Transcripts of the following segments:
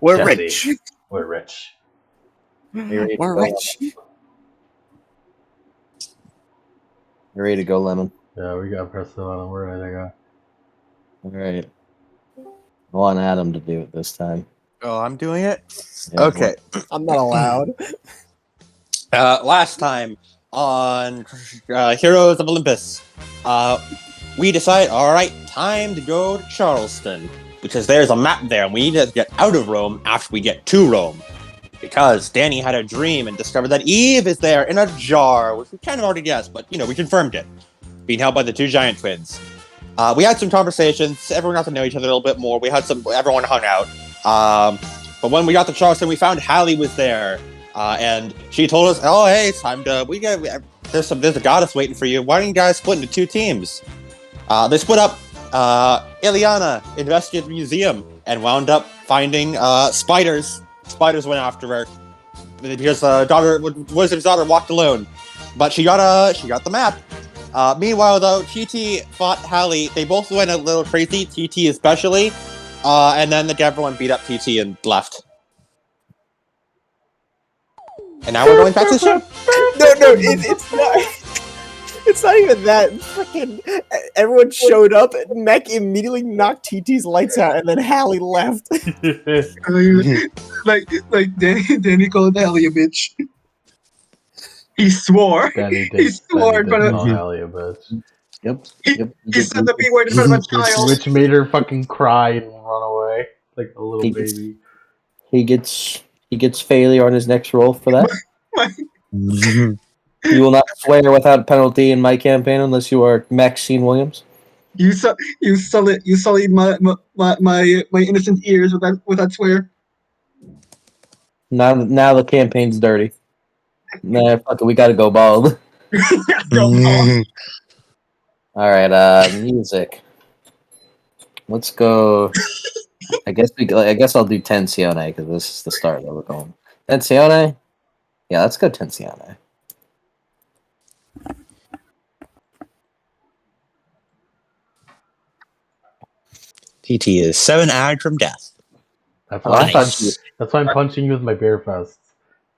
We're Jesse. rich. We're rich. We're rich. You ready to go, Lemon? Yeah, we got press on him. We're ready to go. All right. I want Adam to do it this time. Oh, I'm doing it? Yeah, Okay. I'm not allowed. Last time on Heroes of Olympus, we decide, alright, time to go to Charleston. Because there's a map there, and we need to get out of Rome after we get to Rome. Because Danny had a dream and discovered that Eve is there in a jar, which we kind of already guessed, but, we confirmed it. Being held by the two giant twins. We had some conversations, everyone got to know each other a little bit more, everyone hung out. But when we got to Charleston, we found Hallie was there. And she told us, "Oh, hey, it's time to. There's a goddess waiting for you. Why don't you guys split into two teams?" They split up. Ileana investigated the museum and wound up finding spiders. Spiders went after her because Wizard's daughter walked alone, but she got the map. Meanwhile, though, TT fought Hallie. They both went a little crazy. TT especially, and then everyone beat up TT and left. And now we're going back to the show. No, it's not. It's not even that. Freaking everyone showed up. Mech immediately knocked TT's lights out, and then Hallie left. like Danny called Hallie a bitch. He swore. He swore in front of Hallie a bitch. Yep. He said the B word in front of a child. Which made her fucking cry and run away like a little baby. He gets failure on his next roll for that. You will not swear without penalty in my campaign unless you are Maxine Williams. You sullied my innocent ears with that swear. Now the campaign's dirty. Nah, fuck it, we gotta go bald. All right, music. Let's go. I guess I'll do Tensione because this is the start that we're going. Tensione? Yeah, let's go Tensione. TT is 7 ag from death. That's why I'm punching you with my bare fists.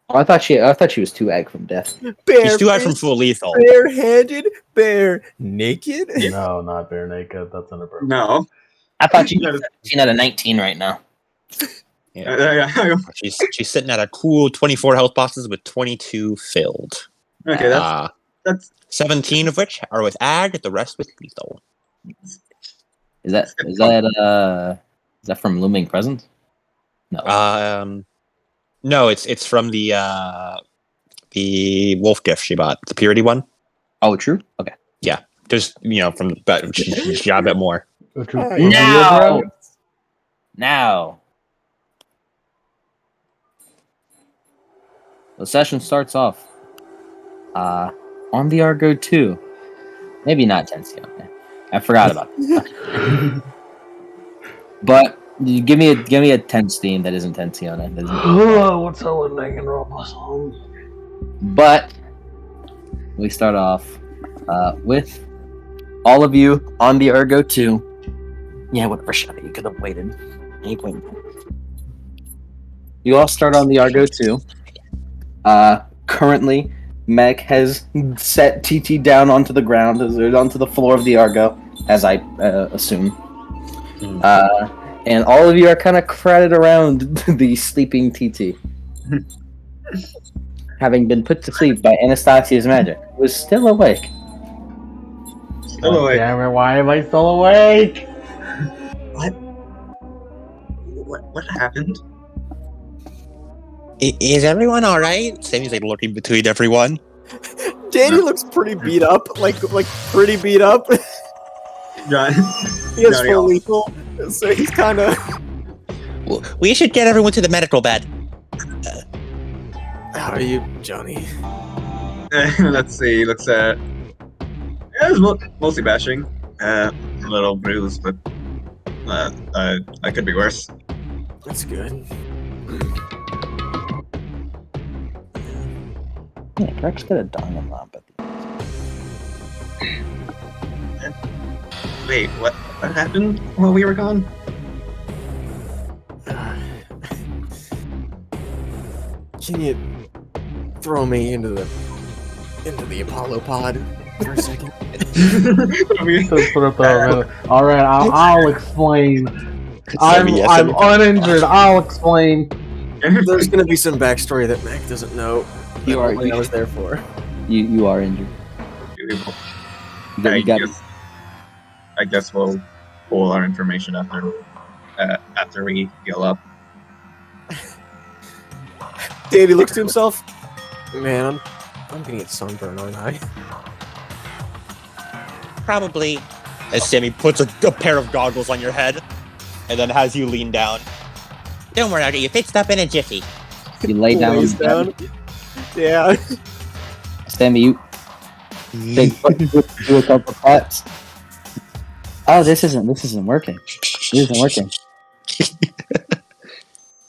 Oh, I thought she was 2 ag from death. She's 2 ag from full lethal. Bare-handed, bare naked. No, not bare naked. That's inappropriate. No. I thought she was 17 out of 19 right now. Yeah. She's sitting at a cool 24 health boxes with 22 filled. Okay, that's 17 of which are with ag, the rest with lethal. Is that from Looming Presence? No. No, it's from the wolf gift she bought, the purity one. Oh, true. Okay. Yeah, just she got a bit more. Now. The session starts off on the Argo 2. Maybe not Tensione. I forgot about it. But you give me a tense theme that isn't Tensione. What's up with Megan Robles? But we start off with all of you on the Argo 2. Yeah, whatever, shut it. You could have waited. You all start on the Argo 2. Currently, Meg has set TT down onto the ground, onto the floor of the Argo, as I assume. And all of you are kind of crowded around the sleeping TT. Having been put to sleep by Anastasia's magic, was still awake. Still awake. Damn it, why am I still awake? What happened? Is everyone all right? Sammy's like looking between everyone. Danny looks pretty beat up, like pretty beat up. John, He has full lethal, so he's kind of. We should get everyone to the medical bed. How are you, Johnny? Let's see. It was mostly bashing. A little bruised, but I could be worse. That's good. Yeah, Rex could have done a lot, but Wait, what happened while we were gone? Can you throw me into the Apollo pod for a second? Alright, I'll explain. I'm uninjured. I'll explain. There's gonna be some backstory that Mac doesn't know. You are- I was there for. You are injured. You got I guess we'll pull our information after we heal up. Danny looks to himself. Man, I'm gonna get sunburned, aren't I? Probably. As Sammy puts a pair of goggles on your head, and then has you lean down. Don't worry, I'll get you fixed up in a jiffy. You lay down. Lays down. Yeah. Sammy, you do a couple claps. Oh, this isn't working. This isn't working.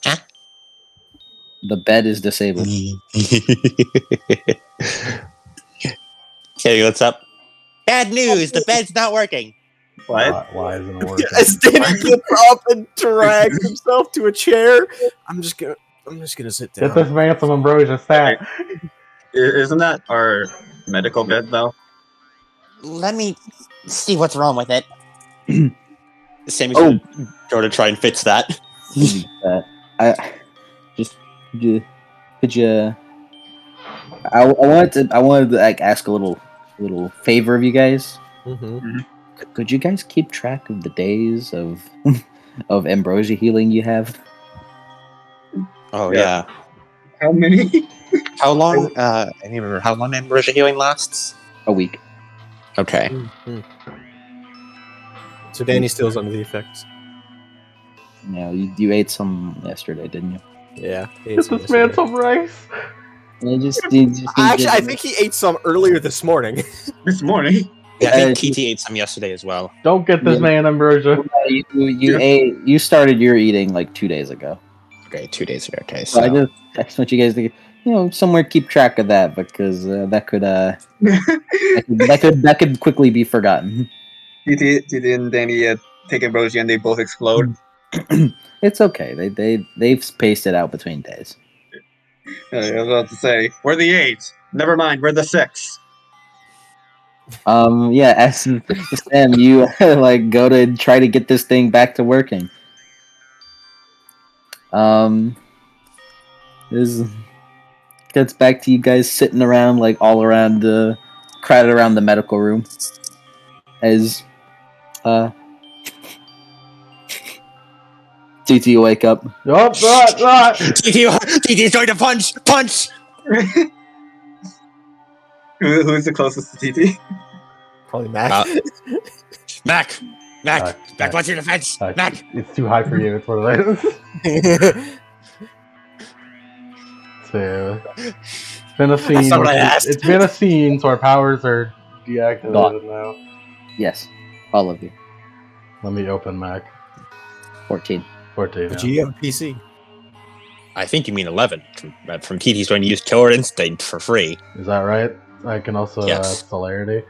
Huh? The bed is disabled. Okay, what's up? Bad news! The bed's not working. What? Why isn't it working? As Danny gets up and drags himself to a chair, I'm just gonna sit down. Get this man some ambrosia stat. Isn't that our medical bed though? Let me see what's wrong with it. Sammy's Oh. gonna go to try and fix that. I wanted to like ask a little favor of you guys. Mm-hmm. Could you guys keep track of the days of of ambrosia healing you have? Oh Yeah. yeah. How many? How long? I don't remember how long ambrosia healing lasts. A week. Okay. So Danny still's under the effects. Yeah, you ate some yesterday, didn't you? Yeah. he ate Get some this man yesterday. some rice. You just Actually, I think he ate some earlier this morning. This morning. Yeah, I think TT ate some yesterday as well. Don't get this Yeah. man ambrosia. you started your eating like 2 days ago. Okay, 2 days ago. Okay, So so I just want you guys to somewhere keep track of that because that could quickly be forgotten. TT and Danny take ambrosia and they both explode. It's okay. They've spaced it out between days. I was about to say, we're the 8. Never mind, we're the 6. Yeah, as Sam, you like go to try to get this thing back to working. This gets back to you guys sitting around like all around crowded around the medical room as TT wake up. TT's going to punch. Who's the closest to TT? Probably Mac. Mac, Mac. what's your defense? Mac. It's too high for you. It's one of those. So, it's been a scene. That's not what I asked. It's been a scene, so our powers are deactivated now. Yes, all of you. Let me open Mac. 14. 14. But Yeah. you have a PC. I think you mean 11. From TT's going to use Killer Instinct for free. Is that right? I can also Yes. celerity.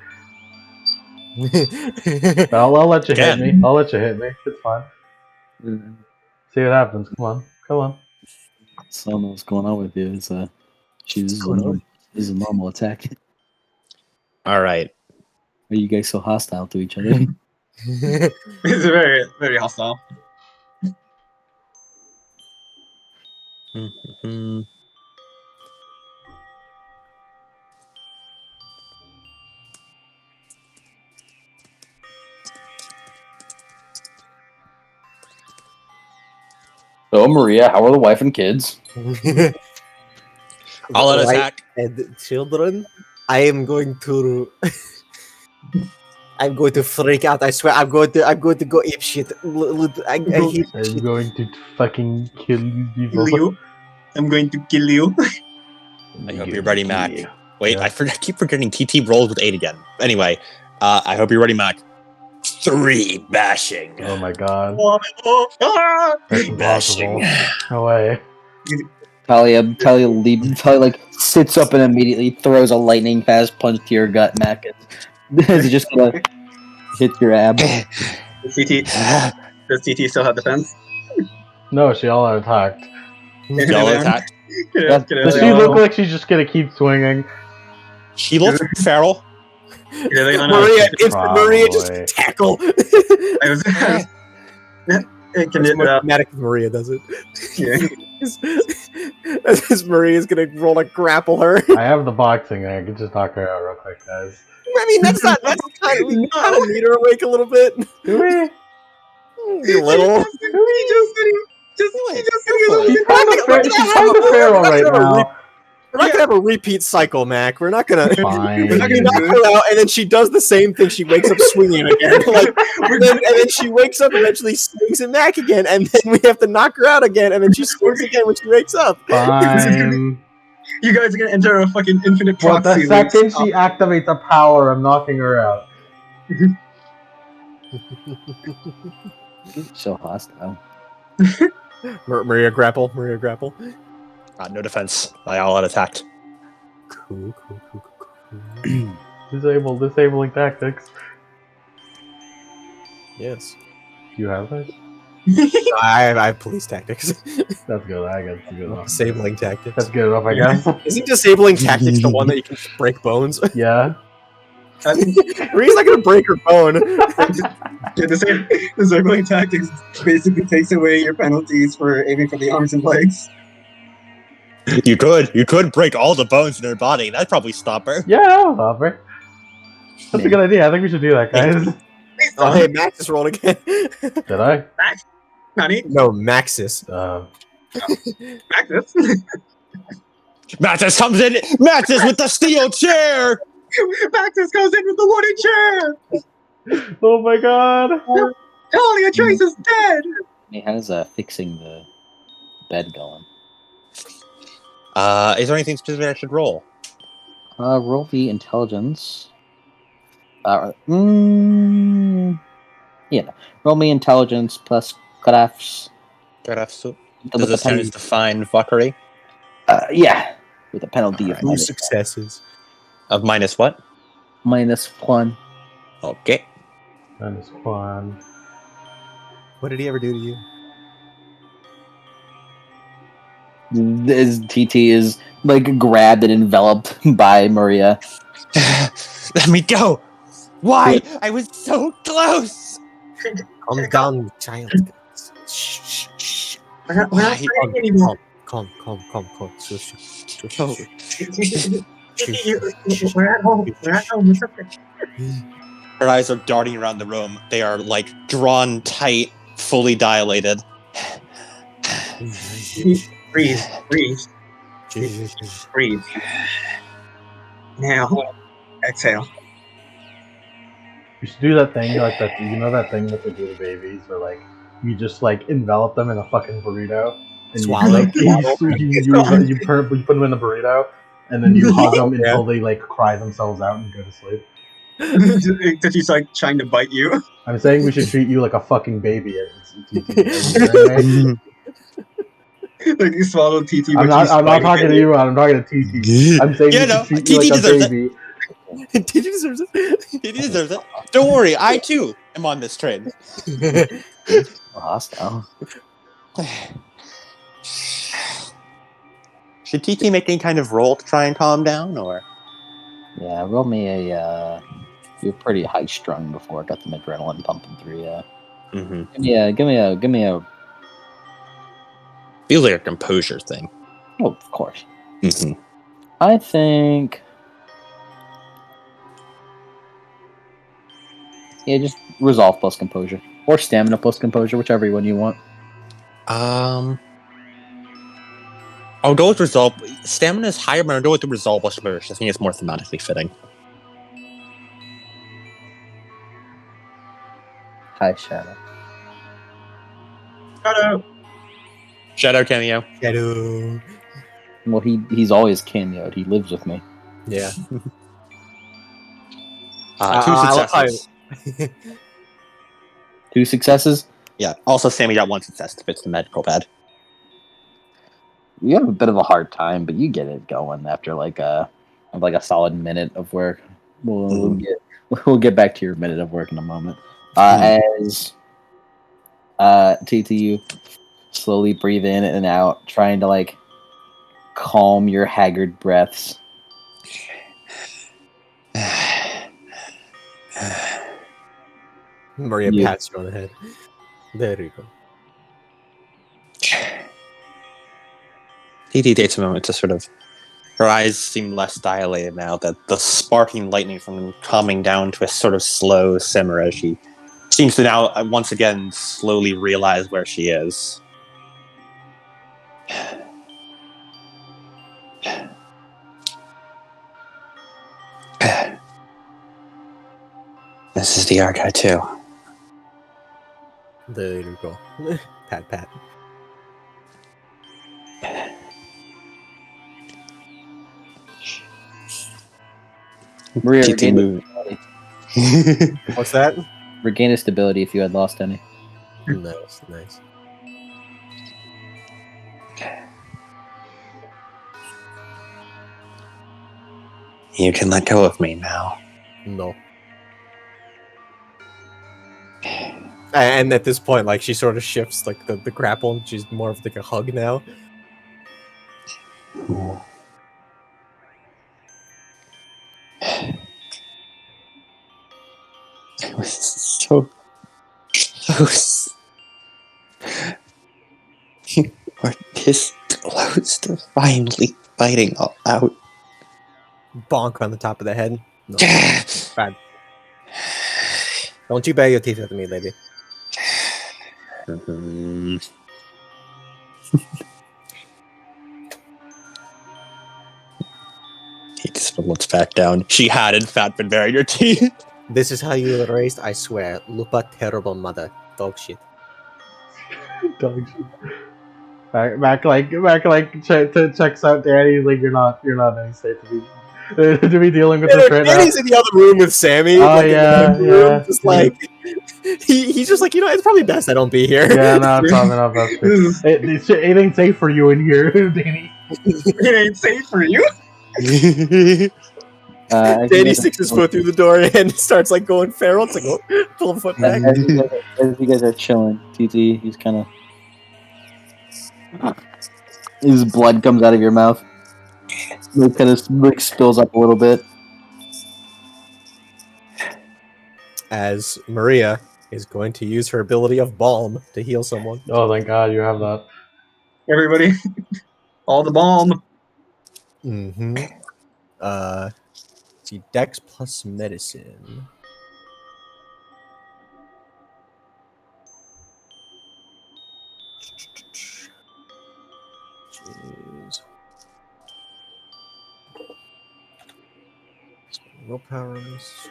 I'll let you hit me. I'll let you hit me. It's fine. See what happens. Come on. So I don't know what's going on with you. It's this is a normal attack. All right. Are you guys so hostile to each other? It's very, very hostile. Mhm. So Maria, how are the wife and kids? All out Right, attack. and the children, I am going to. I'm going to freak out. I swear, I'm going to go ape shit. I hate I'm shit. going to fucking kill you people. Kill you. I'm going to kill you. I hope you're ready, Mac. Yeah. Wait, I keep forgetting TT rolls with 8 again. Anyway, I hope you're ready, Mac. 3 bashing. Oh my god. Ah! That's impossible. No way. Talia like sits up and immediately throws a lightning fast punch to your gut, Mac. It's just gonna hit your ab. Does TT still have defense? No, she all out attacked. Y'all attacked. Does she look like she's just gonna keep swinging? She looks feral. Maria, it's Maria, just tackle. Can It's more dramatic if Maria does it. As Maria's gonna roll to grapple her. I have the boxing and I can just knock her out real quick, guys. I mean, that's kind of we kind of need her awake a little bit. Do we? A little. She's kind of feral right now. We're not gonna have a repeat cycle, Mac. We're not gonna. Fine. We're not gonna knock her out, and then she does the same thing. She wakes up swinging again, and then she wakes up, eventually swings at Mac again, and then we have to knock her out again, and then she swings again when she wakes up. Fine. You guys are gonna enter a fucking infinite Well, proxy. the second she activates the power, I'm knocking her out. So hostile. Maria grapple. No defense. I all out attacked. Cool. Disabling tactics. Yes. Do you have those? I have police tactics. That's good. I guess that's good enough. Disabling tactics. That's good enough, I guess. Isn't disabling tactics the one that you can break bones? Yeah. Maria's not gonna break her bone. Disabling tactics basically takes away your penalties for aiming for the arms and legs. You could break all the bones in her body. That'd probably stop her. Yeah, that'll stop her. That's a good idea. I think we should do that, guys. Oh, hey, Max just rolled again. Did I? Max? Honey? No, Maxis. Maxis? Mattis comes in. Mattis with the steel chair. Maxis goes in with the wooden chair. Oh my god. Talia Trace is dead. He has fixing the bed going. Is there anything specific I should roll? Roll the intelligence. Yeah. Roll me intelligence plus crafts. Does this count as define fuckery? Yeah. With a penalty of Two successes. Of minus what? -1. Okay. -1. What did he ever do to you? His TT is like grabbed and enveloped by Maria. Let me go. Why? I was so close. Calm down, child. Shh. We're not fighting anymore. Calm. Shush. We're at home. It's okay. Her eyes are darting around the room. They are like drawn tight, fully dilated. Breathe. Now, exhale. You should do that thing, like that. You know that thing that they do to babies, where like you just like envelop them in a fucking burrito and Swallow. you put them in the burrito, and then you hug them until they like cry themselves out and go to sleep. That she's like trying to bite you. I'm saying we should treat you like a fucking baby. Like you swallow TT. I'm not talking to you. I'm talking to TT. I'm saying we should treat you like a baby. TT deserves it. He deserves it. Don't worry, I too am on this train. Hostile. Should TT make any kind of roll to try and calm down, or? Yeah, roll me a. You're pretty high strung before. Got the adrenaline pumping through you. Mm-hmm. Give me a. Feels like a composure thing. Oh, of course. Mm-hmm. I think. Yeah, just resolve plus composure. Or stamina plus composure, whichever one you want. I'll go with resolve. Stamina is higher, but I'll go with the resolve plus composure. I think it's more thematically fitting. Hi, Shadow. Shadow cameo. Shadow. Well, he's always cameoed. He lives with me. Yeah. 2 successes. 2 successes? Yeah. Also, Sammy got 1 success to fix the medical pad. You have a bit of a hard time, but you get it going after like a solid minute of work. We'll get back to your minute of work in a moment. As TTU slowly breathe in and out, trying to like calm your haggard breaths. Maria You- pats you on the head. There you go. TT takes a moment to sort of. Her eyes seem less dilated now, that the sparking lightning from them calming down to a sort of slow simmer as she seems to now once again slowly realize where she is. This is the Archive too. There you go. Pat, pat. Maria, TT regain, move. What's that? regain a stability if you had lost any. Nice, nice. You can let go of me now. No. And at this point, like, she sort of shifts, like, the grapple, and she's more of, like, a hug now. It was so close. You were this close to finally fighting all out. Bonk on the top of the head. No. Bad. Don't you bare your teeth at me, lady. He just looks back down. She had, in fact, been baring her teeth. This is how you were raised, I swear. Lupa, terrible mother. Dog shit. Dog shit. Back checks out Danny. He's like, you're not in any state to be dealing with this right now. Danny's in the other room with Sammy. Oh, like, yeah, in the room, yeah. just like he's just like, it's probably best I don't be here. Yeah, no, it's probably not best. It ain't safe for you in here, Danny. It ain't safe for you. Danny sticks his foot through the door and starts like going feral. It's like, oh, pull the foot back. As you guys are chilling, TT, he's kind of. His blood comes out of your mouth. It kind of like spills up a little bit. As Maria is going to use her ability of balm to heal someone. Oh, thank God you have that. Everybody, all the balm. Mm-hmm. See, Dex plus medicine. Jeez. Willpower on this.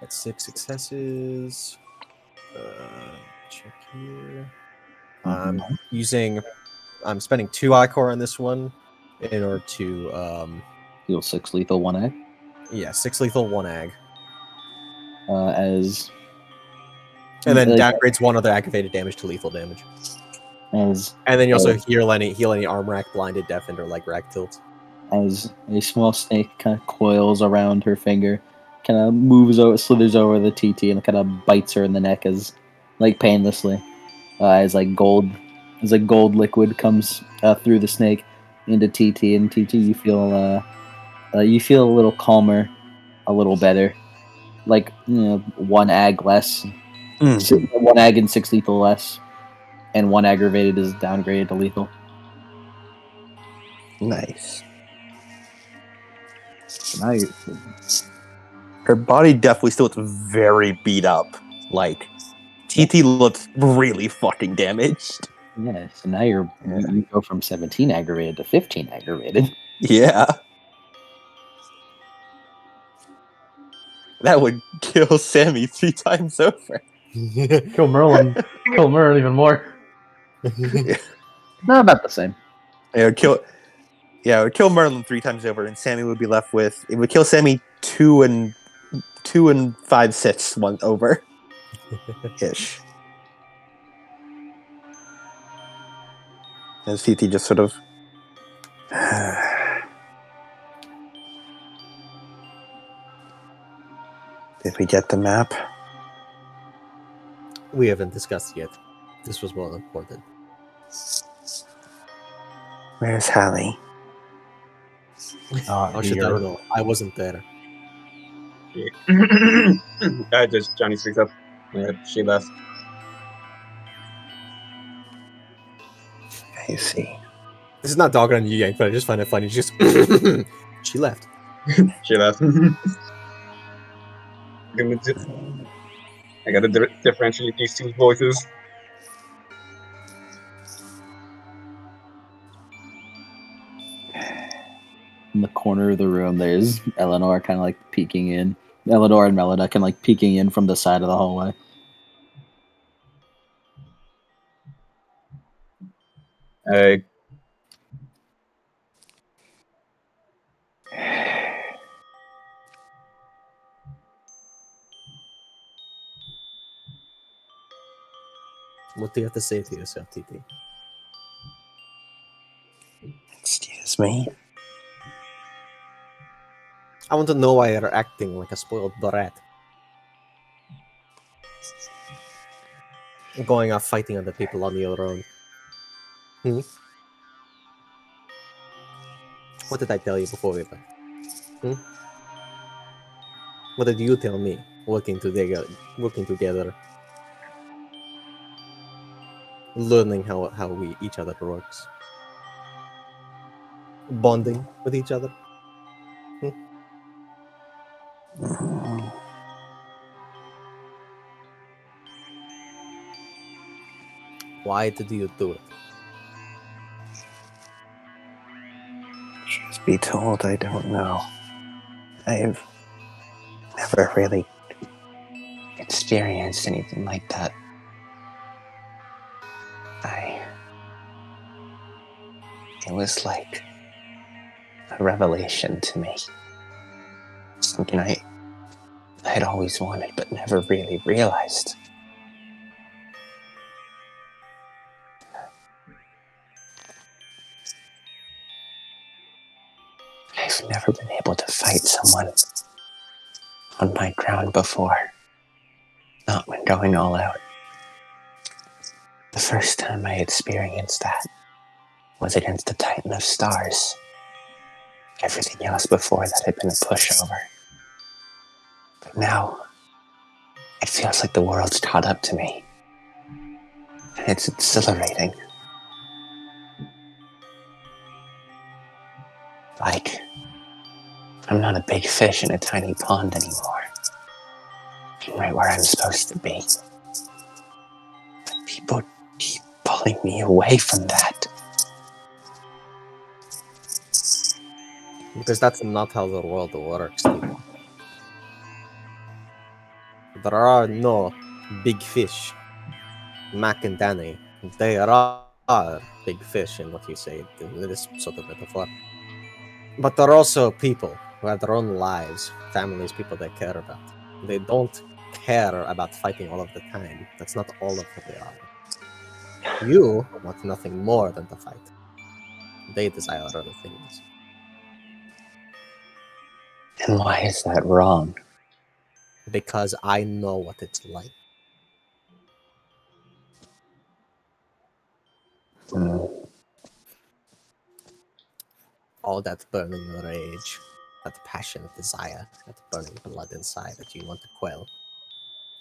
That's 6 successes. Check here. I'm spending 2 Ichor on this one in order to Heal 6 lethal, 1 ag. yeah, 6 lethal, 1 ag. And then downgrades 1 other aggravated damage to lethal damage. And then you also heal any arm rack, blinded, deafened, or leg rack tilt. As a small snake kind of coils around her finger, kind of slithers over the TT and kind of bites her in the neck as, like, painlessly. As gold liquid comes through the snake into TT, and TT, you feel a little calmer, a little better, like 1 ag less, 1 ag and 6 lethal less, and 1 aggravated is downgraded to lethal. Nice. So now Her body definitely still looks very beat up. Like, TT looks really fucking damaged. yeah. So now you go from 17 aggravated to 15 aggravated. Yeah. That would kill Sammy 3 times over. Kill Merlin. Kill Merlin even more. Not about the same. It would kill Merlin 3 times over, and Sammy would be left with. It would kill Sammy 2 and 5/6 one over. Ish. And CT just sort of. Did we get the map? We haven't discussed yet. This was more important. Where's Hallie? How should I know? I wasn't there. Just Johnny speaks up. She left. I see. This is not dogging on you, Yank, but I just find it funny. Just she left. She left. I gotta differentiate these two voices. In the corner of the room, there's Eleanor kind of like peeking in. Eleanor and Melida kind of like peeking in from the side of the hallway. What do you have to say to yourself, TT? Excuse me? I want to know why you're acting like a spoiled brat. Going off fighting other people on your own. What did I tell you before we left? What did you tell me? Working together, learning how we each other works, bonding with each other. Why did you do it? Truth be told, I don't know. I've never really experienced anything like that. It was like a revelation to me. Something I had always wanted but never really realized. I've never been able to fight someone on my ground before. Not when going all out. The first time I experienced that was against the Titan of Stars. Everything else before that had been a pushover. But now, it feels like the world's caught up to me. And it's exhilarating. Like, I'm not a big fish in a tiny pond anymore. I'm right where I'm supposed to be. But people keep pulling me away from that. Because that's not how the world works. There are no big fish. Mac and Danny, they are big fish in what you say in this sort of metaphor. But there are also people who have their own lives, families, people they care about. They don't care about fighting all of the time. That's not all of who they are. You want nothing more than to fight. They desire other things. And why is that wrong? Because I know what it's like. All that burning rage, that passionate desire, that burning blood inside that you want to quell,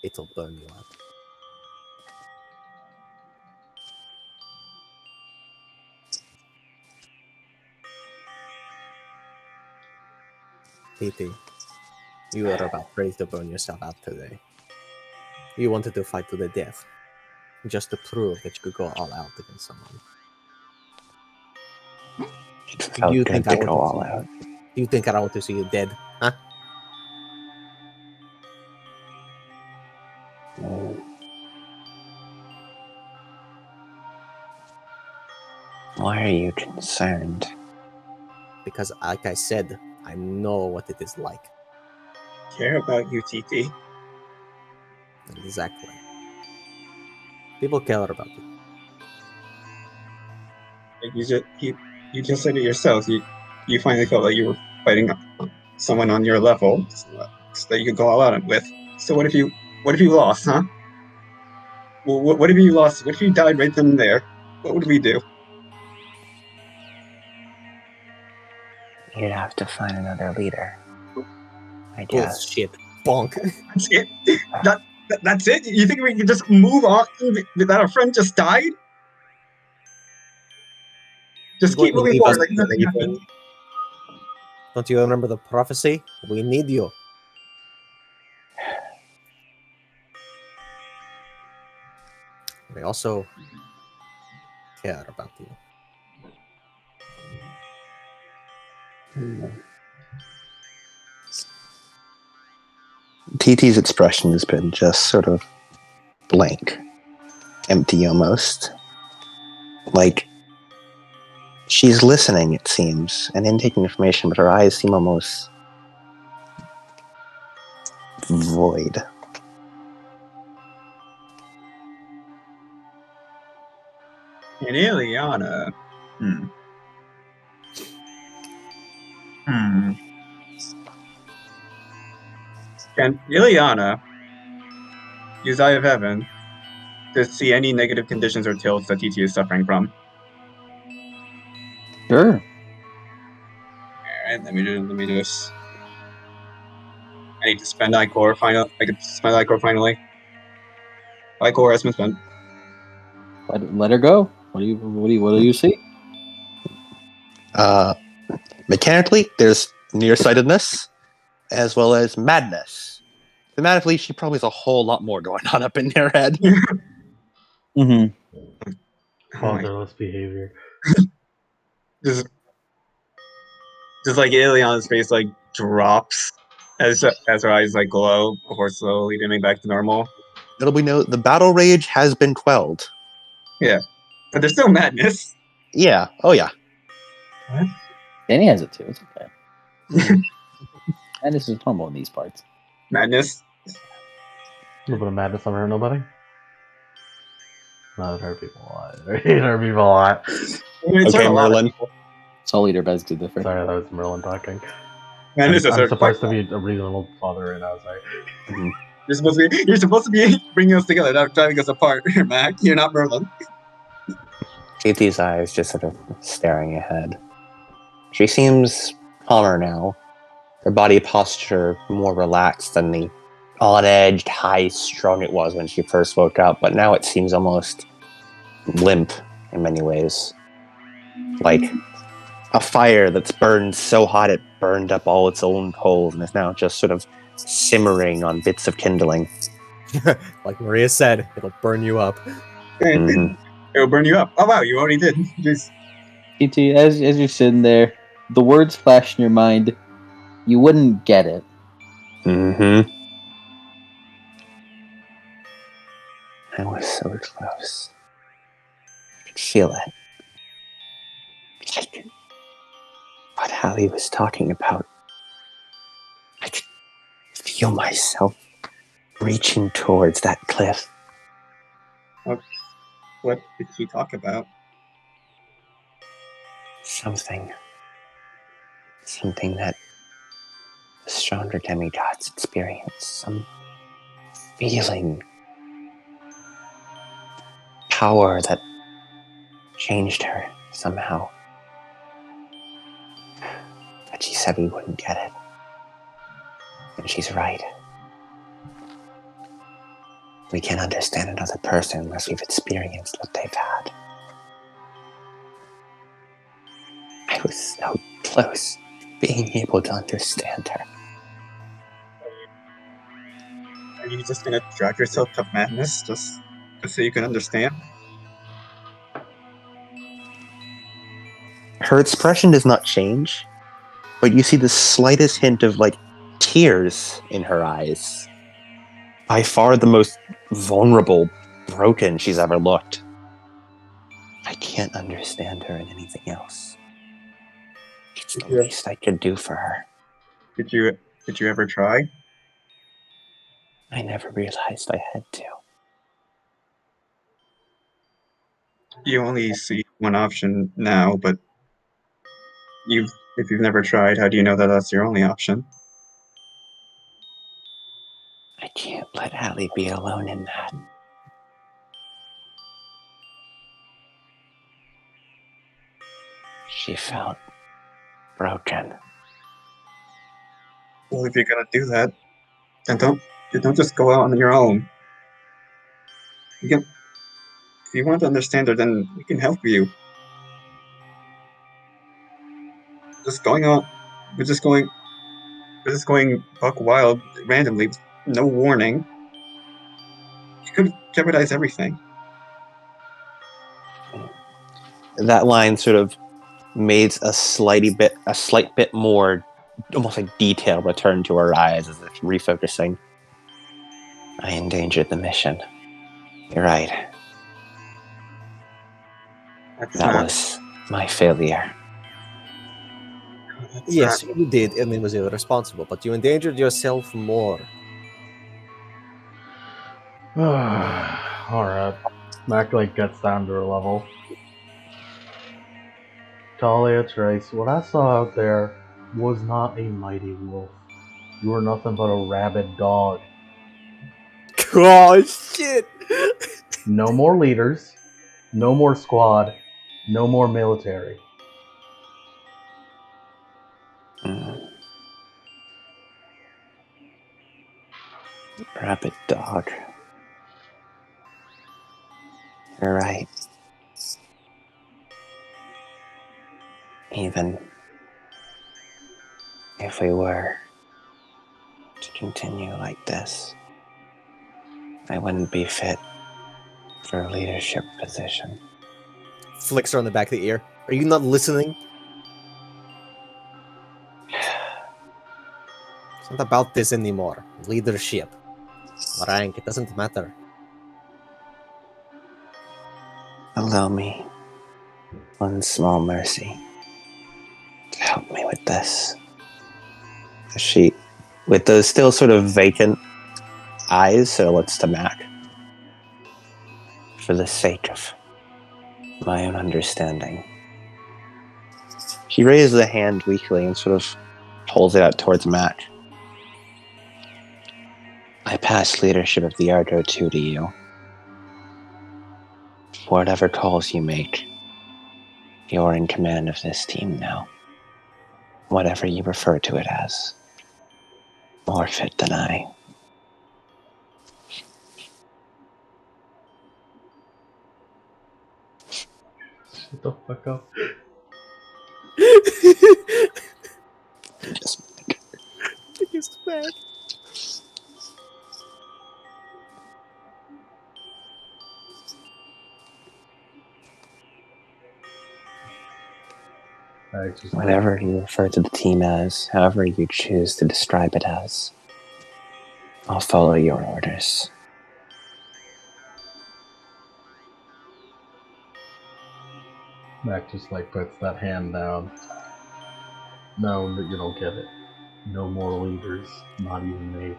it'll burn you out. TT, you are about ready to burn yourself out today. You wanted to fight to the death, just to prove that you could go all out against someone. It felt good to go all out. Do you think I want to see you dead, huh? Why are you concerned? Because, like I said, I know what it is like. Care about you, TT. Exactly. People care about you. You just said it yourself. You finally felt like you were fighting someone on your level so that you could go all out with. So what if you lost, huh? Well, what if you lost? What if you died right then and there? What would we do? You'd have to find another leader. I guess. Bullshit. Bonk. That's it. That's it. You think we can just move on without our friend just died? Just Going keep to moving leave us forward like nothing leaving. happened. Don't you remember the prophecy? We need you. We also care about you. TT's expression has been just sort of blank, empty almost. Like she's listening, it seems, and intaking information, but her eyes seem almost void. And Ileana. Can Ileana use Eye of Heaven to see any negative conditions or tilts that TT is suffering from? Sure. Alright, let me do this. I need to spend Ichor final. I could spend Ichor finally. Ichor has been spent. Let her go. What do you see? Mechanically, there's nearsightedness as well as madness. Thematically, she probably has a whole lot more going on up in her head. Mm-hmm. Fatherless behavior. Just like Ileana's face like drops as her eyes like glow before slowly dimming back to normal. It'll be noted the battle rage has been quelled. Yeah, but there's still madness. Yeah. Oh yeah. Danny has it too. It's okay. And this is normal in these parts. Madness. A little bit of madness on hurt nobody. No, it hurt people a lot. It hurt people a lot. It's Okay, hurt a lot of Merlin. people. Soul Eater begs to differ. Sorry, that was Merlin talking. Madness has I'm hurt supposed to quite be a reasonable father right now. Sorry. You're supposed to be bringing us together, not driving us apart, Mac. You're not Merlin. KT's eyes just sort of staring ahead. She seems calmer now. Her body posture more relaxed than the on-edged, high-strung it was when she first woke up, but now it seems almost limp in many ways. Like a fire that's burned so hot it burned up all its own coals and is now just sort of simmering on bits of kindling. Like Maria said, it'll burn you up. Mhm. It'll burn you up. Oh wow, you already did. Jeez. TT, as you're sitting there, the words flash in your mind. You wouldn't get it. Mm-hmm. I was so close. I could feel it. Like what Hallie was talking about. I could feel myself reaching towards that cliff. What did she talk about? Something that the stronger demigods experience. Some feeling. Power that changed her somehow. But she said we wouldn't get it. And she's right. We can't understand another person unless we've experienced what they've had. I was so close to being able to understand her. Are you just gonna drag yourself to madness just so you can understand? Her expression does not change, but you see the slightest hint of like tears in her eyes. By far the most vulnerable, broken she's ever looked. I can't understand her in anything else. It's the least I could do for her. Did you ever try? I never realized I had to. You only see one option now, but if you've never tried, how do you know that that's your only option? I can't let Allie be alone in that. She felt broken. Well, if you're gonna do that, then don't just go out on your own. If you want to understand her, then we can help you. Just going on, we're just going buck wild randomly, no warning. You could jeopardize everything. That line sort of made a slight bit more, almost like detail return to her eyes as if refocusing. I endangered the mission. You're right. That was my failure. Yes, you did, and it was irresponsible, but you endangered yourself more. Alright. Mac like gets down to her level. Talia Trace, what I saw out there was not a mighty wolf. You were nothing but a rabid dog. Oh shit! No more leaders, no more squad, no more military. Rabid dog. You're right. Even if we were to continue like this, I wouldn't be fit for a leadership position. Flicks her on the back of the ear. Are you not listening? It's not about this anymore. Leadership. Rank, it doesn't matter. Allow me one small mercy to help me with this. She, with those still sort of vacant eyes, so looks to Mac. For the sake of my own understanding. She raises a hand weakly and sort of holds it out towards Mac. I pass leadership of the Argo 2 to you. Whatever calls you make, you're in command of this team now. Whatever you refer to it as. More fit than I. Shut the fuck up. Just Biggest back. whatever you refer to the team as, however you choose to describe it as, I'll follow your orders. Mac just like puts that hand down. No, you don't get it. No more leaders, not even me.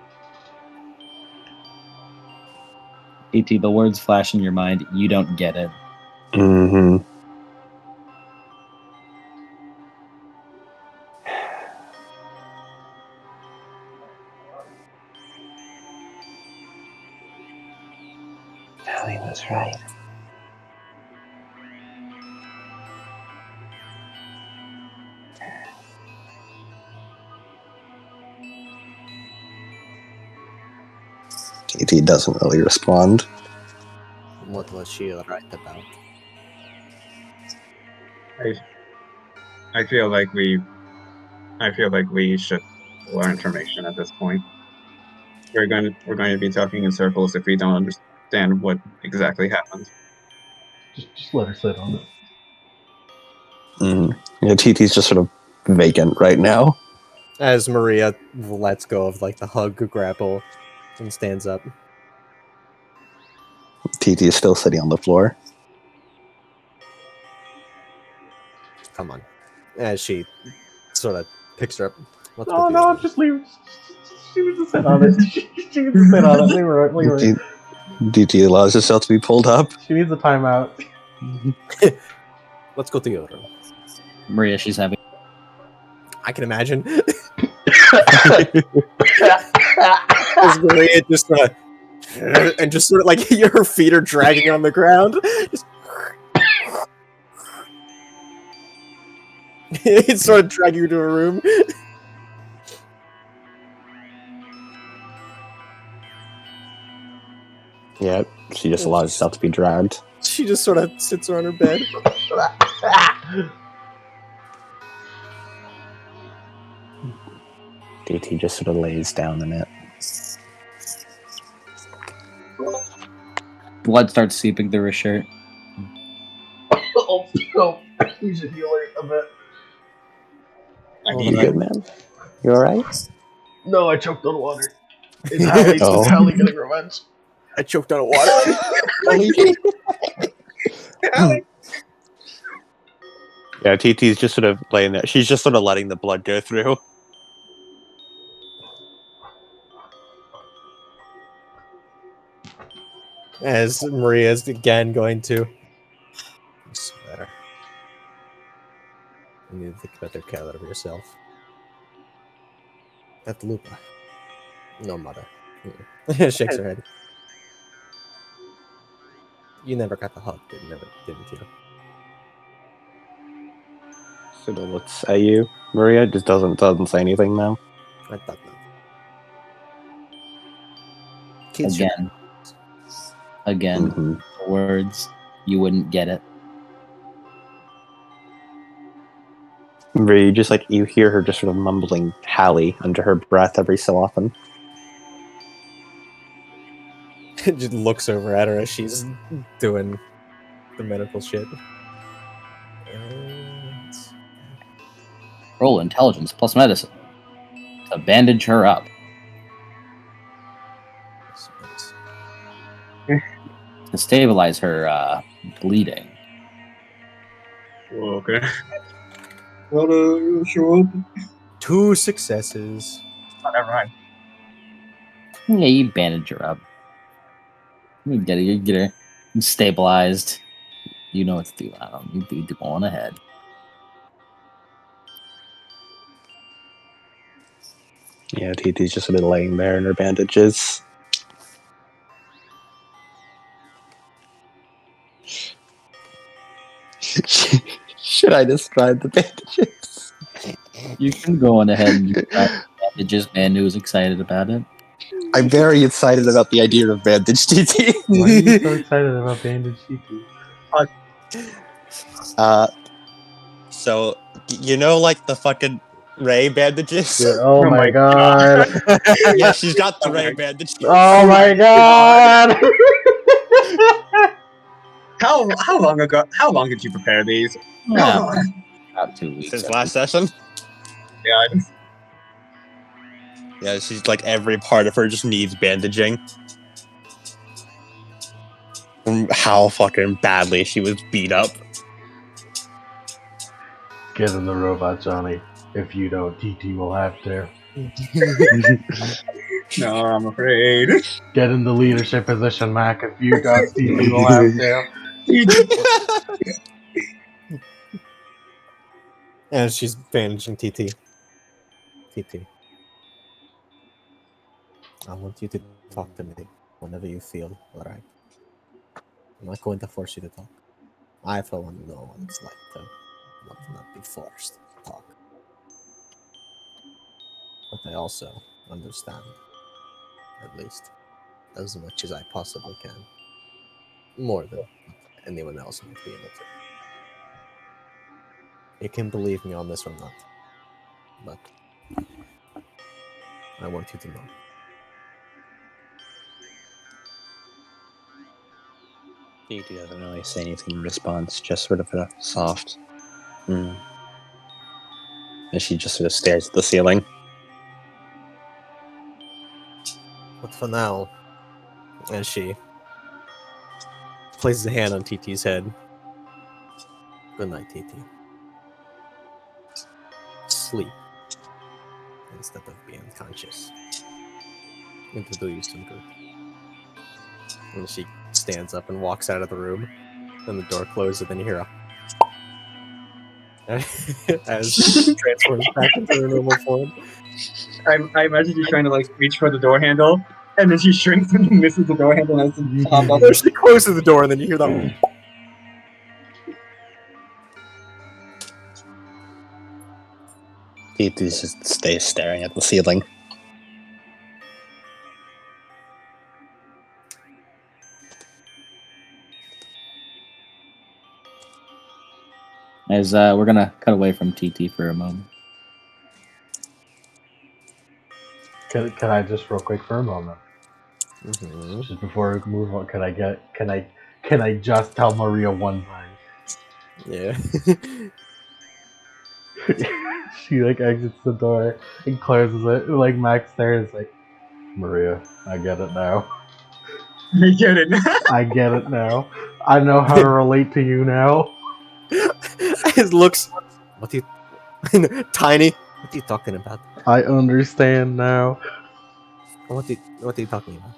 ET, the words flash in your mind. You don't get it. Mm-hmm. Allie was right. TT doesn't really respond. What was she right about? I feel like we should learn information at this point. We're going to be talking in circles if we don't understand what exactly happened. Just let her sit on it. Mm-hmm. Yeah, TT's just sort of vacant right now. As Maria lets go of like the hug grapple and stands up. TT is still sitting on the floor. Come on. As she sort of picks her up. Let's No, go no, just leave. She needs to sit on it. She needs to sit on it. Leave her. DT allows herself to be pulled up. She needs a timeout. Let's go to your room. Maria, she's having. I can imagine. As Maria just and just sort of like her feet are dragging on the ground. Just... It sort of drag you to a room. Yeah, she just allows herself to be dragged. She just sort of sits her on her bed. DT just sort of lays down in it. Blood starts seeping through her shirt. Oh, you should heal her a bit. I You need good, it. man? You alright? No, I choked on water. It's Hallie. Oh. It's Hallie getting revenge. I choked on water. Yeah, TT's just sort of laying there. She's just sort of letting the blood go through. As Maria's again going to. I swear. You need to think better care of yourself. That Lupa. No, mother. Shakes her head. You never got the hug, didn't you? Sort of looks at you. Maria just doesn't say anything now. I thought not. Again, Mhm. words, you wouldn't get it. Maria, just like you hear her just sort of mumbling Hallie under her breath every so often. Just looks over at her as she's doing the medical shit. Roll intelligence plus medicine to bandage her up. To stabilize her bleeding. Oh, okay. Well, show up. 2 successes. Oh, never mind. Yeah, you bandage her up. You get her stabilized. You know what to do. I don't need to go on ahead. Yeah, TT's just sort of laying there in her bandages. Should I describe the bandages? You can go on ahead and describe the bandages, man who's excited about it. I'm very excited about the idea of bandage TT. Why are you so excited about bandage TT? So you know, like the fucking Ray bandages. Yeah, oh my my god. Yeah, she's got the Ray Okay. bandages. Oh my god. How long ago? How long did you prepare these? Yeah, about 2 weeks. Since last session. Yeah, Yeah, she's like every part of her just needs bandaging. From how fucking badly she was beat up. Get in the robot, Johnny. If you don't, TT will have to. no, I'm afraid. Get in the leadership position, Mac. If you don't, TT will have to. And she's bandaging TT. TT. I want you to talk to me whenever you feel alright. I'm not going to force you to talk. I, for one, know what it's like to not be forced to talk. But I also understand, at least, as much as I possibly can. More than anyone else might be able to. You can believe me on this or not. But I want you to know. TT doesn't really say anything in response, just sort of a soft. And she just sort of stares at the ceiling. But for now, as she places a hand on TT's head. Good night, TT. Sleep instead of being conscious. It'll do you some good. And she stands up and walks out of the room. And the door closes, and you hear a as she transforms back into her normal form. I imagine you trying to like reach for the door handle, and then she shrinks and misses the door handle and has to pop up. No, she closes the door, and then you hear that. He just stays staring at the ceiling. As we're gonna cut away from TT for a moment. Can I just real quick for a moment, Mm-hmm. just before we move on? Can I just tell Maria one Yeah. thing? She like exits the door and closes it. Like Max there is like, Maria, I get it now. I get it. I get it now. I know how to relate to you now. It looks. What do you? Tiny. What are you talking about? I understand now. What are you talking about?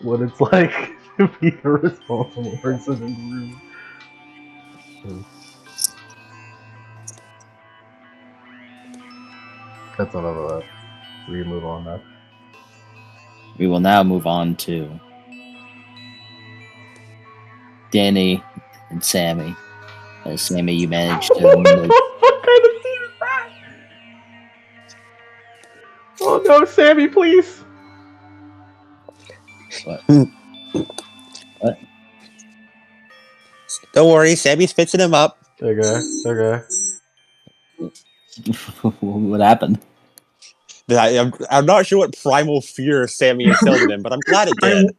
What it's like to be the responsible person in the room. That's enough of that. We can move on now. We will now move on to Danny and Sammy. Sammy, you managed to. What kind of scene is that? Oh no, Sammy, please! What? Don't worry, Sammy's fixing him up. Okay. What happened? I'm not sure what primal fear Sammy instilled in him, but I'm glad it did.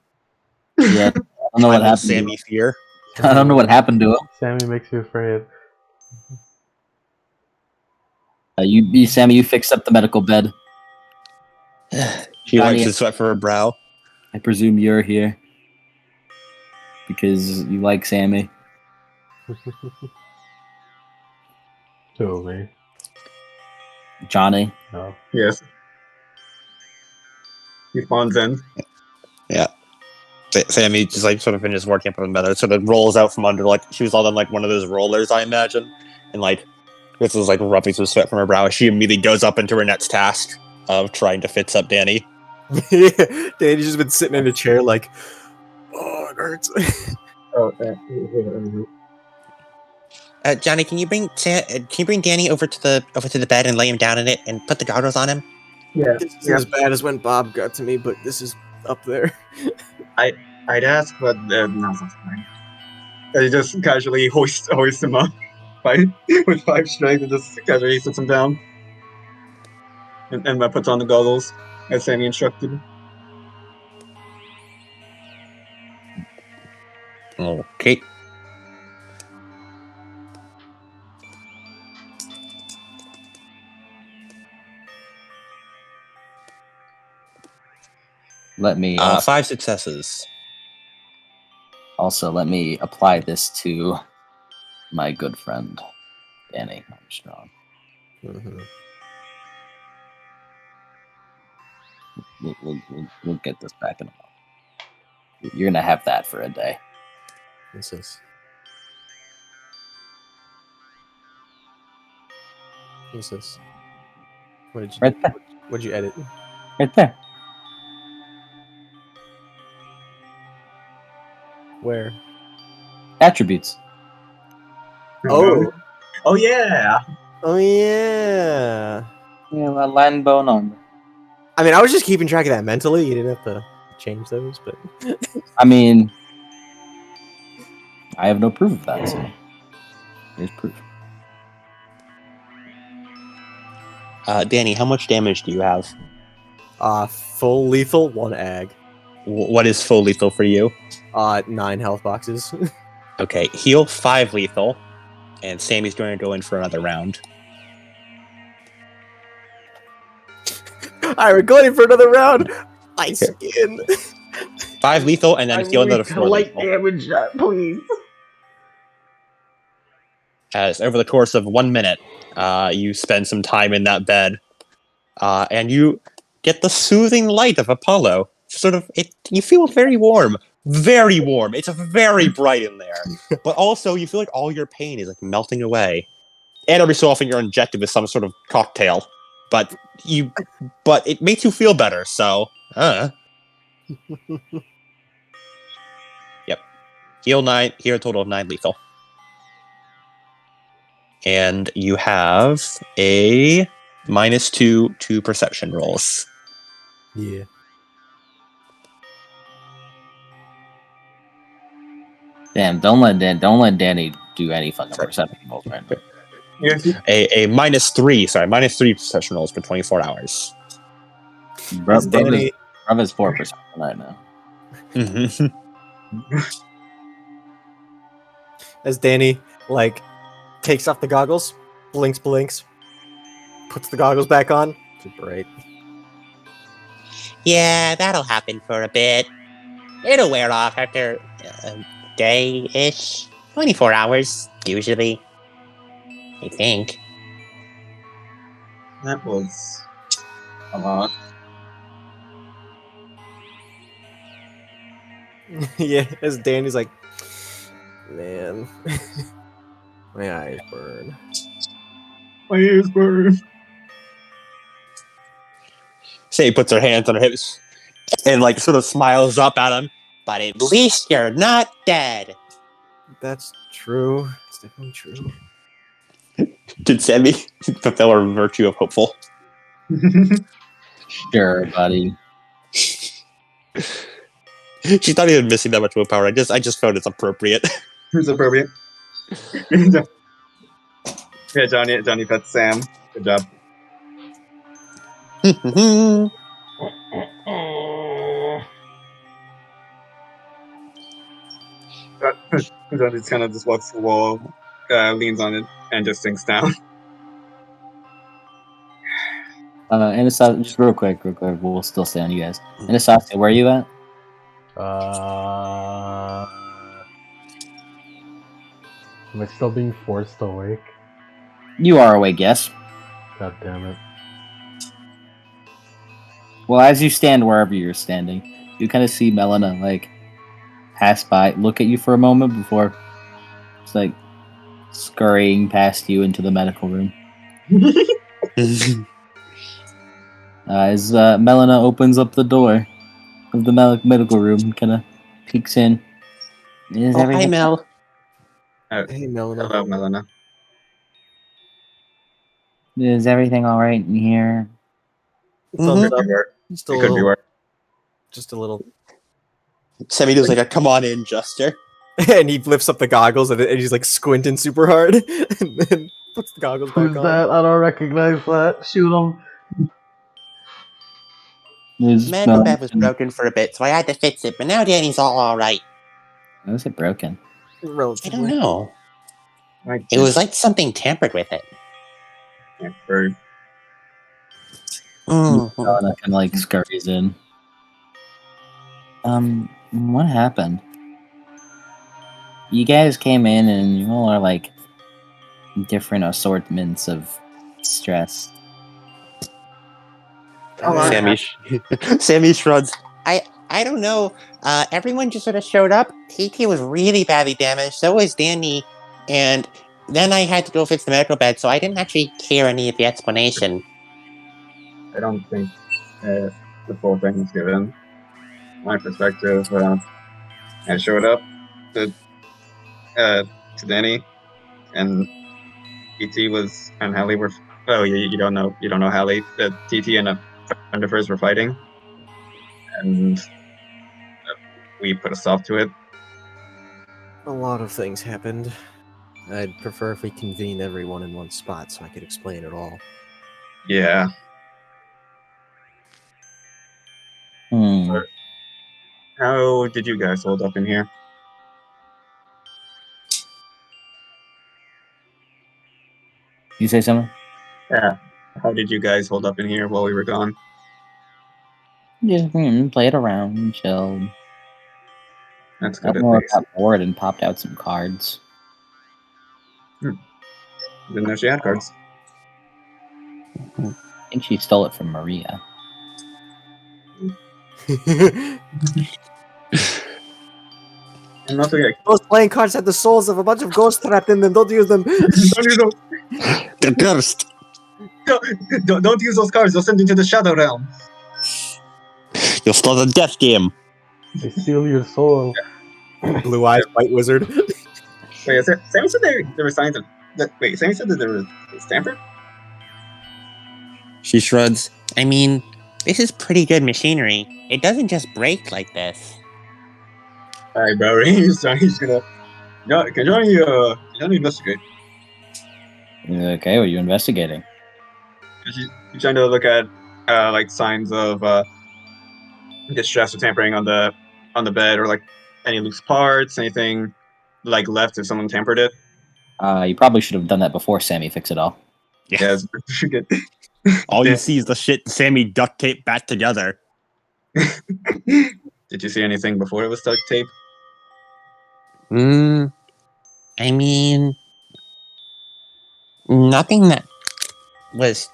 Yeah, I don't know what Primal happened. Sammy fear. I don't know what happened to him. Sammy makes you afraid. Sammy, you fixed up the medical bed. She Johnny, wipes his sweat from her brow. I presume you're here because you like Sammy. To me. Johnny, No. Yes. He spawns in. Yeah. Sammy just like sort of finishes working up on the metal, sort of rolls out from under, like she was on like one of those rollers, I imagine, and like this is like rubbing some sweat from her brow. She immediately goes up into her next task of trying to fix up Danny. Danny's just been sitting in a chair like, oh, it hurts. Oh, Johnny, can you bring Danny over to the bed and lay him down in it and put the goggles on him? yeah. This isn't as bad as when Bob got to me, but this is up there. I'd ask, but no, that's fine. He just casually hoists him up with 5 strength and just casually sits him down. And puts on the goggles as Sammy instructed. Okay. let me 5 successes. also let me apply this to my good friend Danny Armstrong. Mm-hmm. We'll get this back in a moment. You're gonna have that for a day. What's this? What's this? What did you Right there. What'd you edit? Right there. Where? Attributes. Oh. Oh yeah. Oh yeah. Yeah, line bone armor. I mean, I was just keeping track of that mentally. You didn't have to change those, but I mean, I have no proof of that, so here's proof. Danny, how much damage do you have? Full lethal, 1 ag. What is full lethal for you? 9 health boxes. Okay, heal 5 lethal, and Sammy's going to go in for another round. Alright, we're going in for another round. Ice skin. 5 lethal, and then heal another 4 lethal. damage that, please. As over the course of 1 minute, you spend some time in that bed, and you get the soothing light of Apollo. You feel very warm. Very warm. It's very bright in there. But also, you feel like all your pain is like melting away. And every so often, you're injected with some sort of cocktail. But it makes you feel better, so... Yep. Heal a total of 9 lethal. and you have a -2 to perception rolls. Yeah. Damn, don't let Danny do any fucking Sorry. perception rolls right now. Yeah. A -3 perception rolls for 24 hours. Bro, As Danny, is 4% right now. Mhm. as Danny like takes off the goggles, blinks, puts the goggles back on. Super 8. Yeah, that'll happen for a bit. It'll wear off after a day-ish. 24 hours, usually. I think. That was a lot. Yeah, as Danny's like, man, my eyes burn. My ears burn. Say, puts her hands on her hips and like sort of smiles up at him. But at least you're not dead. That's true. It's definitely true. Did Sammy fulfill her virtue of hopeful? Sure, buddy. She's not even missing that much willpower. I just found it's appropriate. It's appropriate. Yeah, Johnny pets Sam. Good job. Johnny just kind of just walks to the wall, leans on it, and just sinks down. Anastasia, just real quick, we'll still stay on you guys. Anastasia, where are you at? Am I still being forced awake? You are awake, yes. God damn it. Well, as you stand wherever you're standing, you kind of see Melina like pass by, look at you for a moment before it's like scurrying past you into the medical room. As Melina opens up the door of the medical room and kind of peeks in. Is Oh, hi, everything Mel. Hey, Melina. Hello, Melina. is everything all right in here? Thumbs Could up. be worse. Just a It could be little. worse. Just a little. Sammy does like a come on in gesture. And he lifts up the goggles and he's like squinting super hard, and then puts the goggles Who's back on. that? I don't recognize that. Shoot him. Medical bed was broken for a bit, so I had to fix it. But now Danny's all right. How is it broken? I Relatively. don't know. I It was like something tampered with it. can't prove. Melina kind of like scurries in. What happened? You guys came in and you all are like different assortments of stress. Sammy shrugs. I don't know. Everyone just sort of showed up. TT was really badly damaged. So was Danny. And then I had to go fix the medical bed, so I didn't actually hear any of the explanation. I don't think the full thing was given. My perspective, I showed up to Danny, and TT was and Hallie were. Oh, you don't know Hallie. TT and a friend of hers were fighting, and we put a stop to it. A lot of things happened. I'd prefer if we convene everyone in one spot so I could explain it all. Yeah. How did you guys hold up in here? You say something? Yeah. How did you guys hold up in here while we were gone? Just played around and chilled. That's good at Eleanor least. got bored and popped out some cards. Didn't know she had cards. I think she stole it from Maria. And not forget, Those playing cards have the souls of a bunch of ghosts trapped in them. Don't use them. don't use those. The ghost. Don't use those cards. They'll send you to the Shadow Realm. You'll start a death game. They steal your soul. Blue eyes, white wizard. Wait, Sammy said there were signs of Wait, Sammy said that there was tampered? She shrugs. I mean, this is pretty good machinery. It doesn't just break like this. Alright, bro, he's gonna... Can Johnny investigate? Okay, what are you investigating? She's trying to look at, like, signs of, distress or tampering on the bed, or, like, any loose parts, anything, like, left if someone tampered it. You probably should have done that before Sammy fix it all. Yeah, it's pretty good. All you see is the shit Sammy duct taped back together. Did you see anything before it was duct tape? I mean, nothing that was.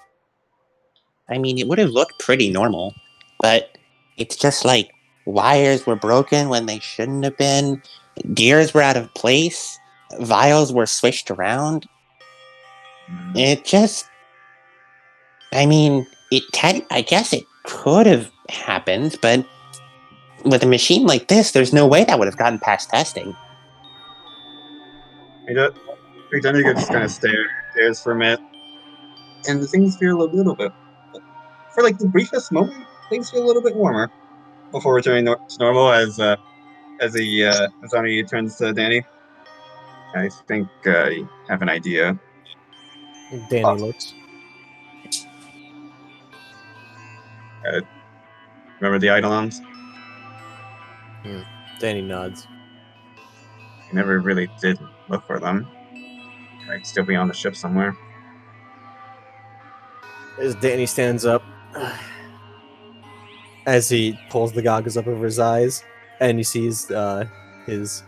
I mean, it would have looked pretty normal, but it's just like wires were broken when they shouldn't have been, gears were out of place, vials were switched around. It just. I mean, I guess it could have happened, but with a machine like this, there's no way that would have gotten past testing. Johnny just kind of stares for a minute, and things feel a little bit, for like the briefest moment, things feel a little bit warmer before returning to normal as Johnny turns to Danny. I think you have an idea. Danny looks. Remember the Eidolons? Danny nods. You never really did look for them. Might still be on the ship somewhere. As Danny stands up, as he pulls the goggles up over his eyes, and he sees his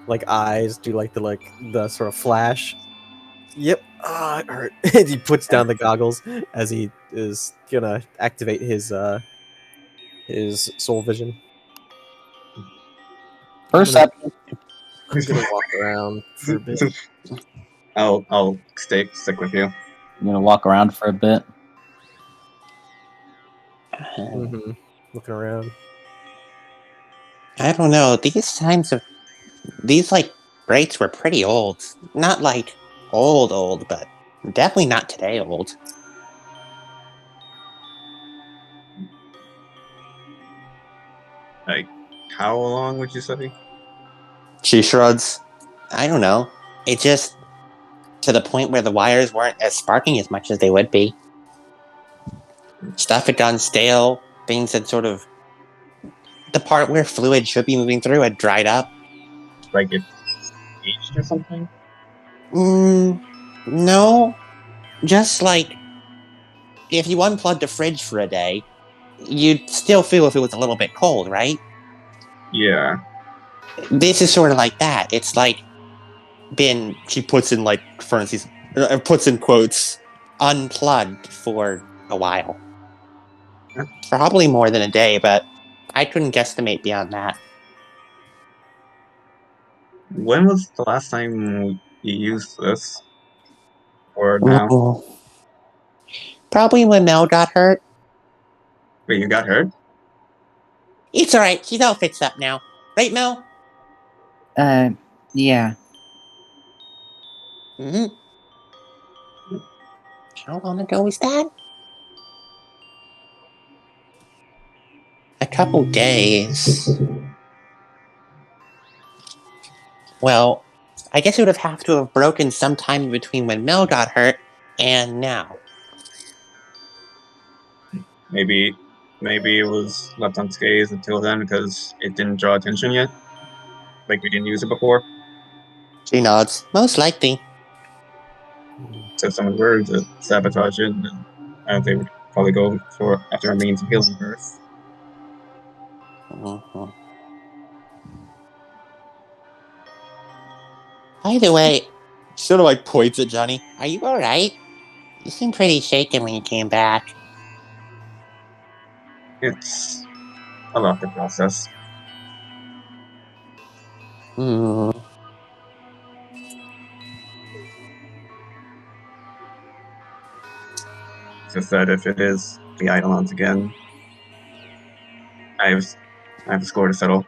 like eyes do like the sort of flash. Yep, it hurt. And he puts down the goggles as he is gonna activate his soul vision. Perception. I'm gonna walk around for a bit. I'll stick with you. I'm gonna walk around for a bit. Mm-hmm. Looking around. I don't know. These like rates were pretty old. Not like old, but definitely not today old. Like, how long would you say? She shrugs. I don't know. It just to the point where the wires weren't as sparking as much as they would be. Stuff had gone stale. Things had sort of the part where fluid should be moving through had dried up. Like it aged or something? No. Just like if you unplugged the fridge for a day, you'd still feel if it was a little bit cold, right? Yeah. This is sort of like that. It's like she puts in like parentheses, puts in quotes, unplugged for a while. Probably more than a day, but I couldn't guesstimate beyond that. When was the last time you used this? Or now? Probably when Mel got hurt. Wait, you got hurt? It's alright, she's all fixed up now. Right, Mel? Yeah. Mm-hmm. How long ago was that? A couple days. Well, I guess it would have to have broken sometime between when Mel got hurt and now. Maybe it was left unscathed until then because it didn't draw attention yet. Like we didn't use it before. She nods. Most likely. So if someone were to sabotage it, then they would probably go for after a means of healing first. Mm-hmm. By the way, sort of like points at Johnny. Are you alright? You seemed pretty shaken when you came back. It's a lot to process. Just that if it is the Eidolons again, I have a score to settle.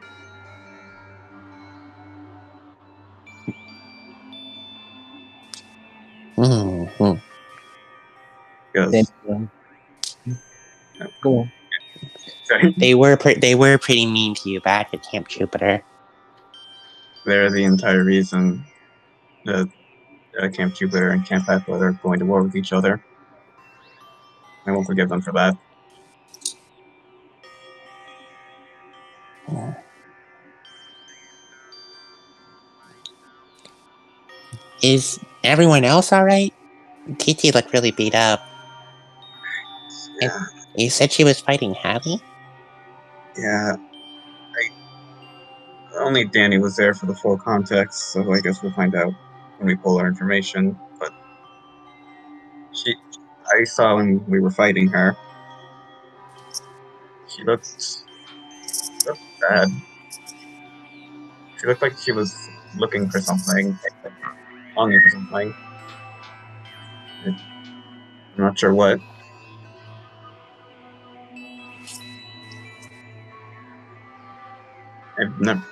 Mhm. Because Go on. sorry, They were pretty mean to you back at Camp Jupiter. they're the entire reason that Camp Jupiter and Camp Athlete are going to war with each other. I won't forgive them for that. Is everyone else all right? TT looked really beat up. Yeah, You said she was fighting Happy? yeah. Only Danny was there for the full context, so I guess we'll find out when we pull our information. But I saw when we were fighting her. She looked bad. She looked like she was looking for something, longing for something. I'm not sure what. I've never.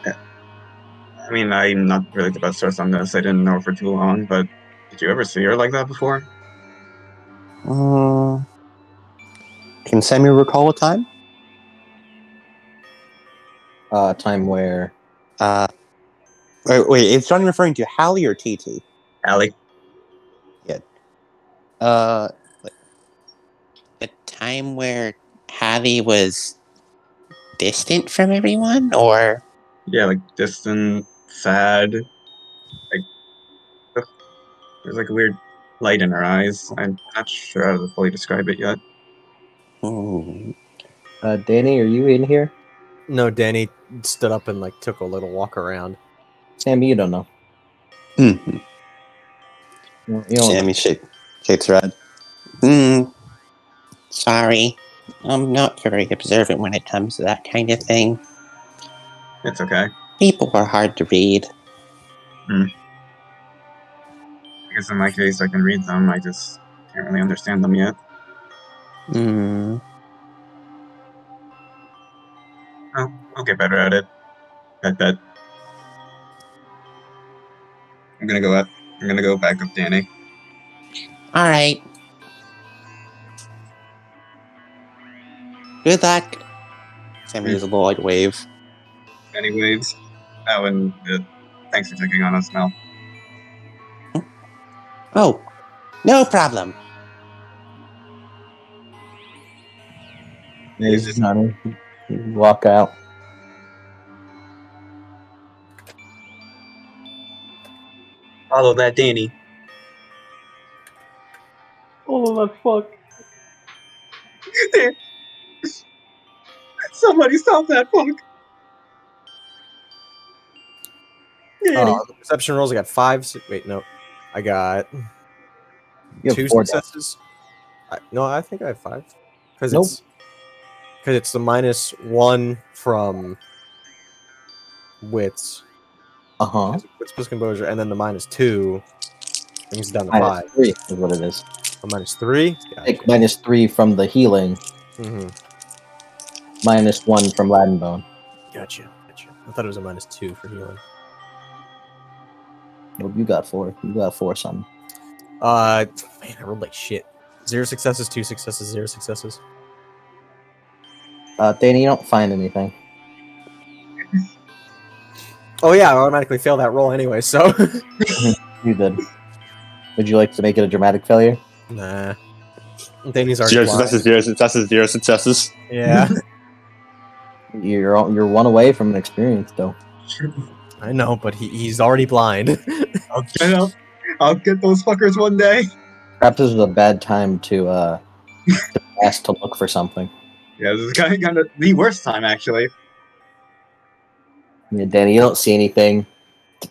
I mean, I'm not really the best source on this. I didn't know her for too long, but did you ever see her like that before? Can Sammy recall a time? Time where Wait, is Johnny referring to Hallie or TT? Allie? Yeah. Uh, a time where Hallie was distant from everyone, or Yeah, like distant, sad. Like there's like a weird light in her eyes. I'm not sure how to fully describe it yet. Hmm. Danny, are you in here? No, Danny stood up and like took a little walk around. Sammy, you don't know. Mhm. You don't Sammy shakes her head. Sorry. I'm not very observant when it comes to that kind of thing. It's okay. People are hard to read. Because in my case, I can read them. I just can't really understand them yet. Hmm. I'll get better at it. I bet. I'm gonna go up. I'm gonna go back up Danny. All right. Good luck. Sammy gives a little like wave. Anyways, oh, and thanks for checking on us, Mel. Oh, no problem. Is There's this Johnny. You walk out. follow that Danny? Oh, that fuck. Somebody stop that fuck! Danny. The perception rolls. I got 5. Wait, no, I got You have 2 4 successes. No, I think I have 5 because Nope. it's the -1 from wits. Uh-huh. Wits plus composure, and then the -2 brings it down to Minus 5. 3 is what it is. A -3. Take Gotcha. -3 from the healing, Mm-hmm. -1 from Latin Bone. Gotcha. I thought it was a -2 for healing. Nope, you got 4. You got 4 something. Man, I rolled like shit. 0 successes, 2 successes, 0 successes. Danny, you don't find anything. Oh yeah, I automatically fail that roll anyway. So You did. Would you like to make it a dramatic failure? nah. Danny's already 0 blind. successes, 0 successes, 0 successes. Yeah, You're 1 away from an experience, though. I know, but he's already blind. I'll get those fuckers one day. Perhaps this is a bad time to ask to look for something. Yeah, this is kind of the worst time actually. Yeah, Danny, you don't see anything.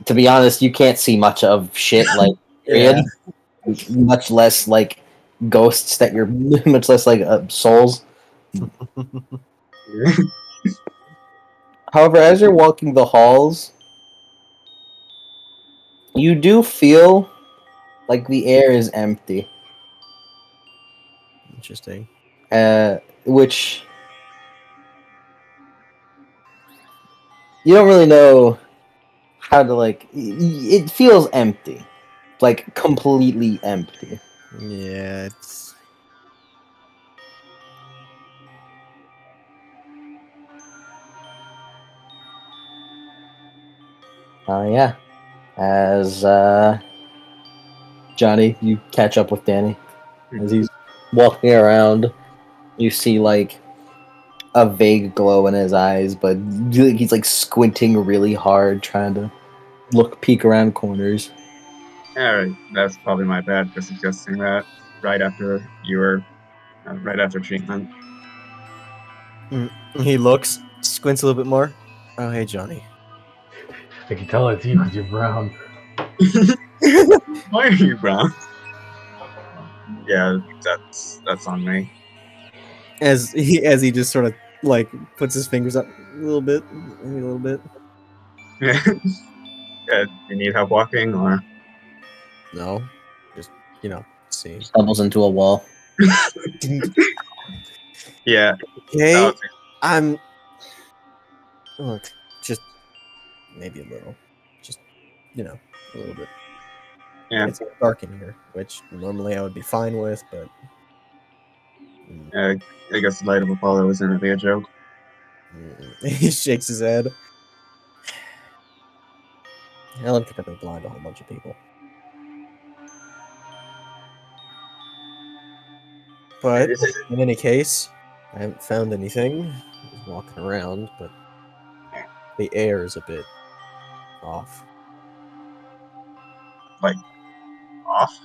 To be honest, you can't see much of shit, like, period. Yeah. Much less, like, ghosts that you're... much less, like, souls. However, as you're walking the halls, you do feel like the air is empty. Interesting. Which... You don't really know how to, like... It feels empty like completely empty. Yeah, it's Yeah. As Johnny, you catch up with Danny as he's walking around. You see like a vague glow in his eyes, but he's like squinting really hard, trying to peek around corners. Alright, that's probably my bad for suggesting that right after right after treatment. he looks, squints a little bit more. Oh, hey, Johnny. I can tell it's you because you're brown. Why are you brown? Yeah, that's on me. As he just sort of like puts his fingers up a little bit, maybe a little bit. Yeah. You need help walking or No, just see. Stumbles into a wall. yeah. Okay, Oh, I'm. Look, just maybe a little, just a little bit. yeah. It's dark in here, which normally I would be fine with, but I guess the light of Apollo isn't really a joke. he shakes his head. Helen could probably blind a whole bunch of people. But in any case, I haven't found anything. Just walking around, but the air is a bit off. Like off.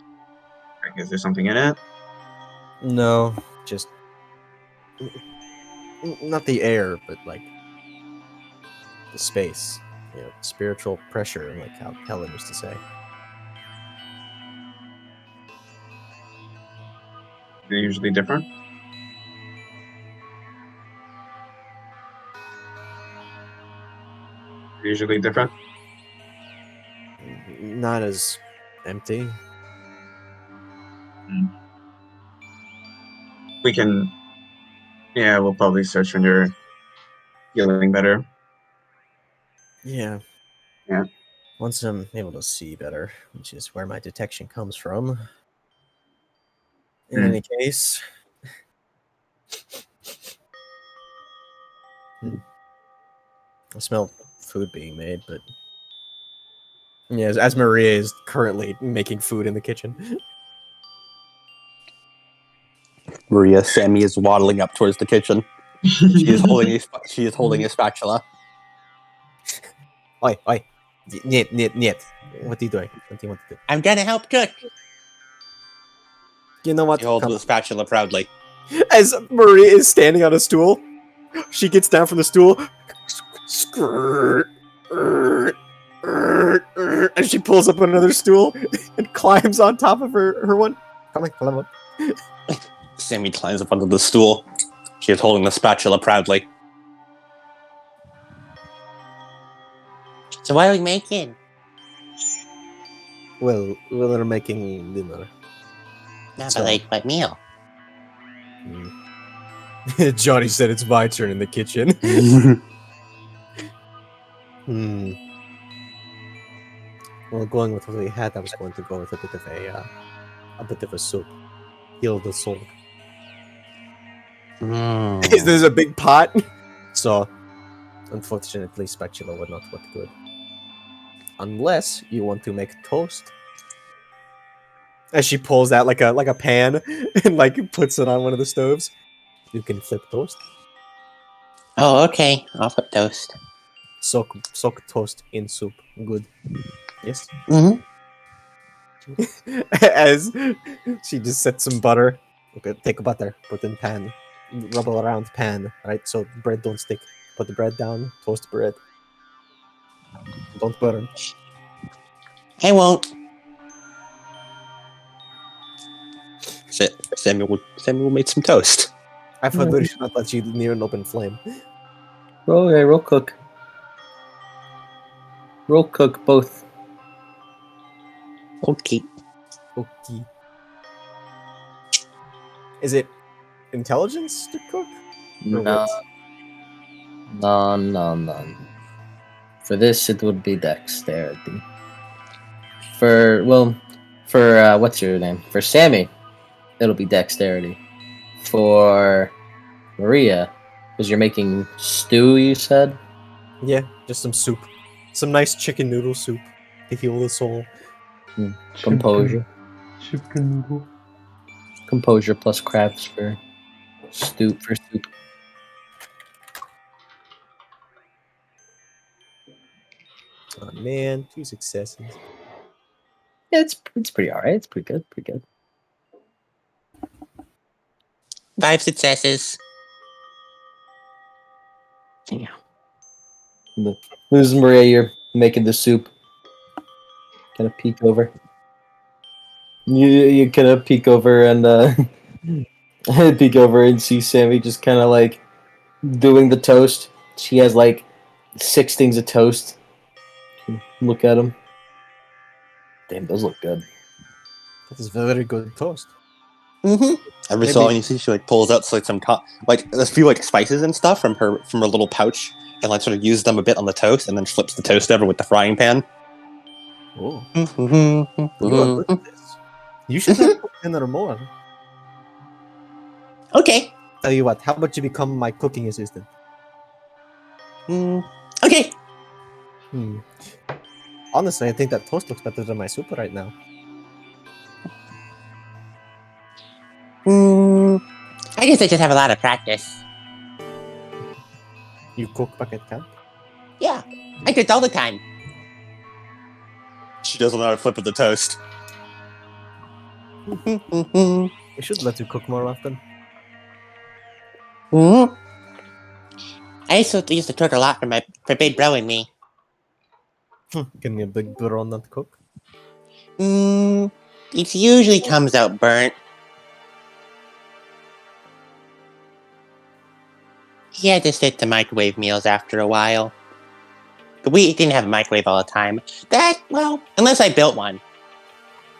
Like, is there something in it? No, just not the air, but like the space. Spiritual pressure, like how Helen used to say. They're usually different. Usually different. Not as empty. We can. Yeah, we'll probably search when you're feeling better. Yeah. Yeah. Once I'm able to see better, which is where my detection comes from. In any case, I smell food being made, but yeah, as Maria is currently making food in the kitchen. Maria Sammy is waddling up towards the kitchen. She is holding a spatula. Oi, oi. Niet. What are you doing? What do you want to do? I'm gonna help cook. You know what? She holds Come. the spatula proudly. As Maria is standing on a stool, she gets down from the stool, and she pulls up another stool and climbs on top of her one. Climb up. Sammy climbs up onto the stool. She is holding the spatula proudly. So what are we making? Well, we're making dinner. Not So- like what meal? Johnny said it's my turn in the kitchen. Well, going with what we had, I was going to go with a bit of a soup. Heal the soul. There's a big pot, so unfortunately, spatula would not work good. Unless you want to make toast. As she pulls out like a pan and like puts it on one of the stoves, you can flip toast. Oh, okay. I'll flip toast. Soak toast in soup. Good. Yes. Mm-hmm. As she just sets some butter. Okay, take butter, put in pan, rub all around pan, right? So bread don't stick. Put the bread down, toast bread. Don't burn. I won't. Samuel made some toast. I thought we should not let you near an open flame. Roll cook. Roll cook both. Okay. Okay. Is it intelligence to cook? Or No, wits? no. For this, it would be dexterity. For For what's your name? For Sammy, it'll be dexterity. For Maria, because you're making stew, you said. Yeah, just some soup. Some nice chicken noodle soup to heal the soul. Composure. Chicken noodle. Composure plus crafts for soup. Oh man, 2 successes. Yeah, it's pretty alright. It's pretty good. Pretty good. 5 successes. Who's Maria? You're making the soup. Kind of peek over. You kind of peek over and peek over and see Sammy just kind of like doing the toast. She has like 6 things of toast. Look at them. Damn, those look good. That is very good toast. Every so often you see she like pulls out like some like a few like spices and stuff from her little pouch and like sort of uses them a bit on the toast and then flips the toast over with the frying pan. Oh, you are good at this. You should have cooked dinner more. Okay. Tell you what, how about you become my cooking assistant? Okay. Honestly, I think that toast looks better than my soup right now. I guess I just have a lot of practice. You cook back at camp? Yeah, I cook all the time. She doesn't know how to flip the toast. We should let you cook more often. I used to cook a lot for Big Bro and me. Can your big bro not cook? It usually comes out burnt. He had to stick to microwave meals after a while. But we didn't have a microwave all the time. Unless I built one.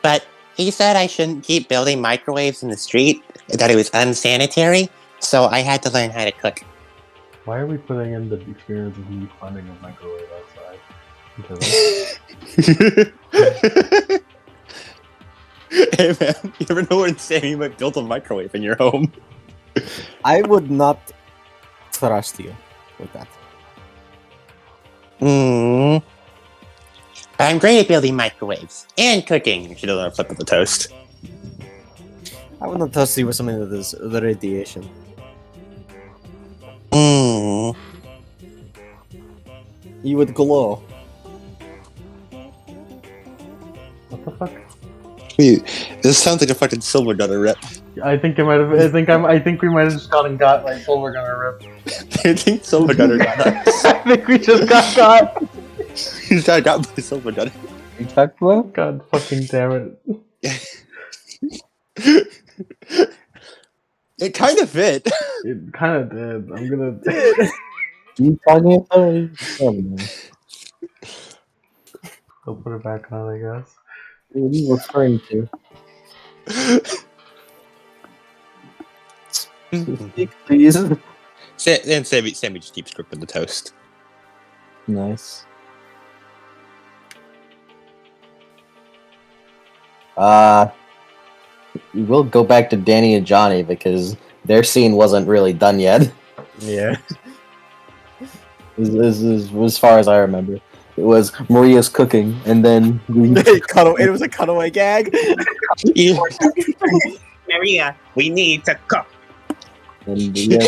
But he said I shouldn't keep building microwaves in the street, that it was unsanitary, so I had to learn how to cook. Why are we putting in the experience of me finding a microwave outside? Hey man, you ever know where Sammy might build a microwave in your home? I would not trust you with that. I'm great at building microwaves and cooking. She doesn't have to flip with the toast. I would not trust you with something that is the radiation. You would glow. What the fuck? Wait, this sounds like a fucking silver gunner rip. I think it might have. I think we might have just got like silver gunner rip. I think silver gunner got us. I think we just got. He's got by silver gunner. You talked about? God fucking damn it! It kind of fit. It kind of did. I'm gonna. You talking about? I'll put it back on, I guess. What are you referring to? Speak, please. And Sammy just keeps gripping the toast. Nice. We will go back to Danny and Johnny because their scene wasn't really done yet. Yeah. As far as I remember, it was Maria's cooking, and then It was a cutaway gag. Maria, we need to cook. And, yeah.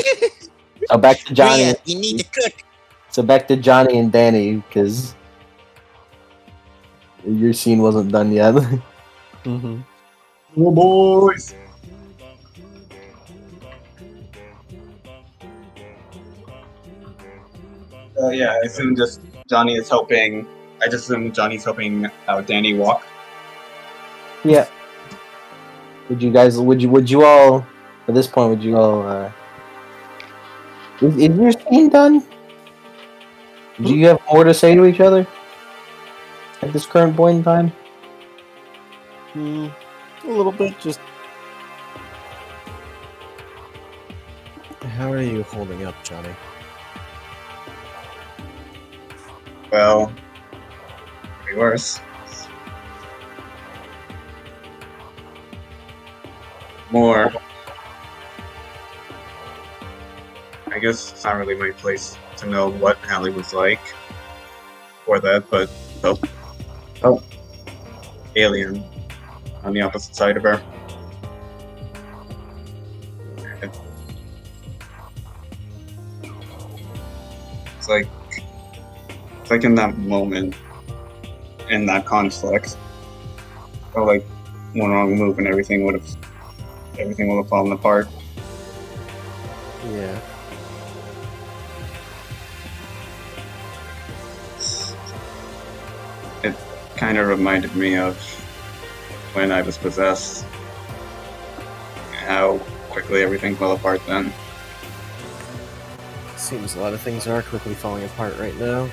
So back to Johnny. Maria, you need to cook. So back to Johnny and Danny because your scene wasn't done yet. Mm-hmm. Oh, boys! Yeah, I assume just Johnny is helping. I just assume Johnny's helping Danny walk. Yeah. Would you all, at this point, would you all, is your scene done? Do you have more to say to each other at this current point in time? A little bit, just... How are you holding up, Johnny? Well, could be worse. more. I guess it's not really my place to know what Hallie was like or that, but oh, alien on the opposite side of her. It's like in that moment, in that conflict, or like one wrong move and everything would have fallen apart. Yeah. It kind of reminded me of when I was possessed, how quickly everything fell apart then. Seems a lot of things are quickly falling apart right now.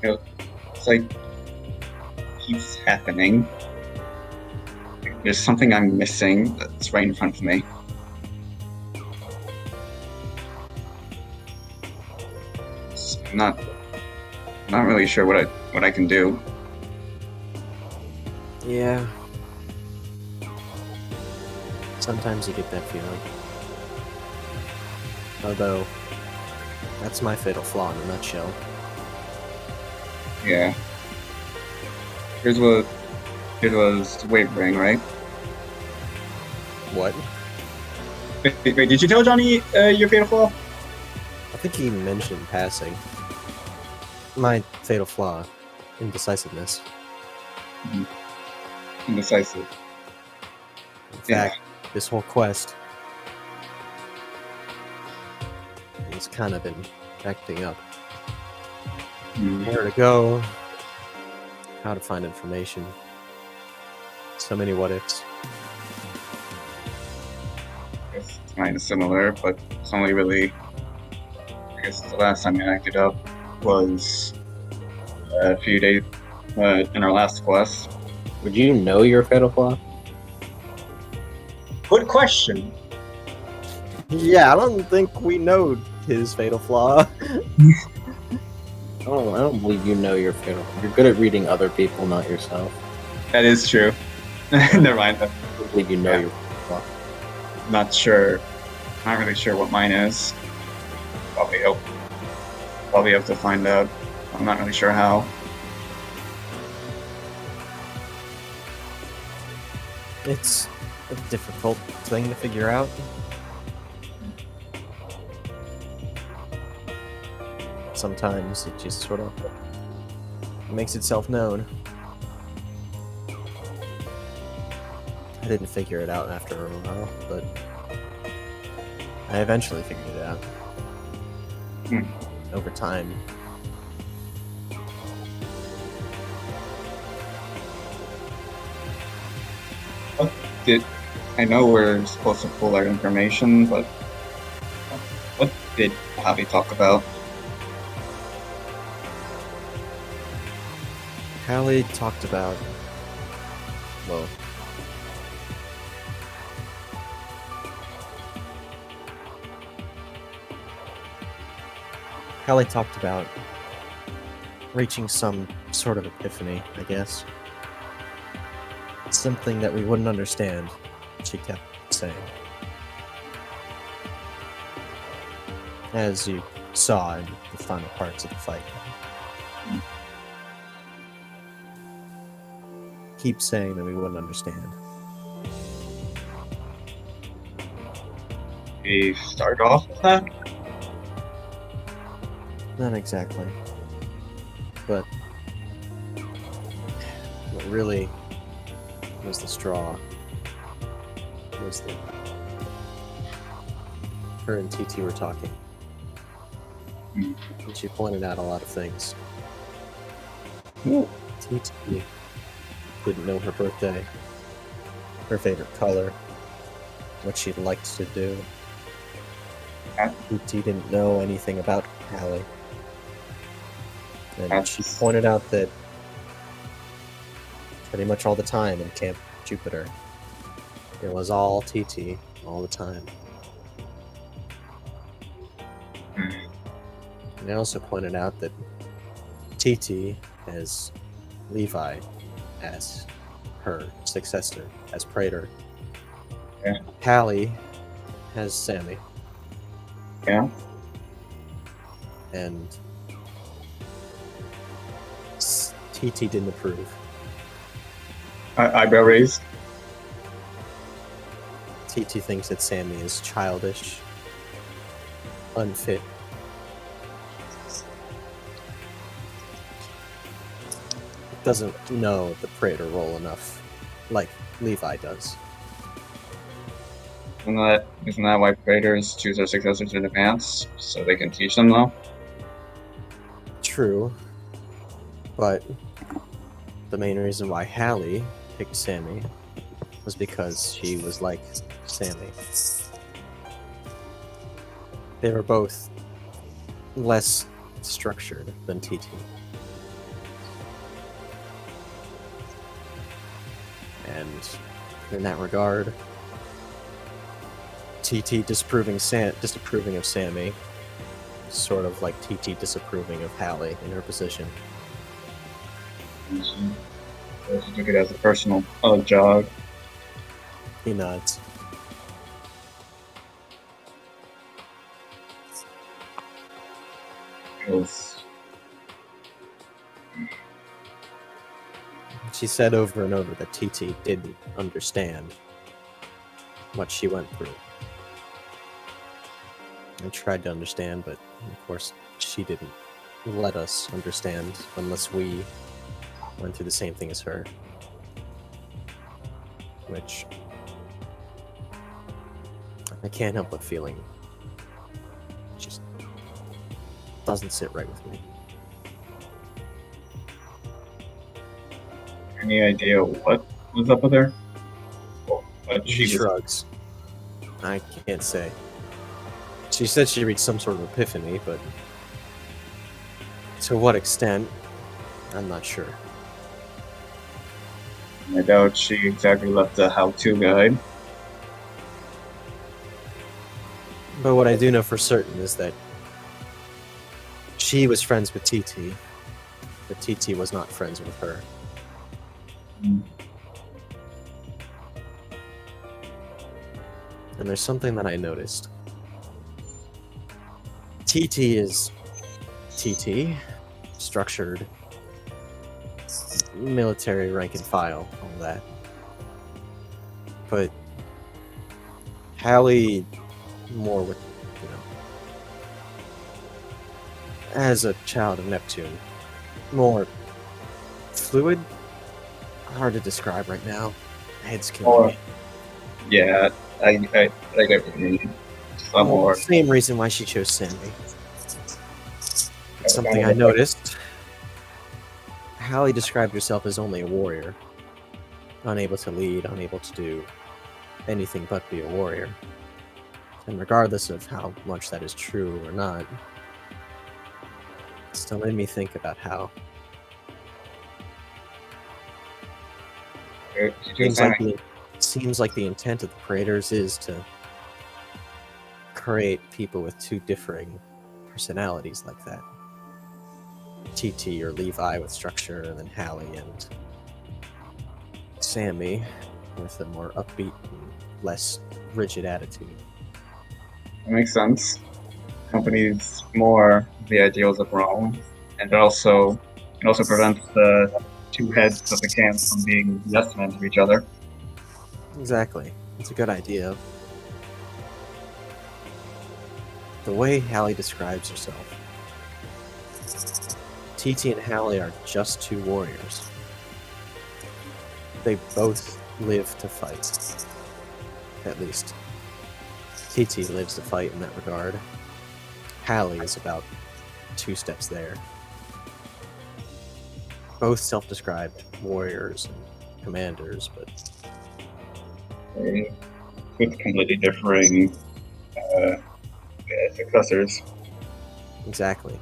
It's like keeps happening. There's something I'm missing that's right in front of me. I'm not really sure what I can do. Yeah. Sometimes you get that feeling. Although, that's my fatal flaw in a nutshell. Yeah. Here's was wavering, right? What? Wait, did you tell Johnny your fatal flaw? I think he mentioned passing. My fatal flaw, indecisiveness. Indecisive. In Yeah. fact, this whole quest has kind of been acting up. Where to go, how to find information. So many what ifs. It's kind of similar, but it's only really. I guess the last time I acted up was a few days in our last quest. Would you know your fatal flaw? Good question. Yeah, I don't think we know his fatal flaw. I don't believe you know your fatal flaw. You're good at reading other people, not yourself. That is true. Never mind. I don't believe you know Yeah. your fatal flaw. Not sure. Not really sure what mine is. Probably have to find out. I'm not really sure how. It's a difficult thing to figure out. Sometimes it just sort of makes itself known. I didn't figure it out after a while, but I eventually figured it out. Over time. I know we're supposed to pull our information, but what did Javi talk about? Hallie talked about, well, Hallie talked about reaching some sort of epiphany, I guess. Something that we wouldn't understand, she kept saying. As you saw in the final parts of the fight. Keep saying that we wouldn't understand. We start off with that? Not exactly. But what really was the straw was that her and TT were talking. And she pointed out a lot of things. TT didn't know her birthday, her favorite color, what she liked to do. TT didn't know anything about Hallie. And she pointed out that pretty much all the time in Camp Jupiter, it was all TT all the time. And I also pointed out that TT has Levi as her successor as Praetor. Yeah. Hallie has Sammy, Yeah. and TT didn't approve. Eyebrow raised. TT thinks that Sammy is childish, unfit. Doesn't know the Praetor role enough, like Levi does. Isn't that why Praetors choose their successors in advance so they can teach them though? True, but the main reason why Hallie picked Sammy was because she was like Sammy. They were both less structured than TT. And in that regard, TT disapproving of Sammy, sort of like TT disapproving of Hallie in her position. She took it as a personal jog. He nods. She said over and over that TT didn't understand what she went through. I tried to understand, but of course she didn't let us understand unless we went through the same thing as her. Which I can't help but feeling just doesn't sit right with me. Any idea what was up with her? What She shrugs. I can't say. She said she reached some sort of epiphany, but to what extent, I'm not sure. I doubt she exactly left a how-to guide. But what I do know for certain is that she was friends with TT, but TT was not friends with her. And there's something that I noticed. TT is TT, structured, military rank and file, all that. But Hallie, more with, as a child of Neptune, more fluid. Hard to describe right now. My head's killing me. Yeah, I get what you mean. Some more. Same reason why she chose Sammy. It's something I noticed. Hallie described herself as only a warrior. Unable to lead, unable to do anything but be a warrior. And regardless of how much that is true or not, it still made me think about how seems like the intent of the Praetors is to create people with two differing personalities like that. TT or Levi with structure, and then Hallie and Sammy with a more upbeat and less rigid attitude. That makes sense. Accompanies more the ideals of Rome, and it also prevents the two heads of the camp from being yes men to each other. Exactly. It's a good idea. The way Hallie describes herself, TT and Hallie are just two warriors. They both live to fight. At least. TT lives to fight in that regard. Hallie is about 2 steps there. Both self-described warriors and commanders, but with completely differing successors. exactly.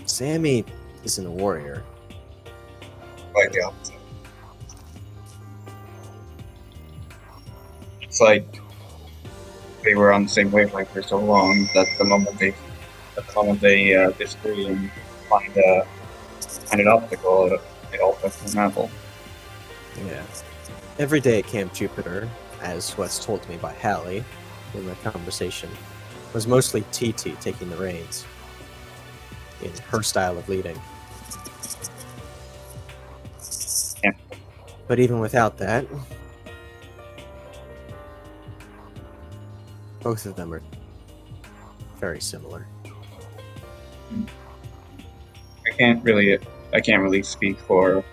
Sammy isn't a warrior. Quite the opposite. It's like they were on the same wavelength for so long that the moment they disagree and find an obstacle, it all flips the mantle. Yeah. Every day at Camp Jupiter, as was told to me by Hallie in the conversation, was mostly TT taking the reins in her style of leading. Yeah. But even without that, both of them are very similar. I can't really speak for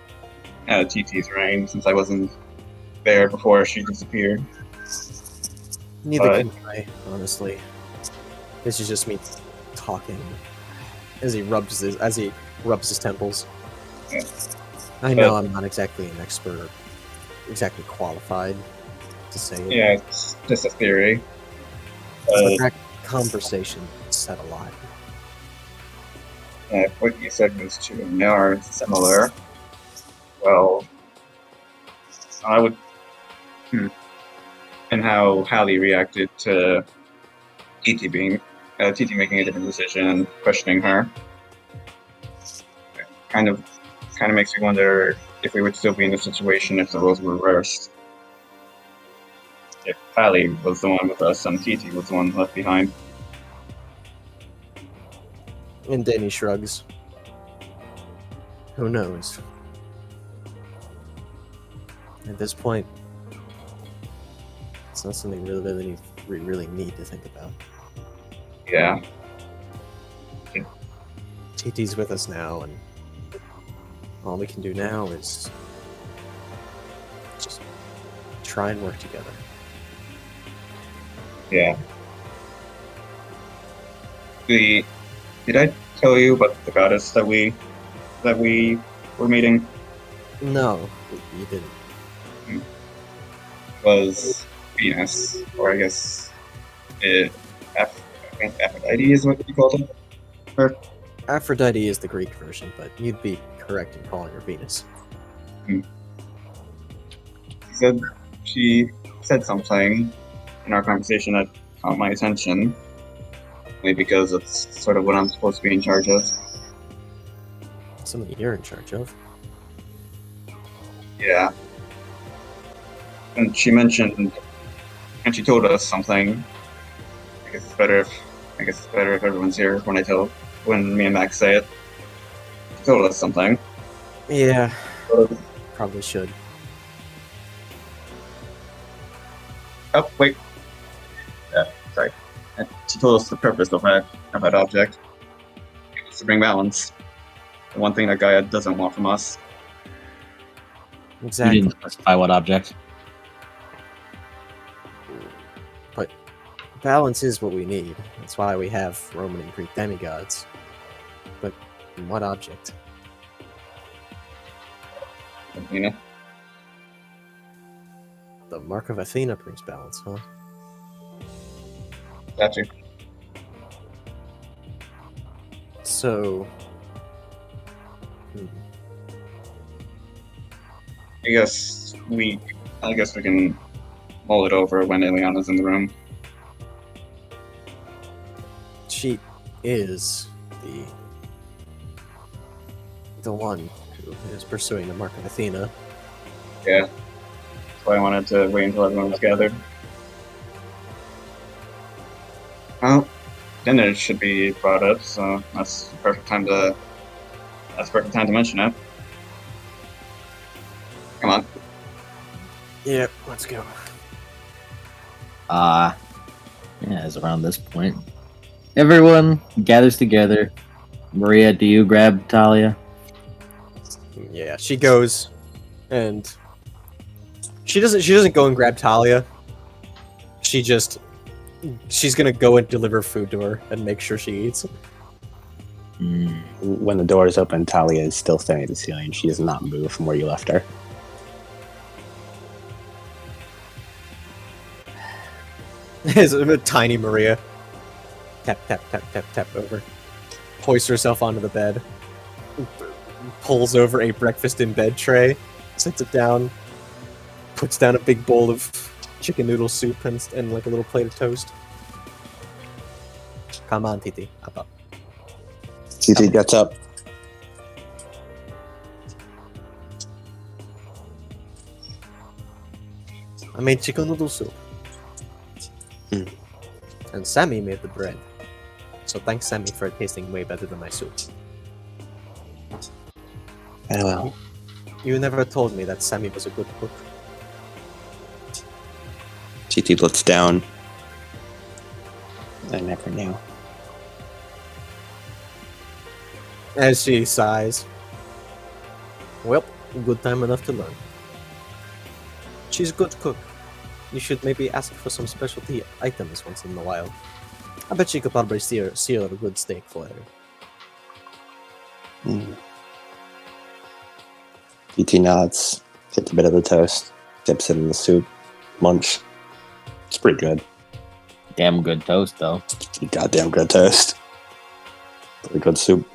TT's reign since I wasn't there before she disappeared. Neither But- can I, honestly. This is just me talking as he rubs his temples. Yeah. I know I'm not exactly an expert, exactly qualified to say it. Yeah, it's just a theory. But that conversation said a lot. What you said was true. And they are similar. Well, I would. And how Hallie reacted to TT making a different decision and questioning her. Kind of makes me wonder if we would still be in the situation if the roles were reversed. If Hallie was the one with us and TT was the one left behind. And Danny shrugs. Who knows? At this point, it's not something we really need to think about. Yeah. TT's with us now, and all we can do now is just try and work together. Yeah. Did I tell you about the goddess that we were meeting? No, you didn't. Was Venus, or I guess I think Aphrodite is what you called it. Aphrodite is the Greek version, but you'd be correct in calling her Venus. She said something in our conversation that caught my attention, maybe because it's sort of what I'm supposed to be in charge of. Something you're in charge of. Yeah. And she mentioned, and she told us something. I guess it's better if everyone's here when me and Max say it. She told us something. Yeah, probably should. Oh, wait. Sorry. She told us the purpose of that object. It was to bring balance. The one thing that Gaia doesn't want from us. Exactly. You didn't specify what object. But balance is what we need. That's why we have Roman and Greek demigods. But what object? Athena. The Mark of Athena brings balance, huh? Gotcha. So... I guess we can mull it over when Ileana's in the room. She is the one who is pursuing the Mark of Athena. Yeah. That's why I wanted to wait until everyone was gathered. Well, dinner should be brought up, so that's the perfect time to mention it. Come on. Yep, let's go. Yeah, it's around this point. Everyone gathers together. Maria, do you grab Talia? Yeah, she goes, and she doesn't go and grab Talia. She's gonna go and deliver food to her and make sure she eats. When the door is open, Talia is still standing at the ceiling. She does not move from where you left her. Is a tiny Maria. Tap, tap, tap, tap, tap over. Hoists herself onto the bed. Pulls over a breakfast in bed tray. Sets it down. Puts down a big bowl of chicken noodle soup and like a little plate of toast. Come on, Titi. Up. TT gets up. I made chicken noodle soup. Hmm. And Sammy made the bread. So thanks, Sammy, for tasting way better than my soup. Very well. You never told me that Sammy was a good cook. TT looks down. I never knew. As she sighs. Well, good time enough to learn. She's a good cook. You should maybe ask for some specialty items once in a while. I bet she could probably sear a good steak for her. TT nods, gets a bit of the toast, dips it in the soup, munch. It's pretty good. Damn good toast, though. Goddamn good toast. Pretty good soup.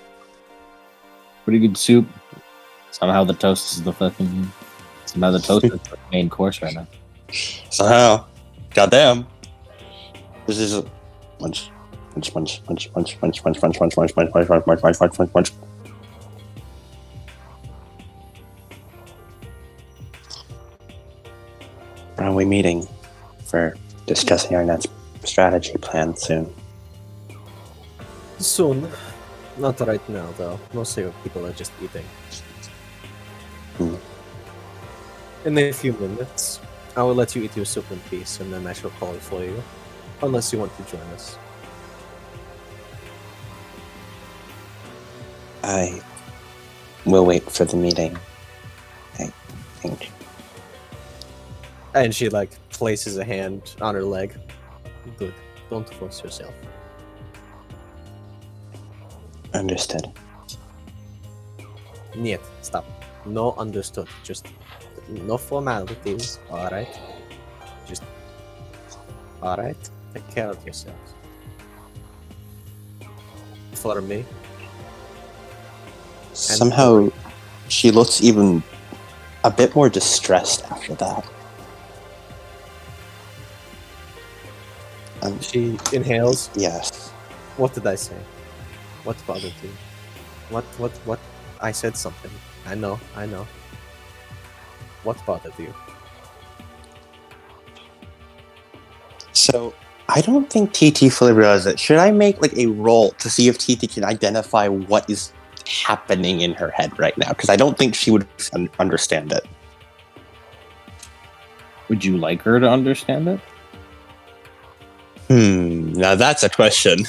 Pretty good soup. Somehow the toast is the fucking. Somehow the toast is the main course right now. Somehow. Goddamn. This is a munch. Munch, munch, munch, munch, munch, munch, munch, munch, munch, munch, munch, munch, munch, munch, munch, munch, munch. When are we meeting for discussing our next strategy plan soon? Soon. Not right now, though. Most of people are just eating. In a few minutes, I will let you eat your soup in peace, and then I shall call for you. Unless you want to join us. I will wait for the meeting, I think. And she, like, places a hand on her leg. Good. Don't force yourself. Understood. Niet. Stop. No understood. Just no formalities. Alright? Just... Alright? Take care of yourselves. For me. Somehow, she looks even a bit more distressed after that. She inhales. Yes. What did I say? What bothered you? What? I said something. I know. What bothered you? So, I don't think TT fully realizes it. Should I make like a roll to see if TT can identify what is happening in her head right now? Because I don't think she would understand it. Would you like her to understand it? Now that's a question.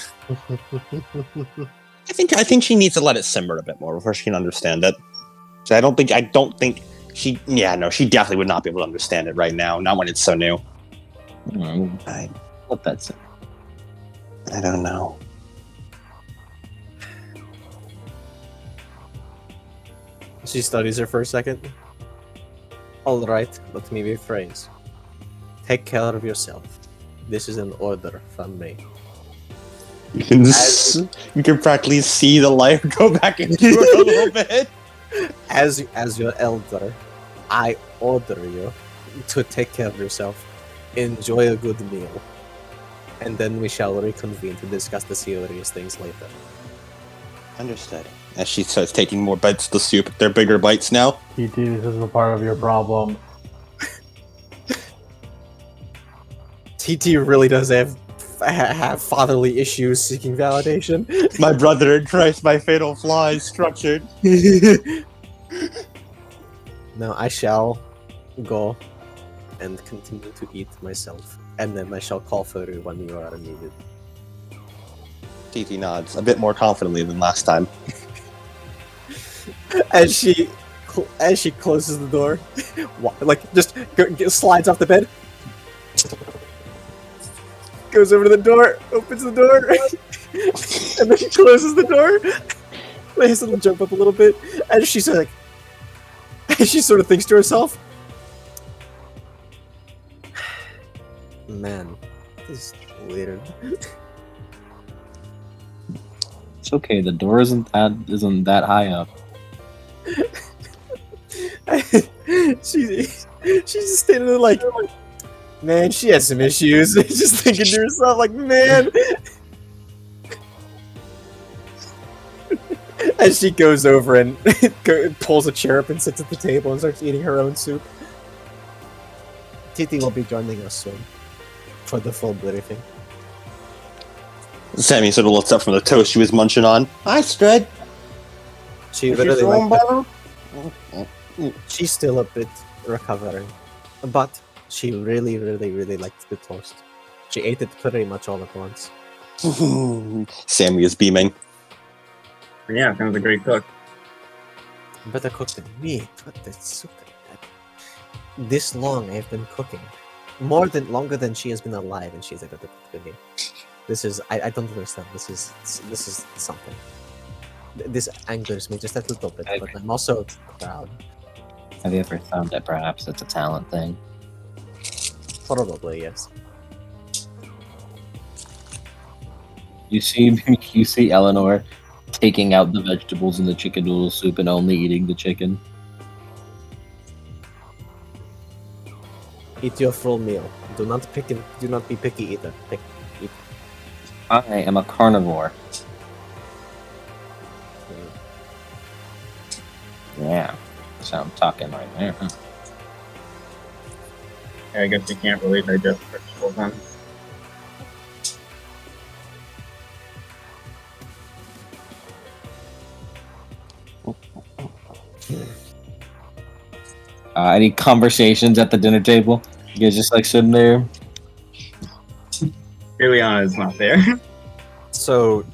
I think she needs to let it simmer a bit more before she can understand it. So I don't think she definitely would not be able to understand it right now, not when it's so new. What that's it. I don't know. She studies her for a second. Alright, let me rephrase. Take care of yourself. This is an order from me. You can practically see the light go back into her a little bit. As your elder, I order you to take care of yourself. Enjoy a good meal. And then we shall reconvene to discuss the serious things later. Understood. As she starts taking more bites of the soup, they're bigger bites now. TT, this is a part of your problem. TT really does have fatherly issues seeking validation. My brother in Christ, my fatal flaw is structured. Now I shall go and continue to eat myself, and then I shall call for you when you are needed. TT nods, a bit more confidently than last time. As she closes the door, like just slides off the bed, goes over to the door, opens the door, and then she closes the door. Lays will jump up a little bit, and she's like, she sort of thinks to herself, "Man, this is weird." It's okay. The door isn't that high up. She's just standing there like, man, she has some issues. Just thinking to herself, like, man. As she goes over and pulls a chair up and sits at the table and starts eating her own soup. Titi will be joining us soon for the full briefing. Sammy sort of looks up from the toast she was munching on. Hi, Strud. She Is your really phone liked better? it. She's still a bit recovering, but she really, really, really liked the toast. She ate it pretty much all at once. Sammy is beaming. Yeah, sounds a great cook. Better cook than me. But that's super bad. This long I've been cooking. Longer than she has been alive, and she's a better cook than me. This is I don't understand. This is something. This angers me just a little bit, but I'm also proud. Have you ever thought that perhaps it's a talent thing? Probably, yes. You see Eleanor taking out the vegetables in the chicken noodle soup and only eating the chicken. Eat your full meal. Do not be picky eater. Eat. I am a carnivore. Yeah, so I'm talking right there. Huh? I guess you can't really digest vegetables then. Any conversations at the dinner table? You guys just like sitting there? Ileana is not there. So,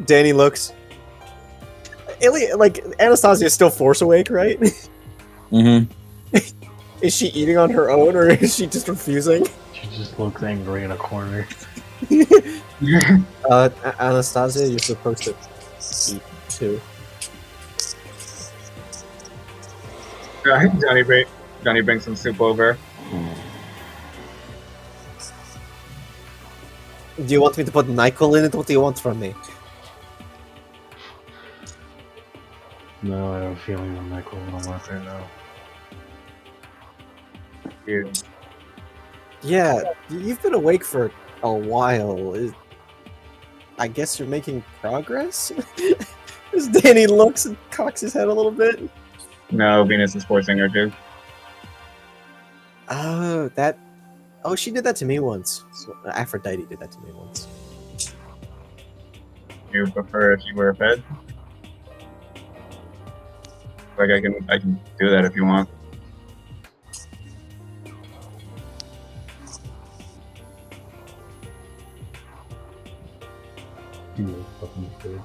Danny looks. Like Anastasia is still force awake, right? Mm-hmm. Is she eating on her own, or is she just refusing? She just looks angry in a corner. Anastasia, you're supposed to eat too. Johnny brings some soup over. Do you want me to put NyQuil in it? What do you want from me? No, I have a feeling I'm not going to work right now. Dude. Yeah, you've been awake for a while. I guess you're making progress? As Danny looks and cocks his head a little bit. No, Venus is forcing her to. Oh, she did that to me once. Aphrodite did that to me once. You prefer if you were a fed? Like I can do that if you want. You fucking food.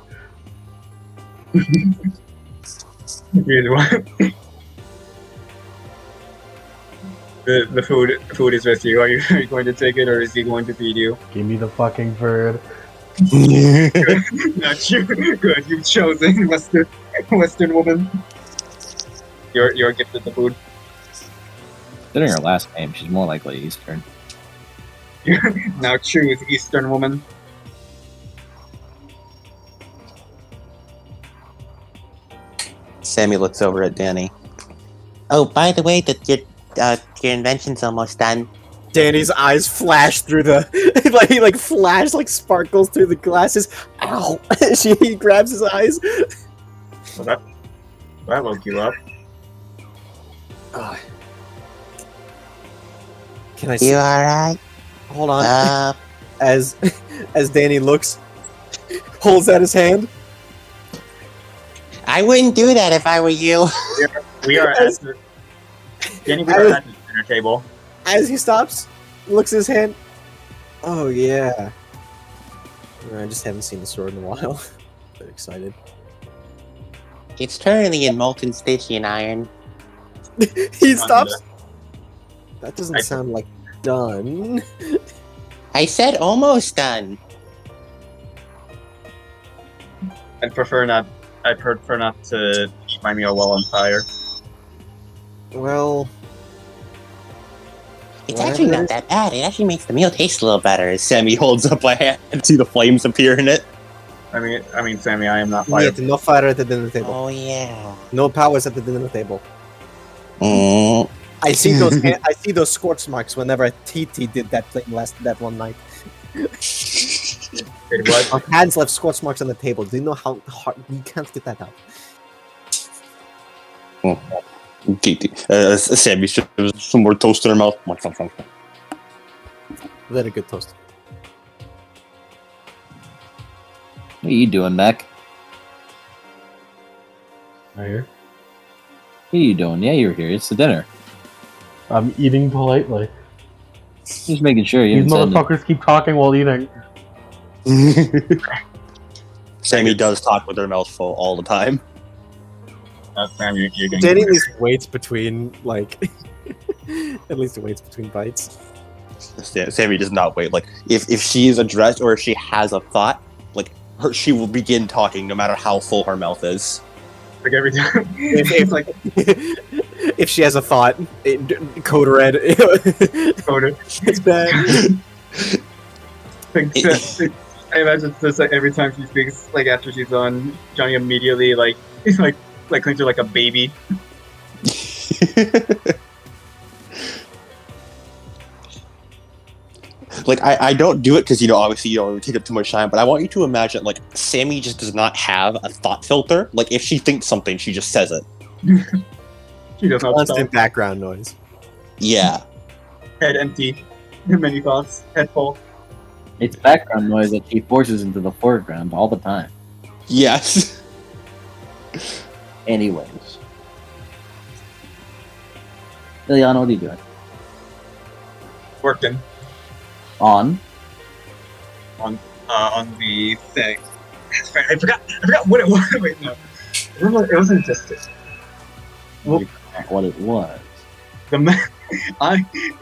Here's what. The food is with you. Are you going to take it, or is he going to feed you? Give me the fucking bird. Not you. Good, you've chosen Western woman. You're gifted the food. Considering her last name, she's more likely Eastern. Now choose Eastern woman. Sammy looks over at Danny. Oh, by the way, your invention's almost done. Danny's eyes flash through the like flash like sparkles through the glasses. Ow! He grabs his eyes. Well, that woke you up. Can I see? You alright? Hold on. As Danny looks, holds out his hand. I wouldn't do that if I were you. We are at the Danny. We are at the dinner table. As he stops, looks at his hand. Oh yeah. I just haven't seen the sword in a while. Bit excited. It's currently in molten Stygian iron. He stops. That doesn't sound like done. I said almost done. I'd prefer not to eat my meal while on fire. Well, It's actually whatever it not is. that bad. It actually makes the meal taste a little better. As Sammy holds up a hand and see the flames appear in it. I mean, Sammy, I am not fire. No fire at the dinner table. Oh yeah. No powers at the dinner table. Mm. I see those. I see those scorch marks whenever TT did that thing that one night. Wait, what? Our hands left scorch marks on the table. Do you know how hard? You can't get that out. Sammy should have some more toast in her mouth. Very good toast. What are you doing, Mac? Right here. What are you doing? Yeah, you're here. It's the dinner. I'm eating politely. Just making sure you These haven't said motherfuckers keep talking while eating. Sammy does talk with her mouth full all the time. Sam, you're getting Danny at least waits between like at least waits between bites. Sammy does not wait. Like if she is addressed or if she has a thought, like she will begin talking no matter how full her mouth is. like every time. If like if she has a thought, code red. Coder. It's bad. I imagine it's just like every time she speaks, like after she's on, Johnny immediately like clings her like a baby. Like I don't do it because obviously you don't take up too much time, but I want you to imagine like Sammy just does not have a thought filter. Like if she thinks something, she just says it. She does not Constant stop. background noise. Yeah. Head empty. Many thoughts. Head full. it's background noise that she forces into the foreground all the time. Yes. Anyways. Liliana, what are you doing? Working On. on the thing. I forgot what it was. Wait, no. It wasn't just it. Well, What it was. the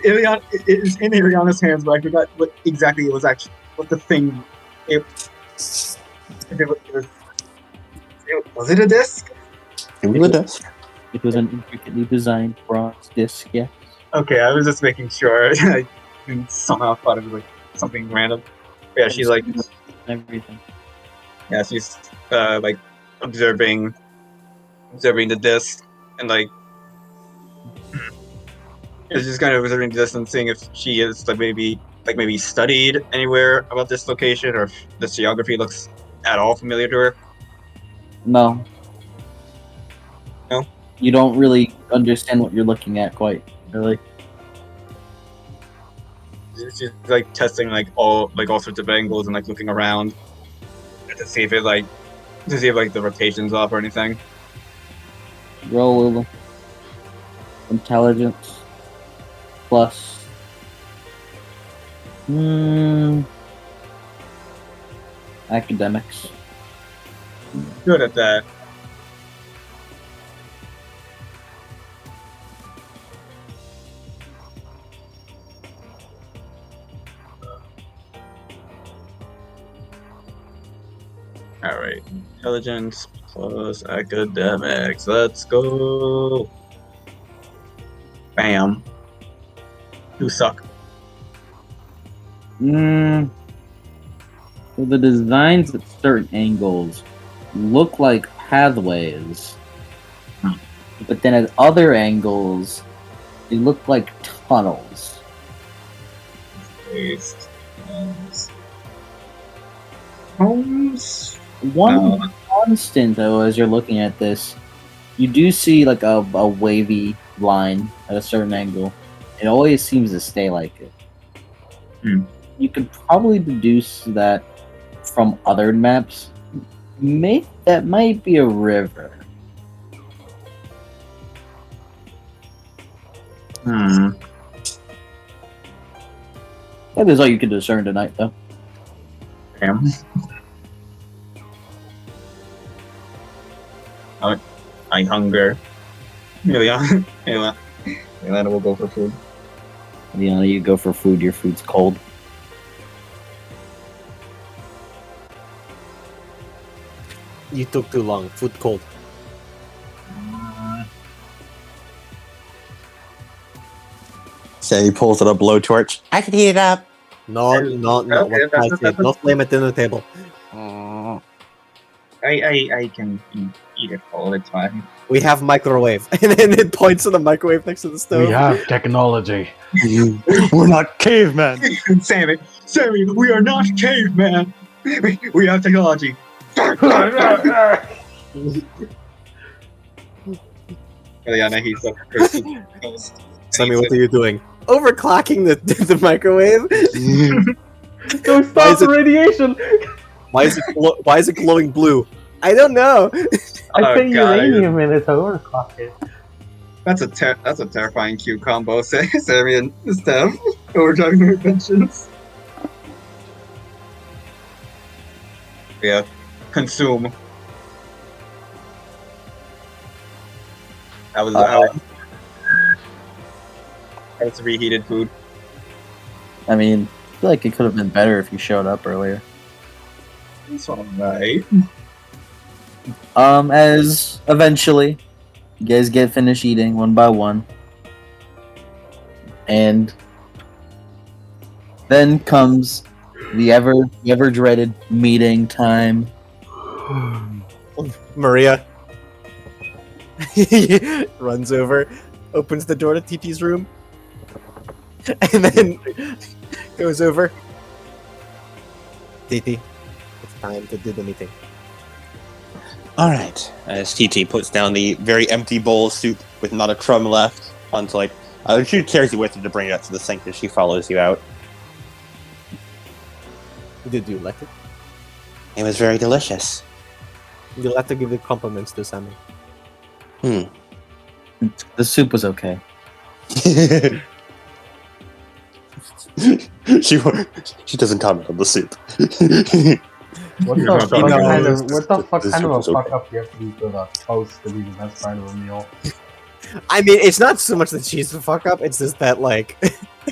Iliana, it is in Iliana's hands, but I forgot what exactly it was actually. What the thing? Was it a disc? It was a disc. It was an intricately designed bronze disc, yeah. Okay, I was just making sure. I somehow thought it was like something random. But yeah, she's like, Everything. yeah, she's like observing the disc and like. It's just kind of observing the disc and seeing if she is maybe studied anywhere about this location or if the geography looks at all familiar to her. No. No? You don't really understand what you're looking at quite, really. She's like testing all sorts of angles and like looking around to see if the rotation's off or anything. Roll intelligence plus academics. Good at that. All right, intelligence plus academics. Let's go. Bam. You suck. So the designs at certain angles look like pathways, but then at other angles, they look like tunnels. Paste. Homes. One constant, though, as you're looking at this, you do see like a wavy line at a certain angle. It always seems to stay like it. You could probably deduce that from other maps. That might be a river. That is all you can discern tonight, though. Damn. I hunger. Atlanta will go for food. You go for food. Your food's cold. You took too long. Food cold. Sammy pulls out a blowtorch. I can heat it up. No. Okay, What I said. No flame at dinner table. I can eat it all. It's fine. We have microwave, and then it points to the microwave next to the stove. We have technology. We're not cavemen. Sammy, we are not cavemen. We have technology. Eliana heats up her soup toast. Sammy, what are you doing? Overclocking the microwave? Go Why stop is the it- radiation! Why is it glowing blue? I don't know. I Oh, put God, uranium in it to overclock it. That's a terrifying Q combo, Sammy and Steph. Overdriving their inventions. Yeah. Consume. That was reheated food. I mean, I feel like it could have been better if you showed up earlier. It's alright. As eventually you guys get finished eating one by one, and then comes the ever dreaded meeting time. Maria runs over, opens the door to TT's room, and then goes over. TT, it's time to do the meeting. All right. As TT puts down the very empty bowl of soup with not a crumb left onto she carries it with her to bring it up to the sink as she follows you out. Did you like it? It was very delicious. You'll have to give the compliments to Sammy. The soup was okay. she doesn't comment on the soup. What You're the not fuck gonna kind go. of what the fuck This kind of a soup is fuck up do you have to be for the toast to be the best part of a meal? I mean, it's not so much that she's the fuck up, it's just that,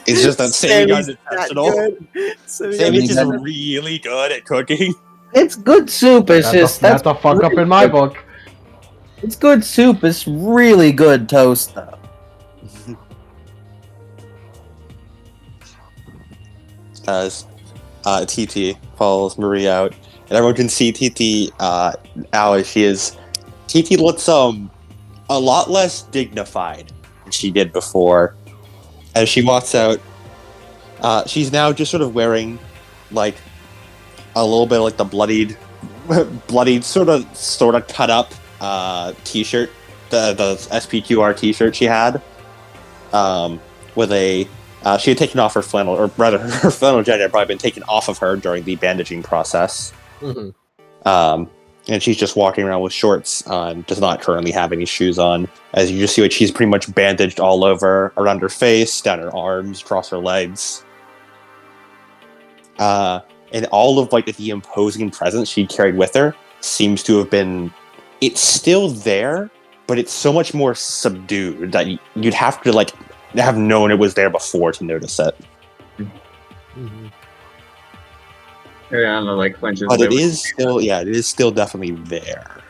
It's just that Sammy got Sammy's not intentional. good. Sammy's just really good at cooking. It's good soup. It's just That's the fuck up in my book. It's good soup. It's really good toast though. As TT follows Marie out, and everyone can see TT now as she is. TT looks a lot less dignified than she did before. As she walks out, she's now just sort of wearing like a little bit of like the bloodied sort of cut up t-shirt, the SPQR t-shirt she had, with a she had taken off her flannel, or rather her flannel jacket had probably been taken off of her during the bandaging process. Mm-hmm. And she's just walking around with shorts on, does not currently have any shoes on. As you just see, she's pretty much bandaged all over, around her face, down her arms, across her legs. And all of the imposing presence she carried with her seems to have been. It's still there, but it's so much more subdued that you'd have to have known it was there before to notice it. Mm-hmm. Yeah, clenches. But it is still definitely there.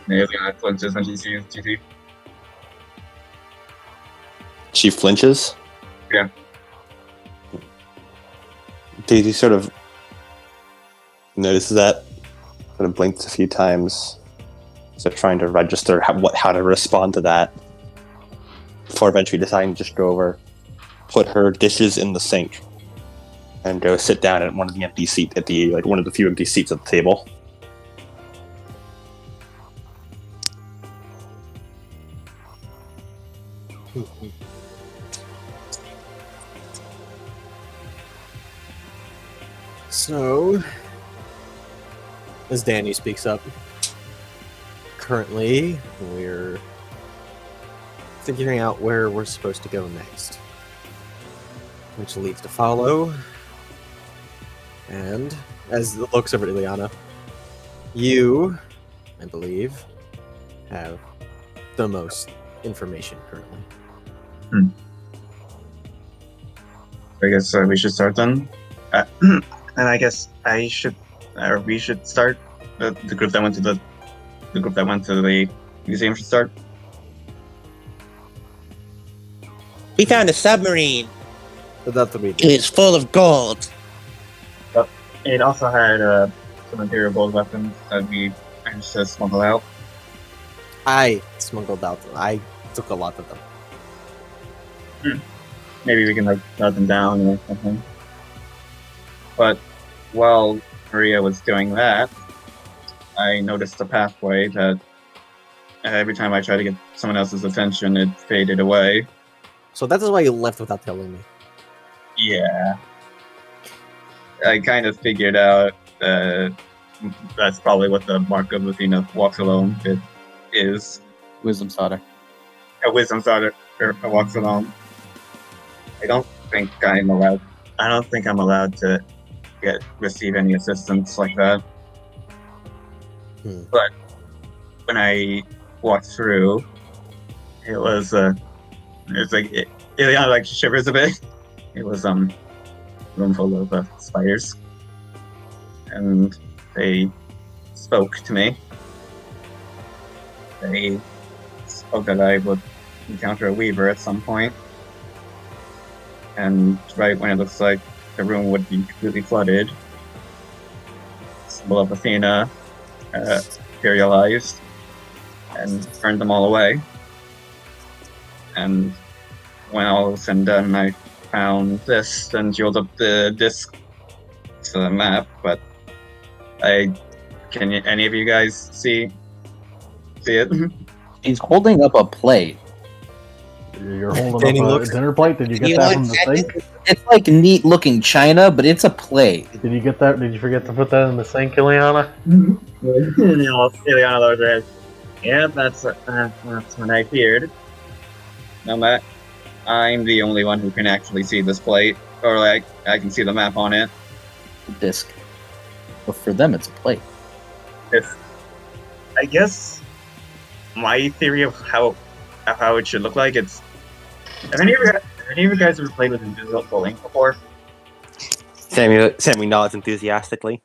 Eliana clenches when she sees GT. She flinches. Yeah. Daisy sort of notices that, sort of blinks a few times, so trying to register how to respond to that, before eventually deciding to just go over, put her dishes in the sink, and go sit down at one of the empty seats at the one of the few empty seats at the table. So, as Danny speaks up, currently we're figuring out where we're supposed to go next, which leads to follow. And as it looks over to Ileana, you, I believe, have the most information currently. I guess we should start then. And I guess we should start. The group that went to the museum should start. We found a submarine. So that's what we It do. is full of gold. It also had some Imperial gold weapons that we managed to smuggle out. I smuggled out. I took a lot of them. Maybe we can note them down or something. But while Maria was doing that, I noticed a pathway that every time I tried to get someone else's attention, it faded away. So that is why you left without telling me. Yeah. I kind of figured out that's probably what the mark of Athena walks alone is. Wisdom Sauter. A wisdom starter walks alone. I don't think I'm allowed to receive any assistance like that. But when I walked through, it was it's like it kind of like shivers a bit. It was room full of spiders, and they spoke to me. They spoke that I would encounter a weaver at some point, and right when it looks like the room would be completely flooded, the symbol of Athena materialized and turned them all away. And when all was said and done, I found this and jeweled up the disc to the map. But can any of you guys see it? He's holding up a plate. You're holding Danny, up a look. dinner plate. Did you get that from the sink? It's like neat looking china, but it's a plate. Did you get that? Did you forget to put that in the sink, Ileana? Ileana lowered her head. Yeah, that's what I feared. No, Matt, I'm the only one who can actually see this plate, or like I can see the map on it. Disc. But for them, it's a plate. I guess my theory of how it should look like have any of you guys ever played with invisible ink before? Sammy nods enthusiastically.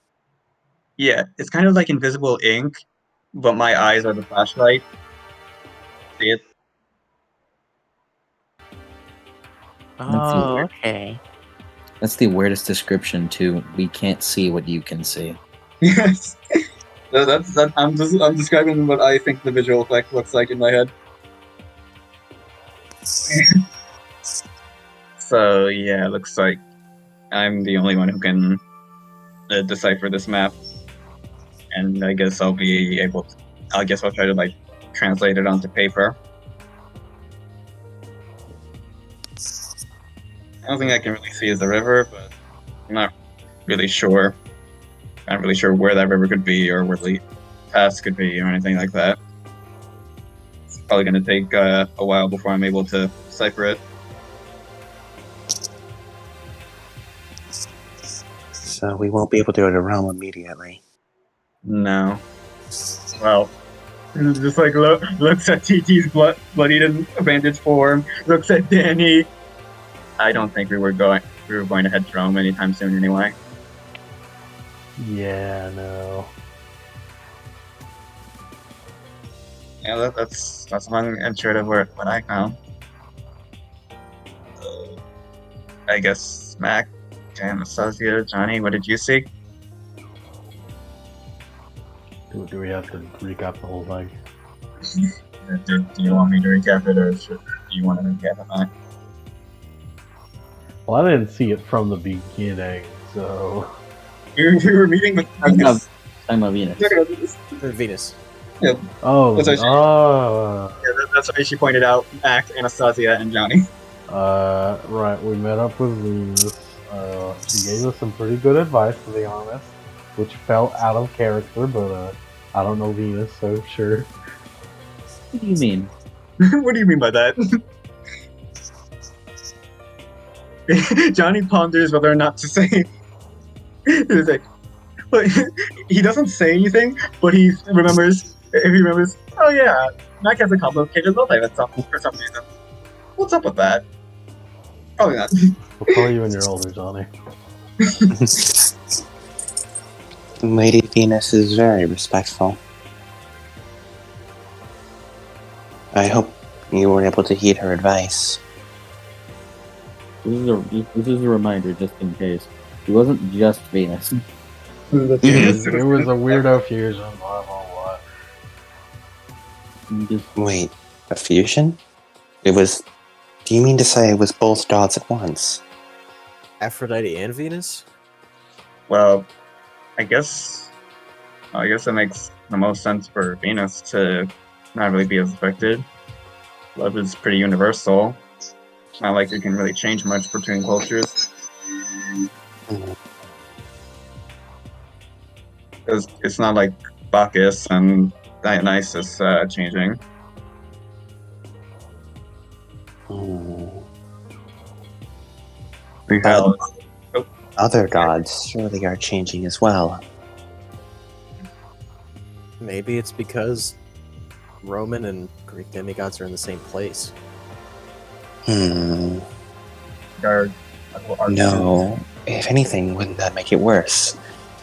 Yeah, it's kind of like invisible ink, but my eyes are the flashlight. See it? Oh, okay. That's the weirdest description too. We can't see what you can see. Yes. I'm describing what I think the visual effect looks like in my head. So yeah, it looks like I'm the only one who can decipher this map, and I guess I'll be able to. I guess I'll try to like translate it onto paper. The only thing I can really see is the river, but I'm not really sure. I'm not really sure where that river could be or where the pass could be or anything like that. It's probably going to take a while before I'm able to decipher it. So we won't be able to go to Rome immediately. No. Well, just like looks at TT's bloodied and bandaged form. Looks at Danny. I don't think we were going to head to Rome anytime soon, anyway. Yeah, no. Yeah, that's among short of what I found. I guess Mac, Anastasia, Johnny, what did you see? Do we have to recap the whole thing? Do you want me to recap it, or do you want to recap it? Not? Well, I didn't see it from the beginning, so. We were meeting with Venus. Talking about Venus. Venus. Yeah. Oh, That's that's why she pointed out Mac, Anastasia, and Johnny. Right, we met up with Venus. She gave us some pretty good advice, to be honest, which felt out of character, but I don't know Venus, so sure. What do you mean? What do you mean by that? Johnny ponders whether or not to say. He's like, but he doesn't say anything, but he remembers. If he remembers, oh yeah, Mac has a complicated love life for some reason. What's up with that? Probably not. We'll call you when you're older, Johnny. Lady Venus is very respectful. I hope you were able to heed her advice. This is a reminder, just in case. It wasn't just Venus. There was a weirdo fusion, blah blah blah. Wait, a fusion? It was... Do you mean to say it was both gods at once? Aphrodite and Venus? Well, I guess it makes the most sense for Venus to not really be as affected. Love is pretty universal. It's not like it can really change much between cultures. Because it's not like Bacchus and Dionysus changing. We But have other gods surely are changing as well. Maybe it's because Roman and Greek demigods are in the same place. No. If anything, wouldn't that make it worse?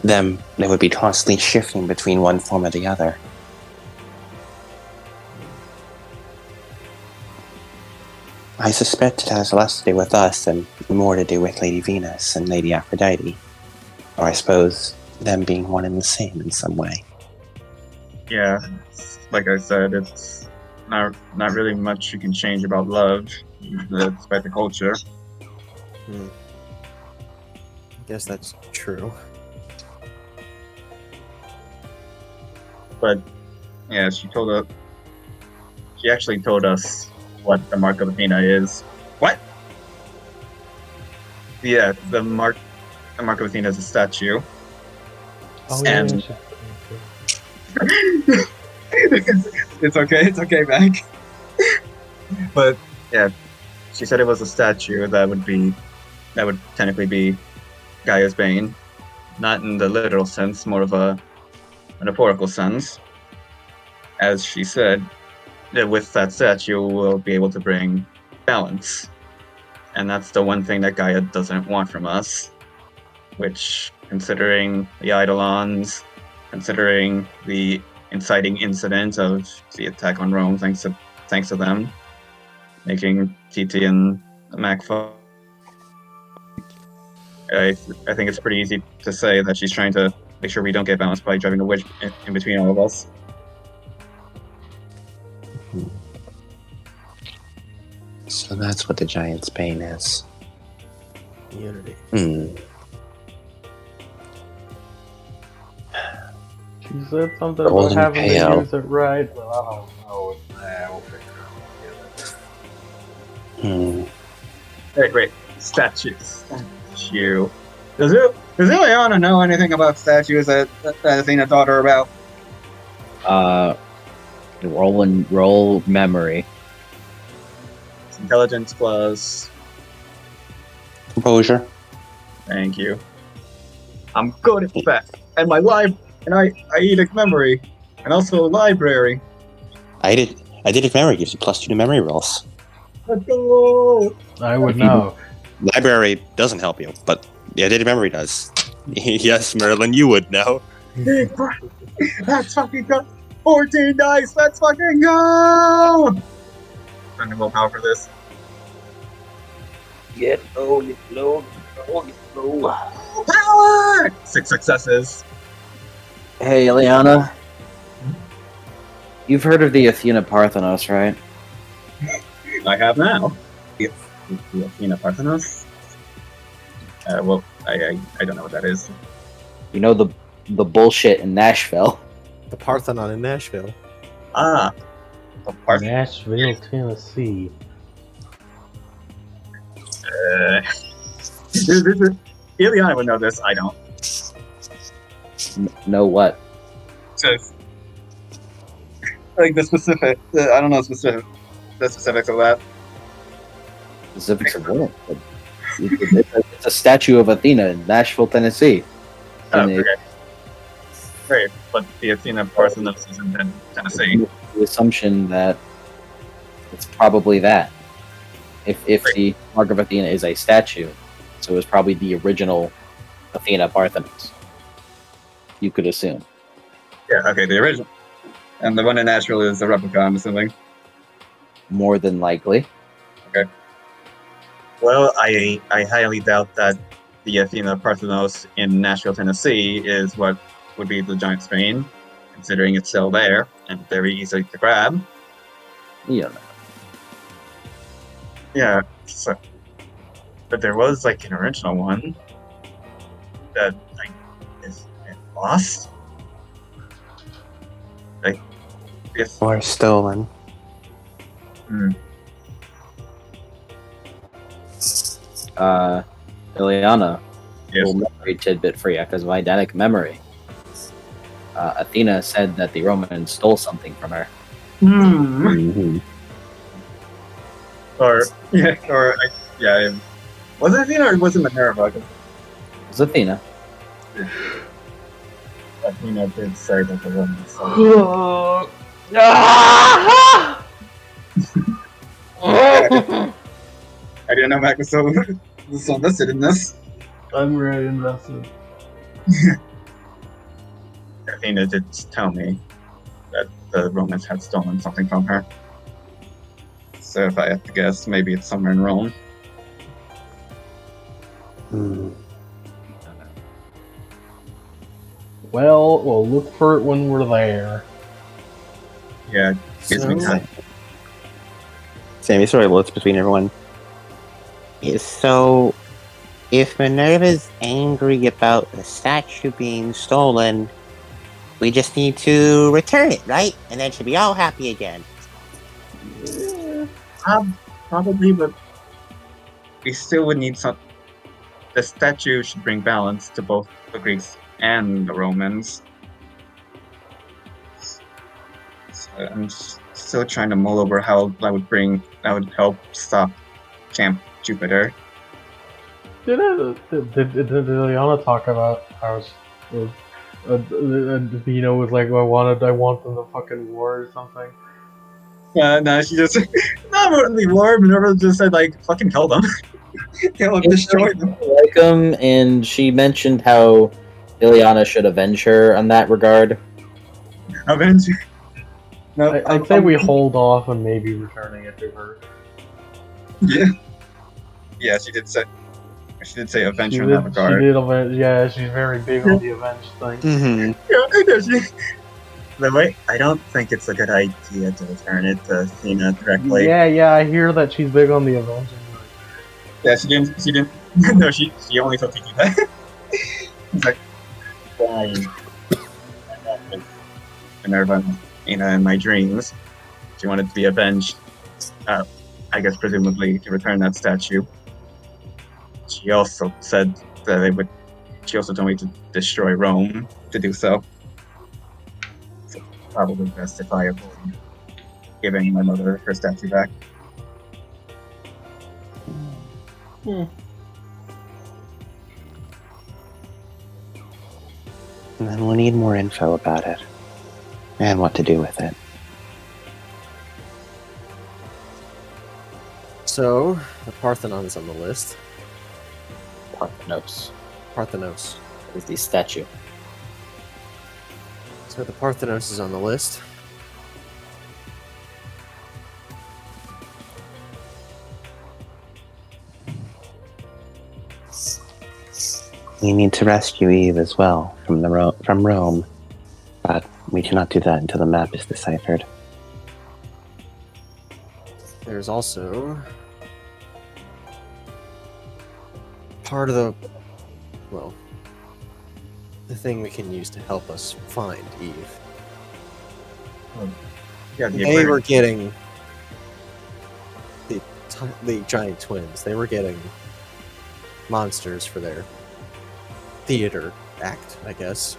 They would be constantly shifting between one form or the other. I suspect it has less to do with us and more to do with Lady Venus and Lady Aphrodite. Or I suppose them being one and the same in some way. Yeah, like I said, it's not really much you can change about love, despite the culture. I guess that's true. But yeah, she actually told us what the Mark of Athena is. What? Yeah, the Mark of Athena is a statue. Oh, And- yeah. It's okay, Mac. But yeah, she said it was a statue that would technically be Gaia's bane, not in the literal sense, more of a metaphorical sense. As she said, that with that statue, we'll be able to bring balance, and that's the one thing that Gaia doesn't want from us. Which, considering the Eidolons, considering the inciting incident of the attack on Rome, thanks to them, making TT and Mac fall. I think it's pretty easy to say that she's trying to make sure we don't get balanced by driving a wedge in between all of us. So that's what the giant's bane is. Unity. She said something Golden about having Pale. to use it right, but I don't know. We'll figure it out. Hey, wait, statue. Does Ileana know anything about statues that Athena taught her about? Roll memory. Intelligence plus. Composure. Thank you. I'm good at that. And my eidetic memory. And also library. I did memory gives you +2 to memory rolls. Let's go! I would know. Library doesn't help you, but the edited memory does. Yes, Merlin, you would know. Let's fucking go! 14 dice! Let's fucking go! Spending willpower for this. Get low. Power! 6 successes. Hey, Ileana. You've heard of the Athena Parthenos, right? I have now. The Athena Parthenos. Well, I don't know what that is. You know the bullshit in Nashville. The Parthenon in Nashville. Ah. The Parthenon. Nashville, Tennessee. Ileana would know this. I don't. Know what? Just like the specific. I don't know the specifics of that. Specifics of what? It's a statue of Athena in Nashville, Tennessee. And Okay. Great, but the Athena Parthenos is in Tennessee. the assumption that it's probably that. If the Mark of Athena is a statue, so it's probably the original Athena Parthenos. You could assume. Yeah. Okay. The original, and the one in Nashville is a replica. I'm assuming. More than likely. Well, I highly doubt that the Athena Parthenos in Nashville, Tennessee, is what would be the giant Spain, considering it's still there and very easy to grab. Yeah. Yeah. So, but there was like an original one that is lost. Like Yes. Or stolen. Hmm. Ileana, Yes. little memory tidbit for you because of eidetic memory. Athena said that the Romans stole something from her. Hmm. Mhm. Or yeah. Or yeah. Was it Athena or was it Minerva? 'Cause It was Athena. Athena did say that the Romans stole. I didn't know Mac was so invested in this. I'm very invested. Athena did tell me that the Romans had stolen something from her. So if I have to guess, maybe it's somewhere in Rome. Hmm. Well, we'll look for it when we're there. Yeah, gives me So, time. Sammy sort of looks between everyone. So, if Minerva's angry about the statue being stolen, we just need to return it, right? And then she'll be all happy again. Probably, but we still would need some. The statue should bring balance to both the Greeks and the Romans. So I'm still trying to mull over how that would help stop Camp Jupiter. Did Ileana talk about how Athena was like, I want them to fucking war or something? No, she just not really war. Minerva just said like, "Fucking kill them, kill them, destroy them." Like him, and she mentioned how Ileana should avenge her on that regard. Avenge. No, I'd say we hold off on maybe returning it to her. Yeah, yeah, she did say avenge her in that She regard. did avenge. Yeah, she's very big on the avenge thing. Mm-hmm. The way I don't think it's a good idea to return it to Athena directly. Yeah, I hear that she's big on the avenging. Yeah, she didn't. No, she only told me that. It's like, why? Minerva, in my dreams, she wanted to be avenged. I guess presumably to return that statue. She also said that they would. She also told me to destroy Rome to do so. So probably best if I avoid giving my mother her statue back. And then we'll need more info about it. And what to do with it. so the Parthenon is on the list. Parthenos Parthenos. is the statue. So the Parthenos is on the list. We need to rescue Eve as well from Rome, but we cannot do that until the map is deciphered. There's also part of the thing we can use to help us find Eve. Yeah, the They aquarium. were getting the giant twins. They were getting monsters for their theater act, I guess,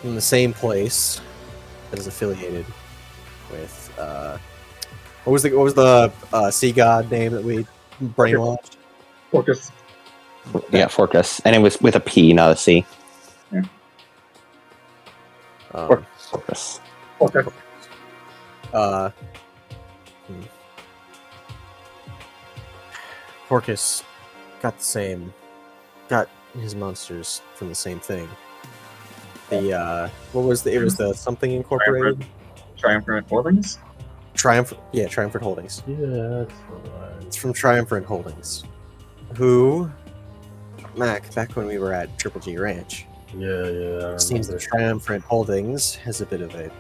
in the same place that is affiliated with what was the sea god name that we brainwashed? Focus. Yeah, Fortress. And it was with a P, not a C. Fortress. Focus. Porcus got his monsters from the same thing. The it was the something incorporated Triumphant Holdings. Triumphant Holdings. Yeah, that's right. It's from Triumphant Holdings, who Mac back when we were at Triple G Ranch. Yeah, I It seems that Triumphant Holdings has a bit of a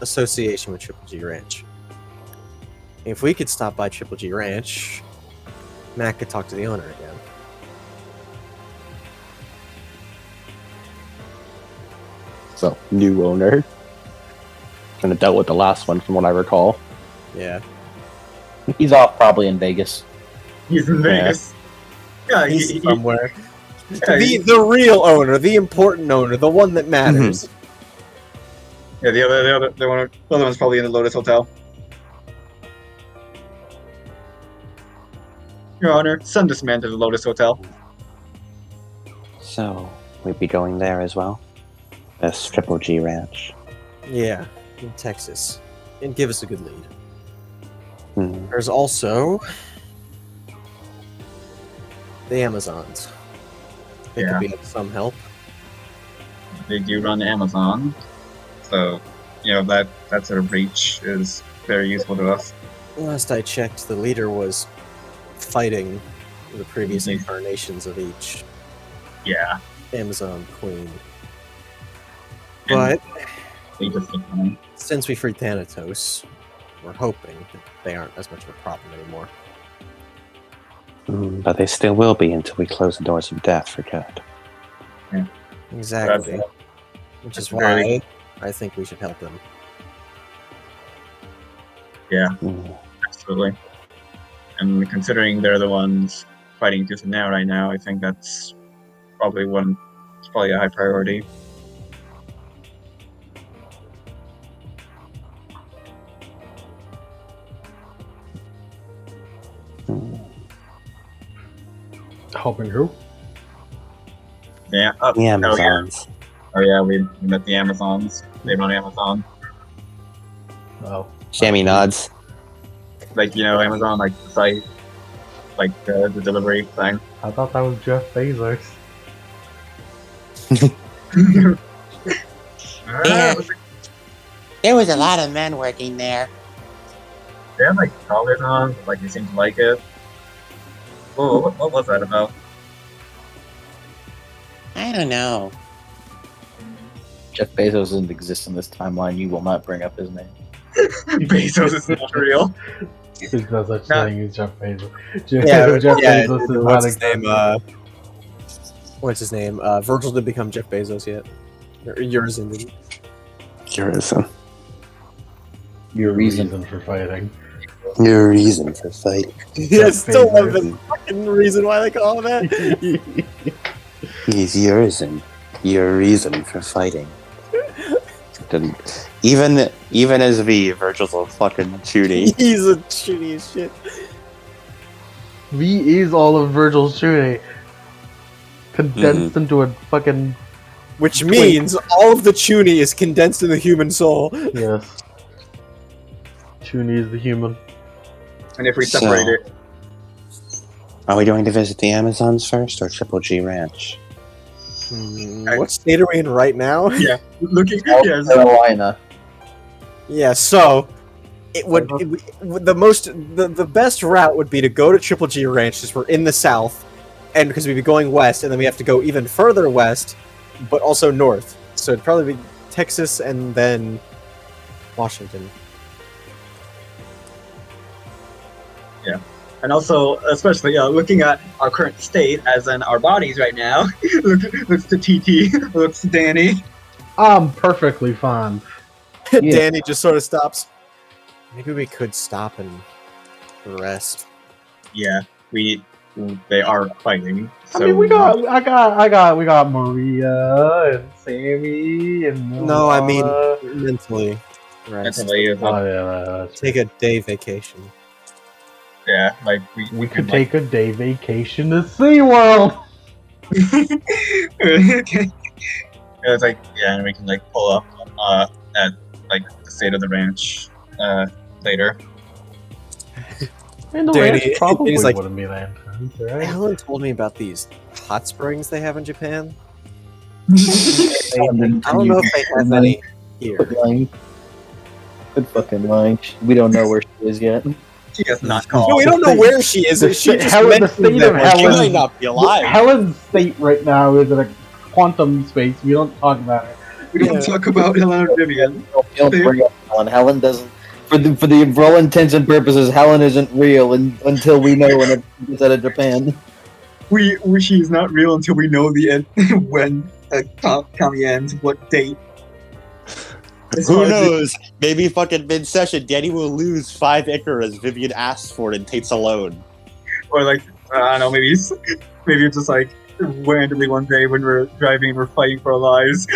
association with Triple G Ranch. If we could stop by Triple G Ranch, Mac could talk to the owner again. So, new owner. Kind of dealt with the last one, from what I recall. Yeah. He's off probably in Vegas. He's in Vegas. Yeah, He's somewhere. yeah, The real owner, the important owner, the one that matters. yeah, the other one's probably in the Lotus Hotel. Your Honor, send this man to the Lotus Hotel. So, we'd be going there as well? This Triple G Ranch. Yeah, in Texas. And give us a good lead. Hmm. There's also the Amazons. They Yeah. could be of some help. They do run Amazon, so that sort of reach is very useful to us. Last I checked, the leader was fighting the previous Mhm. incarnations of each Yeah, Amazon queen. And- But they just look funny. since we freed Thanatos, we're hoping that they aren't as much of a problem anymore. But they still will be until we close the doors of death for good. Exactly. Which is that's very- why I think we should help them. Hmm. Absolutely. And considering they're the ones fighting tooth and nail right now, I think that's probably a high priority. Hmm. Helping who? Yeah. The Amazons. Oh yeah, we met the Amazons. They run Amazon. Oh. Shammy nods. Like, Amazon, like the site, like the delivery thing. I thought that was Jeff Bezos. Yeah. There was a lot of men working there. They had like collars on, like they seemed to like it. Oh, what was that about? I don't know. Jeff Bezos doesn't exist in this timeline. You will not bring up his name. Bezos is not real. There's no such No. thing as Jeff Bezos. Yeah, Jeff yeah, Bezos is what's not his name? existent. What's his name? Virgil didn't become Jeff Bezos yet. Or Urizen didn't. Urizen. Your reason. for fighting. Your reason for fighting. Yeah, I still love Bezos. the fucking reason why they call him that. He's Urizen. Your reason for fighting. Even as V, Virgil's a fucking chuny. He's a shitty as shit. V is all of Virgil's shooting. Condensed into a fucking Which means all of the Chuni is condensed in the human soul. yes. Chuni is the human. And if we So- separate it, Are we going to visit the Amazons first or Triple G Ranch? What state are we in right now? looking, South yes, Carolina. Yeah, so the best route would be to go to Triple G Ranch since we're in the south, and because we'd be going west, and then we have to go even further west, but also north. So it'd probably be Texas and then Washington. and also, especially looking at our current state, as in our bodies right now, looks to TT, looks to Danny. I'm perfectly fine. Yeah. Danny just sort of stops. Maybe we could stop and rest. Yeah, they are fighting. So I mean, we got Maria and Sammy and No, I mean Milana. mentally. Rest. mentally is Oh yeah, that's Take a day vacation. yeah, like we could take a day vacation to SeaWorld. okay. It's like and we can like pull up at like the state of the ranch later. And the Danny- ranch probably Danny's like- wouldn't be that intense, right? Helen told me about these hot springs they have in Japan. I I don't know if they have any here. Quit lying. Quit fucking lying. We don't know where she is yet. She has not called. No, we don't know where she is. The She state- just Helen- the mentioned state that of when she Helen- might not be alive. Helen's state right now is in a quantum space. We don't talk about it. We don't talk about Helena Vivian. Don't bring up Helen. Helen doesn't. For all intents and purposes, Helen isn't real until we know when it's out of Japan. She's not real until we know the end when Kami ends, what date. Who knows? Maybe fucking mid-session, Danny will lose 5 Icar as Vivian asks for it and takes a loan. Or like, I don't know, maybe it's just like randomly one day when we're driving and we're fighting for our lives,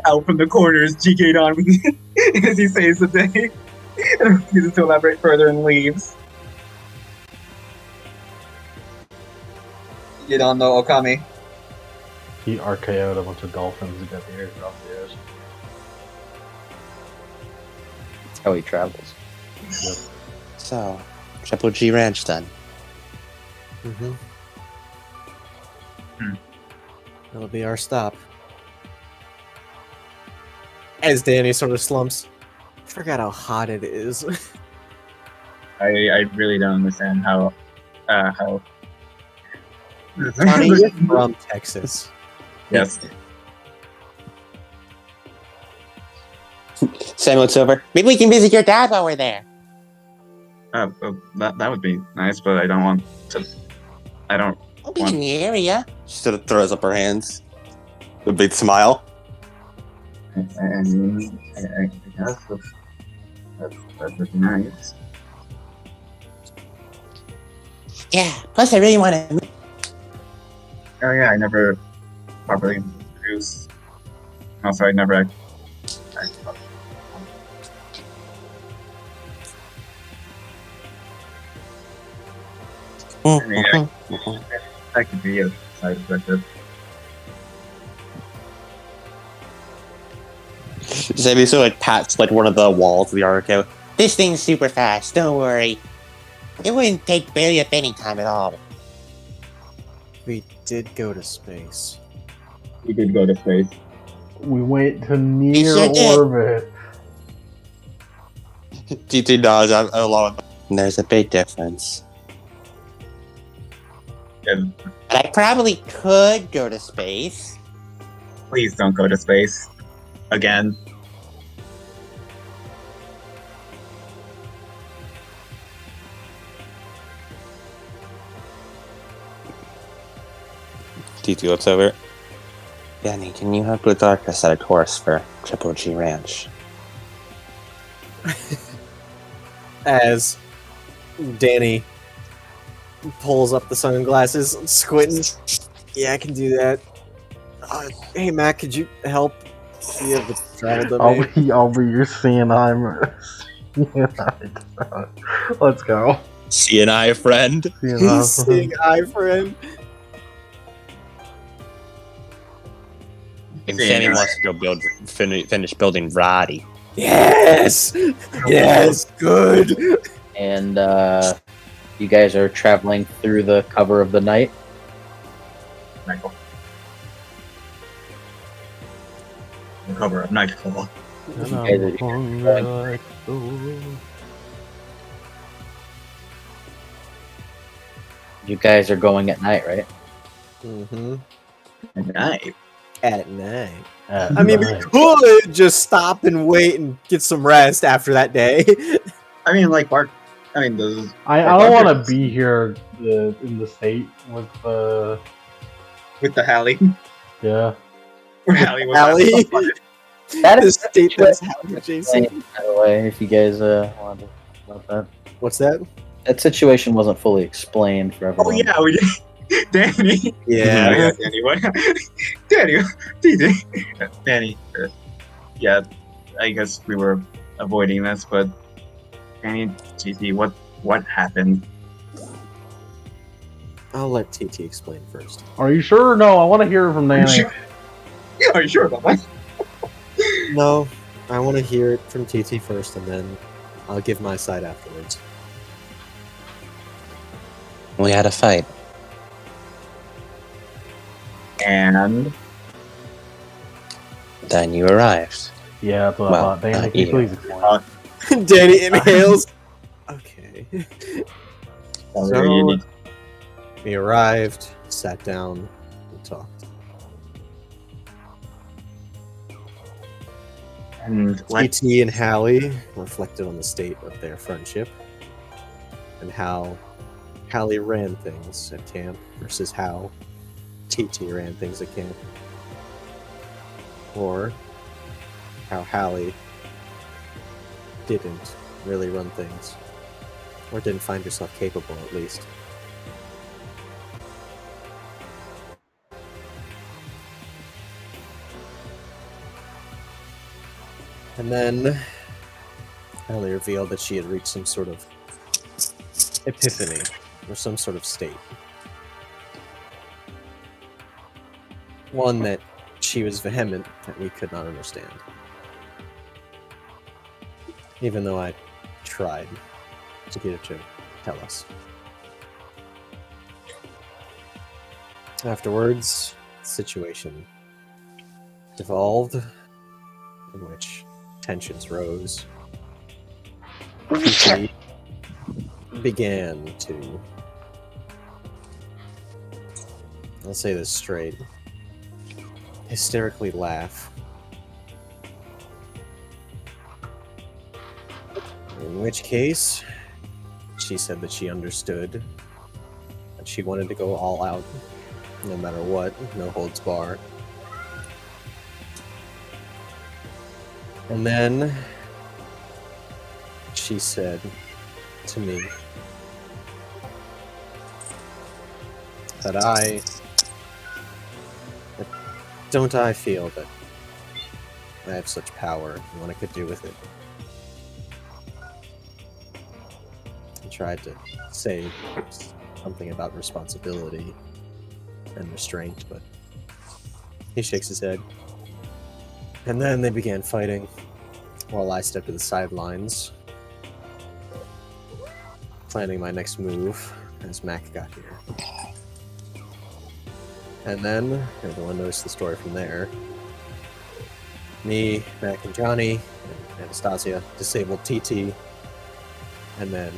out from the corners, GK on as he saves the day, and refuses to elaborate further and leaves. You don't know Okami. He RKO'd a bunch of dolphins and got the air off the edge. That's how he travels. Yep. So, Triple G Ranch then. Mm-hmm. Hmm. That'll be our stop. As Danny sort of slumps. I forgot how hot it is. I really don't understand how Johnny, you're from Texas. yes. Samuel, it's over. Maybe we can visit your dad while we're there. That would be nice, but I don't want to. I don't. I'll be in the area. She sort of throws up her hands. A big smile. I mean, I guess that's pretty nice. Yeah, plus I really want to. Oh yeah, I never properly introduced. Also, I never. I mean, I could be a side effect. Sammy sort of like pats like one of the walls of the Arco. This thing's super fast, don't worry. It wouldn't take barely up any time at all. We did go to space. We did go to space. We went to near sure did. orbit. TT nods along. And there's a big difference. And I probably could go to space. please don't go to space again. TT looks over. Danny, can you help Ludarka set a course for Triple G Ranch? As Danny pulls up the sunglasses, squinting. Yeah, I can do that. Hey, Matt, could you help? You have the travel domain. I'll be your CNI. Let's go. CNI friend. Seeing eye friend. And Sammy wants to go finish building Vrati. Yes! Yes, good! And you guys are traveling through the cover of the night. Nightfall. The cover of Nightfall. You guys are going at night, right? Mm-hmm. Night. At night. I mean, we could just stop and wait and get some rest after that day. I mean, like Bart. I mean, the. I don't want to be here in the state with with the Hallie. yeah. Where Hallie was. Hallie? That The is state that's happening, Jason. by the way, if you guys want to about that. What's that? That situation wasn't fully explained for Oh everyone. yeah, we did. Danny. Yeah. Yeah, Danny. What? Danny. DJ. Danny. Yeah, I guess we were avoiding this, but Danny, GT, what happened? I'll let TT explain first. Are you sure? No, I want to hear it from Danny. Are you sure about that? No, I want to hear it from TT first, and then I'll give my side afterwards. We had a fight. And Then you arrived. Yeah, that's what Well, I thought. Danny, can you yeah. please explain? Danny inhales. Okay. you need We arrived, sat down, and talked. and what? TT and Hallie reflected on the state of their friendship and how Hallie ran things at camp versus how TT ran things at camp. Or how Hallie didn't really run things. Or didn't find yourself capable, at least. And then Ellie revealed that she had reached some sort of epiphany, or some sort of state. One that she was vehement that we could not understand. Even though I tried to get her to tell us. Afterwards, the situation devolved, in which tensions rose. She began to, I'll say this straight, hysterically laugh. In which case, she said that she understood, that she wanted to go all out, no matter what, no holds barred. And then she said to me that don't I feel that I have such power and what I could do with it. I tried to say something about responsibility and restraint, but he shakes his head. And then they began fighting while I stepped to the sidelines, planning my next move as Mac got here. And then everyone knows the story from there. Me, Mac, and Johnny, and Anastasia disabled TT, and then,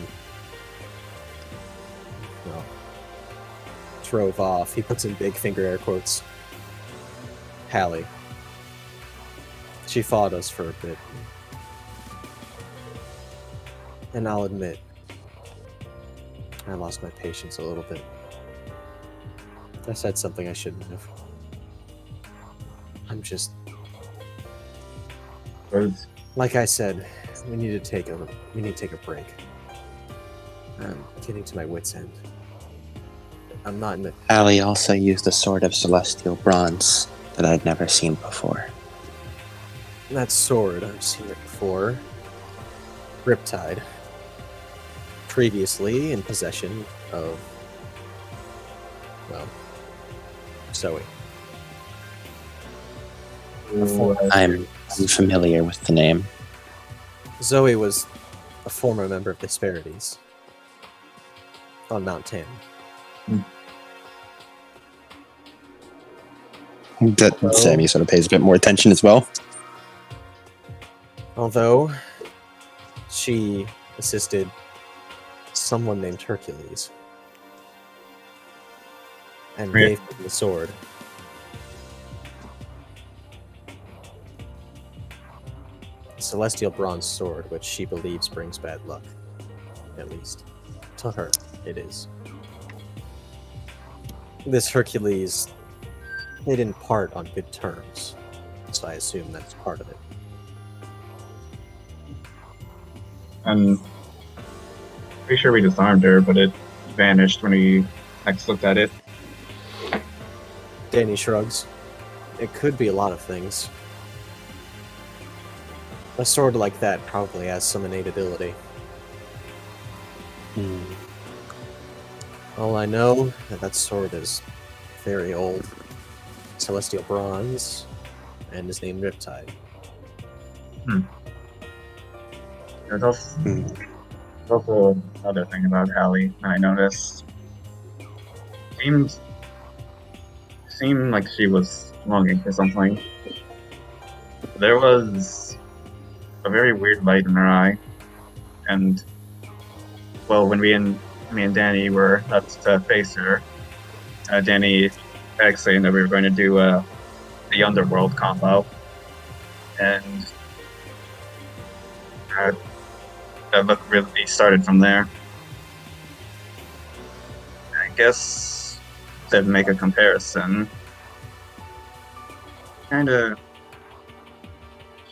well, drove off. He puts in big finger air quotes. Hallie. She fought us for a bit. And I'll admit, I lost my patience a little bit. I said something I shouldn't have. I'm just... Like I said, we need to take a break. I'm getting to my wit's end. I'm not in the... Ali also used a sword of celestial bronze that I'd never seen before. That sword, I've seen it before. Riptide. Previously in possession of... well... Zoe. I'm familiar with the name. Zoe was a former member of the Disparities on Mount 10. That Sammy sort of pays a bit more attention as well. Although she assisted someone named Hercules and gave him the sword. A celestial bronze sword, which she believes brings bad luck. At least. To her, it is. This Hercules, they didn't part on good terms, so I assume that's part of it. I'm pretty sure we disarmed her, but it vanished when we next looked at it. Danny shrugs. It could be a lot of things. A sword like that probably has some innate ability. All I know that sword is very old, celestial bronze, and is named Riptide. There's also another thing about Hallie that I noticed. Seemed like she was longing for something. There was a very weird light in her eye, and well, when me and Danny were left to face her, Danny explained that we were going to do the underworld combo, and that look really started from there. I guess to make a comparison, kind of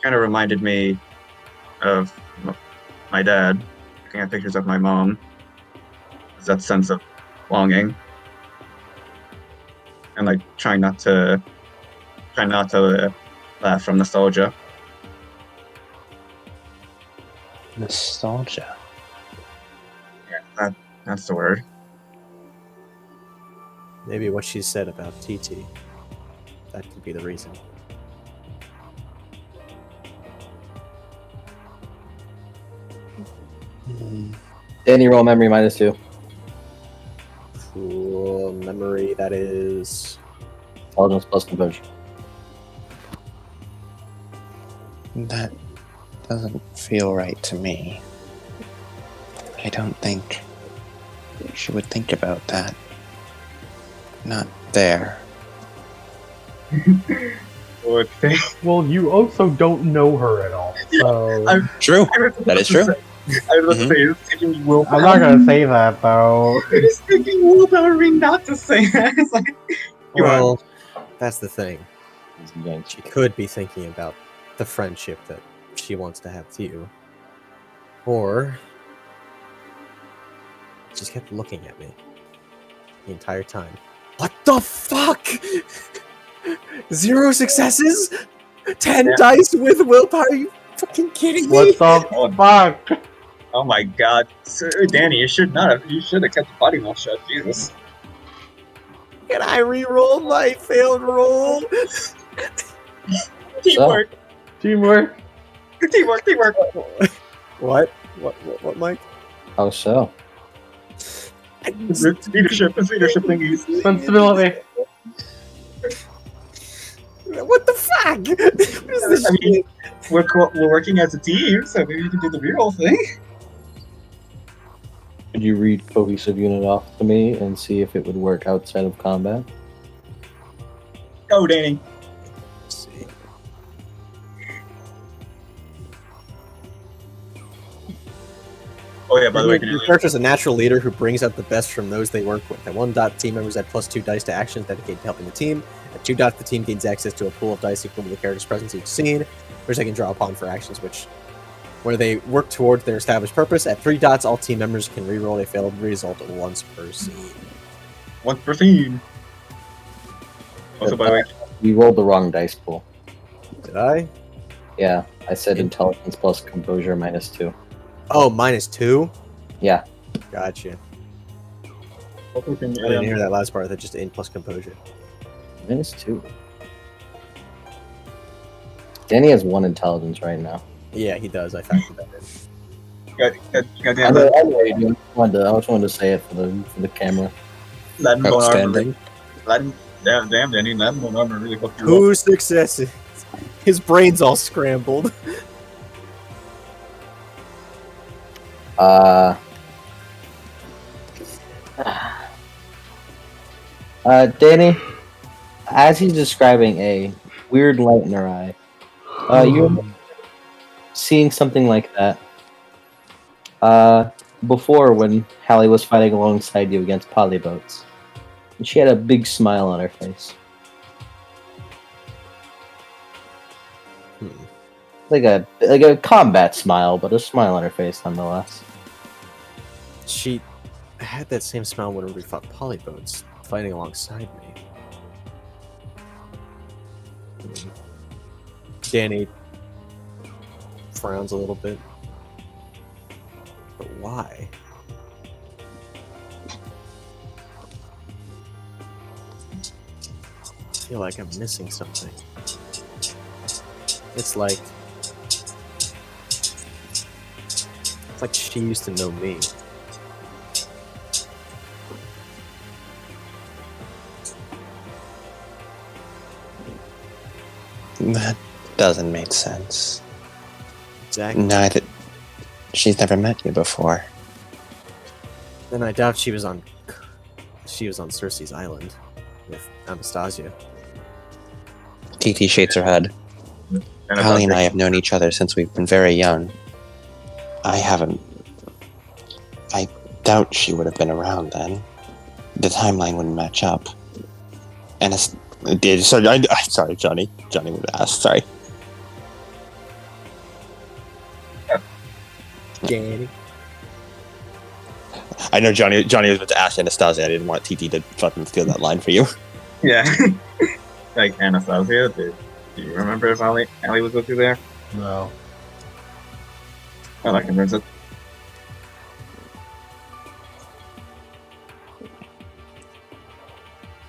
reminded me of my dad, looking at pictures of my mom. There's that sense of longing, and like trying not to laugh from nostalgia. Nostalgia. Yeah, that's the word. Maybe what she said about TT. That could be the reason. Danny, roll memory -2. Cool memory, that is... Intelligence plus composure. That doesn't feel right to me. I don't think she would think about that. Not there. Well, you also don't know her at all, so True. That is true. I was about to say, it's taking willpower. I'm not gonna say that though. It is taking willpower not to say that. It's like, Well, that's the thing. He's going She could be thinking about the friendship that she wants to have with you. Or... she just kept looking at me. The entire time. What the fuck?! 0 successes?! 10 dice with willpower? Are you fucking kidding me?! What the fuck? oh my god, Sir Danny, you should have kept the body mouth shut. Jesus. Can I re-roll my failed roll? Teamwork, Teamwork. teamwork. What? What, Mike? How so? It's leadership thingies. Sensibility. What the fuck? What is this I mean, shit? we're working as a team, so maybe you can do the reroll thing. Could you read cohesive unit off to me and see if it would work outside of combat? Go, Danny. Let's see. Oh yeah, by the way, Your character is a natural leader who brings out the best from those they work with. At 1 dot, team members add +2 dice to actions dedicated to helping the team. At 2 dot, the team gains access to a pool of dice equal to the character's presence each scene, which they can draw upon for actions where they work towards their established purpose. At 3 dots, all team members can reroll a failed result once per scene. once per scene. Also, by the way, We rolled the wrong dice pool. Did I? Yeah, I said intelligence plus composure -2. Oh, -2? Yeah. Gotcha. I I didn't hear that last part. That just in plus composure. -2. Danny has 1 intelligence right now. Yeah, he does. I factored that in. I Goddamn, know you do. I just wanted to say it for the camera. Latin bone armor. Outstanding. Damn, Danny, Latin bone armor really fucked you up. 2 successes. His brain's all scrambled. Danny, as he's describing a weird light in her eye, you're seeing something like that. Before when Hallie was fighting alongside you against polyboats, and she had a big smile on her face, like a combat smile, but a smile on her face nonetheless. She had that same smile when we fought polyboats, fighting alongside me. Danny frowns a little bit. But why? I feel like I'm missing something. It's like she used to know me. That doesn't make sense. Exactly. Neither. She's never met you before. And I doubt she was on Cersei's island with Anastasia. TT shakes her head. And Hallie and I have known each other since we've been very young. I doubt she would have been around then. The timeline wouldn't match up. And sorry, Johnny. Johnny would ask. Sorry. Danny. I know Johnny was about to ask Anastasia. I didn't want TT to fucking steal that line for you. Yeah. Like Anastasia, do you remember if Ali was with you there? No. Oh, I can visit.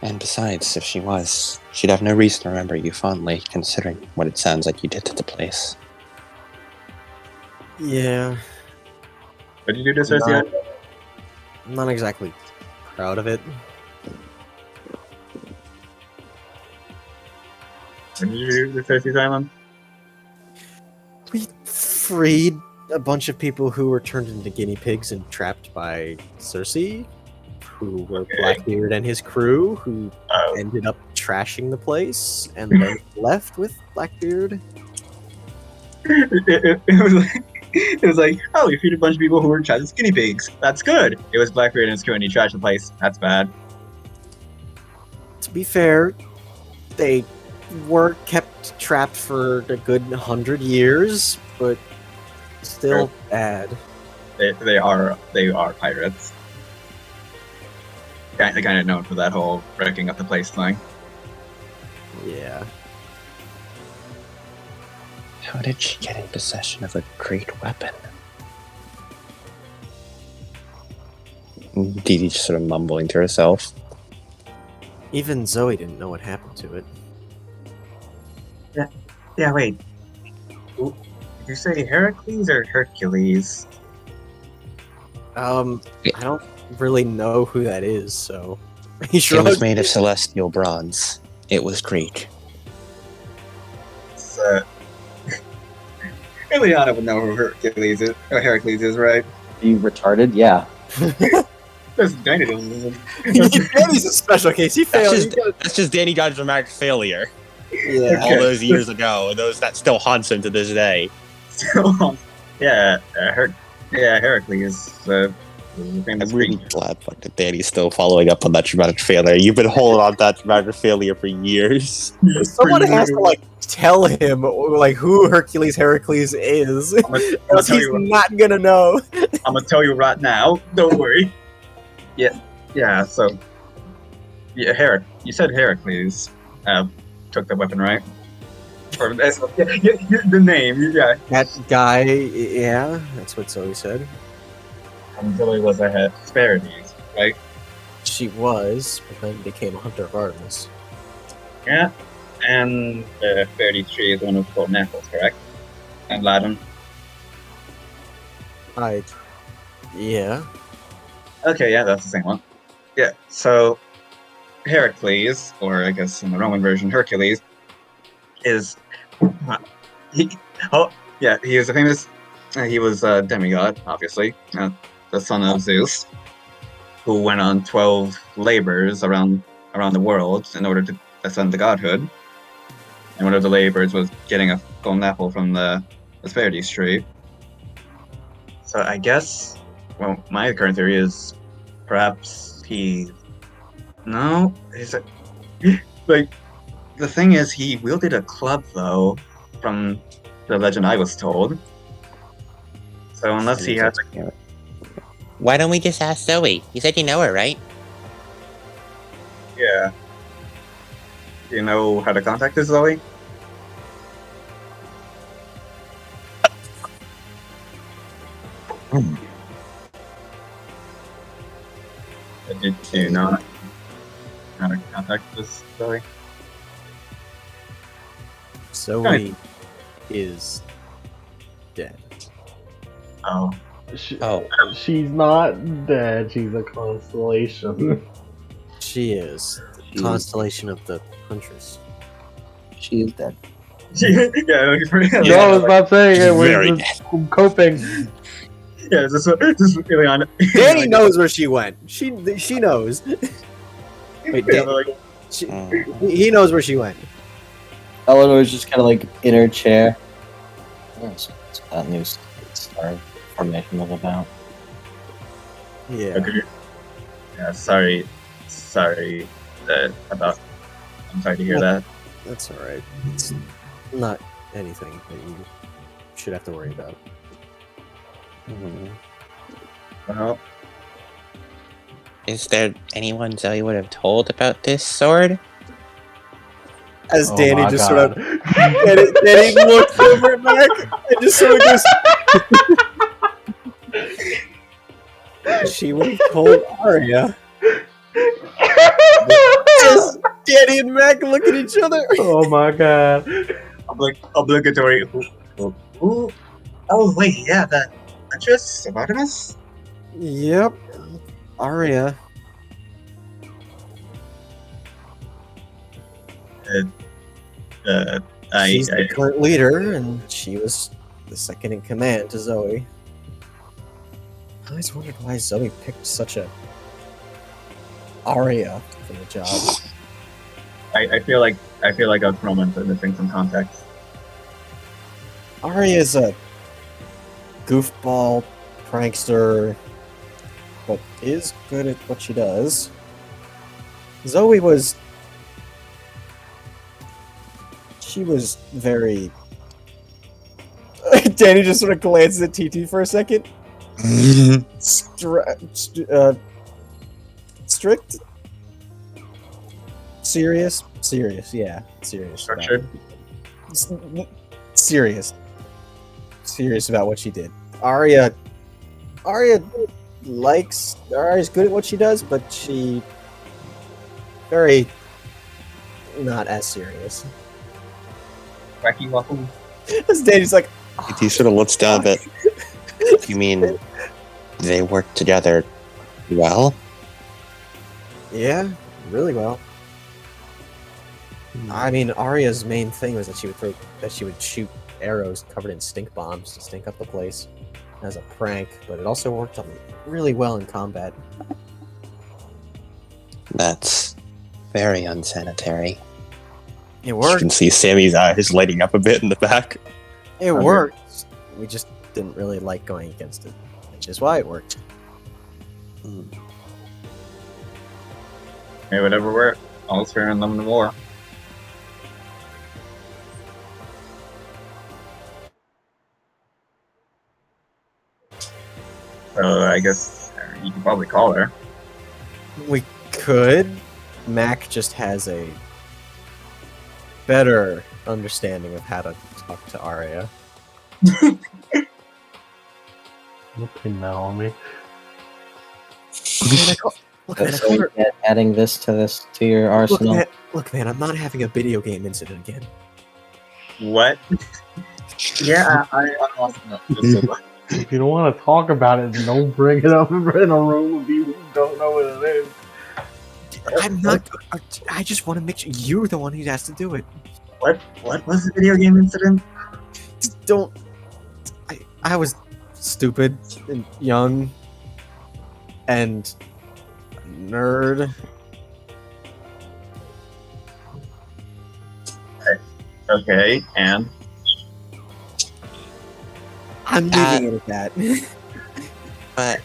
And besides, if she was, she'd have no reason to remember you fondly, considering what it sounds like you did to the place. Yeah, What did you do to Cersei? No. I'm not exactly proud of it. What did you do to Cersei's Island? We freed a bunch of people who were turned into guinea pigs and trapped by Cersei, who were Blackbeard and his crew, who Oh, ended up trashing the place and then left with Blackbeard. it was like, oh, we freed a bunch of people who were trapped as guinea pigs. That's good. It was Blackbeard and his crew and he trashed the place. That's bad. To be fair, they were kept trapped for a good 100 years, but still bad. They are pirates. They're kind of known for that whole wrecking up the place thing. Yeah. How did she get in possession of a great weapon? Dee Dee just sort of mumbling to herself. Even Zoe didn't know what happened to it. Yeah, wait. Did you say Heracles or Hercules? I don't really know who that is, so he It was shrugged. made of celestial bronze. It was Greek. It's, Ileana would know who Hercules is. Or Heracles is, right? Are you retarded? Yeah. That's Danny doesn't. He's a special case. He failed. That's just Danny God's dramatic failure Yeah. all those years ago. Those that still haunts him to this day. So, yeah, Heracles. I'm Famous really Greek. glad fucking Danny's still following up on that dramatic failure. You've been holding on to that dramatic failure for years. Someone has to tell him who Heracles is, else tell he's you what. not gonna know. I'm gonna tell you right now. Don't worry. Yeah. So, yeah, you said Heracles took the weapon, right? Or the name, yeah. That guy, yeah, that's what Zoe said. And Zoe was a Hesperides, right? She was, but then became a hunter of Artemis. Yeah. And the Hesperides tree is the one who's called Naples, correct? And Latin. Yeah. Okay, yeah, that's the same one. Yeah, so Heracles, or I guess in the Roman version, Hercules, is he is a famous. He was a demigod, obviously, the son of Zeus, who went on 12 labors around the world in order to ascend to godhood. And one of the labors was getting a golden apple from the Hesperides tree. So I guess, well, my current theory is perhaps he. No, is it like the thing is he wielded a club though, from the legend I was told. So unless he has, Why don't we just ask Zoe? You said you know her, right? yeah. Do you know how to contact this Zoe? Do you know how to contact this Zoe? Zoe is dead. Oh, She's not dead. She's a constellation. She is the constellation of the Huntress. She is dead. yeah. No, I was not saying it. Very We're just coping. Yeah, this is really on. Danny knows where she went. She knows. Wait, Yeah, Dan- like, he knows where she went. Eleanor's just kind of in her chair. That's what that new star formation was about. Yeah. okay. Yeah, sorry about. I'm sorry to hear that. That's alright. It's not anything that you should have to worry about. Well, Is there anyone Zoe would have told about this sword? As Oh Danny my just god. sort of Danny looks over at Mac and just sort of goes. She would have told Arya. As Danny and Mac look at each other. Oh my god. obligatory. Who? Oh wait, yeah, that actress of Artemis. Yep, Arya. She's the current leader, and she was the second in command to Zoe. I always wondered why Zoe picked such a Arya for the job. I feel like our comments are missing some context. Arya is a goofball prankster, but is good at what she does. Zoe was. She was very. Danny just sort of glances at TT for a second. Strict? Serious? Serious, yeah. Serious. Structured. Serious. Serious about what she did. Arya Arya's good at what she does, but she very not as serious. Wacky waffle. This Danny's like, He sort of looks down a bit. You mean they work together well? yeah, really well. I mean, Arya's main thing was that she would shoot arrows covered in stink bombs to stink up the place as a prank, but it also worked really well in combat. That's very unsanitary. It You worked. can see Sammy's eyes lighting up a bit in the back. It worked. We just didn't really like going against it, which is why it worked. Hey, whatever worked. All's fair in love and war. So I guess you can probably call her. We could. Mac just has a better understanding of how to talk to Arya. Don't pin that on me. Look, man, I So called her. adding this to your arsenal. Look, man, I'm not having a video game incident again. What? Yeah, I'm also not. If you don't want to talk about it, don't bring it up in a room with people who don't know what it is. I'm not. I just want to make sure you're the one who has to do it. What was the video game incident? Just don't. I was stupid and young and a nerd. Okay, and I'm leaving it at that. But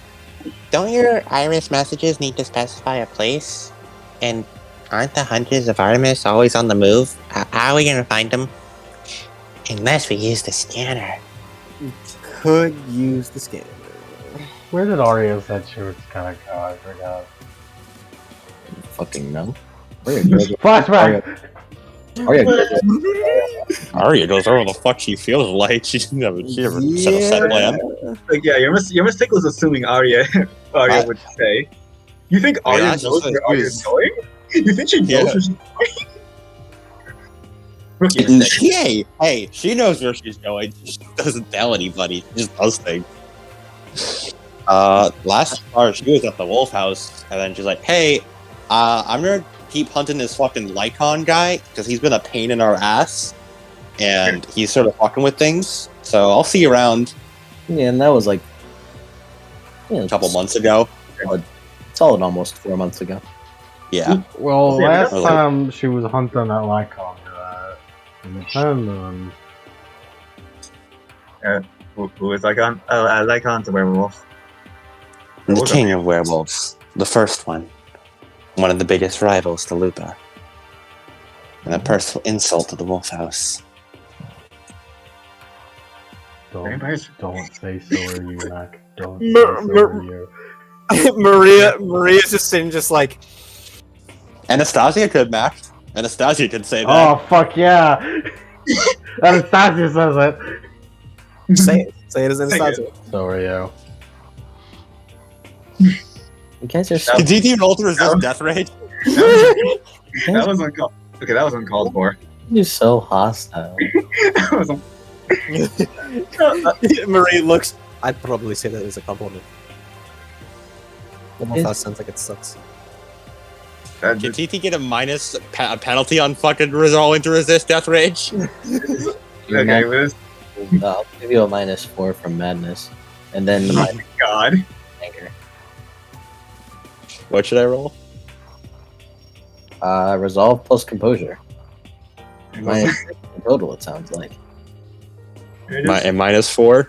don't your Iris messages need to specify a place? And aren't the hunters of Artemis always on the move? How are we gonna find them? Unless we use the scanner. Could use the scanner. Where did Arya said she was gonna go? I forgot. Fucking no. Arya Flashback! Arya goes wherever the fuck she feels like. She never set a set plan. like, yeah, your mistake was assuming Arya What? would say. You think Oh, yeah, Arya she knows says where Arya's she's- going? You think she knows Yeah. where she's going? Rookie mistake. Hey, she knows where she's going. She doesn't tell anybody. She just does things. Last part, she was at the Wolf House, and then she's like, "Hey, I'm gonna keep hunting this fucking Lycon guy because he's been a pain in our ass, and he's sort of fucking with things. So I'll see you around." Yeah, and that was like A couple months ago. solid almost 4 months ago. Yeah. Well, Yeah, last that's- time she was hunting that Lycon independent. Who is Lycon? Lycon's a werewolf. The What was king of werewolves. The first one. One of the biggest rivals to Lupa. And a personal insult to the Wolf House. Vampires. Don't say so are you, Mac. Don't say Mer- so mer- are you. Maria's just sitting, just like, Anastasia could, Mac. Anastasia could say that. Oh, fuck yeah! Anastasia says it. say it. Say it as Say Anastasia. So are you. You guys are so. Did DT roll to resist death rage? That was uncalled. Okay, that was uncalled for. You're so hostile. That was Marie looks. I'd probably say that as a compliment. Almost Is- that sounds like it sucks. that Can TT get a minus a penalty on fucking resolving to resist death rage? You're okay, not- Liz. I'll give you a -4 from madness, and then the Oh my god. anger. What should I roll? Resolve plus composure. -6 in total. It sounds like. And -4.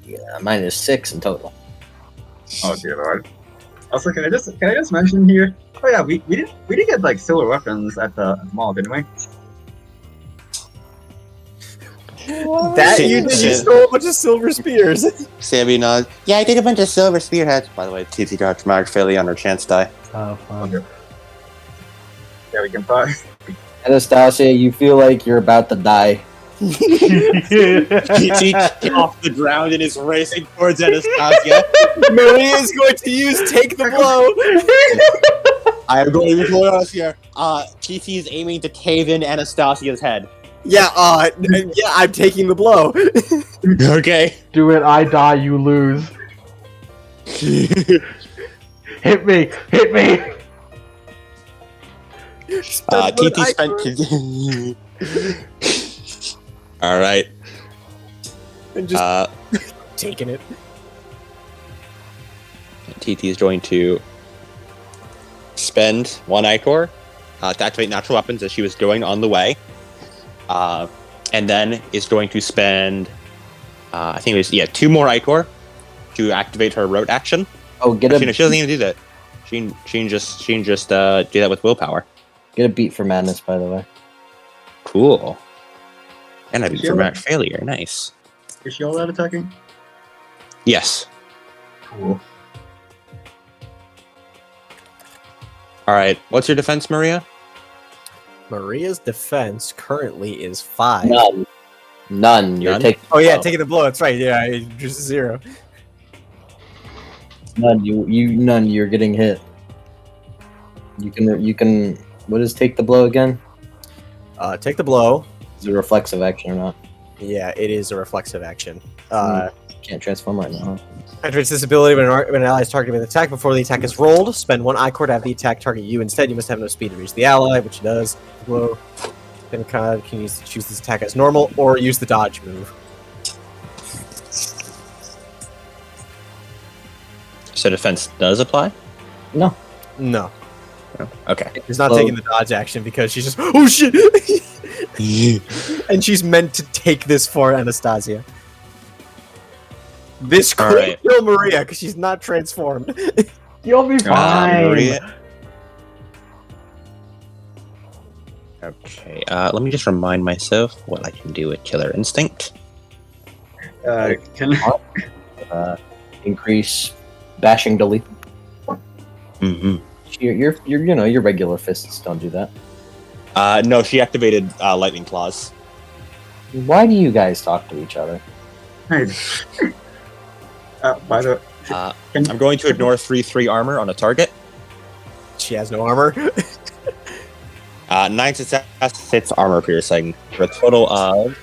Yeah, -6 in total. Oh dear lord. Also, can I just mention here? Oh yeah, we did get like silver weapons at the mall, didn't we? That you did. You stole a bunch of silver spears. Sammy nods. Yeah, I did a bunch of silver spearheads. By the way, TT got dramatic failure on her chance die. Oh, fun. Okay. Yeah, we can buy. Anastasia, you feel like you're about to die. TT off the ground and is racing towards Anastasia. Maria is going to use take the blow. I am going to be honest here. TT is aiming to cave in Anastasia's head. Yeah. Yeah. I'm taking the blow. Okay. Do it, I die, you lose. Hit me! Hit me! TT spent. All right. And just taking it. TT is going to spend 1 Ichor to activate natural weapons as she was going on the way, and then is going to spend, I think it was 2 more Ichor to activate her rote action. Oh, get Actually, no, a she doesn't even do that. She can just do that with willpower. get a beat for madness, by the way. Cool. And I beat Sure. dramatic failure. Nice. Is she all that attacking? Yes. Cool. All right. What's your defense, Maria? Maria's defense currently is 5. None. You're None? taking. Oh yeah, taking the blow. That's right. Yeah, just 0. None. None. You're getting hit. You can. What is take the blow again? Take the blow. Is it a reflexive action or not? Yeah, it is a reflexive action. Can't transform right now. Activates this ability when an ally is targeted with an attack before the attack is rolled. Spend 1 Ichor to have the attack target you. Instead, you must have no speed to reach the ally, which it does. Blow. Then can use to choose this attack as normal or use the dodge move. So defense does apply? No. No, Okay. she's not Well- taking the dodge action because she's just oh shit, and she's meant to take this for Anastasia. This could Alright. kill Maria because she's not transformed. You'll be fine! Maria. Okay, let me just remind myself what I can do with Killer Instinct. Can Increase bashing to lethal. Mm-hmm. Your regular fists don't do that. No, she activated Lightning Claws. Why do you guys talk to each other? by the I'm going to ignore 3/3 armor on a target. She has no armor. 9 success hits armor piercing for a total of.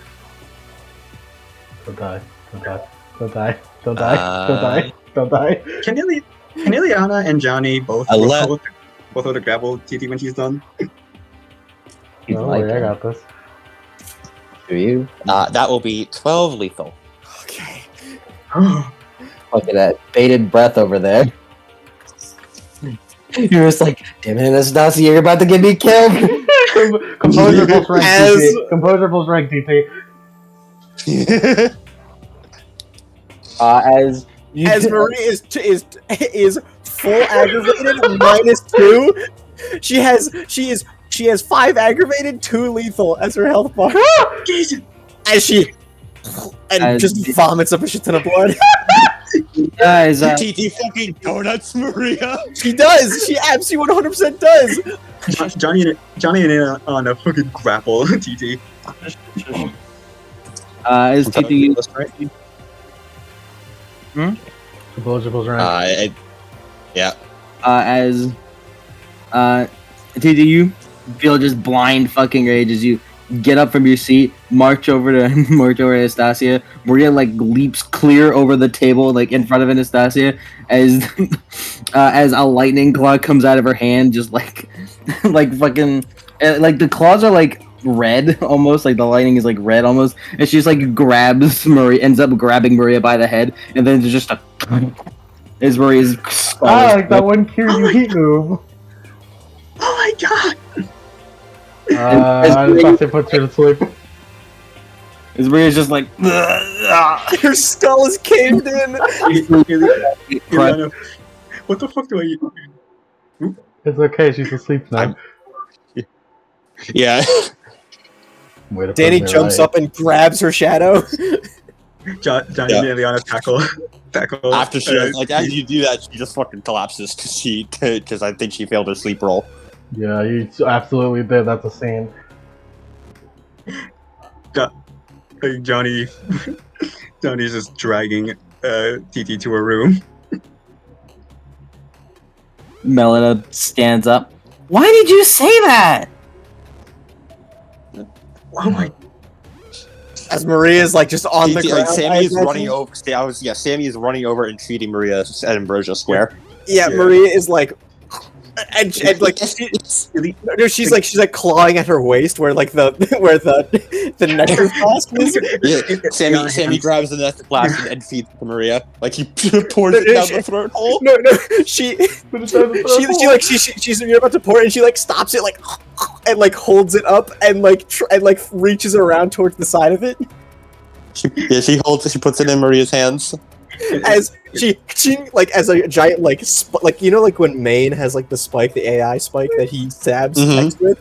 Don't die. Don't die. Don't die. Don't die. Don't die. Don't die. can Ileana and Johnny both I let- both hold the grapple TT when she's done? You Don't like worry, I it. got this. Do you? That will be 12 lethal. Okay. Look at that bated breath over there. You're just like, damn it, Anastasia, you're about to get me killed. Composure plus rank As- TT. Composure plus rank TT. As As Marie is full aggravated -2. She has 5 aggravated, 2 lethal as her health bar. Jesus. As she and just vomits up a shit ton of blood. Guys, TT fucking donuts, Maria. She does. She absolutely 100% does. Johnny and Anna on a fucking grapple. TT. is TT Supposables rank. Yeah. as TT, you feel just blind fucking rage as you get up from your seat, march over to Anastasia. Maria like leaps clear over the table, like in front of Anastasia, as as a lightning claw comes out of her hand, just like like fucking like the claws are like red almost, like the lightning is like red almost, and she just like grabs Maria, ends up grabbing Maria by the head, and then there's just a is Maria's skull. I like that one Kiryu heat move. Oh my god! Anastasia puts her to sleep. Is Maria's just like Her skull is caved in. Ileana, what the fuck do I eat? It's okay, she's asleep now. Yeah. Way to Danny prove me jumps right. up and grabs her shadow. Johnny and Ileana tackle. After she as you do that, she just fucking collapses because I think she failed her sleep roll. Yeah, you absolutely did. That's a scene. Johnny's just dragging TT to her room. Melina stands up. Why did you say that? Oh my! As Maria's like just on the ground. Sammy is running over. Sammy is running over and treating Maria at Ambrosia Square. Yeah, Maria is like, and like she's like clawing at her waist where like the nectar flask is. Yeah, Sammy grabs the nectar flask and feeds to Maria. Like he pours it down the throat hole. No, she's you're about to pour it and she like stops it like and like holds it up and like reaches around towards the side of it. She puts it in Maria's hands. As she like as a giant like like you know like when Maine has like the spike, the AI spike that he stabs next with,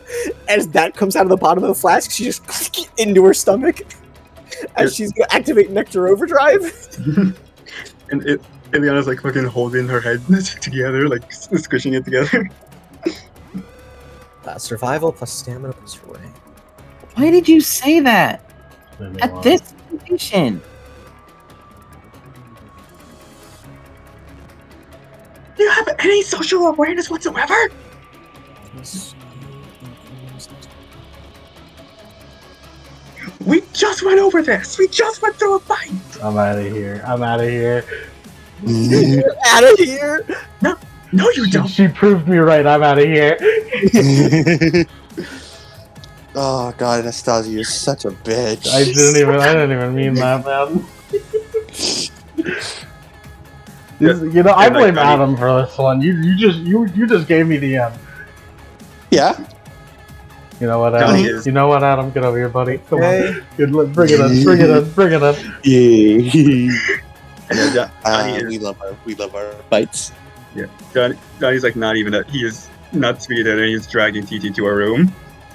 as that comes out of the bottom of the flask, she just into her stomach as she's gonna activate Nectar Overdrive. And Ileana's like fucking holding her head together, like squishing it together. Survival plus stamina plus rank. Why did you say that at this position? Do you have any social awareness whatsoever? We just went over this. We just went through a fight. I'm out of here. I'm out of here. You're out of here. No, you don't. She proved me right. I'm out of here. Oh god, Anastasia, you're such a bitch. I didn't even mean that, man. You know, I blame Adam for this one. You just gave me the end. Yeah. You know what, Adam? You know what, Adam? Get over here, buddy. Come on. Bring it in. Yeah. We love our fights. Yeah. Johnny's like not even he is not speeded and he's dragging TT to her room.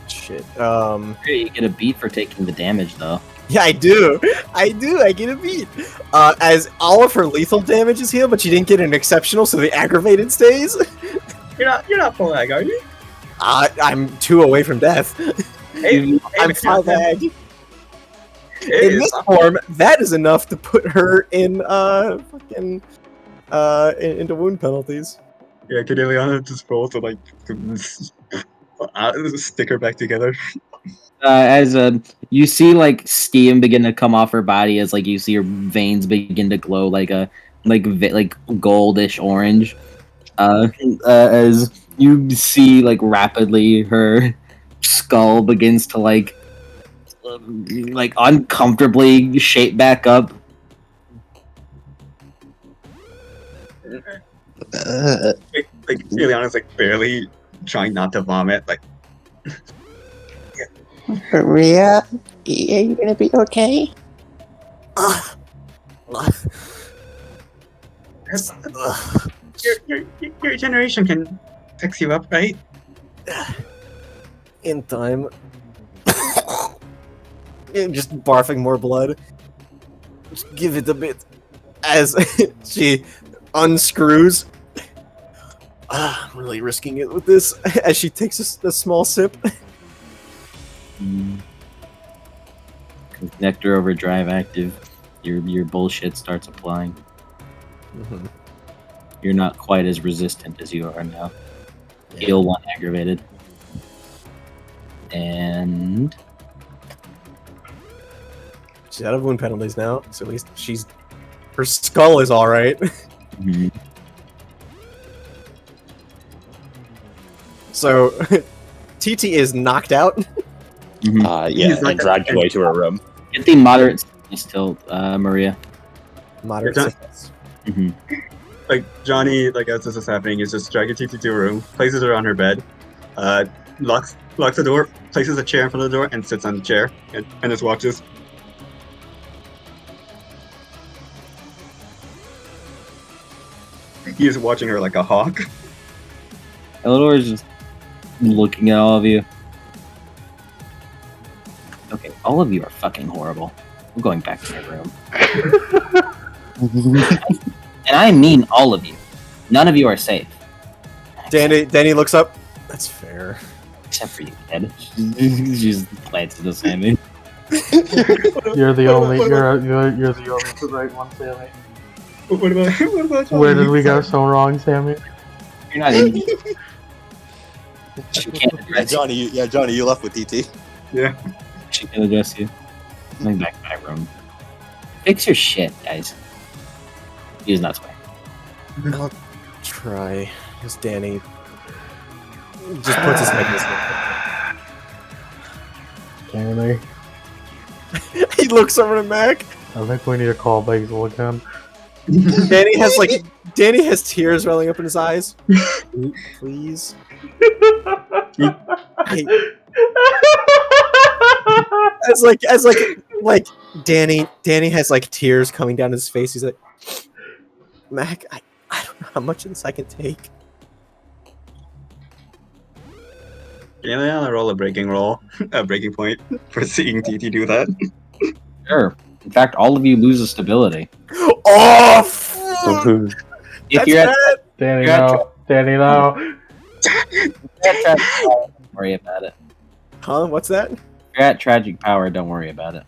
Shit. You get a beat for taking the damage, though. Yeah, I do. I get a beat. As all of her lethal damage is healed, but she didn't get an exceptional, so the aggravated stays. You're not full ag, are you? I'm 2 away from death. I'm 5 ag. In this form, that is enough to put her in into wound penalties. Yeah, could Ileana just roll to like stick her back together? As you see like steam begin to come off her body, as like you see her veins begin to glow like goldish orange. As you see like rapidly her skull begins to like uncomfortably shape back up. Like Ileana's like barely trying not to vomit. Like, Maria, are you gonna be okay? your generation can fix you up, right? In time. Just barfing more blood. Just give it a bit. As she unscrews. I'm really risking it with this. As she takes a small sip. Connector overdrive active. Your bullshit starts applying. Mm-hmm. You're not quite as resistant as you are now. Heal 1 aggravated. And She's out of wound penalties now, so at least her skull is alright. So TT is knocked out. Yeah, and dragged away to her room. Get the moderate sickness till Maria. Moderate You're sickness. Like Johnny, like as this is happening, is just dragging TT to a room, places her on her bed, locks the door, places a chair in front of the door, and sits on the chair and just watches. He is watching her like a hawk. Eleanor is just looking at all of you. Okay, all of you are fucking horrible. I'm going back to my room. And I mean all of you. None of you are safe. Danny looks up. That's fair. Except for you, Ed. She just glances at Sammy. You're the only right one, Sammy. What about Johnny? Where did we go so wrong, Sammy? You're not in. She can't address Johnny, you left with TT. Yeah. She can address you. I'm going back to my room. Fix your shit, guys. He's not swearing. I'll try. As Danny just puts his head in his neck. Danny, He looks over to Mac. I think we need to call Basil again. Danny has tears welling up in his eyes. Please. Hey. As Danny has like tears coming down his face. He's like, Mac, I don't know how much of this I can take. Can I roll a breaking point for seeing TT do that? Sure. In fact, all of you lose a stability. Oh, fuck! If you're at Danny, You're no. Danny, no. don't worry about it. Huh? What's that? If you're at tragic power, don't worry about it.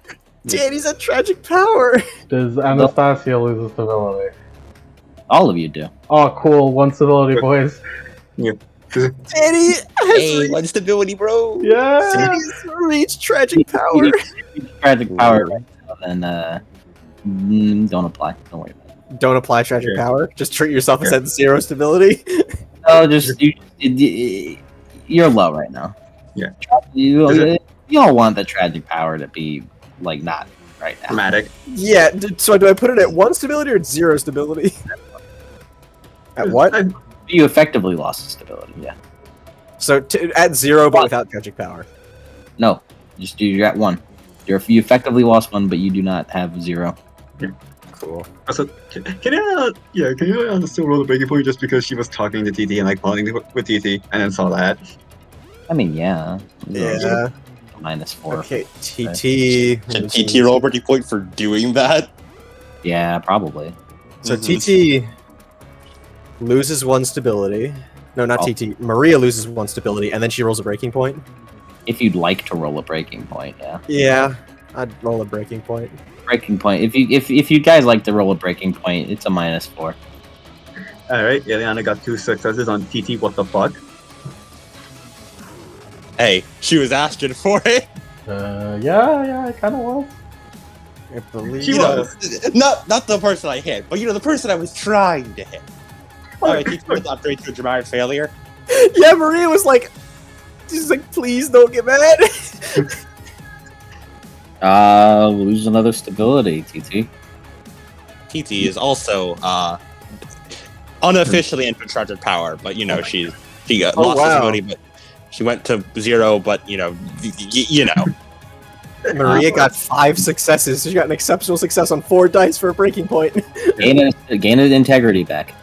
Danny's at tragic power. Does Anastasia lose a stability? All of you do. Oh, cool. 1 stability, boys. Danny has one stability, bro. Yeah. Danny's reached tragic power. Tragic power, then don't apply. Don't worry about it. Don't apply tragic Sure. power. Just treat yourself as at 0 stability. No, just you're low right now. Yeah. You don't want the tragic power to be like not right now. Dramatic. Yeah. So do I put it at 1 stability or 0 stability? At what? You effectively lost stability. Yeah. So at 0, but without tragic power. No, you're at 1. You effectively lost 1, but you do not have 0. Cool. Also, can you still roll the breaking point just because she was talking to TT and like bonding with TT and then saw that? I mean, yeah. Yeah. -4. Okay. TT. Did TT roll a breaking point for doing that? Yeah, probably. So TT loses 1 stability. No, not Oh. TT. Maria loses 1 stability, and then she rolls a breaking point. If you'd like to roll a breaking point, yeah. Yeah, I'd roll a breaking point. Breaking point. If you guys like to roll a breaking point, it's a -4. Alright, Eliana got 2 successes on TT, what the fuck? Hey, she was asking for it. Yeah, I kind of was. I believe. She You know, was. not the person I hit, but the person I was trying to hit. Alright, TT was upgrade to a dramatic failure. Yeah, Maria was like, she's like, please don't get mad. Lose another stability, TT. TT is also unofficially in tragic power, but she got lost wow. stability, but she went to 0, but Maria got 5 successes. She got an exceptional success on 4 dice for a breaking point. Gain an integrity back.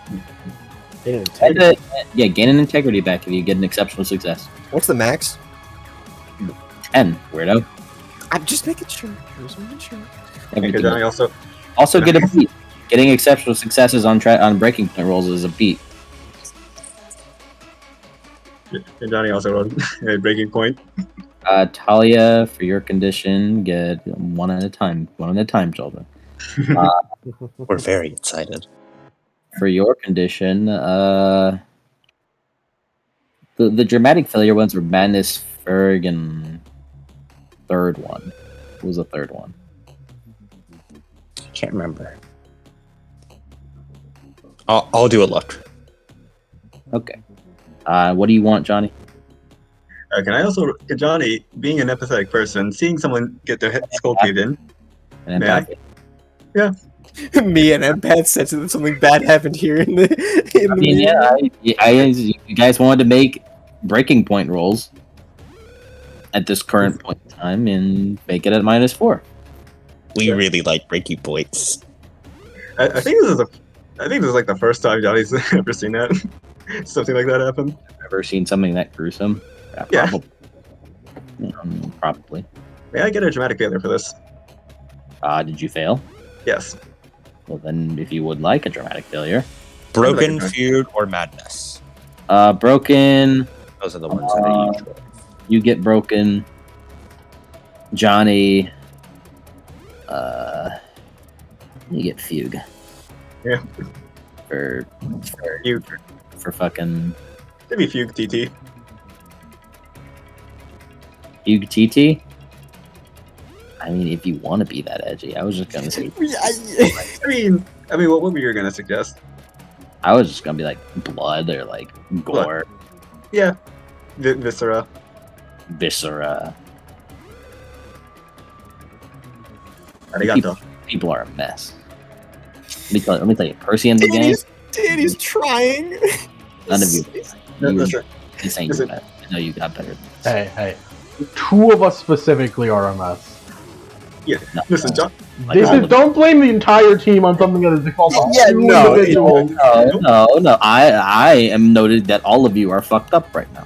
Gain an integrity back if you get an exceptional success. What's the max? 10, weirdo. I'm just making sure. Okay, Johnny, also, Also get a beat. Getting exceptional successes on breaking point rolls is a beat. And Johnny also wrote a breaking point. Talia, for your condition, get one at a time. One at a time, children. We're very excited. For your condition, the dramatic failure ones were Madness, Ferg, and third one. What was the third one? Can't remember. I'll do a look. Okay. What do you want, Johnny? Can I also, Johnny, being an empathetic person, seeing someone get their head skull caved in, An Yeah. empath? Me and Empath said that something bad happened here in the. I mean, yeah, you guys wanted to make breaking point rolls at this current point in time and make it at -4. We really like breaking points. I think this is like the first time Johnny's ever seen that. Something like that happen. Ever seen something that gruesome? Yeah. Probably. Probably. May I get a dramatic failure for this? Did you fail? Yes. Well, then, if you would like a dramatic failure, Broken, Okay. feud, or madness. broken. Those are the ones that I usually. You get broken. Johnny. You get fugue. Yeah. For Fugue. for fucking Maybe Fugue TT. fugue TT. I mean, if you want to be that edgy, I was just gonna say. I mean, what were you gonna suggest? I was just gonna be like blood or like gore, Yeah. Viscera. viscera. Arigato. People are a mess. Let me tell you, Percy in the game. Danny's trying. None of you. Listen, This ain't listen. your best. I know you got better. Hey. 2 of us specifically are a mess. No, listen, John. Don't blame the entire team on something that is the fault of Yeah, 2 no, individuals. No. I am noted that all of you are fucked up right now.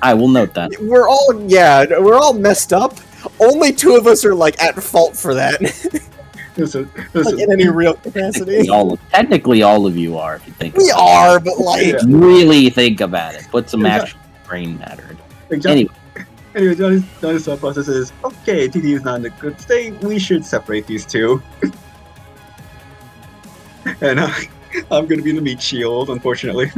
I will note that. We're all messed up. Only 2 of us are like at fault for that. Listen. Like in any real capacity. Technically, all of you are. If you think We about are, but like Yeah. it. Really think about it. Put some actual brain matter. Anyway, Anyway, Johnny's thought process is, okay, TT is not in a good state, we should separate these 2. And I'm gonna be the meat shield, unfortunately.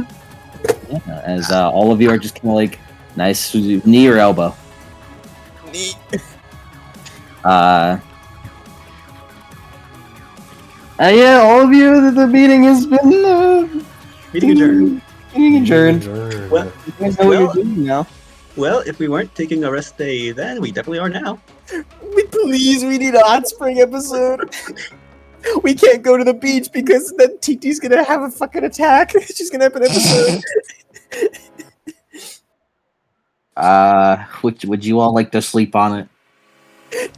yeah, as all of you are just kind of like nice knee or elbow. neat. Yeah, all of you. The meeting has been Meeting adjourned. meeting adjourned. Well, You guys know what you're doing now. Well, if we weren't taking a rest day then, we definitely are now. We need a hot spring episode. We can't go to the beach because then TT's gonna have a fucking attack. She's gonna have an episode. Would you all like to sleep on it?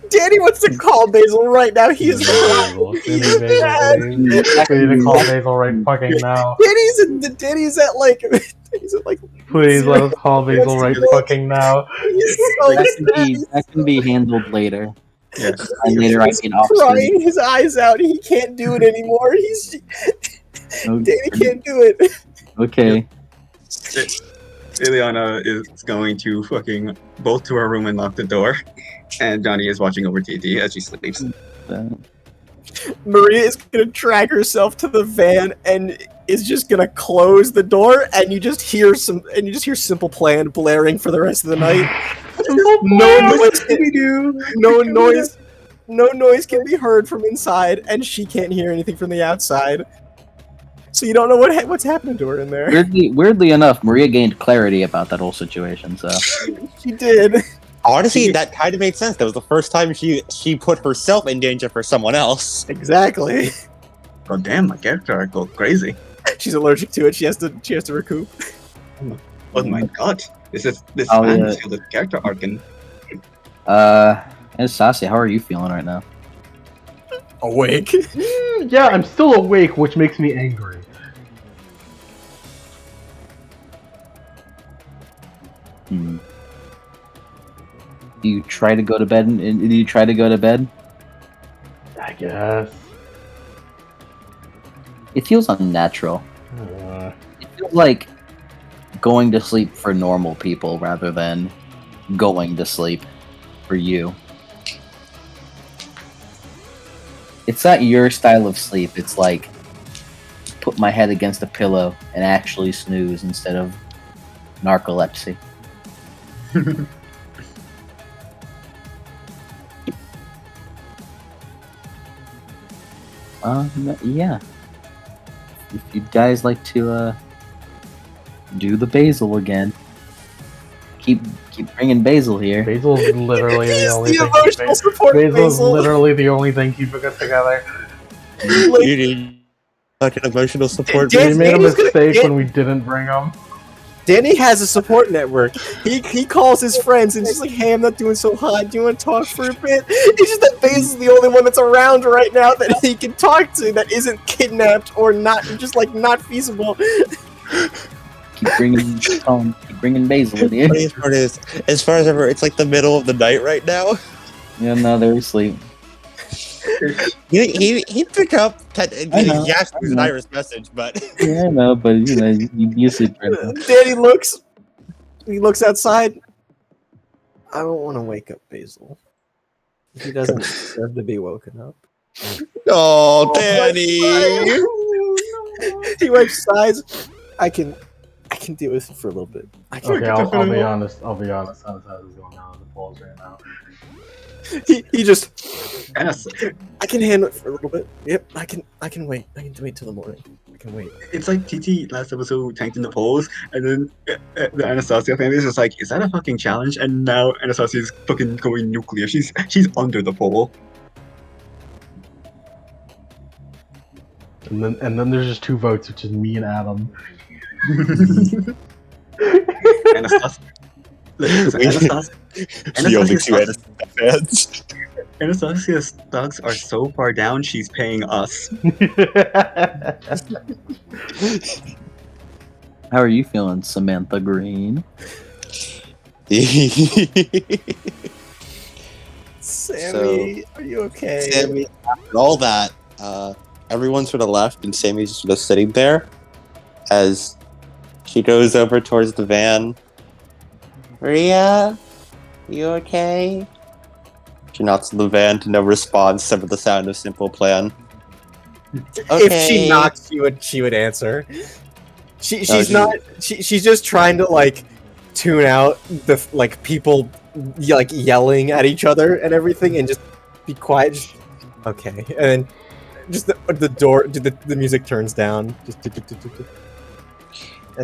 Danny wants to call Basil right now. He is We need to call Basil right fucking now. Danny's at like Please let us call Basil right fucking now. he's so That can be handled later. Yeah. And later I can offer. crying his eyes out. He can't do it anymore. Danny can't do it. Okay. Ileana is going to fucking bolt to her room and lock the door. And Johnny is watching over TT as she sleeps. Maria is gonna drag herself to the van and is just gonna close the door, and you just hear Simple Plan blaring for the rest of the night. No noise can be heard from inside, and she can't hear anything from the outside. So you don't know what's happening to her in there. Weirdly enough, Maria gained clarity about that whole situation. So She did. Honestly, that kind of made sense. That was the first time she put herself in danger for someone else. Exactly. Oh damn, my character arc go crazy. She's allergic to it. She has to recoup. Oh my god. This Oh, man yeah. is the character arc and and Sassi, how are you feeling right now? Awake. Yeah, I'm still awake, which makes me angry. Do you try to go to bed? Do you try to go to bed? I guess. It feels unnatural. It feels like going to sleep for normal people rather than going to sleep for you. It's not your style of sleep. It's like put my head against a pillow and actually snooze instead of narcolepsy. Yeah. If you guys like to do the basil again, keep bringing basil here. Basil's literally the He's only the thing. emotional support Basil's Basil. literally the only thing keeping us together. You need like an emotional support. Dan- We made a Danny's gonna mistake get- when we didn't bring him. Danny has a support network. He calls his friends and just like, hey, I'm not doing so hot. Do you want to talk for a bit? It's just that Basil's the only one that's around right now that he can talk to that isn't kidnapped or not just like not feasible. Keep bringing basil in here. Funniest part is, as far as ever, it's like the middle of the night right now. Yeah, no, they're asleep. He'd pick up. I know, Yes, it was an I know. Iris message, but Yeah, I know, but you know, you sleep right now. Danny looks. He looks outside. I don't want to wake up Basil. He doesn't deserve to be woken up. oh, Danny. He wipes his eyes. I can deal with it for a little bit. Okay, I'll be honest. Anastasia is going down on the balls right now. He just. Yes. I can handle it for a little bit. Yep, I can wait. I can wait till the morning. I can wait. It's like TT last episode tanked in the polls, and then the Anastasia family is just like, is that a fucking challenge? And now Anastasia is fucking going nuclear. She's under the poll. And then there's just 2 votes, which is me and Adam. Anastasia. Listen, Anastasia. The only two Anastasia fans. Anastasia's stocks are so far down, she's paying us. How are you feeling, Samantha Green? Sammy, are you okay? Sammy, after all that, everyone sort of left, and Sammy's just sort of sitting there as she goes over towards the van. Maria, you okay? She knocks on the van to no response, except for the sound of Simple Plan. If she knocks, she would answer. She's just trying to like tune out the like people like yelling at each other and everything, and just be quiet. Just, okay, and then just the door, the music turns down. Just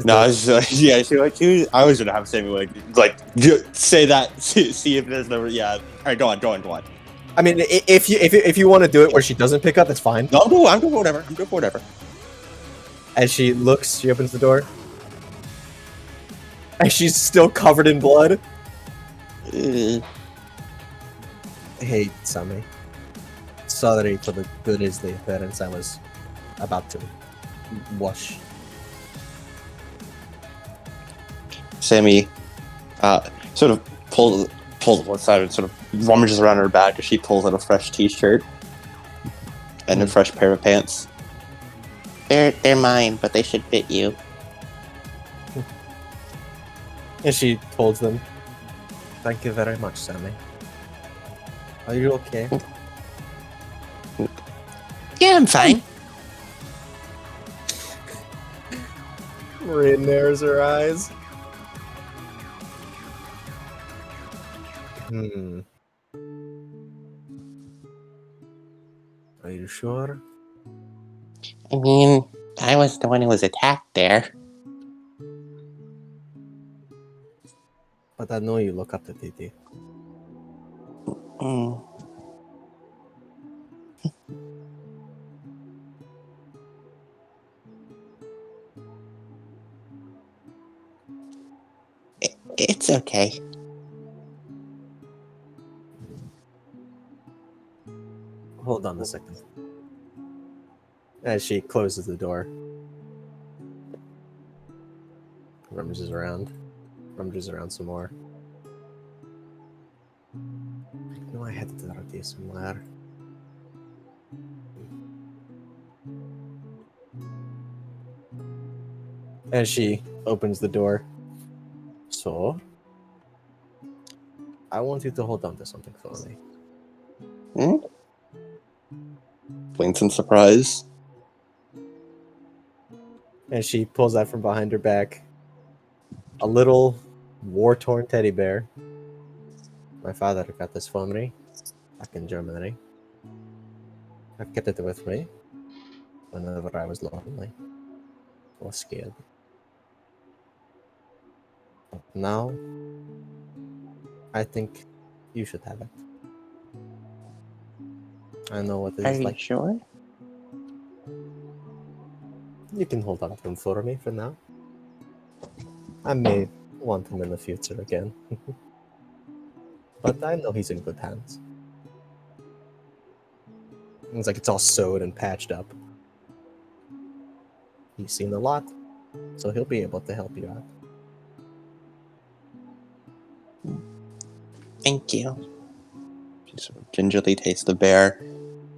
No, I was just, yeah, I was gonna have Sammy like say that, see if there's no, yeah. All right, go on. I mean, if you want to do it where she doesn't pick up, that's fine. No, I'm good for whatever. As she looks, she opens the door, and she's still covered in blood. Hey, Sammy. Sorry for the grisly appearance I was about to wash. Sammy sort of pulls one side and sort of rummages around her bag as she pulls out a fresh t-shirt and a fresh pair of pants. They're mine, but they should fit you. And she holds them. Thank you very much, Sammy. Are you okay? Yeah, I'm fine. Maria narrows her eyes. Are you sure? I mean, I was the one who was attacked there. But I know you look up to Titi. Mm. It's okay. Hold on a second. As she closes the door. Rummages around some more. I know I had to throw this somewhere. As she opens the door. So, I want you to hold on to something for me. Blinks in surprise. And she pulls out from behind her back a little war-torn teddy bear. My father got this for me back in Germany. I kept it with me whenever I was lonely or scared. But now, I think you should have it. I know what it Are is you like. sure? You can hold on to him for me for now. I may want him in the future again. But I know he's in good hands. It's like it's all sewed and patched up. He's seen a lot, so he'll be able to help you out. Thank you. She sort of gingerly tastes the bear.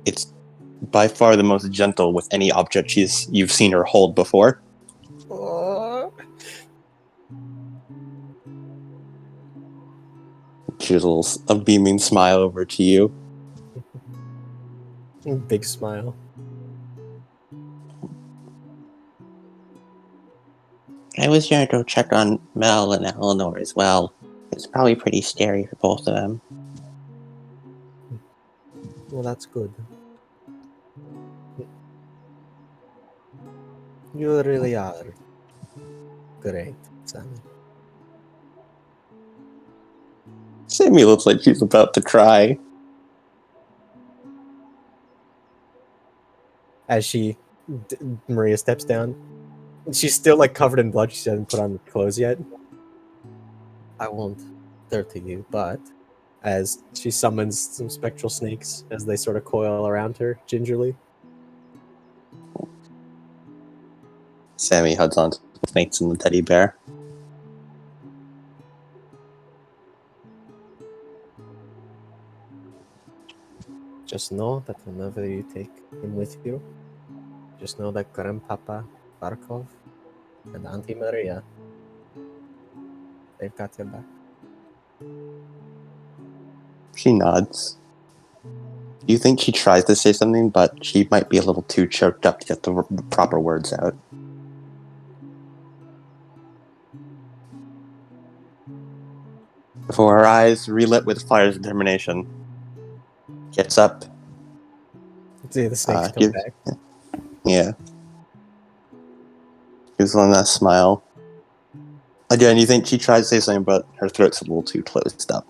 It's by far the most gentle with any object you've seen her hold before. She gives a beaming smile over to you. Big smile. I was going to go check on Mel and Eleanor as well. It's probably pretty scary for both of them. Well, that's good. You really are great, Sammy. Sammy looks like she's about to cry. As Maria steps down, she's still like covered in blood. She hasn't put on clothes yet. I won't dirty you, but as she summons some spectral snakes as they sort of coil around her gingerly. Sammy hugs onto the snakes and the teddy bear. Just know that whenever you take him with you, just know that Grandpapa Barkov and Auntie Maria, they've got your back. She nods. You think she tries to say something, but she might be a little too choked up to get the proper words out. Before her eyes, relit with fire's determination, gets up. See the snakes come back. Yeah. Gives one last smile. Again, you think she tries to say something, but her throat's a little too closed up.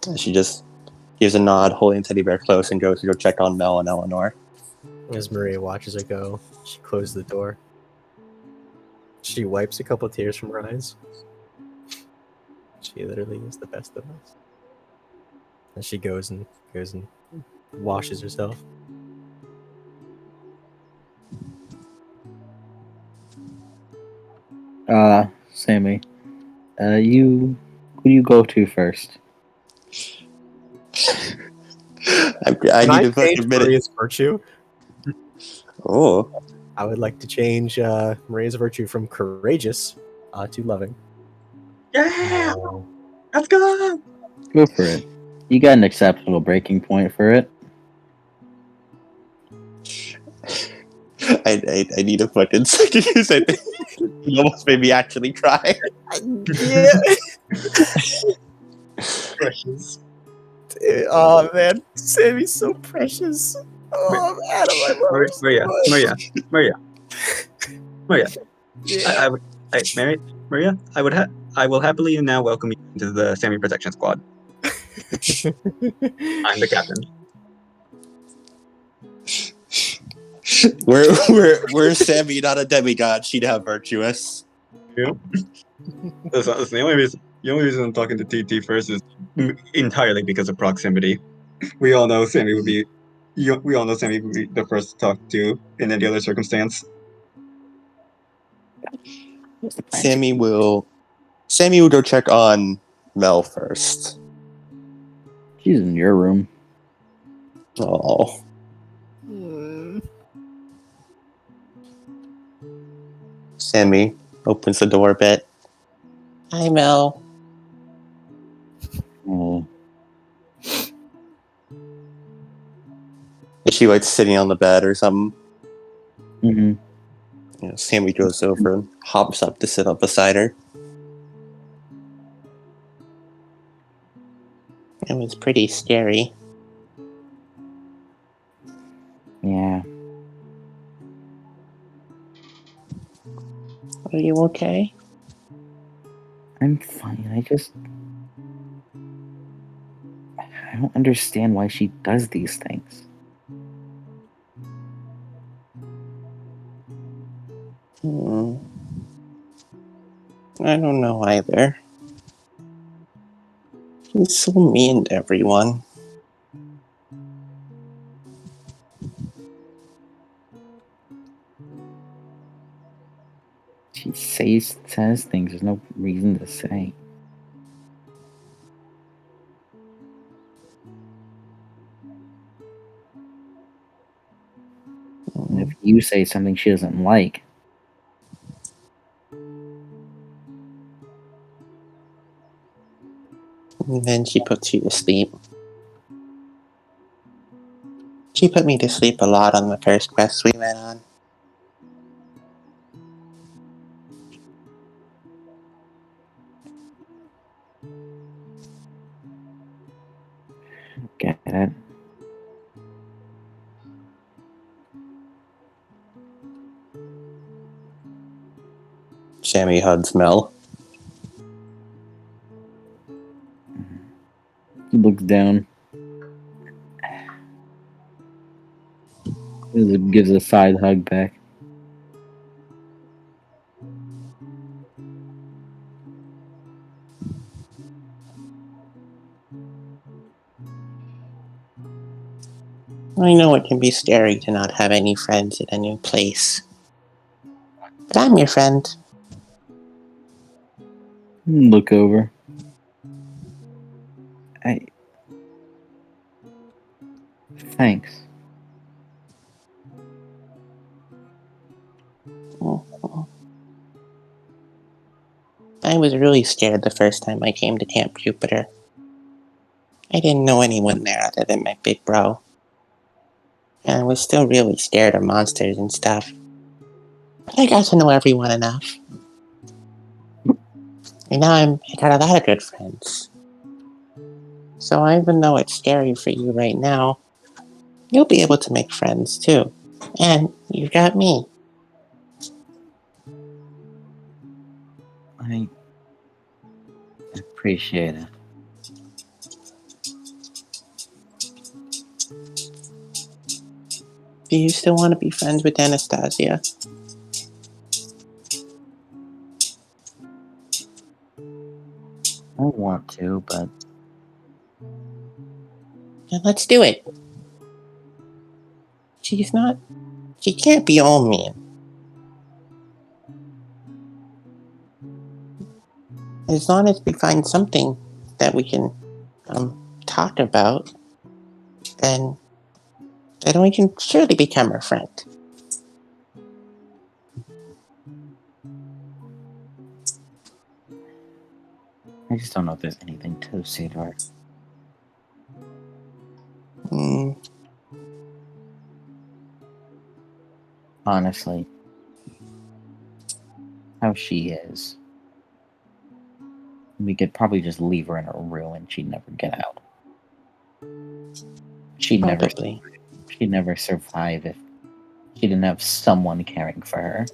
And she just gives a nod, holding teddy bear close, and goes to go check on Mel and Eleanor. As Maria watches her go, she closes the door. She wipes a couple tears from her eyes. She literally is the best of us. And she goes and washes herself. Sammy, who do you go to first? I need to fucking admit it. Maria's virtue. Oh, I would like to change Maria's virtue from courageous to loving. Yeah, let's go. Go for it. You got an acceptable breaking point for it. I need a fucking second because I think you almost made me actually cry. Yeah. Precious. Oh man, Sammy's so precious. Oh, Adam, I love her so Maria. Yeah. Maria, I will happily now welcome you into the Sammy Protection Squad. I'm the captain. We're Sammy, not a demigod. She'd have virtuous. Yeah. That's the only reason I'm talking to TT first is entirely because of proximity. We all know Sammy would be the first to talk to in any other circumstance. Sammy will go check on Mel first. She's in your room. Oh. Sammy opens the door a bit. Hi, Mel. Oh, Is she like sitting on the bed or something? hmm Sammy goes over and hops up to sit up beside her. It was pretty scary. yeah. Are you okay? I'm fine. I don't understand why she does these things. I don't know either. He's so mean to everyone. She says things. There's no reason to say. And if you say something she doesn't like, And then she puts you to sleep. She put me to sleep a lot on the first quest we went on. get it. Sammy hugs Mel. He looks down. Gives a side hug back. I know it can be scary to not have any friends at a new place. But I'm your friend. Look over. Thanks. I was really scared the first time I came to Camp Jupiter. I didn't know anyone there other than my big bro. And I was still really scared of monsters and stuff. But I got to know everyone enough. And now I got a lot of good friends. So even though it's scary for you right now, you'll be able to make friends too. And you got me. I appreciate it. Do you still want to be friends with Anastasia? I want to, but Then let's do it. She can't be all mean. As long as we find something that we can talk about, then we can surely become her friend. I just don't know if there's anything to say to her. Honestly, how she is, we could probably just leave her in her room and she'd never get out. She'd Probably. never survive if she didn't have someone caring for her.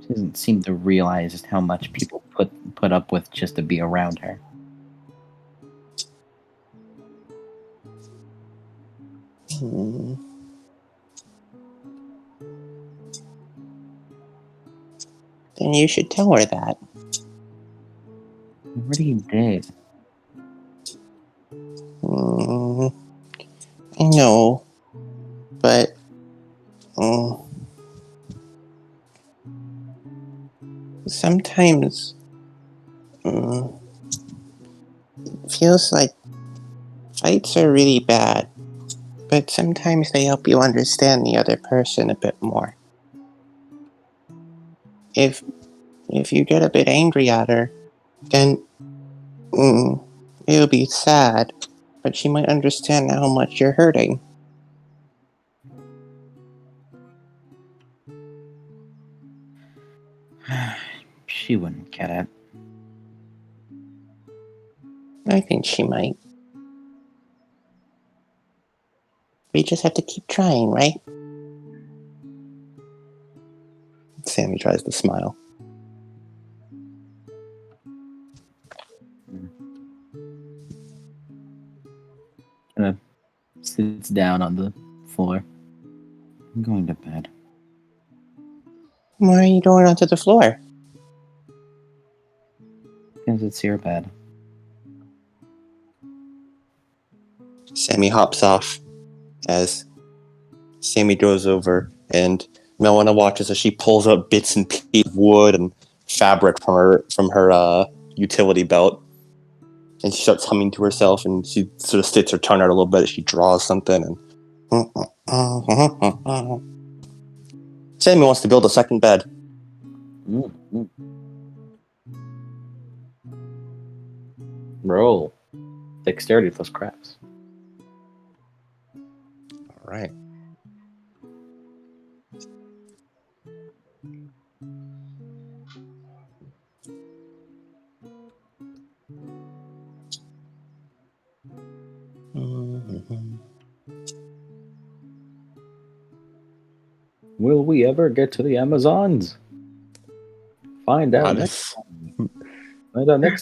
She doesn't seem to realize just how much people put up with just to be around her. Then you should tell her that. I already did. I know, but sometimes it feels like if Fights are really bad, but sometimes they help you understand the other person a bit more. If you get a bit angry at her, then it'll be sad, but she might understand how much you're hurting. She wouldn't get it. I think she might. We just have to keep trying, right? Sammy tries to smile. Sits down on the floor. I'm going to bed. Why are you going onto the floor? Because it's your bed. Sammy hops off as Sammy goes over, and Melina watches as she pulls out bits and pieces of wood and fabric from her utility belt, and she starts humming to herself. And she sort of sticks her tongue out a little bit as she draws something. And Sammy wants to build a second bed. Roll. Dexterity plus crafts. All right. Will we ever get to the Amazons? Find out next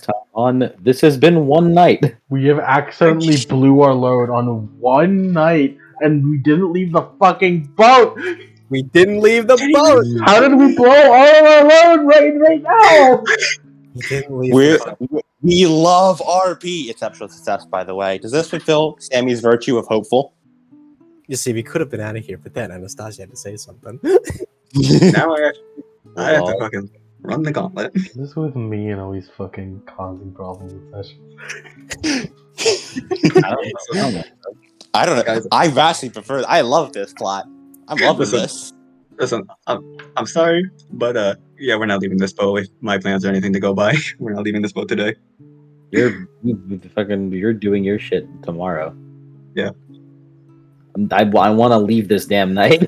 time on This Has Been One Night. We have accidentally blew our load on one night, and we didn't leave the fucking boat. We didn't leave the boat. How did we blow all of our load right now? We didn't leave the boat. We love RP. Exceptional success, by the way. Does this fulfill Sammy's virtue of hopeful? You see, we could have been out of here, but then Anastasia had to say something. Now I have to fucking run the gauntlet. This with me and always fucking causing problems with sessions. I don't know. Guys. I vastly prefer. I love this plot. I'm loving Listen. this. Listen, I'm sorry, but yeah, we're not leaving this boat. If my plans are anything to go by, we're not leaving this boat today. You're doing your shit tomorrow. Yeah. I want to leave this damn night.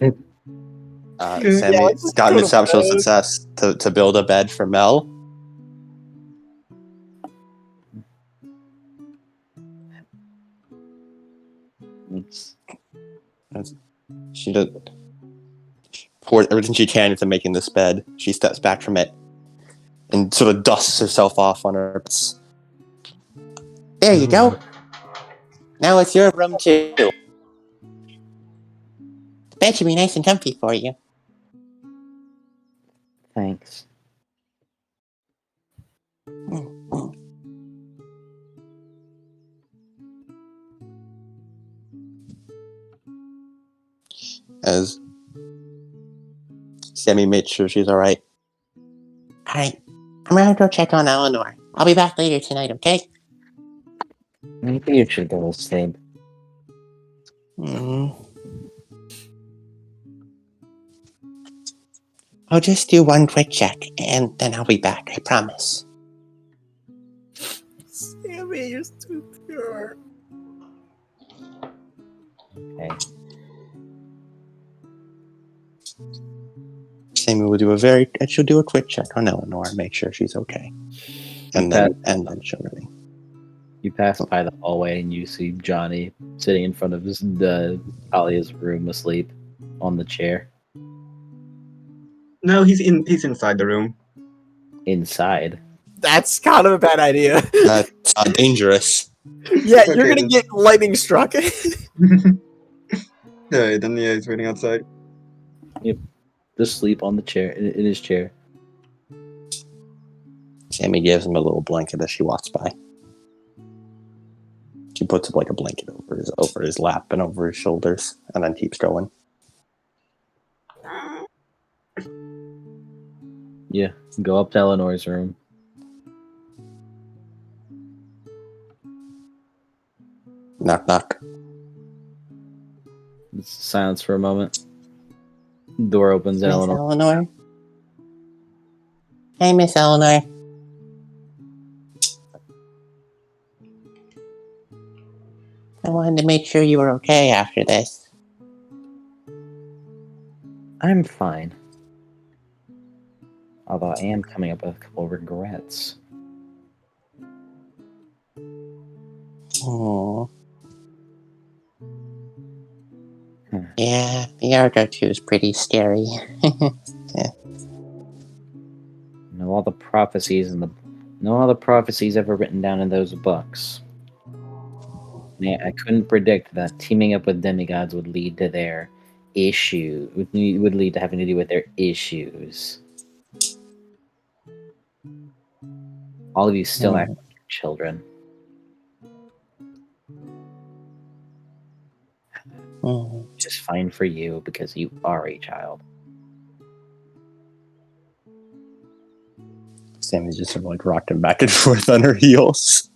Sammy's got an exceptional success to build a bed for Mel. She does pour everything she can into making this bed. She steps back from it and sort of dusts herself off on her. There you go. Now it's your room too. The bed should be nice and comfy for you. Thanks. As Sammy made sure she's alright. Alright, I'm gonna go check on Eleanor. I'll be back later tonight, okay? Maybe you should go to sleep. I'll just do one quick check, and then I'll be back, I promise. Sammy, you're too pure. Okay. Sammy will she'll do a quick check on Eleanor and make sure she's okay. And then she'll leave. You pass by the hallway and you see Johnny sitting in front of Talia's room asleep on the chair. No, he's inside the room. Inside. That's kind of a bad idea. That's dangerous. Yeah, Okay, you're gonna then. get lightning struck. Yeah, then yeah, he's waiting outside. Just sleep on the chair, in his chair. Sammy gives him a little blanket as she walks by. She puts like a blanket over his lap and over his shoulders, and then keeps going. Yeah, go up to Eleanor's room. Knock knock. Silence for a moment. Door opens. Miss Eleanor. Eleanor? Hey, Miss Eleanor. I wanted to make sure you were okay after this. I'm fine. Although I am coming up with a couple of regrets. Oh. Hmm. Yeah, the Argo 2 is pretty scary. Know all the prophecies ever written down in those books. Man, I couldn't predict that teaming up with demigods would lead to their would lead to having to deal with their issues. All of you still act like you're children. Just fine for you because you are a child. Sammy's just sort of like rocking back and forth on her heels.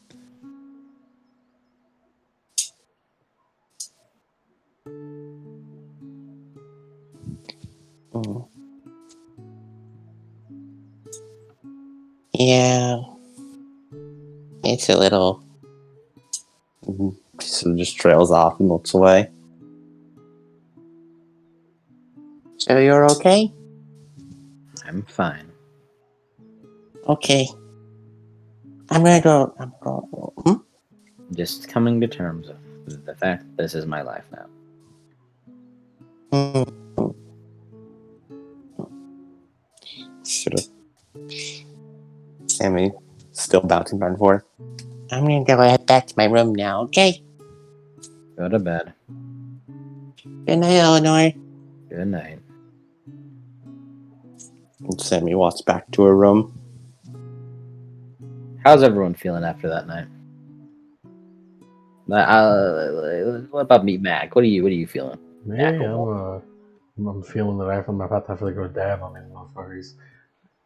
Yeah. It's a little... She sort of just trails off and looks away. So you're okay? I'm fine. Okay. I'm gonna go... Just coming to terms with the fact that this is my life now. Sort of. Sammy still bouncing back and forth. I'm gonna go head back to my room now, okay? Go to bed. Good night, Eleanor. Good night. And Sammy walks back to her room. How's everyone feeling after that night? What about me, Mac? What are you feeling? Yeah, I'm feeling that I'm about to have to go dab on these motherfuckers.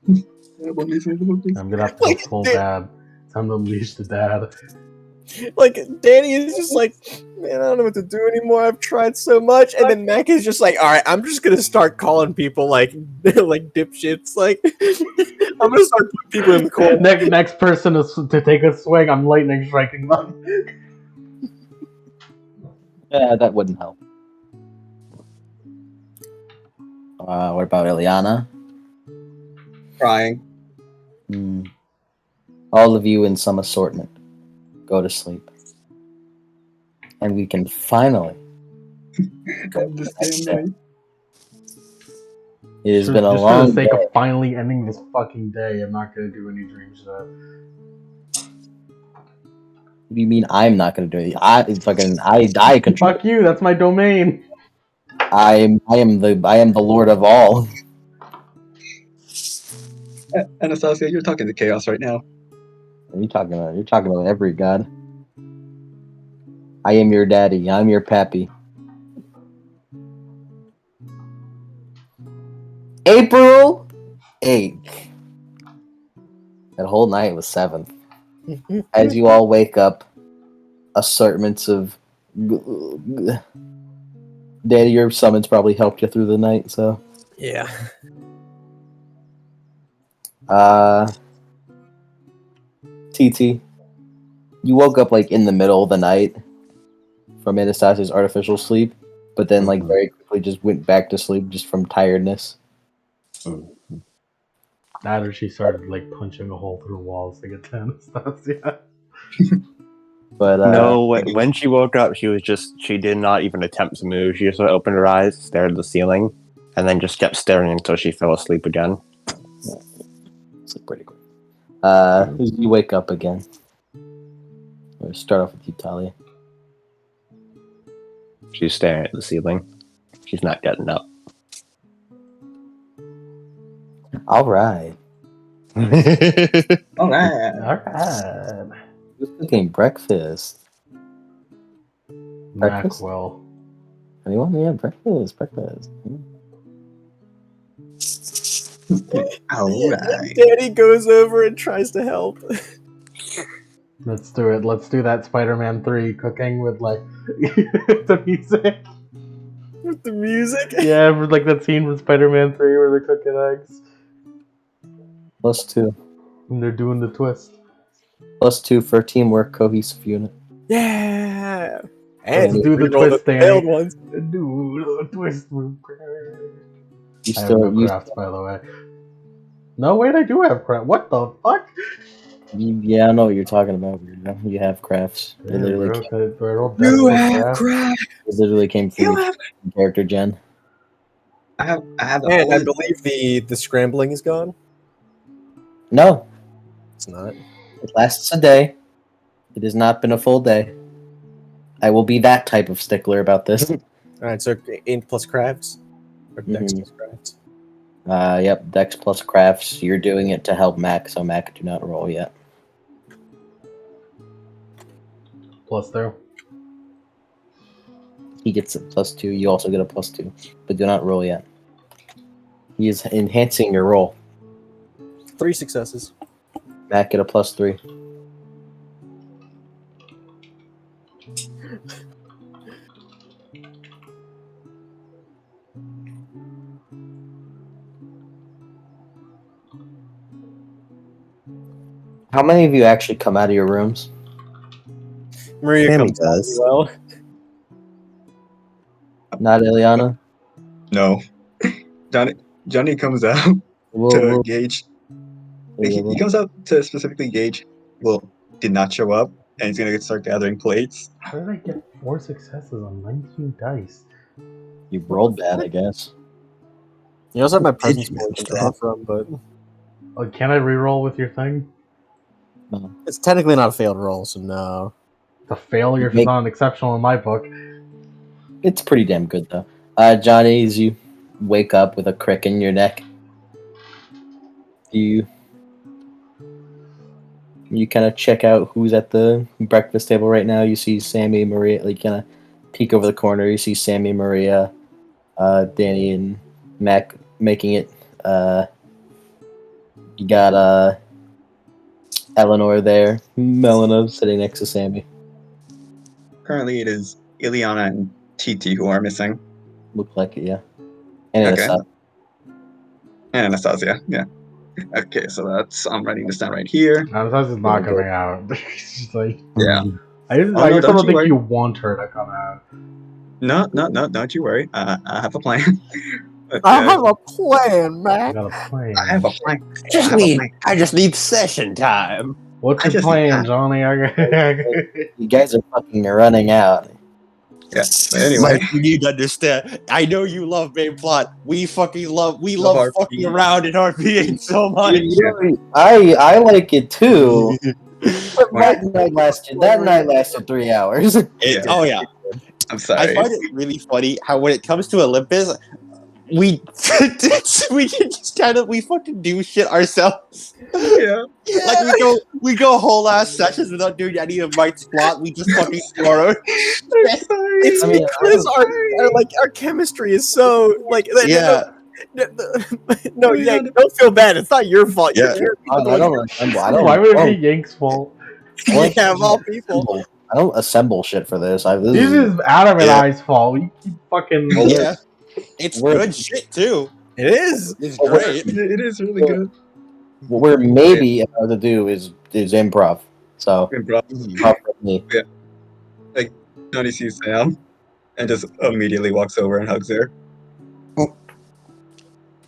I'm gonna have to go full dad. Time to unleash the dad. Like, Danny is just like, man, I don't know what to do anymore. I've tried so much. And then Mac is just like, all right, I'm just going to start calling people like dipshits. Like, I'm going to start putting people in the corner. Next person to take a swing, I'm lightning striking them. Yeah, that wouldn't help. What about Ileana? Crying. All of you in some assortment. Go to sleep. And we can finally go This damn night. It has been a long for the sake day. of finally ending this fucking day, I'm not gonna do any dream stuff. What do you mean I'm not going to do it? I control. Fuck you, that's my domain. I am the Lord of all. Anastasia, you're talking to chaos right now. What are you talking about? You're talking about every god. I am your daddy. I'm your pappy. April 8th. That whole night was 7th. As you all wake up, assortments of... Daddy, your summons probably helped you through the night, so... Yeah. TT, you woke up like in the middle of the night from Anastasia's artificial sleep, but then like very quickly just went back to sleep just from tiredness. That or she started like punching a hole through walls to get to Anastasia. But no, when she woke up, she did not even attempt to move. She just sort of opened her eyes, stared at the ceiling, and then just kept staring until she fell asleep again. It's pretty quick. You wake up again. We'll start off with you, Talia. She's staring at the ceiling. She's not getting up. All right. Alright. Who's cooking breakfast? Breakfast? Macwell. Anyone? Yeah, breakfast. Alright. Danny goes over and tries to help. Let's do it. Let's do that Spider-Man 3 cooking with like the music. With the music? Yeah, for like that scene from Spider-Man 3 where they're cooking eggs +2. and they're doing the twist. +2 for teamwork, cohesive unit. Yeah. Let's And do the reroll twist, failed Danny. ones. Do the twist. You I have still no crafts, by the way. No, wait, I do have crafts. What the fuck? yeah, I know what you're talking about. Weirdo. You have crafts. They Yeah, literally bro, came, they're all You dead have crafts. craft. they literally came from You each have- character gen. I have the And I whole. believe the scrambling is gone. No, It's not. it lasts a day. It has not been a full day. I will be that type of stickler about this. Alright, so int plus crafts? Or dex Mhm. plus crafts? Yep, Dex plus crafts. You're doing it to help Mac, so Mac do not roll yet. +2. He gets a +2. You also get a +2, but do not roll yet. He is enhancing your roll. 3 successes. Mac get a +3. How many of you actually come out of your rooms? Maria Sammy comes out does. as well. Not Ileana? No. Johnny comes out to gauge. He comes out to specifically gauge. Well, did not show up, and he's gonna start gathering plates. How did I get 4 successes on 19 dice? You rolled bad, I guess. You also have my presence you point to manage draw that? from, but Can I reroll with your thing? it's technically not a failed roll, so no. It's a failure if Make- it's not exceptional in my book. It's pretty damn good, though. Johnny, as you wake up with a crick in your neck, you kind of check out who's at the breakfast table right now. You see Sammy, Maria, like kind of peek over the corner. You see Sammy, Maria, Danny, and Mac making it. You got Eleanor there, Melina sitting next to Sammy. Currently, it is Ileana and TT who are missing, Look like it, yeah. And Okay. Anastasia. and Anastasia. Yeah. Okay, so I'm writing this down right here. Anastasia's not coming out. She's like, Yeah. I no, just don't don't you think worry. you want her to come out. No, don't you worry. I have a plan. But, I have a plan, I man. got a plan. I have a plan. I have a plan. I just need session time. What's I your just- plan, Johnny? You guys are fucking running out. Yeah. But anyway, Mike, you need to understand. I know you love main plot. We fucking love. We Love love RP. fucking around in RPing so much. I like it too. But Right. that night lasted 3 hours. Yeah. Oh yeah. I'm I sorry. find it really funny how when it comes to Olympus, we we just kind of we fucking do shit ourselves. Yeah. Like we go whole ass sessions without doing any of Mike's plot. We just fucking do our own. I'm sorry. It's I mean, because our chemistry is so like Yeah. no, yeah, don't feel bad. It's not your fault. Yeah. You're I don't assemble. I don't. Why would it I be don't- Yank's fault? yeah, of all people. assemble. I don't assemble shit for this. This is Adam and Yeah. I's fault. We keep fucking. Well, Yeah. It's We're- good shit too. It is. It's Well, great. It is really good. What we're maybe about to do is improv. So tough for me. Johnny sees Sam and just immediately walks over and hugs her.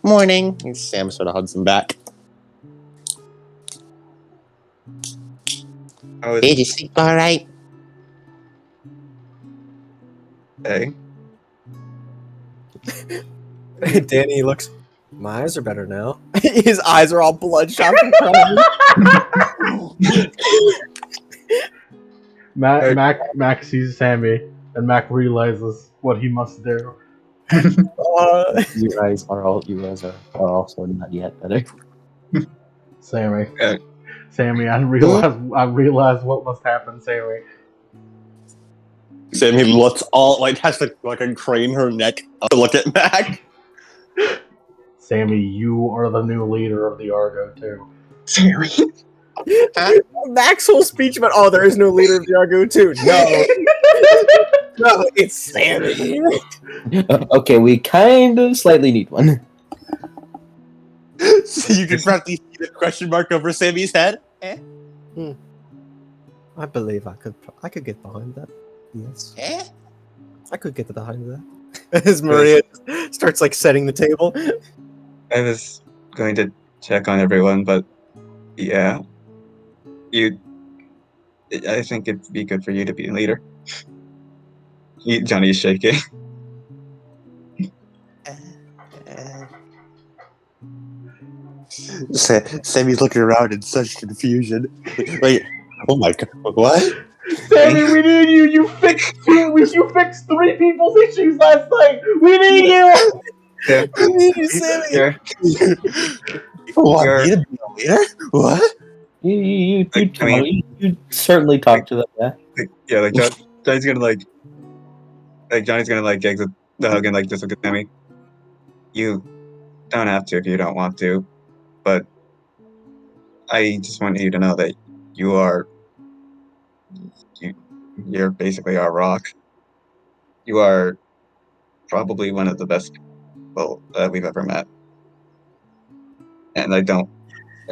Morning. And Sam sort of hugs him back. I was Did you sleep all right? hey. Danny looks. My eyes are better now. His eyes are all bloodshot from crying. Mac sees Sammy, and Mac realizes what he must do. Your eyes are also not yet better. Sammy. Yeah. Sammy, I realize what must happen, Sammy. Sam even looks all like has to fucking crane her neck to look at Mac. Sammy, you are the new leader of the Argo too. Sammy. Mac's whole speech about, oh, there is no leader of the Argo 2. No. No, it's Sammy. Okay, we kind of slightly need one. So you can practically see the question mark over Sammy's head. I believe I could get behind that. Yes. I could get behind that. As Maria starts like setting the table. I was going to check on everyone, but yeah, I think it'd be good for you to be a leader. Johnny's shaking. Sammy's looking around in such confusion. Wait, oh my god, what? Sammy, we need you. You fixed 3 people's issues last night. We need you. Yeah. I need you, Sammy. Yeah. You want me to be a leader? What? You I mean, you certainly talk to them, yeah. Yeah, like Johnny's gonna like Johnny's gonna like exit the hug and like just look at Sammy. You don't have to if you don't want to, but I just want you to know that you're basically our rock. You are probably one of the best people that we've ever met.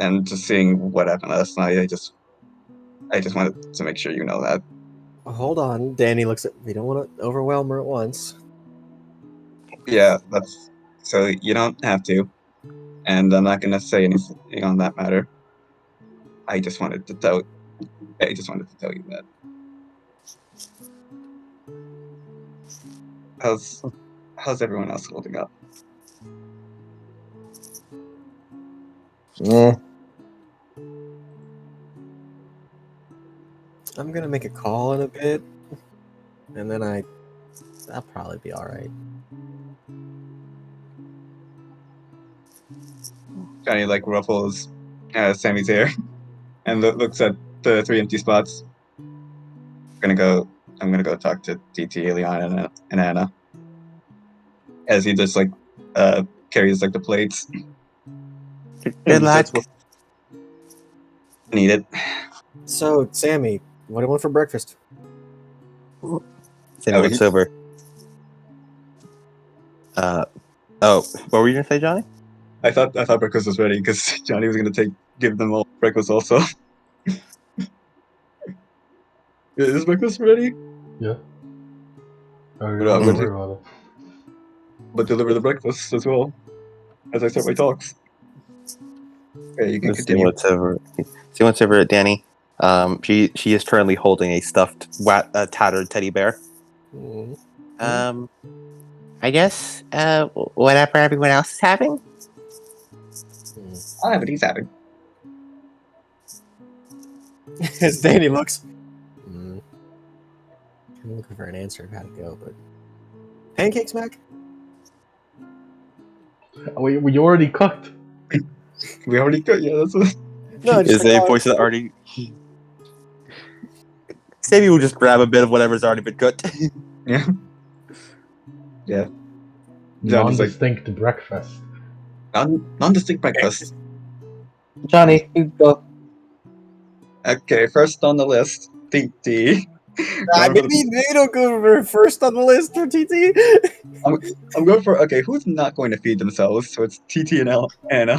And just seeing what happened last night, I just wanted to make sure you know that. Hold on. Danny looks at, we don't want to overwhelm her at once. Yeah, so you don't have to, and I'm not gonna say anything on that matter. I just wanted to tell you that. How's everyone else holding up? Yeah. I'm gonna make a call in a bit, and then I'll probably be all right. Johnny like ruffles Sammy's hair and looks at the 3 empty spots. I'm gonna go talk to TT, Ileana, and Anna. As he just like carries like the plates. Good luck. Need it. So, Sammy, what do you want for breakfast? Sammy looks over. What were you gonna say, Johnny? I thought breakfast was ready because Johnny was gonna give them all breakfast also. Is breakfast ready? Yeah. But, worry about it. But deliver the breakfast as well as I start my talks. Okay, you can continue. See what's over at Danny. She is currently holding a stuffed, tattered teddy bear. Mm-hmm. I guess, whatever everyone else is having. I'll have what he's having. As Danny looks, I'm looking for an answer of how to go, but pancakes, Mac? We already cooked. We already cooked. Yeah, that's what. No, just Is a voice that already. Sammy will just grab a bit of whatever's already been cooked. Yeah. Yeah. Non-distinct breakfast. Non-distinct breakfast. Johnny, you go. Okay, first on the list, TT. Maybe don't go for first on the list for TT. I'm going for who's not going to feed themselves? So it's TT and Anna.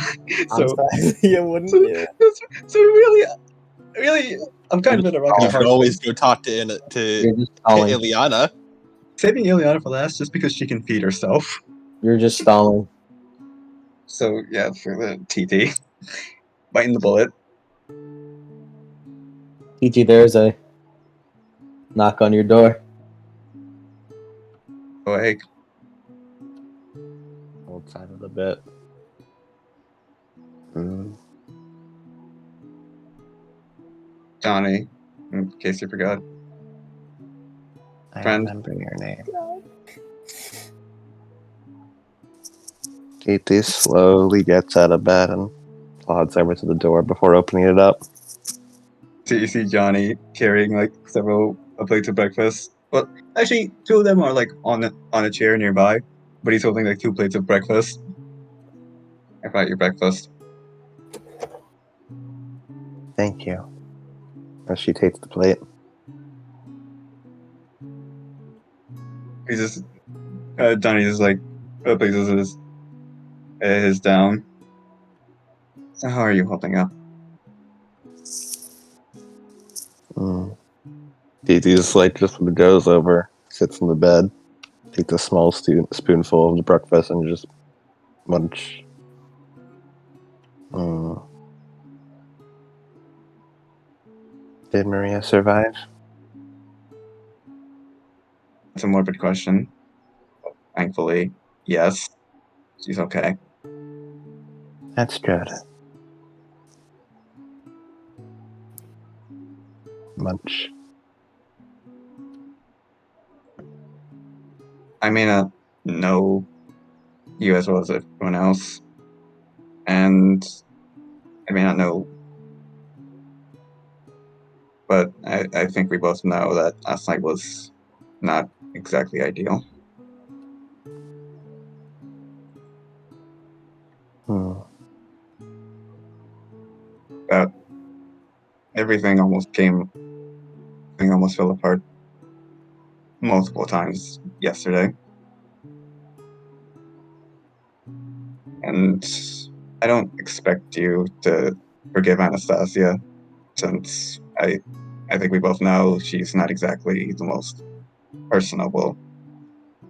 So you wouldn't. So really, I'm kind of in a rock and a You hard can always place. go talk to You're just stalling. Ileana. Saving Ileana for last just because she can feed herself. You're just stalling. So yeah, for the TT, biting the bullet. TT, there's a knock on your door. Oh hey, Old side of the bit. Johnny. In case you forgot. I Friend. remember your name. TT slowly gets out of bed and plods over to the door before opening it up. So you see Johnny carrying like several plates of breakfast. Well, actually, 2 of them are like on a chair nearby, but he's holding like 2 plates of breakfast. I brought your breakfast. Thank you. As she takes the plate. He's just Johnny just like places his down. So how are you holding up? He just goes over, sits in the bed, takes a small spoonful of the breakfast, and just munch. Did Maria survive? It's a morbid question. Thankfully, yes. She's okay. That's good. Munch. I may not know you as well as everyone else, and I may not know, but I think we both know that last night was not exactly ideal. But everything almost fell apart multiple times yesterday. And I don't expect you to forgive Anastasia, since I think we both know she's not exactly the most personable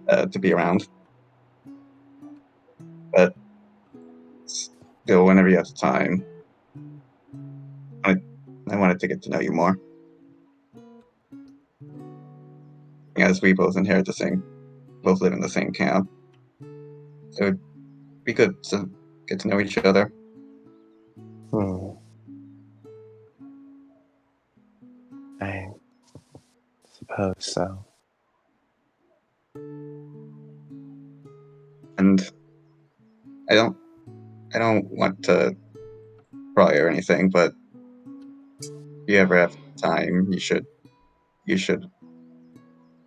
to be around. But still, whenever you have the time, I wanted to get to know you more. As we both both live in the same camp, so it'd be good to get to know each other. I suppose so. And I don't want to pry or anything, but if you ever have time, you should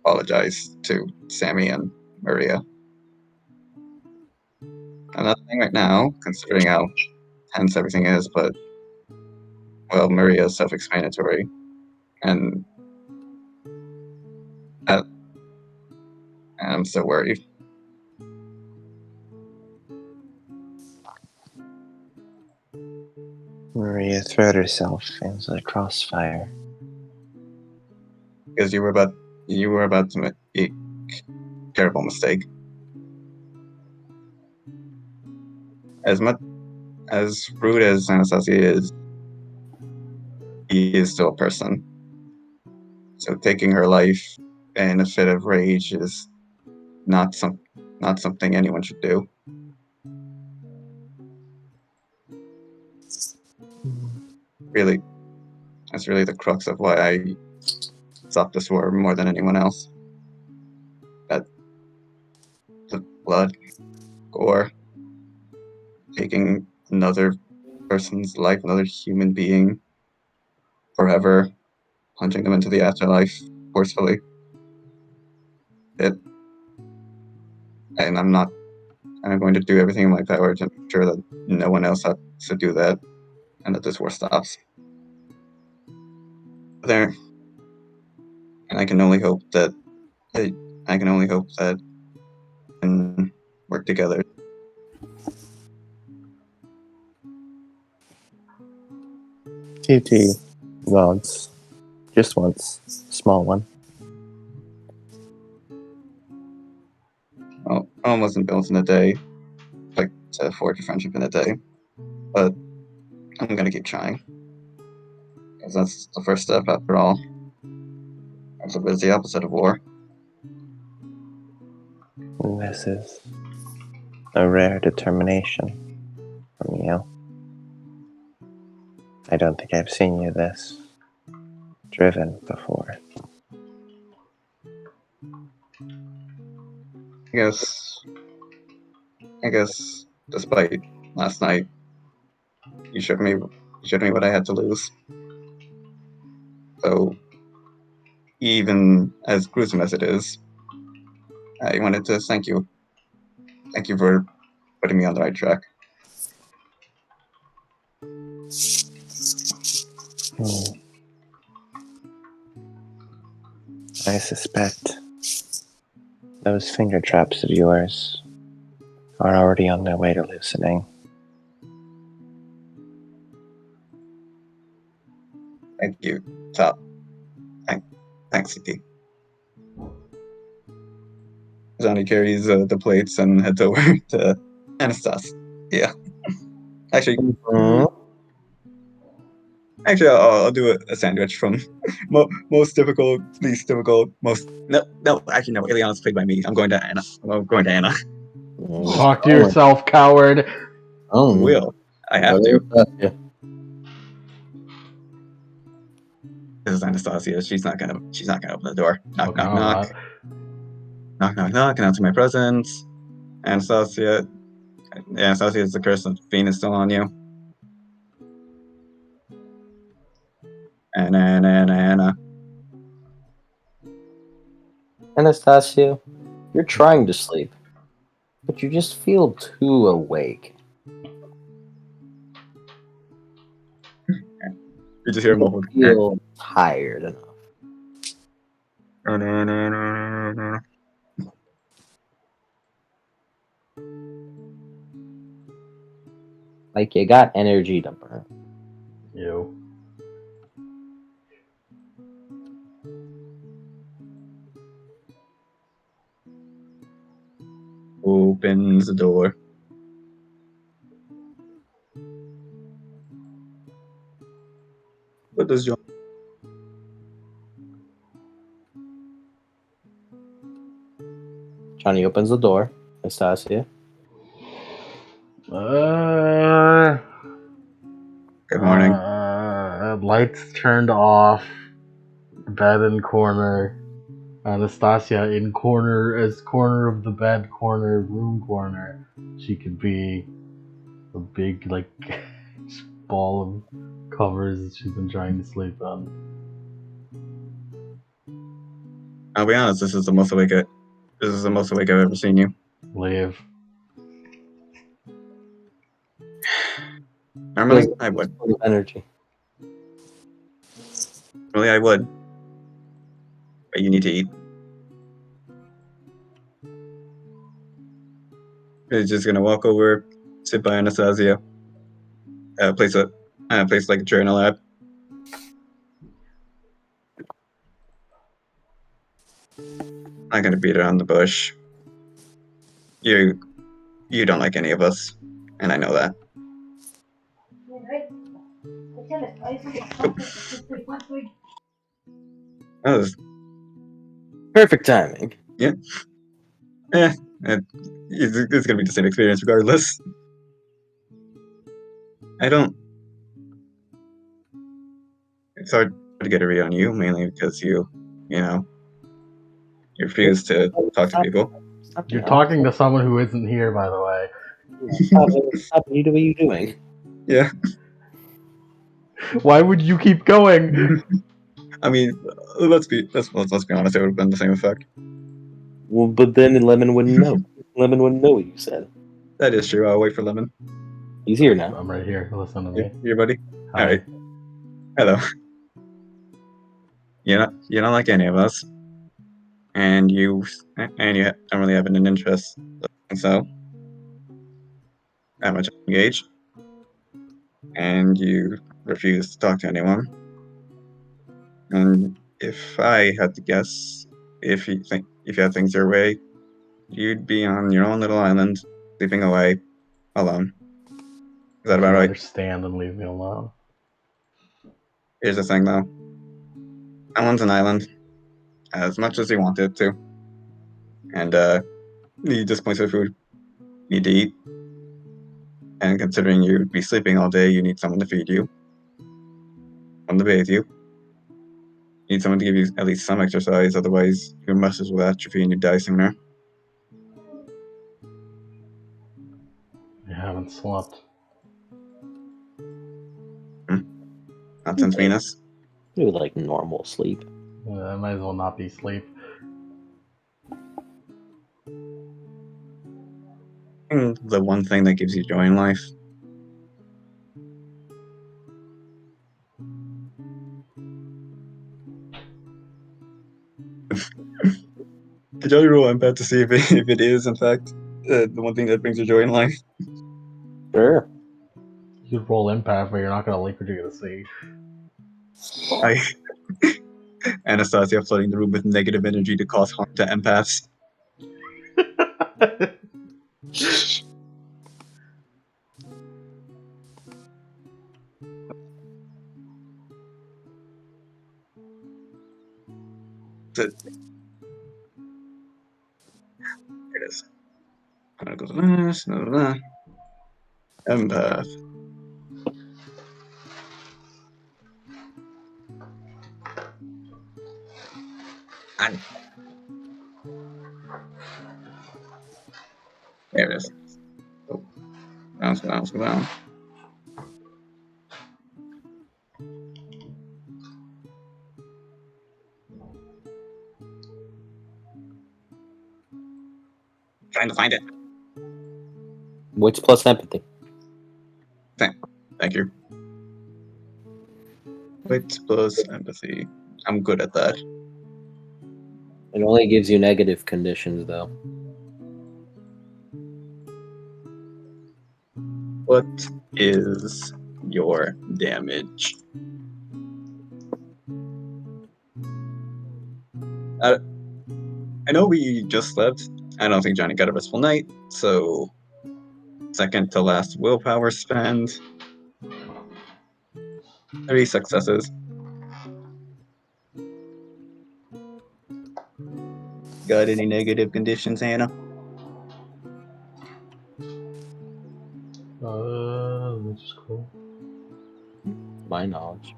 apologize to Sammy and Maria. I'm not saying right now, considering how tense everything is, but well, Maria is self-explanatory, and I'm so worried. Maria threw herself into the crossfire. Because you were about to make a terrible mistake. As rude as Anastasia is, he is still a person. So taking her life in a fit of rage is not something anyone should do. Really, that's really the crux of why I stopped this war more than anyone else. That the blood, gore, taking another person's life, another human being, forever, plunging them into the afterlife forcefully. And I'm going to do everything in my power to ensure that no one else has to do that, and that this war stops. And I can only hope that we can work together. TT nods. Just once. Small one. Well, Rome wasn't built in a day, like to forge a friendship in a day, but I'm gonna keep trying, because that's the first step after all. It's the opposite of war. This is a rare determination from you. I don't think I've seen you this driven before. I guess despite last night, you showed me what I had to lose. So even as gruesome as it is, I wanted to thank you. Thank you for putting me on the right track. I suspect those finger traps of yours are already on their way to loosening. Thank you, Top. Thanks, CT. Johnny carries the plates and heads over to Anastas. Yeah. Actually, I'll do a sandwich from most difficult, least difficult, most. No. Actually, no. Ileana's played by me. I'm going to Anna. I'm going to Anna. Talk to yourself, coward. Oh, Will. I have to. Yeah. This is Anastasia. She's not gonna open the door. Knock, Okay, knock, all knock. right. Knock, knock, knock. Announce my presence. Anastasia. Anastasia, is the curse of Venus still on you? Anna. Anastasia, you're trying to sleep, but you just feel too awake. You just hear a You don't muffled. feel tired enough. Like you got energy to burn. You. Opens the door. What does John? Johnny opens the door. Anastasia. Good morning. Lights turned off. Bed in corner. Anastasia in corner of the bed room corner. She could be a big ball of covers that she's been trying to sleep on. I'll be honest. This is the most awake I've ever seen you. Leave. Normally, I would. Full of energy. Normally, I would. But you need to eat. He's just gonna walk over, sit by Anastasia, place like a chair in her lap. I'm gonna beat around the bush. You don't like any of us, and I know that. That was Perfect timing. it's gonna be the same experience regardless. It's hard to get a read on you, mainly because you refuse to talk to people. You're talking to someone who isn't here, by the way. Stop it. What are you doing? Yeah. Why would you keep going? I mean, let's be honest. It would have been the same effect. Well, but then Lemon wouldn't know. Lemon wouldn't know what you said. That is true. I'll wait for Lemon. He's here now. I'm right here. Listen to me. Here, buddy. Hi. All right. Hello. You don't like any of us, and you don't really have an interest, and so that much engaged, and you refuse to talk to anyone. And if I had to guess, if you had things your way, you'd be on your own little island, sleeping away, alone. Is that about right? Understand and leave me alone. Here's the thing, though. Island's an island, as much as you want it to, and you just points for food. You need to eat, and considering you'd be sleeping all day, you need someone to feed you, someone to bathe you. You need someone to give you at least some exercise, otherwise your muscles will atrophy and you die sooner. You haven't slept. Not since Venus. You would like normal sleep. That might as well not be sleep. And the one thing that gives you joy in life. shall we roll empath to see if it is in fact the one thing that brings you joy in life? Sure. You could roll empath, but you're not gonna like what you're gonna see. Anastasia flooding the room with negative energy to cause harm to empaths. Here it is. I'm gonna go to this. Empath. There it is. Oh, bounce, bounce, bounce. Trying to find it. Wits plus empathy. Thank you. Wit plus empathy. I'm good at that. It only gives you negative conditions, though. What is your damage? I know we just slept. I don't think Johnny got a restful night, so second to last willpower spend. 3 successes. Got any negative conditions, Hannah? Which is cool. My knowledge.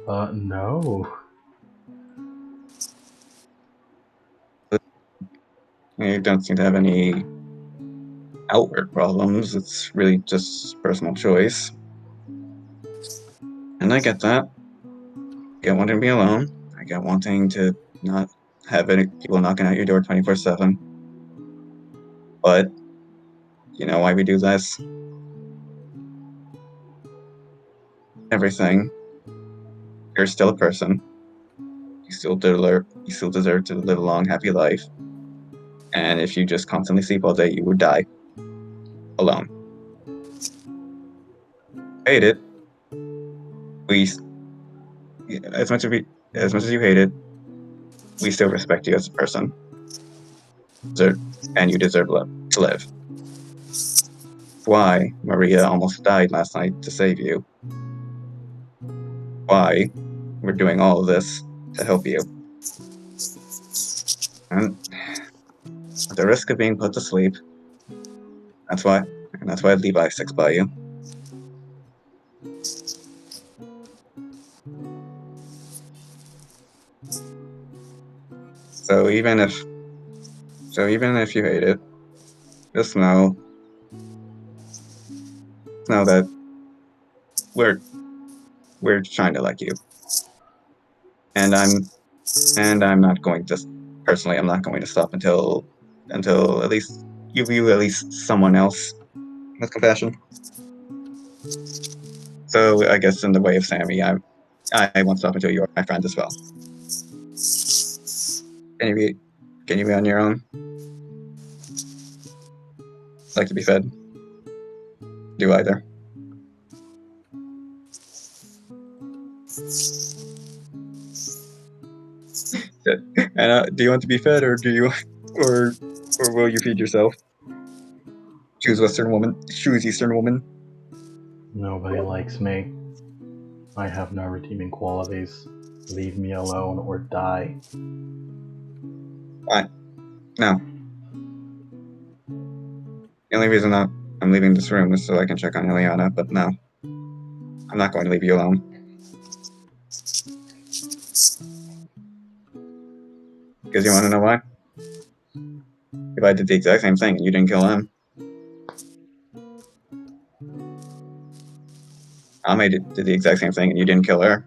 No. You don't seem to have any outward problems. It's really just personal choice. And I get that. I get wanting to be alone. I get wanting to not have any people knocking at your door 24/7. But you know why we do this? Everything. You're still a person. You still deserve to live a long, happy life. And if you just constantly sleep all day, you would die alone. Hate it. We, as much as you hate it, we still respect you as a person. And you deserve to live. Why Maria almost died last night to save you. Why we're doing all of this to help you. And at the risk of being put to sleep, that's why Levi sticks by you. So even if you hate it, just know that we're trying to like you. And I'm not going to personally, I'm not going to stop until at least you view at least someone else with compassion. So I guess in the way of Sammy, I won't stop until you're my friend as well. Can you be on your own? Like to be fed? Do either. And do you want to be fed, or do you, or will you feed yourself? Choose Western woman. Choose Eastern woman. Nobody likes me. I have no redeeming qualities. Leave me alone or die. Fine. No. The only reason that I'm leaving this room is so I can check on Ileana, but no. I'm not going to leave you alone. Because you want to know why? If I did the exact same thing and you didn't kill him, Ame did the exact same thing and you didn't kill her.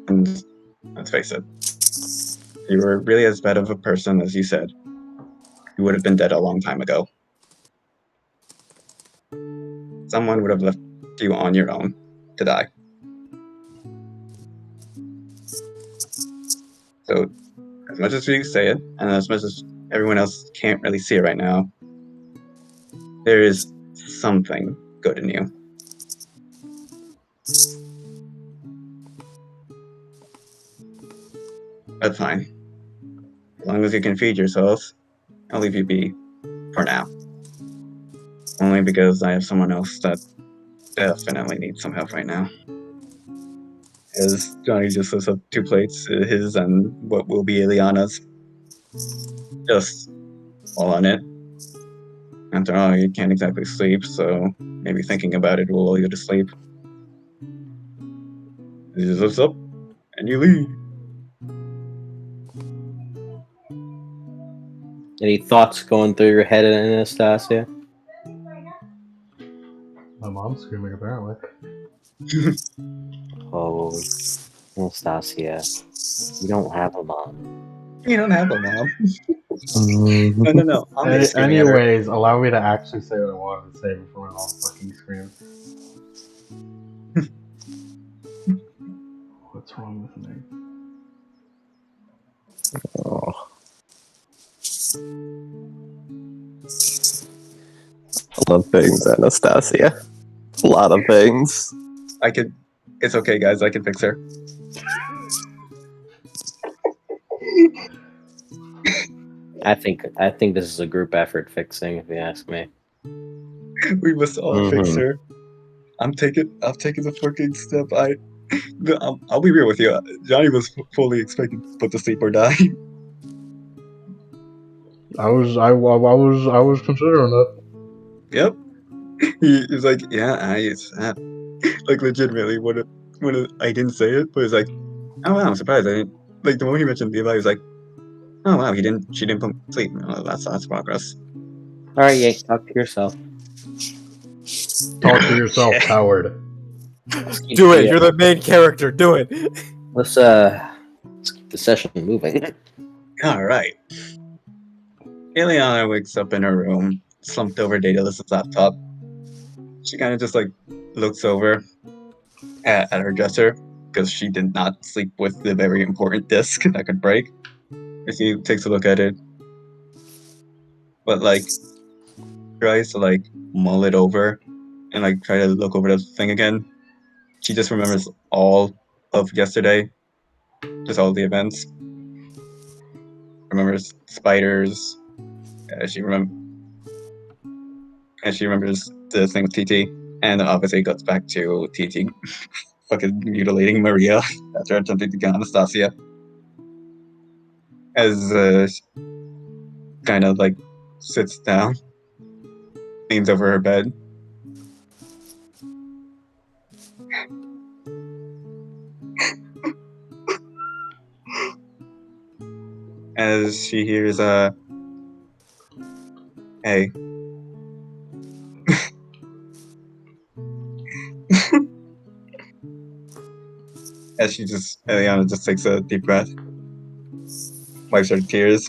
And let's face it, if you were really as bad of a person as you said, you would have been dead a long time ago. Someone would have left you on your own to die. So, as much as we say it, and as much as everyone else can't really see it right now, there is something good in you. But fine. As long as you can feed yourselves, I'll leave you be for now. Only because I have someone else that definitely needs some help right now. As Johnny just lifts up 2 plates, his and what will be Ileana's. Just all on it. After all, you can't exactly sleep, so maybe thinking about it will lull you to sleep. He just lifts up, and you leave. Any thoughts going through your head, Anastasia? My mom's screaming, apparently. Oh, Anastasia, you don't have a mom. You don't have a mom. Mm-hmm. No. I'm screaming at her. Anyways, allow me to actually say what I wanted to say before my mom fucking screams. What's wrong with me? Oh. A lot of things, Anastasia. A lot of things. It's okay, guys. I can fix her. I think this is a group effort fixing, if you ask me. We must all fix Mhm. her. I'm taking the fucking step. I'll be real with you. Johnny was fully expecting to put to sleep or die. I was considering it. Yep. He was like, yeah, it's like legitimately when I didn't say it, but it's like, oh wow, I'm surprised I didn't. Like the moment he mentioned Levi, he was like, oh wow, she didn't put me to sleep. Oh, that's progress. All right, Yay, talk to yourself. Talk to yourself, Okay. coward. Do it. You're the main character. Do it. Let's keep the session moving. All right. Ileana wakes up in her room, slumped over Daedalus's laptop. She kind of just like looks over at her dresser because she did not sleep with the very important disc that could break. And she takes a look at it, but like tries to like mull it over and like try to look over the thing again. She just remembers all of yesterday, just all the events. Remembers spiders. She remembers the thing with TT, and obviously it goes back to TT fucking mutilating Maria after attempting to kill Anastasia. As kind of like sits down, leans over her bed. As she hears hey. As Eliana just takes a deep breath, wipes her tears.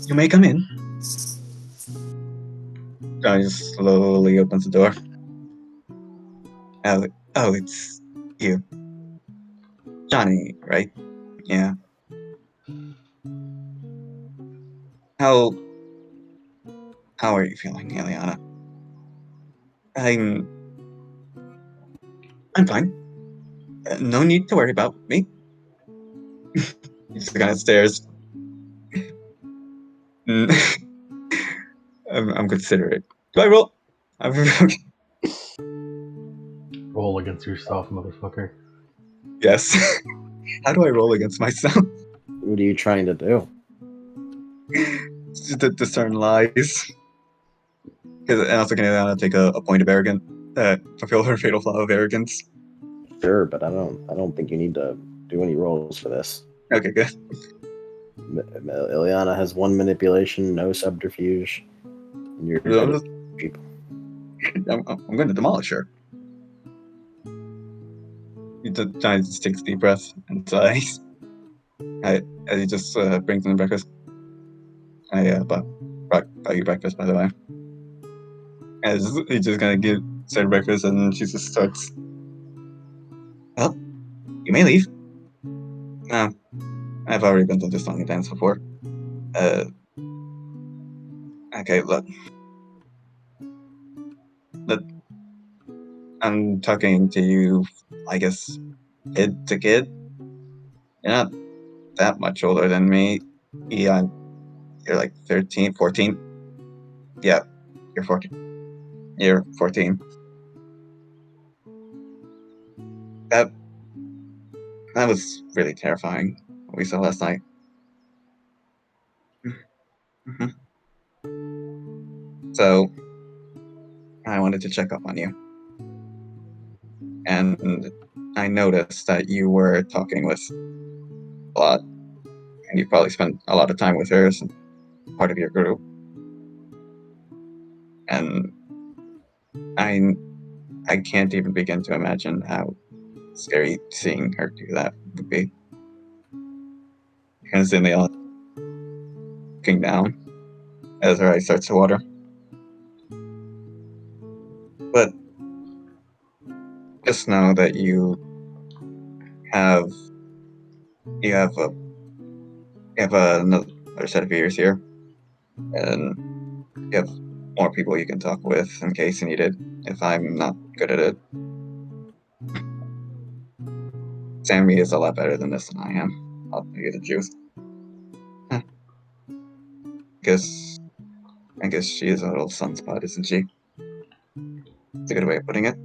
You may come in. Johnny just slowly opens the door. Oh, it's you. Johnny, right? Yeah. How are you feeling, Eliana? I'm fine. No need to worry about me. He just kind of stares. I'm considerate. Do I roll? Roll against yourself, motherfucker. Yes. How do I roll against myself? What are you trying to do? Just to discern lies. And also can Eliana take a point of arrogance? Fulfill her fatal flaw of arrogance. Sure, but I don't think you need to do any rolls for this. Okay, good. Ileana has 1 manipulation, no subterfuge. And you're I'm, people. I'm going to demolish her. Johnny just takes a deep breath and sighs. As he just brings in the breakfast. I brought you breakfast, by the way. As he's just gonna give Sarah breakfast, and she just starts. Well, you may leave. No, I've already been to the song and dance before. Okay, look. I'm talking to you, I guess, kid to kid. You're not that much older than me. Yeah, you're like 13, 14. Yeah, you're 14. You're 14. That was really terrifying. What we saw last night. Mhm. So I wanted to check up on you, and I noticed that you were talking with a lot, and you probably spent a lot of time with her as part of your group. And I I can't even begin to imagine how scary seeing her do that would be. Constantly looking down as her eyes starts to water. But just know that have you have a you have another set of ears here, and you have more people you can talk with in case you need it. If I'm not good at it, Sammy is a lot better than this than I am. I'll tell you the truth. Huh. Guess I guess she is a little sunspot, isn't she? It's a good way of putting it.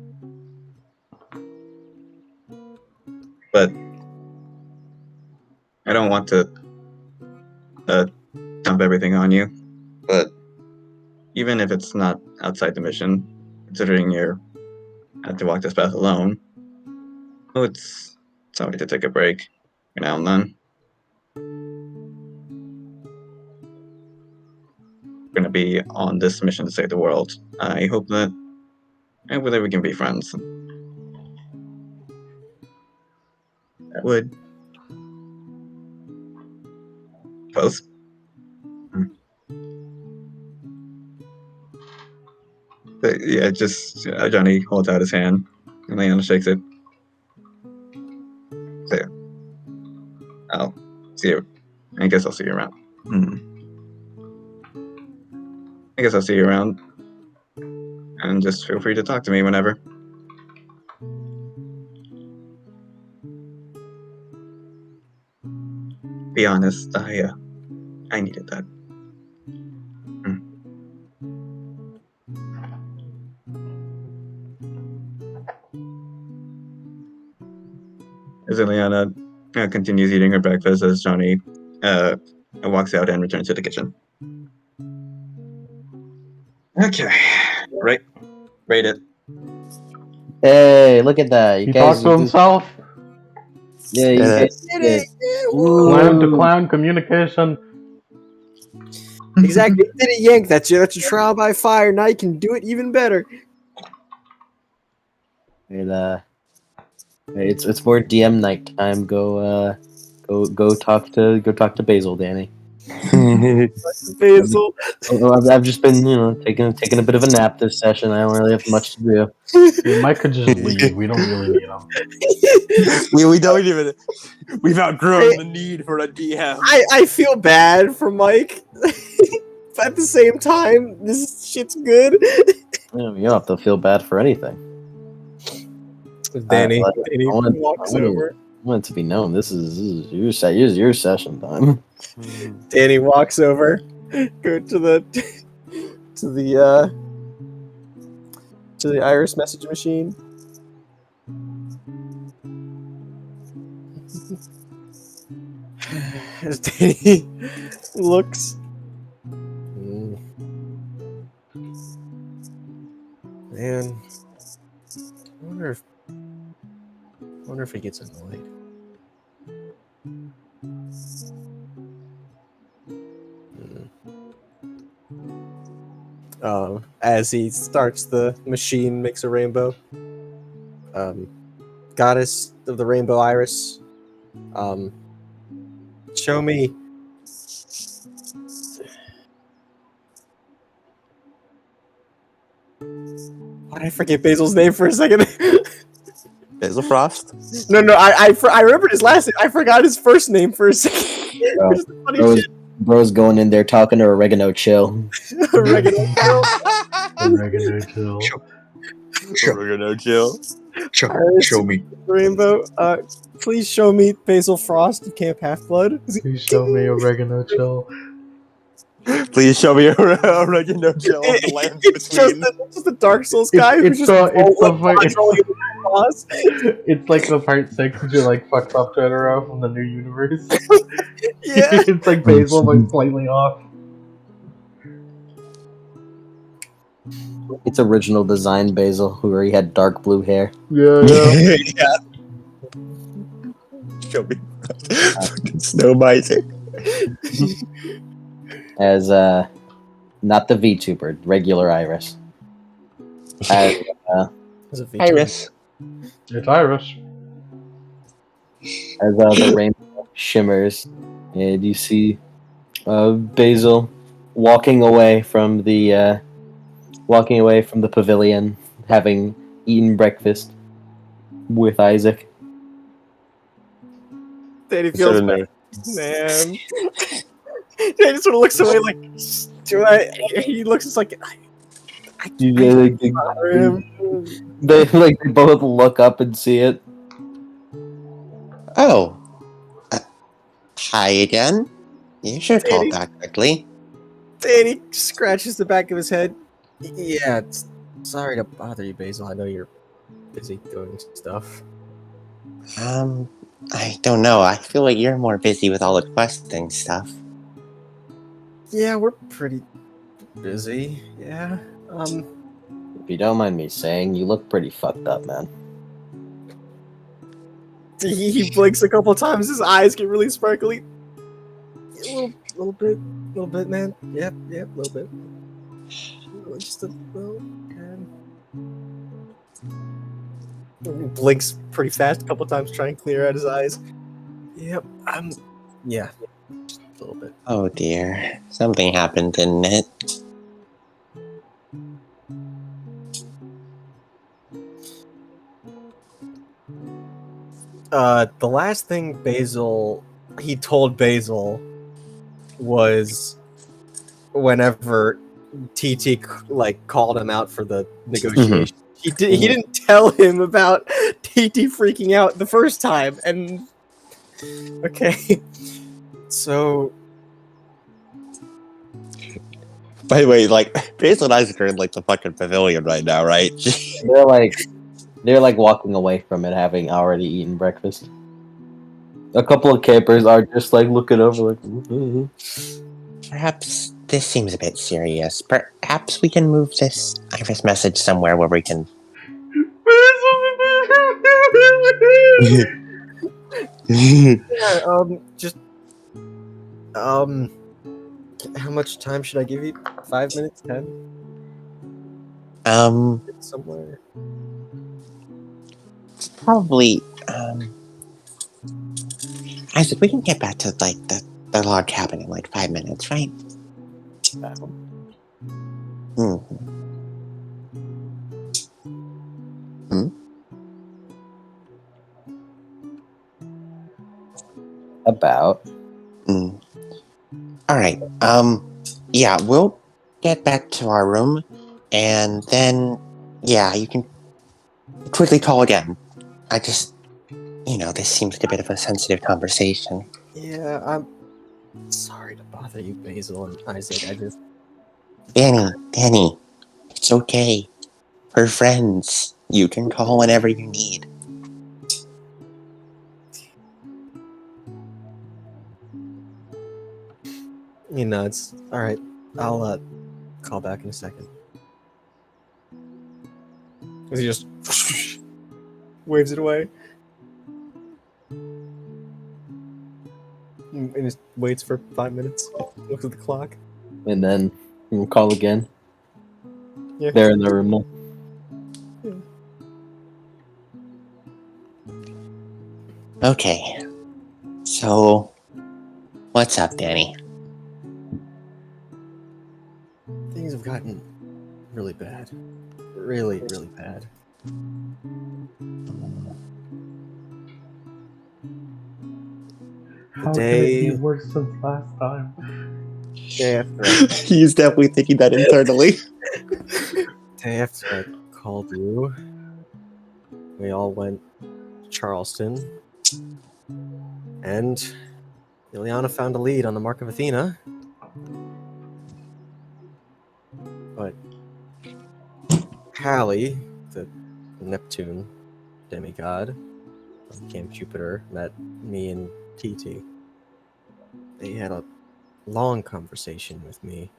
But I don't want to dump everything on you. But even if it's not outside the mission, considering you're had to walk this path alone, well, it's alright to take a break every now and then. We're gonna be on this mission to save the world. I hope that we can be friends. That would both. But yeah, just Johnny holds out his hand, and Leanna shakes it. So, I'll see you. I guess I'll see you around. I guess I'll see you around, and just feel free to talk to me whenever. Be honest, I needed that. As Ileana continues eating her breakfast, as Johnny walks out and returns to the kitchen. Okay, right, rate it. Hey, look at that! You He guys, talked to himself. yeah, you Yeah. guys Did did. it! Yeah, Clown to Ooh. clown communication. Exactly. You did it, Yank. That's your trial by fire. Now you can do it even better. And, hey, it's more DM night time. Go talk to Basil, Danny. Basil. I've just been taking a bit of a nap this session. I don't really have much to do. Yeah, Mike could just leave. We don't really need him. We don't even. We've outgrown the need for a DM. I feel bad for Mike. But at the same time, this shit's good. You don't have to feel bad for anything. Danny I walks over. want it to be known. This is your session time. Danny walks over. Go to the to the Iris message machine. As Danny looks. Man, I wonder if he gets annoyed. As he starts, the machine makes a rainbow. Goddess of the rainbow iris. Show me. Why did I forget Basil's name for a second? Basil Frost. No, I remembered his last name. I forgot his first name for a second. Which is the funny Bro's going in there talking to Oregano Chill. shit. Oregano Chill. Oregano chill. Oregano Chill. Show me. Rainbow. Please show me Basil Frost of Camp Half Blood. Please show me oregano chill. Please show me Oregano Chill of the lands It's between. just the Dark Souls guy who's just It's like the part 6 which you like fucked up Totoro from the new universe. Yeah. It's like Basil but slightly off. It's original design Basil, where he had dark blue hair. Yeah. Yeah. Show me. Snow miser. As not the VTuber, regular Iris. As Iris. It's Irish. the rainbow shimmers, and you see Basil walking away from the pavilion, having eaten breakfast with Isaac. Danny feels bad. Man. Danny sort of looks away like, he looks just like, They both look up and see it. Oh. Hi again. You sure Danny. called back quickly. Danny scratches the back of his head. Yeah, sorry to bother you, Basil. I know you're busy doing stuff. I don't know. I feel like you're more busy with all the questing stuff. Yeah, we're pretty busy. Yeah. If you don't mind me saying, you look pretty fucked up, man. He blinks a couple times. His eyes get really sparkly. A little bit, man. Yep, a little bit. Just a little. He blinks pretty fast a couple times, trying to clear out his eyes. Yep, yeah, just a little bit. Oh dear. Something happened, didn't it? The last thing he told Basil was whenever TT called him out for the negotiation. He didn't tell him about TT freaking out the first time, and okay. So By the way, Basil and Isaac are in the fucking pavilion right now, right? They're walking away from it, having already eaten breakfast. A couple of campers are just looking over, Perhaps this seems a bit serious. Perhaps we can move this Iris message somewhere where we can. how much time should I give you? 5 minutes? 10? Somewhere. Probably. Isaac, we can get back to the log cabin in 5 minutes, right? About. All right. Yeah, we'll get back to our room, and then, yeah, you can quickly call again. I just, this seems like a bit of a sensitive conversation. Yeah, I'm sorry to bother you, Basil and Isaac. I just... Danny, it's okay. We're friends. You can call whenever you need. He nods. Alright, I'll call back in a second. He just waves it away. And just waits for 5 minutes. Looks at the clock. And then we'll call again. Yeah. They're in the room now. Okay. So, what's up, Danny? Things have gotten really bad. Really, really bad. How can it be worse since last time? Day after I, He's definitely thinking that internally. day after I called you, we all went to Charleston, and Ileana found a lead on the Mark of Athena. But Halley, the Neptune demigod from Camp Jupiter, met me and TT. They had a long conversation with me,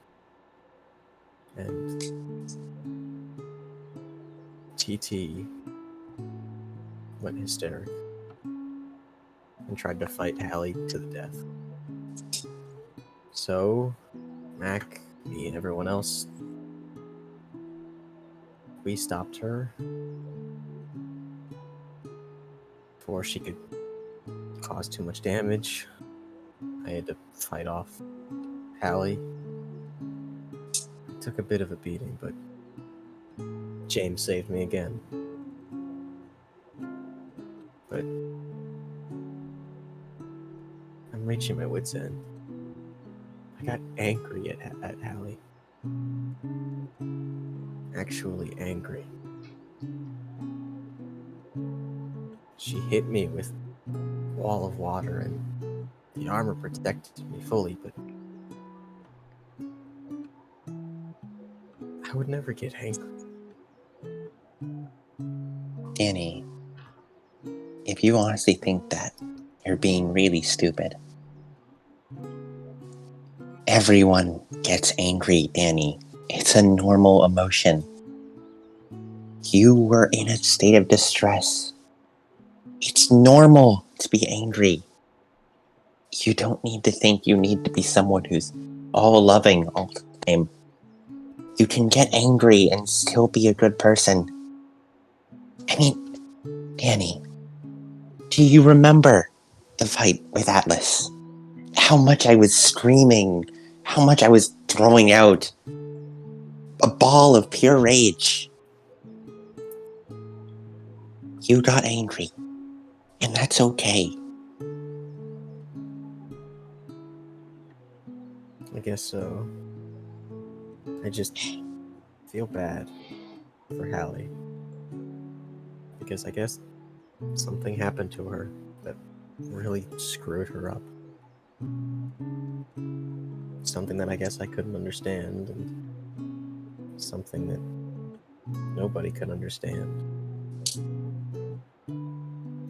and TT went hysterical and tried to fight Halley to the death. So, Mac, me, and everyone else, we stopped her before she could cause too much damage. I had to fight off Halley. I took a bit of a beating, but James saved me again. But I'm reaching my wit's end. I got angry at Hallie. Actually angry. She hit me with a wall of water, and the armor protected me fully, but I would never get angry. Danny, if you honestly think that, you're being really stupid. Everyone gets angry, Danny. It's a normal emotion. You were in a state of distress. It's normal to be angry. You don't need to think you need to be someone who's all loving all the time. You can get angry and still be a good person. I mean, Danny, do you remember the fight with Atlas? How much I was screaming, how much I was throwing out a ball of pure rage. You got angry, and that's okay. I guess so. I just feel bad for Hallie. Because I guess something happened to her that really screwed her up. Something that I guess I couldn't understand, and something that nobody could understand.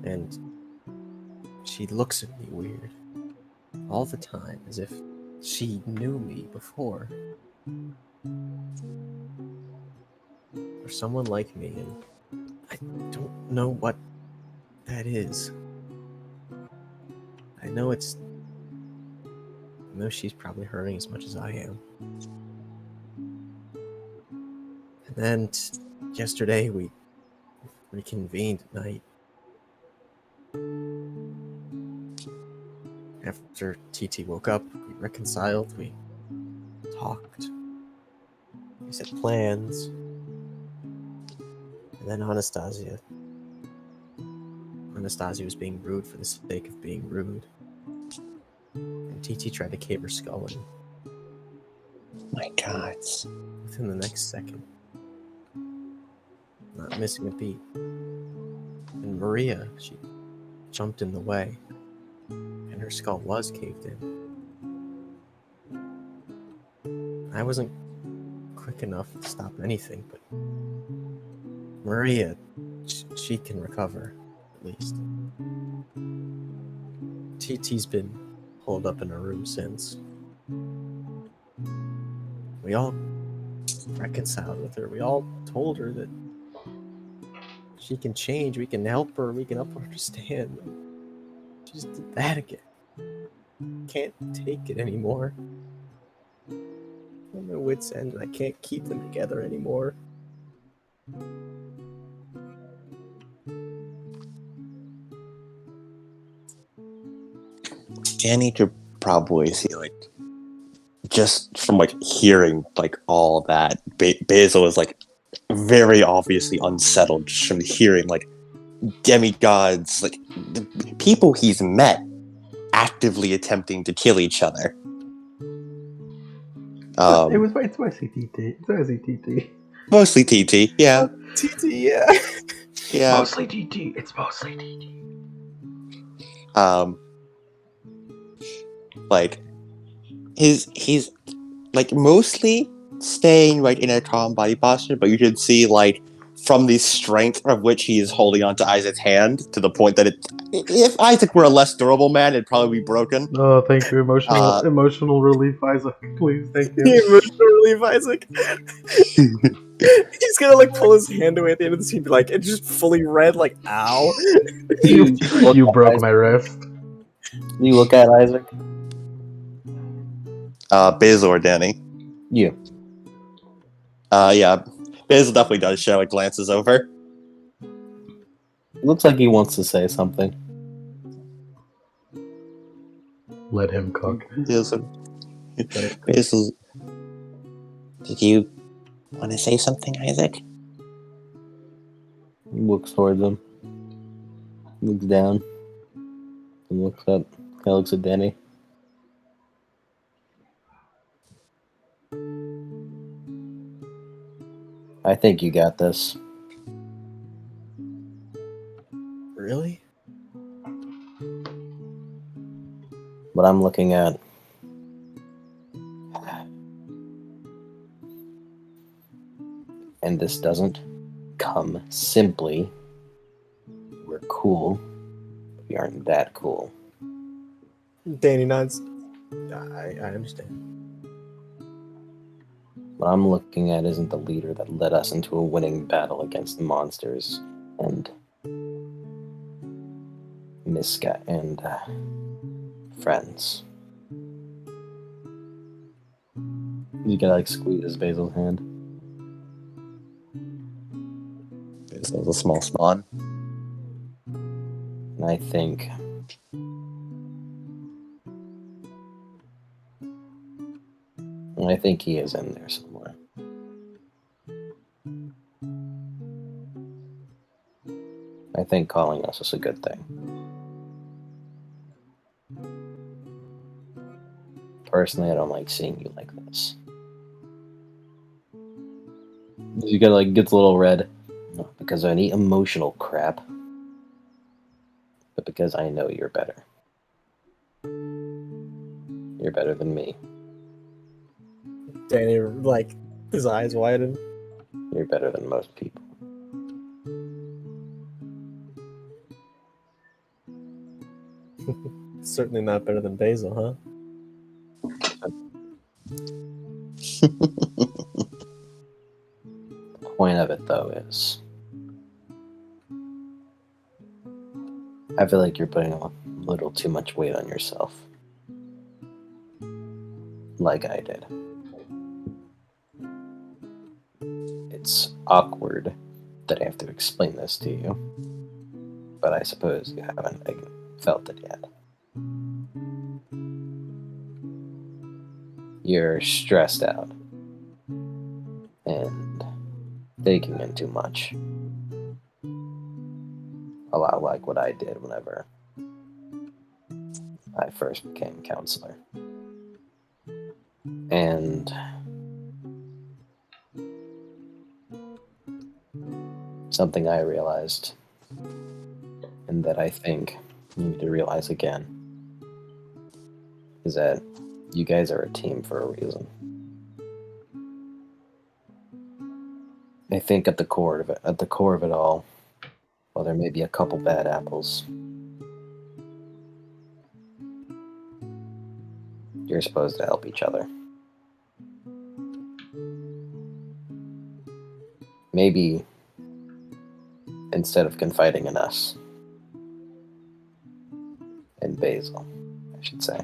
And she looks at me weird all the time, as if she knew me before. Or someone like me, and I don't know what that is. I know she's probably hurting as much as I am. And then yesterday we reconvened at night. After TT woke up, we reconciled, we talked, we set plans, and then Anastasia was being rude for the sake of being rude. And TT tried to cave her skull in. My God. Within the next second. Not missing a beat. And Maria, she jumped in the way. And her skull was caved in. I wasn't quick enough to stop anything, but Maria, she can recover, at least. TT's been holed up in her room since. We all reconciled with her. We all told her that she can change, we can help her, we can help her understand. She just did that again. Can't take it anymore. I'm at my wit's end, and I can't keep them together anymore. Danny could probably see, like, just from, like, hearing, like, all that, Basil is, like, very obviously unsettled just from hearing, like, demigods, like, the people he's met actively attempting to kill each other. It's mostly TT. It's mostly TT. Mostly TT, yeah. TT, yeah. Yeah. Mostly TT. It's mostly TT. Like he's like mostly staying like in a calm body posture, but you can see like from the strength of which he is holding onto Isaac's hand to the point that if Isaac were a less durable man, it'd probably be broken. Oh, thank you, emotional relief, Isaac. Please, thank you. Emotional relief, Isaac. He's gonna like pull his hand away at the end of the scene, be like, it's just fully red, like, ow. You broke my wrist. You look at Isaac. Basil or Danny? You. Yeah. Basil definitely does show it, glances over. Looks like he wants to say something. Let him cook. Basil, Did you want to say something, Isaac? He looks towards him. Looks down. And looks up. Kind of looks at Danny. I think you got this. Really? What I'm looking at. And this doesn't come simply. We're cool. We aren't that cool. Danny nods. I understand. What I'm looking at isn't the leader that led us into a winning battle against the monsters and Miska and friends. You gotta like squeeze Basil's hand. Basil's a small spawn. And I think he is in there somewhere. I think calling us is a good thing. Personally, I don't like seeing you like this. You gotta like gets a little red. Not because of any emotional crap, but because I know you're better. You're better than me. Danny, like, his eyes widen. You're better than most people. Certainly not better than Basil, huh? The point of it, though, is I feel like you're putting a little too much weight on yourself. Like I did. It's awkward that I have to explain this to you, but I suppose you haven't felt it yet. You're stressed out and taking in too much. A lot like what I did whenever I first became counselor. And something I realized, and that I think you need to realize again, is that you guys are a team for a reason. I think at the core of it all, while there may be a couple bad apples, you're supposed to help each other. Maybe instead of confiding in us, in Basil, I should say,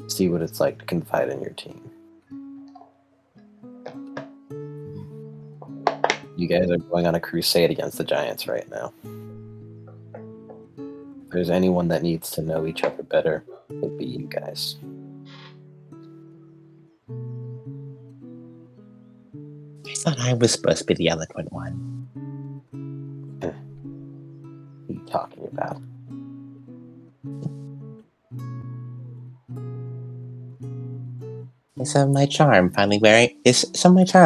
see what it's like to confide in your team. You guys are going on a crusade against the Giants right now. If there's anyone that needs to know each other better, it'd be you guys. I thought I was supposed to be the eloquent one. What are you talking about? Is some of my charm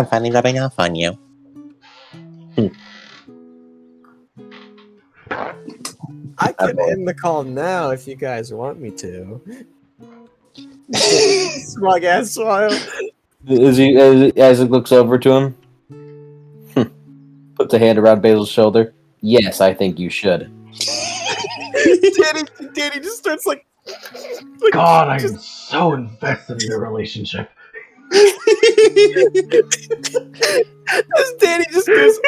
finally rubbing off on you? I can end the call now if you guys want me to. Smug ass smile. Isaac looks over to him, puts a hand around Basil's shoulder. Yes, I think you should. Danny just starts like God, I am so invested in your relationship. as Danny just goes.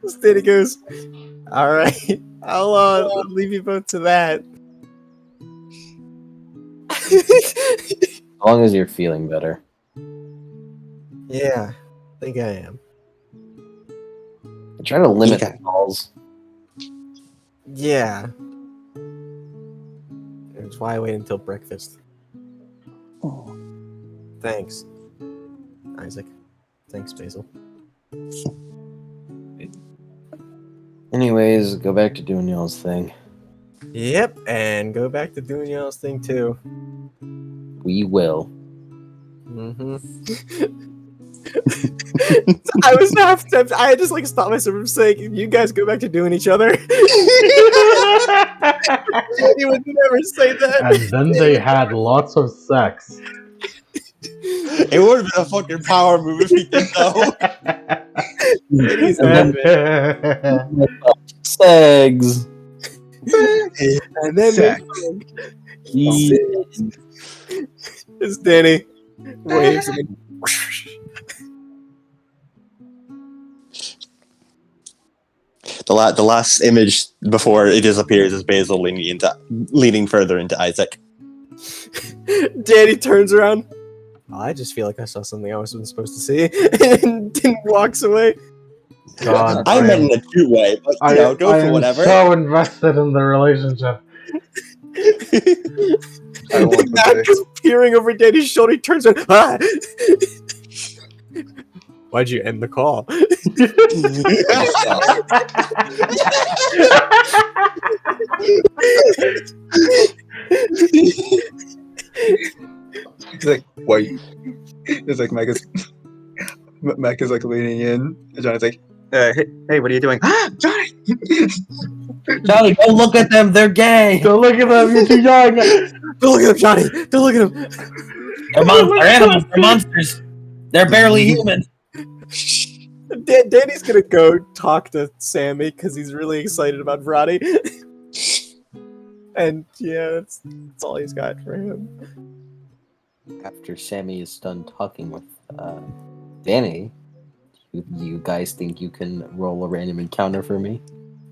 As Danny goes. All right, I'll leave you both to that. As long as you're feeling better. Yeah, I think I am. Try to limit Okay. the calls. Yeah. That's why I wait until breakfast. Thanks, Isaac. Thanks, Basil. Anyways, go back to doing y'all's thing. Yep, and go back to doing y'all's thing too. We will. Mm-hmm. I was half tempted. I just like stopped myself from saying, "You guys go back to doing each other." He would never say that. And then they had lots of sex. It would have been a fucking power move if he did though. He's And having. Segs. And then Sex. it's Danny waves and then The last image before it disappears is Basil leaning further into Isaac. Danny turns around. Oh, I just feel like I saw something I wasn't supposed to see, and walks away. God, I meant in a cute way, but go I for am whatever. so invested in the relationship. I want Mac the is peering over Danny's shoulder. He turns around. Ah! Why'd you end the call? He's like, wait. It's like Mac is like leaning in. And Johnny's like, hey, what are you doing? Ah, Johnny! Johnny, don't look at them. They're gay. Don't look at them. You're too young. Don't look at him, Johnny. Don't look at him. They're animals. They're monsters. They're barely human. Danny's gonna go talk to Sammy because he's really excited about Roddy. And yeah, that's all he's got for him. After Sammy is done talking with Danny, you guys think you can roll a random encounter for me?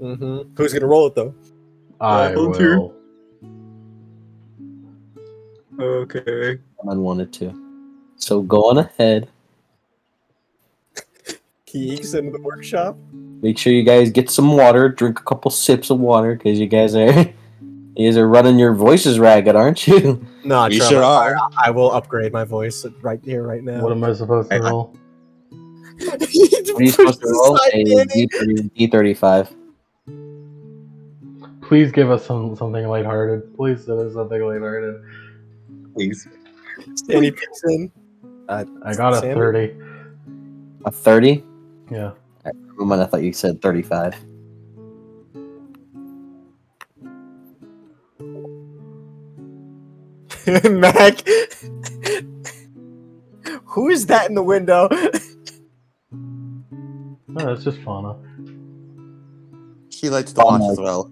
Mm-hmm. Who's gonna roll it though? I Hunter. will. Okay. Someone wanted to. So go on ahead. Keeks into the workshop. Make sure you guys get some water. Drink a couple sips of water because you guys are running your voices ragged, aren't you? No, We Trevor, sure are. I will upgrade my voice right here, right now. What am I supposed to roll? What are you supposed to roll? A D35. Please give us something lighthearted. Please give us something lighthearted. Please. Danny picks in. I got a Sammy? 30. A 30? Yeah. Never mind, I thought you said 35. Mac. Who is that in the window? No, it's just fauna. He likes to watch as well.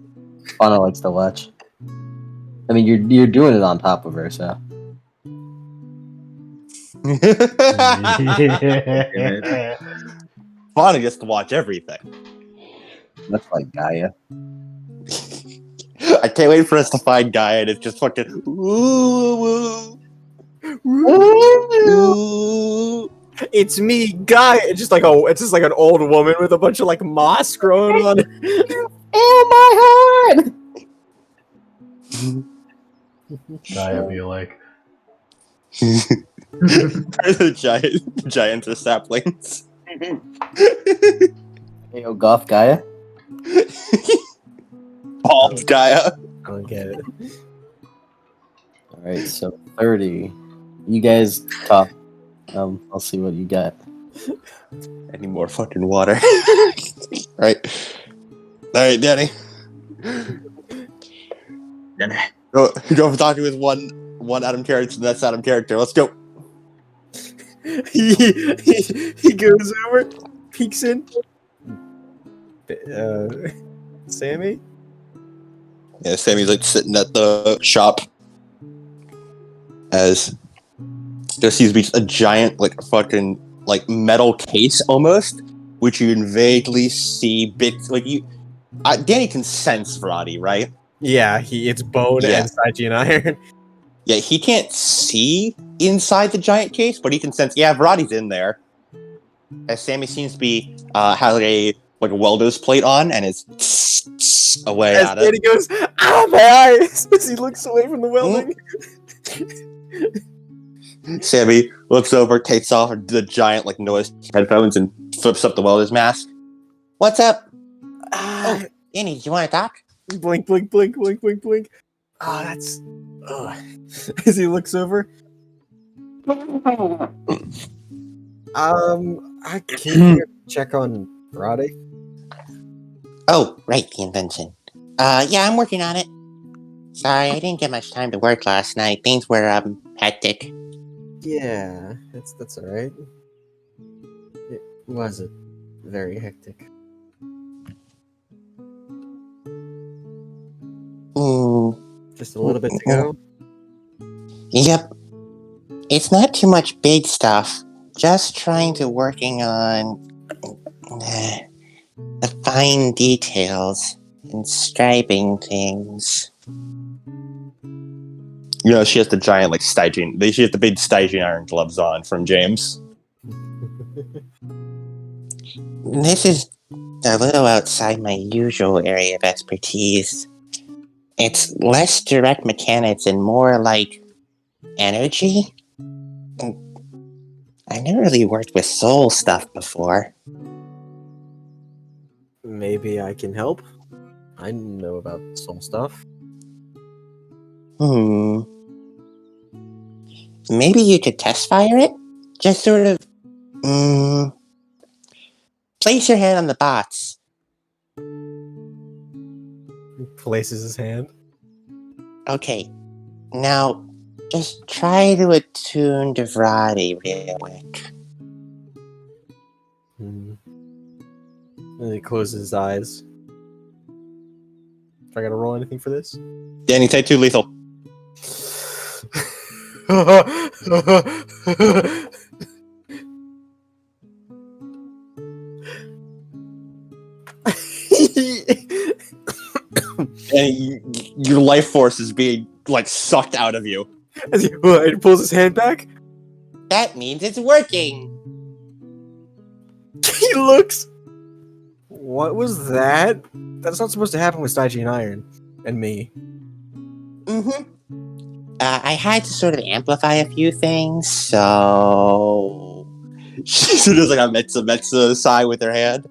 Fauna likes to watch. I mean, you're doing it on top of her, so. Fauna gets to watch everything. That's like Gaia. I can't wait for us to find Gaia and it's just fucking ooh, It's me, Guy. It's just like an old woman with a bunch of like moss growing on her. Oh my heart! Gaia be like, the giants are saplings. Hey, yo, Goth Gaia. Bald Gaia. I don't get it. Alright, so 30. You guys talk. I'll see what you got. I need more fucking water. Right. Alright, Danny. Then Go from talking with one Adam character to the next Adam character. Let's go. he goes over, peeks in. Sammy? Yeah, Sammy's like sitting at the shop as there seems to be a giant like fucking like metal case almost, which you can vaguely see bits like you. Danny can sense Vrati, right? Yeah, it's bone Yeah. and Stygian iron. Yeah, he can't see inside the giant case, but he can sense. Yeah, Vrati's in there. As Sammy seems to be has a welder's plate on and is away As at Danny it. goes, "Ah, my eyes!" as he looks away from the welding. Sammy looks over, takes off the giant noise headphones, and flips up the welder's mask. What's up? Ah, Danny, do you want to talk? blink, blink, blink, blink, blink, blink. Ah, that's. As he looks over, I came here to check on Roddy. Oh, right, the invention. Yeah, I'm working on it. Sorry, I didn't get much time to work last night. Things were, hectic. Yeah, that's all right. It was very hectic. Just a little bit to go. Yep. It's not too much big stuff. Just trying to working on the fine details and striping things. You know, she has the giant Stygian. She has the big Stygian iron gloves on from James. This is a little outside my usual area of expertise. It's less direct mechanics and more like energy. I never really worked with soul stuff before. Maybe I can help. I know about soul stuff. Maybe you could test fire it? Just sort of, place your hand on the box. He places his hand. Okay, now just try to attune to Vrati real quick. And he closes his eyes. Do I gotta roll anything for this? Danny, take 2 lethal. And your life force is being sucked out of you. As he pulls his hand back, That means it's working! he looks. What was that? That's not supposed to happen with Stygian iron and me. I had to sort of amplify a few things, so... She does a Metza sigh with her hand.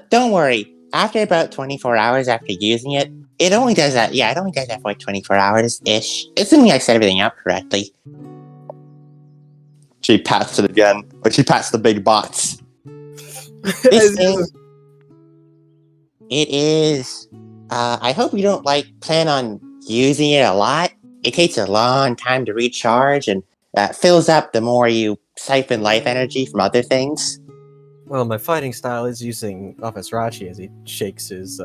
Don't worry. After about 24 hours after using it, it only does that. Yeah, it only does that for 24 hours-ish. Assuming I set everything up correctly. She pats it again. She pats the big box. This thing... It is... I hope you don't, plan on using it a lot. It takes a long time to recharge, and fills up the more you siphon life energy from other things. Well, my fighting style is using Office Rachi as he shakes his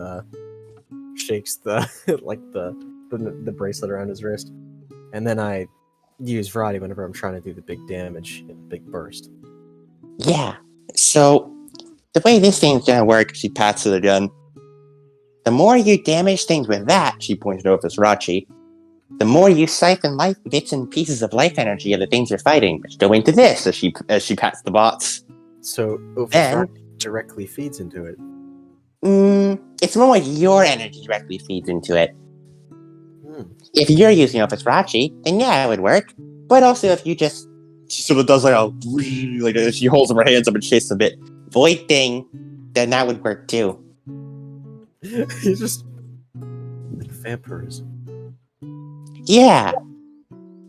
shakes the the bracelet around his wrist, and then I use Vrati whenever I'm trying to do the big damage in a big burst. Yeah. So the way this thing's gonna work, She pats it again. the more you damage things with that, She pointed over to Rachi. the more you siphon life bits and pieces of life energy of the things you're fighting, which go into this. As she pats the bots. So Office Then- Rachi directly feeds into it. It's more like your energy directly feeds into it. Hmm. If you're using Office Rachi, then yeah, it would work. But also if you just She sort of does she holds her hands up and shakes a bit. void thing, then that would work too. He's just like vampirism. Yeah.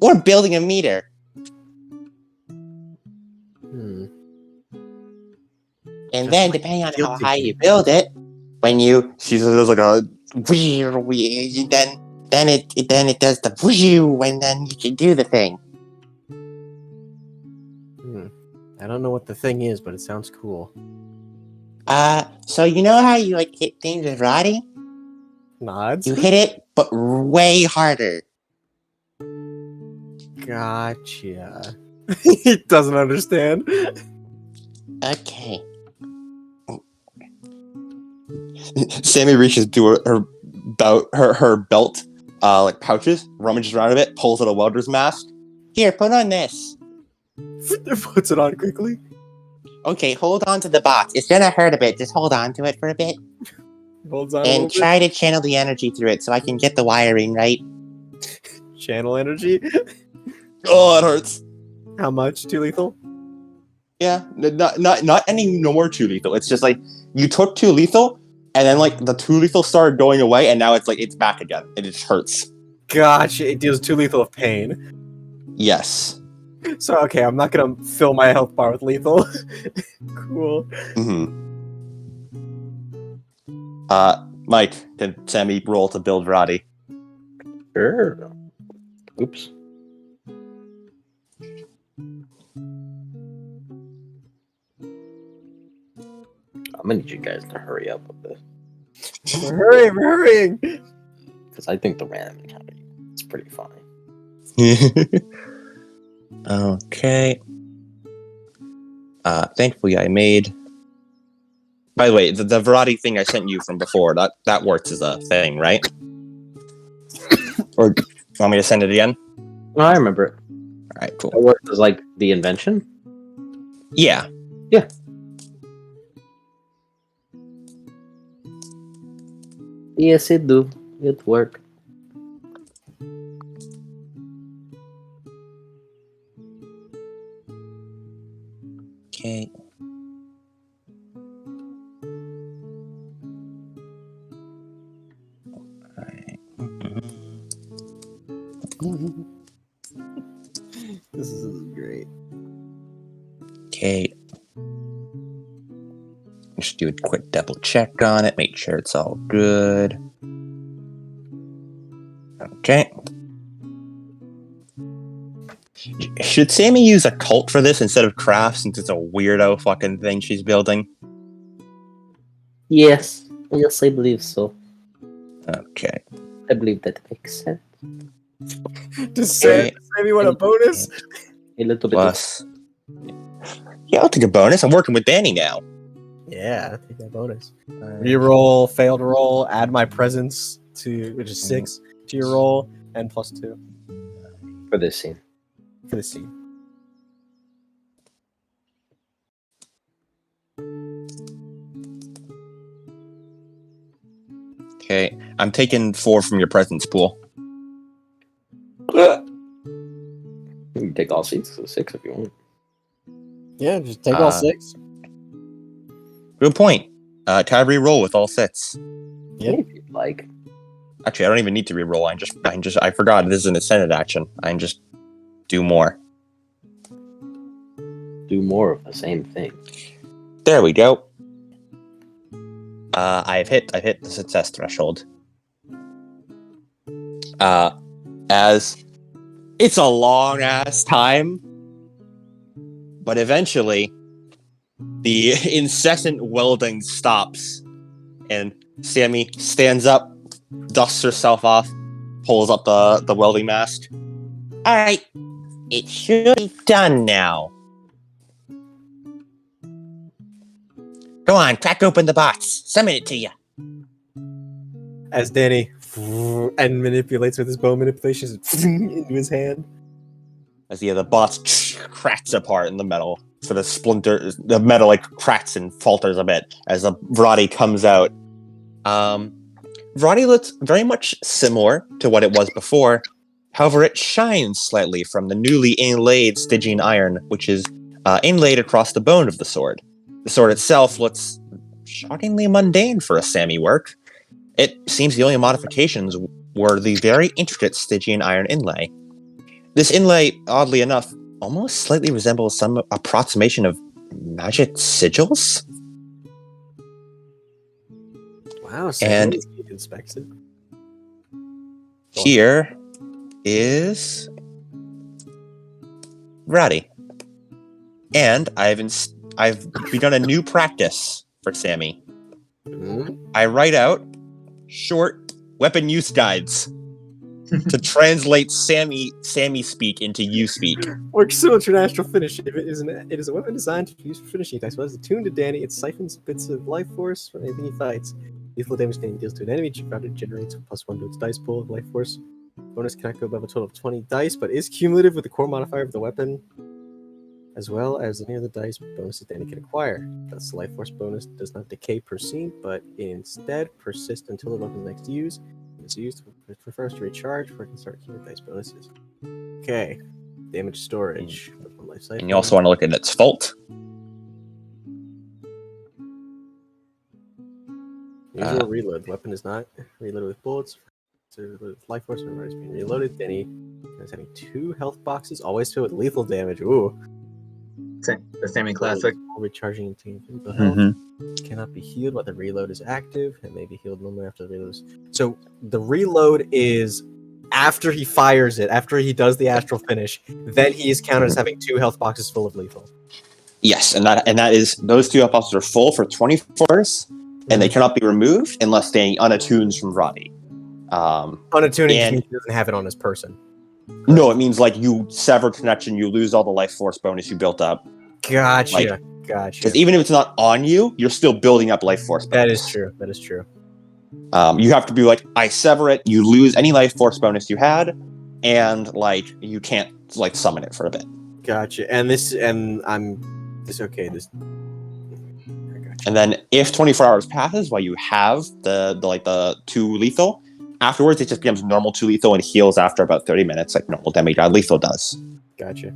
Or building a meter. And Just then, like depending on field how high you teaching. build it, when you She says there's like a then it does the whoo, and then you can do the thing. I don't know what the thing is, but it sounds cool. So you know how you like hit things with Roddy? Nods. You hit it, but way harder. Gotcha. He doesn't understand. Okay. Sammy reaches to her belt, like pouches, rummages around a bit, pulls out a welder's mask. Here, put on this. Puts it on quickly. Okay, hold on to the box. It's gonna hurt a bit. Just hold on to it for a bit. Holds on a And little try to channel the energy through it so I can get the wiring right. bit. Channel energy. Oh, it hurts. How much? Too lethal? Yeah, not any no more too lethal. It's just like you took too lethal, and then like the too lethal started going away, and now it's like it's back again. It just hurts. Gotcha. It deals too lethal of pain. Yes. So okay, I'm not gonna fill my health bar with lethal. Cool. Mike, can Sammy roll to build Roddy? Sure. Oops. I'm gonna need you guys to hurry up with this. We're hurrying. Because I think the random encounter is pretty funny. Okay. Thankfully I made... By the way, the variety thing I sent you from before, that works as a thing, right? Or you want me to send it again? Oh, I remember it. Alright, cool. It worked as like the invention. Yeah. Yeah. Yes, it do. It work. Okay. Alright. This is great. Okay. Just do a quick double check on it, make sure it's all good. Okay. Should Sammy use a cult for this instead of craft, since it's a weirdo fucking thing she's building? Yes. Yes, I believe so. Okay. I believe that makes sense. Does Okay. Sammy want a bonus? A little bit. Plus. Yeah, I'll take a bonus. I'm working with Danny now. Yeah, take that bonus. Reroll, failed roll, add my presence to, which is 6 to your roll, and +2 For this scene. for the scene. Okay. I'm taking 4 from your presence pool. You can take all seats, so 6 if you want. Yeah, just take all 6. Good point. Can I re-roll with all 6? Yep. If you'd like. Actually, I don't even need to re-roll. I forgot this is an ascended action. I can just do more. Do more of the same thing. There we go. I've hit the success threshold. As it's a long ass time, but eventually the incessant welding stops, and Sammy stands up, dusts herself off, pulls up the welding mask. All right, it should be done now. Go on, crack open the box. Summon it to you. As Danny and manipulates with his bow manipulations into his hand. As the box cracks apart in the metal. So the metal like cracks and falters a bit as the Vrati comes out. Vrati looks very much similar to what it was before. However, it shines slightly from the newly inlaid Stygian iron, which is inlaid across the bone of the sword. The sword itself looks shockingly mundane for a Sammy work. It seems the only modifications were the very intricate Stygian iron inlay. This inlay, oddly enough, almost slightly resembles some approximation of magic sigils. Wow, And Sammy inspects it. here is Ratty. And I've begun a new practice for Sammy. I write out short weapon use guides to translate Sammy speak into you speak. Works similar to an astral finish. It is a weapon designed to use for finishing attacks. When it's attuned to Danny, it siphons bits of life force from anything he fights. Lethal damage Danny deals to an enemy generates +1 to its dice pool of life force. Bonus cannot go above a total of 20 dice, but is cumulative with the core modifier of the weapon, as well as any other dice bonuses Danny can acquire. Thus, the life force bonus does not decay per scene, but instead persists until the weapon is next used. When it's used, it prefers to recharge before it can start accumulating dice bonuses. Okay, damage storage. Life And you also want to look at its fault. Usual reload. The weapon is not reloaded with bullets. So with life force whenever it's being reloaded. Danny is having 2 health boxes, always filled with lethal damage. Ooh. The semi-classic. Recharging and taking physical health. Cannot be healed while the reload is active. It may be healed normally after the reload is... So the reload is after he fires it, after he does the astral finish, then he is counted as having 2 health boxes full of lethal. Yes, and that is those 2 health boxes are full for 24 hours, and they cannot be removed unless staying unattuned from Roddy. Unattuning just means he doesn't have it on his person. No, it means like you sever connection, you lose all the life force bonus you built up. Gotcha. Because even if it's not on you, you're still building up life force bonus. That is true. You have to be like, I sever it, you lose any life force bonus you had, and like you can't like summon it for a bit. Gotcha. And And then if 24 hours passes while you have the 2 lethal, afterwards it just becomes normal 2 lethal and heals after about 30 minutes, like normal demigod lethal does. Gotcha.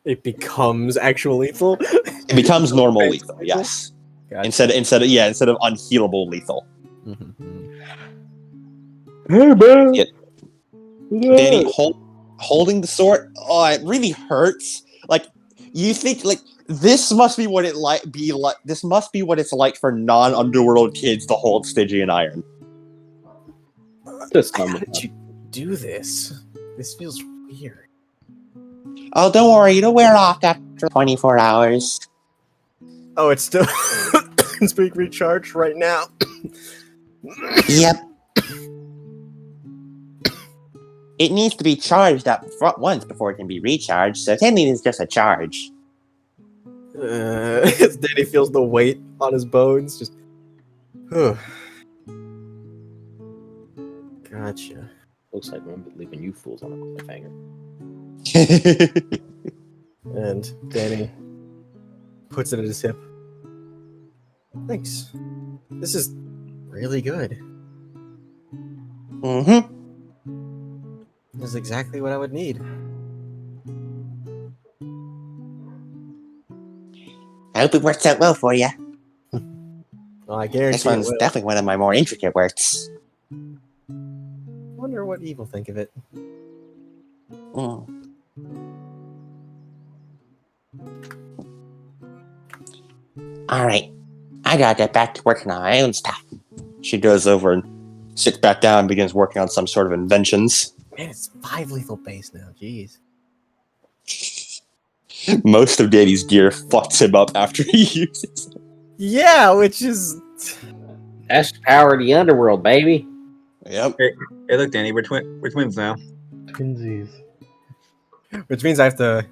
It becomes actual lethal? It becomes normal lethal, yes. Gotcha. Instead of unhealable lethal. Hey man. Yeah. Danny holding the sword, it really hurts. Like you think like this must be what this must be what it's like for non-underworld kids to hold Stygian iron. How did you do this? This feels weird. Oh, don't worry, it'll wear off after 24 hours. Oh, it's still it's being recharged right now. Yep. It needs to be charged up front once before it can be recharged, so technically it's just a charge. Danny feels the weight on his bones. Just, gotcha. Looks like I'm leaving you fools on a cliffhanger. And Danny puts it at his hip. Thanks. This is really good. Mm-hmm. This is exactly what I would need. I hope it works out well for you. Well, I guarantee This one's it will. definitely one of my more intricate works. Wonder what evil think of it. Mm. Alright, I gotta get back to working on my own stuff. She goes over and sits back down and begins working on some sort of inventions. Man, it's 5 lethal base now. Jeez. Most of Danny's gear fucks him up after he uses it. Yeah, which is... That's the power of the underworld, baby. Yep. Hey, look, Danny, we're twins now. Twinsies. Which means I have to...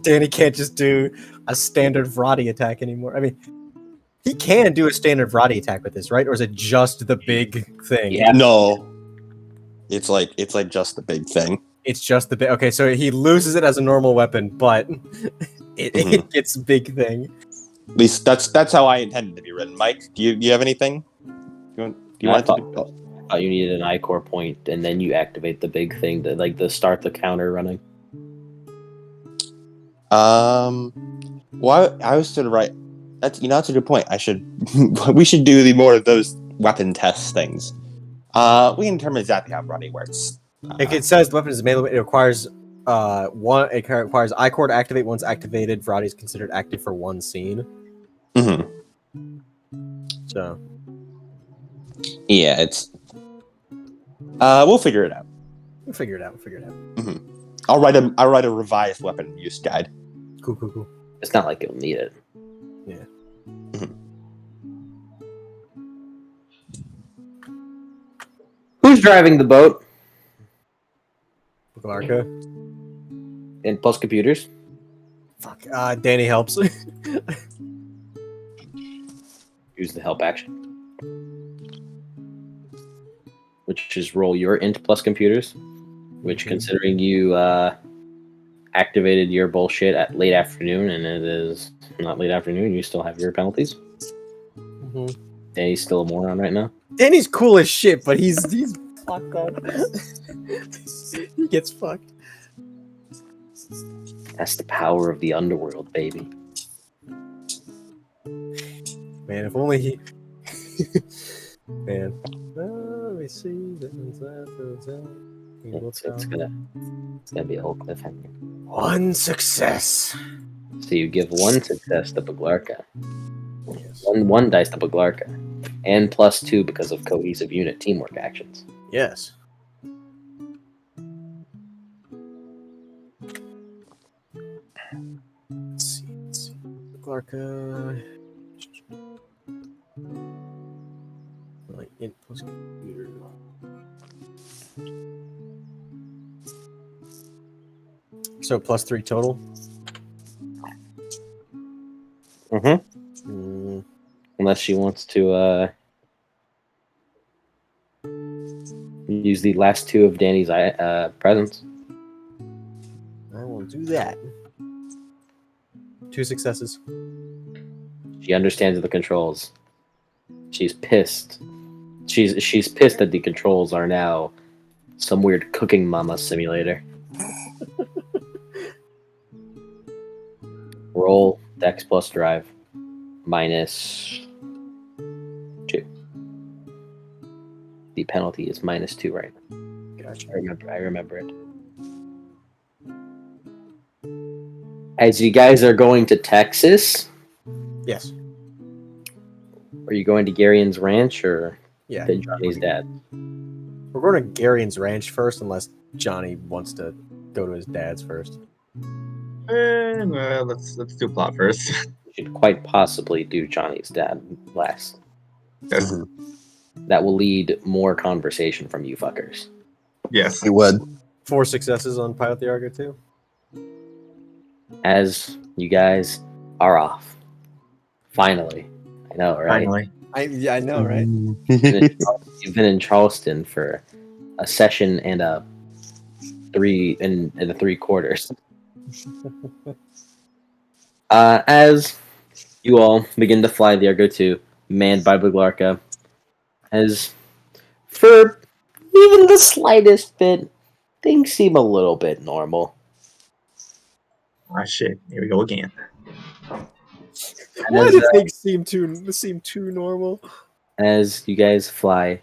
Danny can't just do a standard Vrati attack anymore. I mean, he can do a standard Vrati attack with this, right? Or is it just the big thing? Yeah. No. It's like just the big thing. It's just the big... Okay, so he loses it as a normal weapon, but it gets big thing. At least that's how I intended to be written. Mike, do you have anything? Do you want to do? You needed an I-core point, and then you activate the big thing to the start the counter running. Well, I was sort of right. That's a good point. We should do more of those weapon test things. We can determine exactly how running works. It says the weapon is melee. It requires one. It requires I-core to activate. Once activated, Variety is considered active for one scene. Mhm. So Yeah, it's. We'll figure it out. we'll figure it out. We'll figure it out. I'll write a revised weapon use guide. Cool. It's not like you'll need it. Yeah. Who's driving the boat? Glarka. And plus computers. Fuck. Danny helps. Use the help action. Which is roll your int plus computers. Which, considering you activated your bullshit at late afternoon, and it is not late afternoon, you still have your penalties. Danny's still a moron right now. Danny's cool as shit, but he's fucked up. He gets fucked. That's the power of the underworld, baby. Man, if only he. Man. Let me see. It's gonna be a whole cliffhanger. One success. So you give one success to Baglarka. Yes. One dice to Baglarka. And +2 because of cohesive unit teamwork actions. Yes. Let's see. Glarka. Like int plus computer. So +3 total. Unless she wants to use the last 2 of Danny's presents. I will do that. 2 successes. She understands the controls. She's pissed. She's pissed that the controls are now some weird cooking mama simulator. Roll Dex plus Drive -2. The penalty is -2 right now. Gotcha. I remember it. As you guys are going to Texas, Yes. are you going to Garion's ranch or Yeah. to Johnny's dad? We're going to Garion's ranch first, unless Johnny wants to go to his dad's first. Let's do plot first. You should quite possibly do Johnny's dad last. Yes. That will lead more conversation from you fuckers. Yes. You would. 4 successes on Pilot the Argo 2. As you guys are off. Finally. I know, right? Finally. I know, right? You've been in Charleston for a session and a 3 and a 3/4. As you all begin to fly the Argo 2, manned by Baglarka, as for even the slightest bit, things seem a little bit normal. Ah, shit. Here we go again. Why As, do things seem too normal? as you guys fly,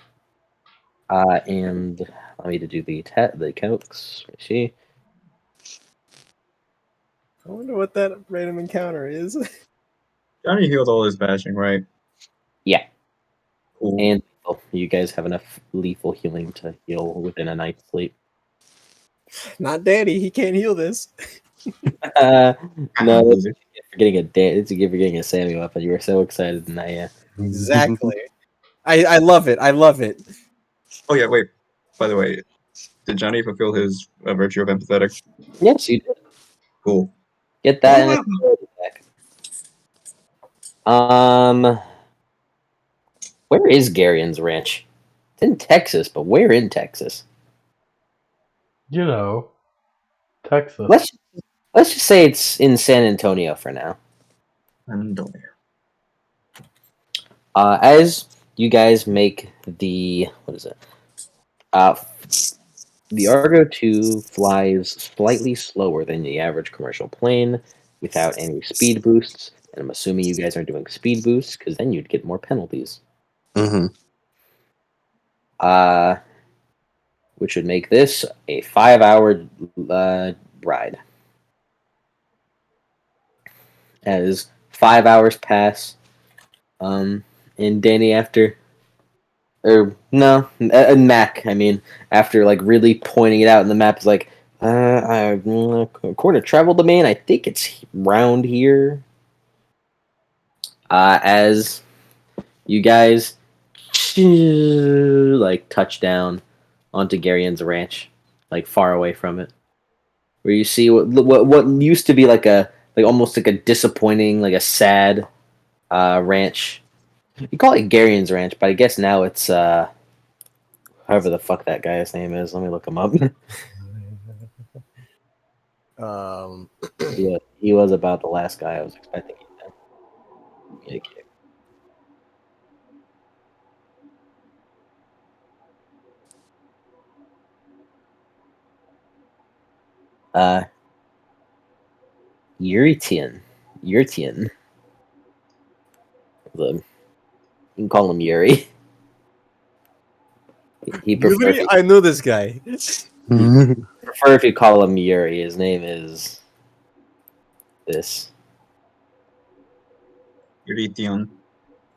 and allow me to do the calcs. Let me see. I wonder what that random encounter is. Johnny healed all his bashing, right? Yeah. Cool. And you guys have enough lethal healing to heal within a night's sleep. Not Danny. He can't heal this. No, Loser. for getting a Sammy weapon. You were so excited, and Exactly. I love it. I love it. Oh yeah, wait. By the way, did Johnny fulfill his virtue of empathetic? yes, you did. Cool. Get that. And where is Garion's ranch? It's in Texas, but where in Texas? You know, Texas. Let's just say it's in San Antonio for now. As you guys make the the Argo 2 flies slightly slower than the average commercial plane without any speed boosts. And I'm assuming you guys aren't doing speed boosts because then you'd get more penalties. which would make this a 5-hour ride. As 5 hours pass, and Danny Mac, I mean, after like really pointing it out in the map, is like, according to travel domain, I think it's round here. As you guys like touch down onto Garion's ranch, like far away from it, where you see what used to be like almost like a disappointing, like a sad ranch. You call it Garion's ranch, but I guess now it's however the fuck that guy's name is. Let me look him up. Yeah, he was about the last guy I was expecting. Yuritian. Yuritian. You can call him Yuri. He Really? I know this guy. prefer if you call him Yuri. His name is this. Eurytion.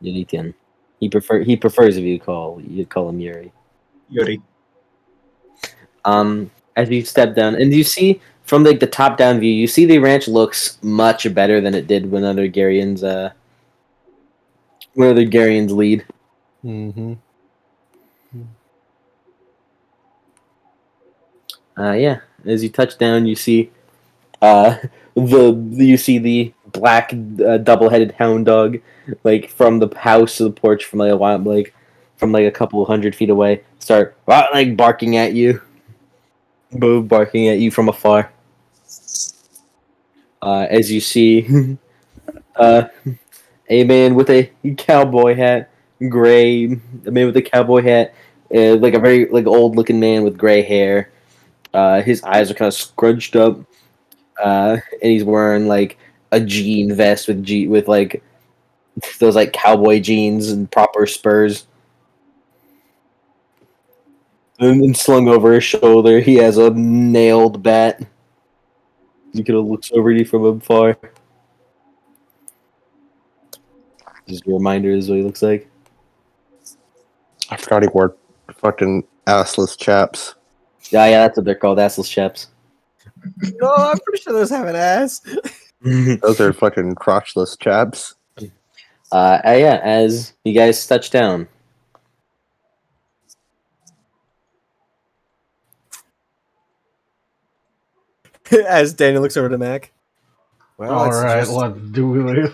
Yuritian. He prefers if you call him Yuri. Yuri. As you step down, and you see from like the top down view, you see the ranch looks much better than it did when other Garians lead. Mm-hmm. Yeah. As you touch down, you see the black double-headed hound dog, like from the house to the porch from like a while, like from like a couple 100 feet away, start like barking at you. Barking at you from afar. As you see a man with a cowboy hat, gray, a man with a cowboy hat, like a very like old looking man with gray hair. His eyes are kind of scrunched up, and he's wearing like a jean vest with like those like cowboy jeans and proper spurs. And then slung over his shoulder, he has a nailed bat. He kind of looks over you from afar. Just a reminder is what he looks like. I forgot he wore fucking assless chaps. Yeah, that's what they're called, assless chaps. No, I'm pretty sure those have an ass. Those are fucking crotchless chaps. Yeah, as you guys touch down. As Daniel looks over to Mac. Well, All it's right, just... let's do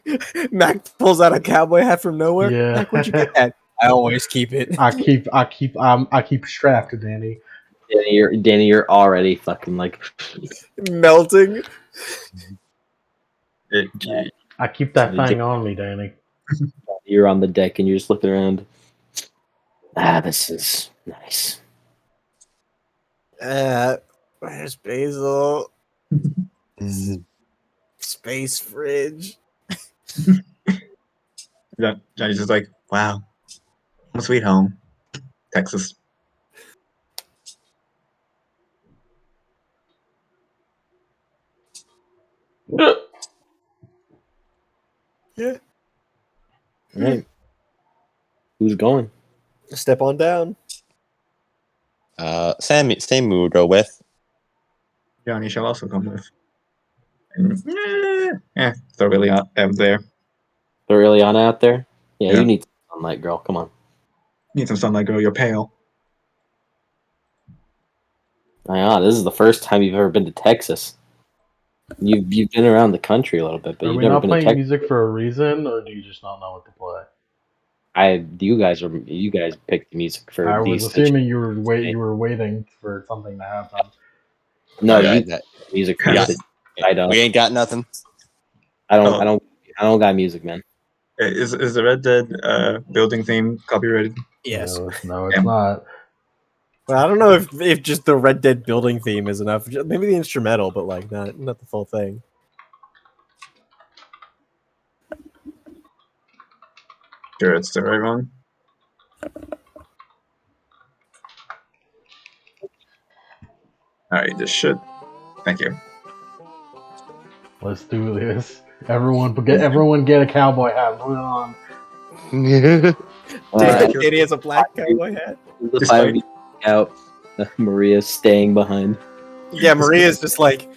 this. Mac pulls out a cowboy hat from nowhere. Yeah. Mac, where'd you get that? I always keep it. I keep strapped, Danny. Danny, you're already fucking like Melting. I keep that thing on me, Danny. you're on the deck and you're just looking around. This is nice. Where's Basil? Space fridge. Johnny's just like, wow, home sweet home, Texas. Yeah. All right. Who's going? Step on down. Same we'll go with. Johnny shall also come with. And, throw really out there. Throw Ileana out there? Yeah, Yeah. you need sunlight, girl. Come on. Need some sunlight, girl. You're pale. This is the first time you've ever been to Texas. You've been around the country a little bit, but Are you've we never not been to playing Texas. music for a reason, or do you just not know what to play? You guys picked the music for I these. was assuming you were waiting for something to happen. No, Alright, you that- music for Yeah. this. I don't. We ain't got nothing. I don't got music, man. Is the Red Dead building theme copyrighted? Yes. No, it's not. Well, I don't know if just the Red Dead building theme is enough. Maybe the instrumental, but like not the full thing. Sure, it's the right one. Alright, this should. Thank you. Let's do this. Everyone get a cowboy hat. Put it on. Damn, Katie has a black cowboy hat. The Despite- five of you out. Maria's staying behind. Yeah, Maria's just like,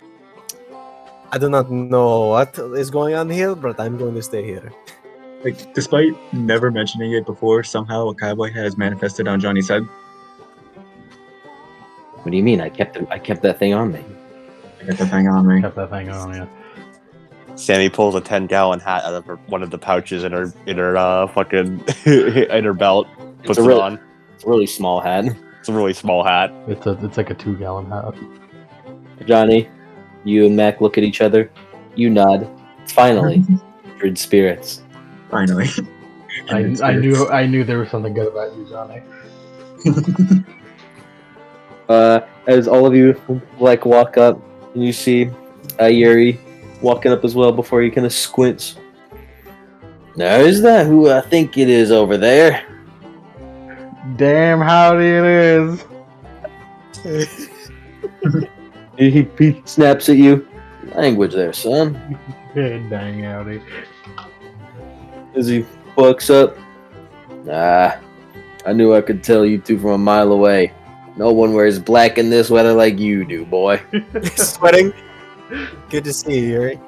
I do not know what is going on here, but I'm going to stay here. Like, despite never mentioning it before, somehow a cowboy hat has manifested on Johnny's head. What do you mean? I kept that thing on me. I got the thing on me. Kept that thing on, yeah. Sammy pulls a 10-gallon hat out of one of the pouches in her fucking in her belt, puts it on. It's a really small hat. It's a really small hat. It's like a 2-gallon hat. Johnny, you and Mac look at each other. You nod. Finally, kindred spirits. Finally. I knew there was something good about you, Johnny. As all of you like walk up, and you see Yuri walking up as well before he kind of squints. Now, is that who I think it is over there? Damn howdy it is. He snaps at you. Language there, son. Dang howdy. As he walks up. I knew I could tell you two from a mile away. No one wears black in this weather like you do, boy. Sweating. Good to see you,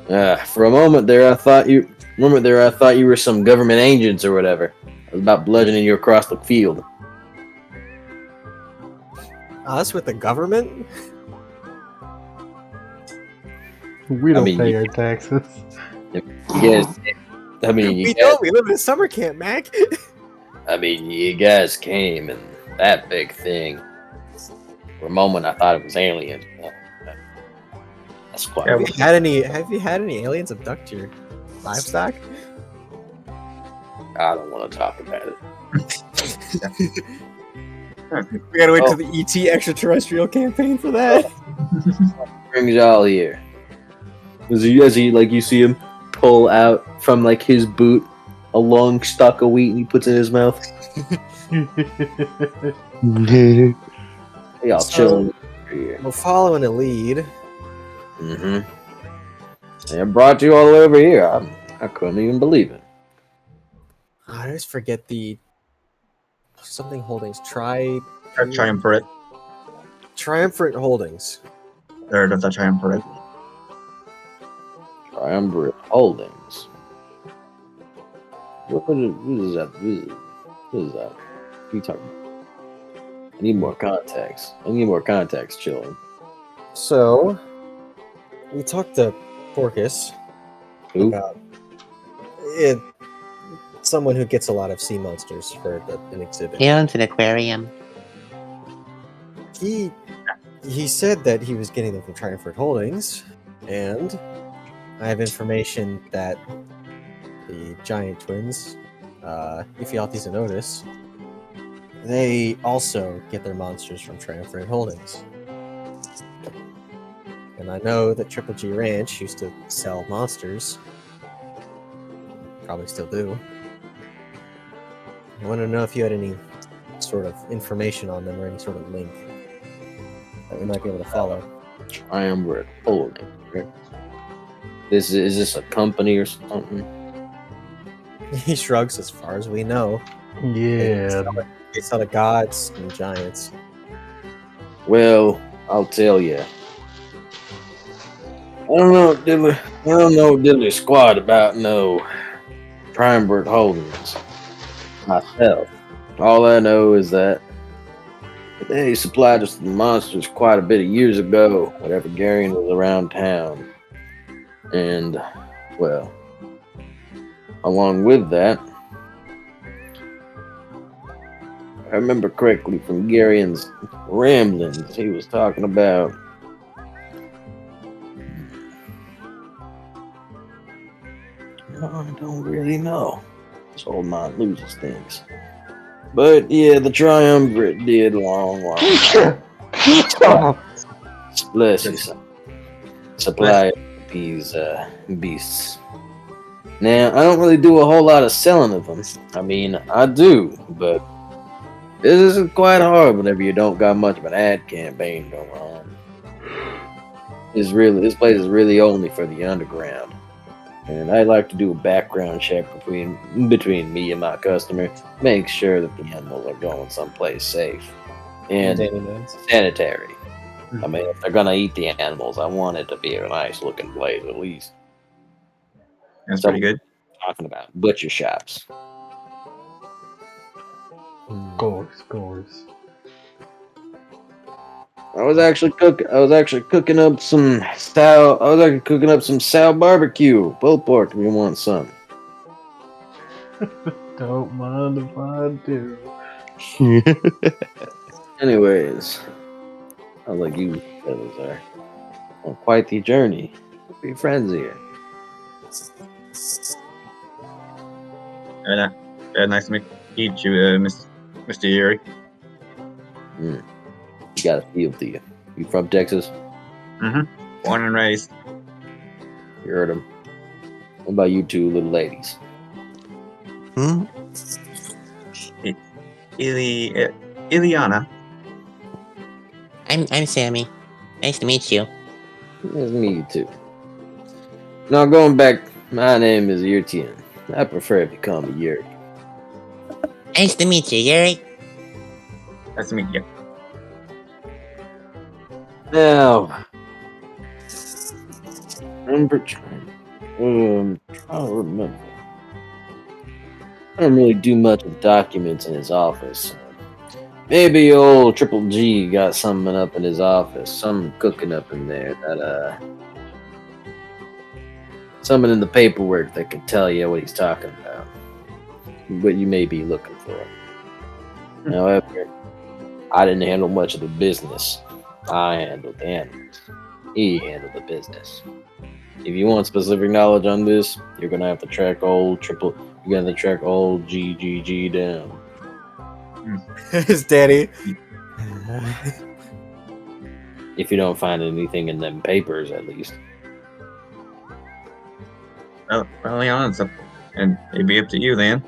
Yuri. For a moment there, I thought you were some government agents or whatever. I was about bludgeoning you across the field. Us with the government? We don't mean, pay you- our taxes. You guys, We don't. We live in a summer camp, Mac. you guys came and that big thing. For a moment, I thought it was aliens. That's quite. Yeah, Have you had any aliens abduct your livestock? I don't want to talk about it. We gotta wait till the ET extraterrestrial campaign for that. Brings y'all here. As he like you see him pull out from like his boot a long stalk of wheat and he puts it in his mouth. Y'all So- chilling here. We're following a lead. Mm-hmm. I brought you all the way over here. I couldn't even believe it. I always forget the something holdings. Triumvirate. Triumvirate Holdings. Or does that triumvirate? Triumvirate Holdings. What is that? What is that? What are you talking about? I need more context. Chilling. So we talked to Porcus Who? about it. Someone who gets a lot of sea monsters for an exhibit. He owns an aquarium. He said that he was getting them from Triumvirate Holdings, and I have information that the giant twins, Ephialtes and Otis, they also get their monsters from Triumvirate Holdings. And I know that Triple G Ranch used to sell monsters. Probably still do. I want to know if you had any sort of information on them or any sort of link that we might be able to follow. Triumvirate Holdings. Right? Is this a company or something? He shrugs. As far as we know, Yeah. they sell to gods and giants. Well, I'll tell you. I don't know diddly squad about no Triumvirate Holdings myself. All I know is that they supplied us the monsters quite a bit of years ago, whenever Garion was around town. And, well, along with that, I remember correctly from Garion's ramblings, he was talking about I don't really know. This old mind loses things. But yeah, the Triumvirate did long. Bless you, son. Supply these beasts. Now, I don't really do a whole lot of selling of them. I mean, I do, but this is quite hard whenever you don't got much of an ad campaign going on. This place is really only for the underground. And I like to do a background check between me and my customer, make sure that the animals are going someplace safe and sanitary. I mean, if they're gonna eat the animals, I want it to be a nice looking place at least. That's pretty good. Talking about butcher shops. Scores. I was actually cooking up some sow barbecue, pulled pork. If you want some. Don't mind if I do. Anyways, sounds like you fellas are on quite the journey. Be friends here. Nice to meet you, Mr. Yuri. You got a feel to you. You from Texas? Born and raised. You heard him. What about you two little ladies? Ileana. I'm Sammy. Nice to meet you. Nice to meet you too. Now going back, my name is Yurtian. I prefer to become a Yuri. Nice to meet you, Yuri. Nice to meet you. Now, I'm trying to remember. I don't really do much with documents in his office. Maybe old Triple G got something up in his office, something cooking up in there that something in the paperwork that can tell you what he's talking about, what you may be looking for. However, I didn't handle much of the business. I handled the animals. He handled the business. If you want specific knowledge on this, you're gonna have to track old GGG down. His daddy. If you don't find anything in them papers, at least. Well, early on, so, and it'd be up to you then.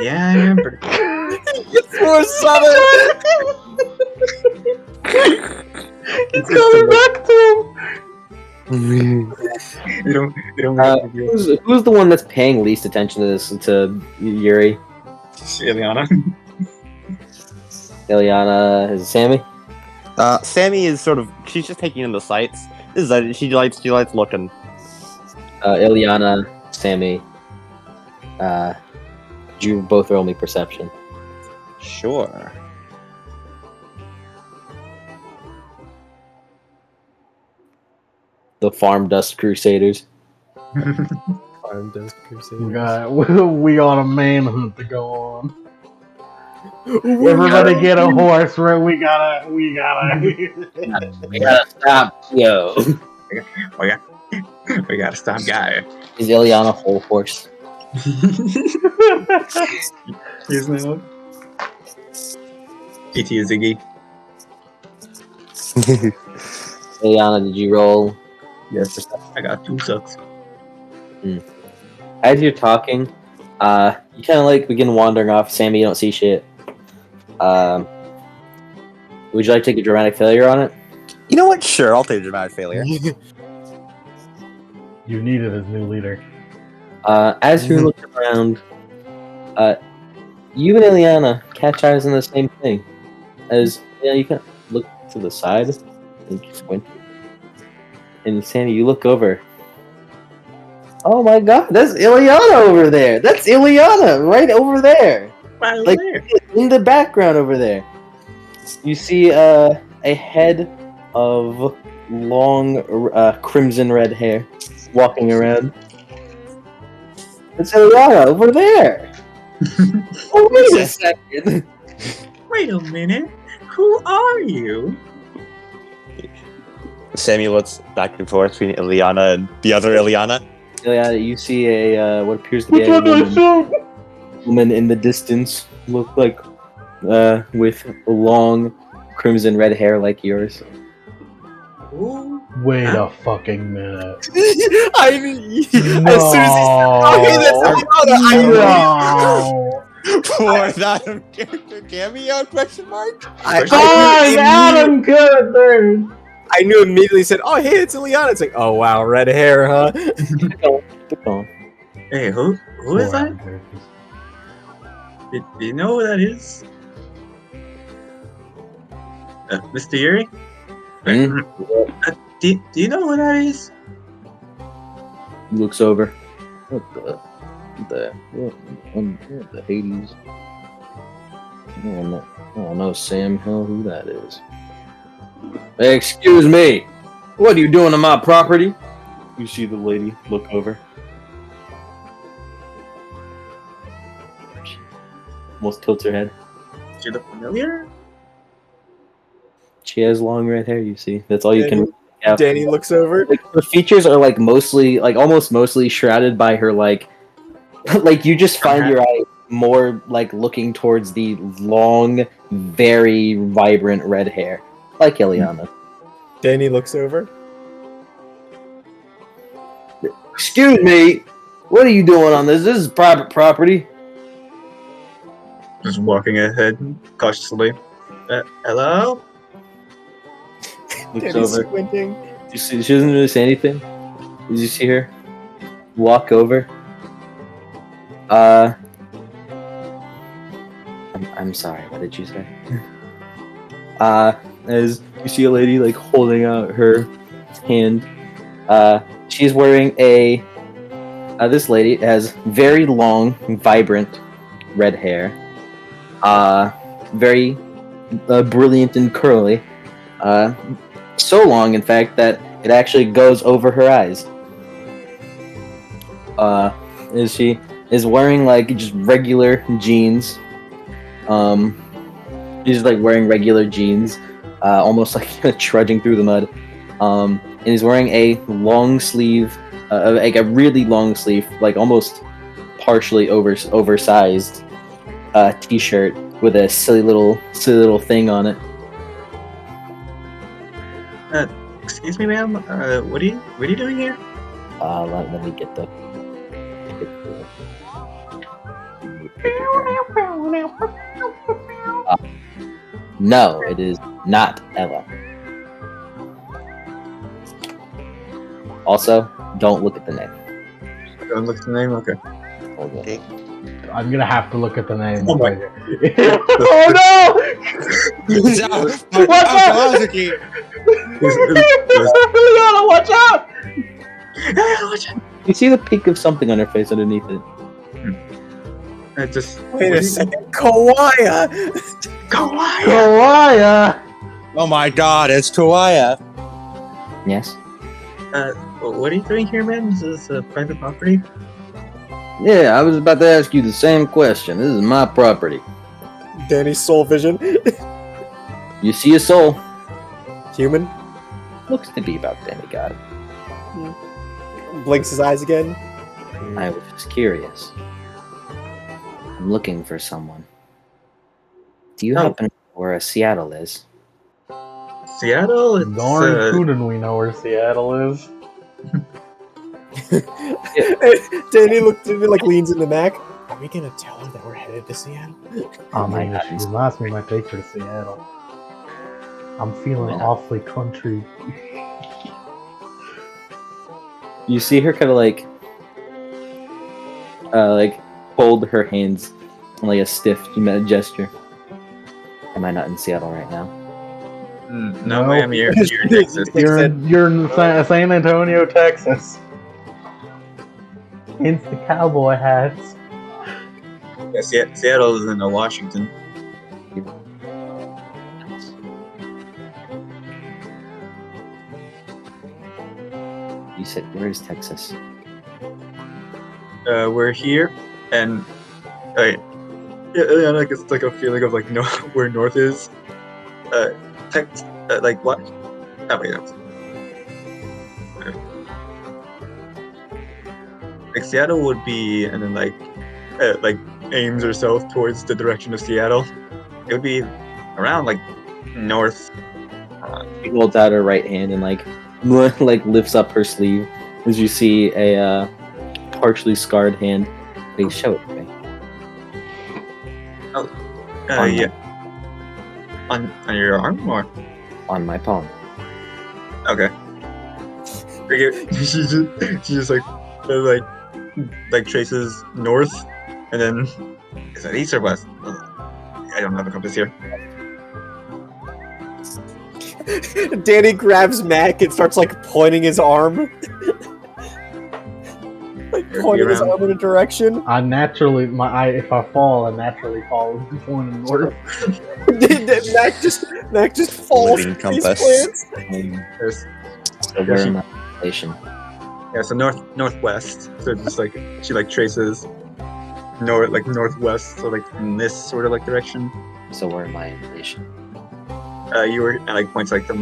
Yeah, I am pretty. It's more subtle. It's coming back to You don't Who's the one that's paying least attention to this? To Yuri, Ileana. Ileana, is it Sammy? Sammy is she's just taking in the sights. She likes looking. Ileana, Sammy. You both roll me perception. Sure. The Farm Dust Crusaders. Farm Dust Crusaders. we got a manhunt to go on. Everybody get a horse, right? We gotta. We gotta stop, yo. we gotta stop, guy. Is Ileana a whole horse? Here's now. PT is Ziggy. Ileana, did you roll? Yes, I got 2 sucks. As you're talking, you kind of begin wandering off. Sammy, you don't see shit. Would you like to take a dramatic failure on it? You know what? Sure, I'll take a dramatic failure. You need it as new leader. As you're looking around, you and Ileana catch eyes on the same thing. As you can look to the side and squint. And Sammy, you look over. Oh my god, that's Ileana over there! That's Ileana right over there! Right there. In the background over there. You see a head of long crimson red hair walking around. It's Ileana over there! Oh, wait a second! Wait a minute. Who are you? Sammy looks back and forth between Ileana and the other Ileana. Ileana, you see a what appears to be a woman in the distance, look like with long crimson red hair like yours. Who Wait a fucking minute. I mean, as soon as he said, "Oh, hey, that's Eliana," For that character cameo? Question mark. Adam characters! I knew immediately. Said, "Oh, hey, it's Eliana." It's like, "Oh wow, red hair, huh?" Keep going. Hey, who is that? Do you know who that is? Mr. Yuri? Hmm? Do you know who that is? He looks over. What the Hades? I don't know, Sam. Hell, who that is? Hey, excuse me. What are you doing on my property? You see the lady look over. She almost tilts her head. Do you look familiar? She has long red hair. You see. That's all you can. Yeah. Danny looks over. Like, her features are like mostly, like almost mostly shrouded by her like you just find your eye more like looking towards the long, very vibrant red hair, like Eliana. Danny looks over. Excuse me. What are you doing on this? This is private property. Just walking ahead cautiously. Hello? Looks Danny's over. squinting. You see, she doesn't really say anything. Did you see her walk over? I'm sorry. What did you say? As you see a lady like holding out her hand. She's wearing a. This lady has very long, vibrant red hair. Very brilliant and curly. So long, in fact, that it actually goes over her eyes. She is wearing like just regular jeans. She's like wearing regular jeans, almost like trudging through the mud. And he's wearing a long sleeve, like a really long sleeve, like almost partially oversized t-shirt with a silly little thing on it. Excuse me, ma'am. What are you doing here? Let me get the. No, it is not Ella. Also, don't look at the name. Don't look at the name. Okay. Hold on. Okay. I'm gonna have to look at the name. Oh my- Oh no! What's Eliana, watch out! You see the peak of something on her face underneath it. Just Wait a second, Kawaya. Kawaya! Oh my god, it's Kawaya. Yes. What are you doing here, man? Is this private property? Yeah, I was about to ask you the same question. This is my property. Danny's soul vision. You see a soul? Human. Looks to be about demigod. Blinks his eyes again. I was just curious. I'm looking for someone. Do you happen to know where Seattle is? Seattle? It's, Darn Cootin, we know where Seattle is. Danny looked at me like leans in the neck. Are we gonna tell her that we're headed to Seattle? Oh my man, God. if she last me, might take her to Seattle. I'm feeling Why not? awfully country. You see her kind of like fold her hands in like a stiff gesture. Am I not in Seattle right now? No, ma'am, you're in Texas. You're in San Antonio, Texas. Hence the cowboy hats. Yeah, Seattle is in Washington. You said, where is Texas? We're here, and yeah, like it's like a feeling of like where north is. Like what? Oh wait, no. Like Seattle would be, and then like Ames or south towards the direction of Seattle. It would be around like north. She holds out her right hand and like like lifts up her sleeve as you see a partially scarred hand. Please show it to me. On Yeah. On your arm or? On my palm. Okay. She just like traces north, and then is that east or west? I don't have a compass here. Danny grabs Mac and starts like pointing his arm. Like pointing his arm in a direction. if I fall, I naturally fall pointing north. Mac just falls Living from these compass. plants. There's So where am I in relation? yeah, so northwest. So just like she like traces northwest, so like in this sort of like direction. So where am I in relation? You were like points like the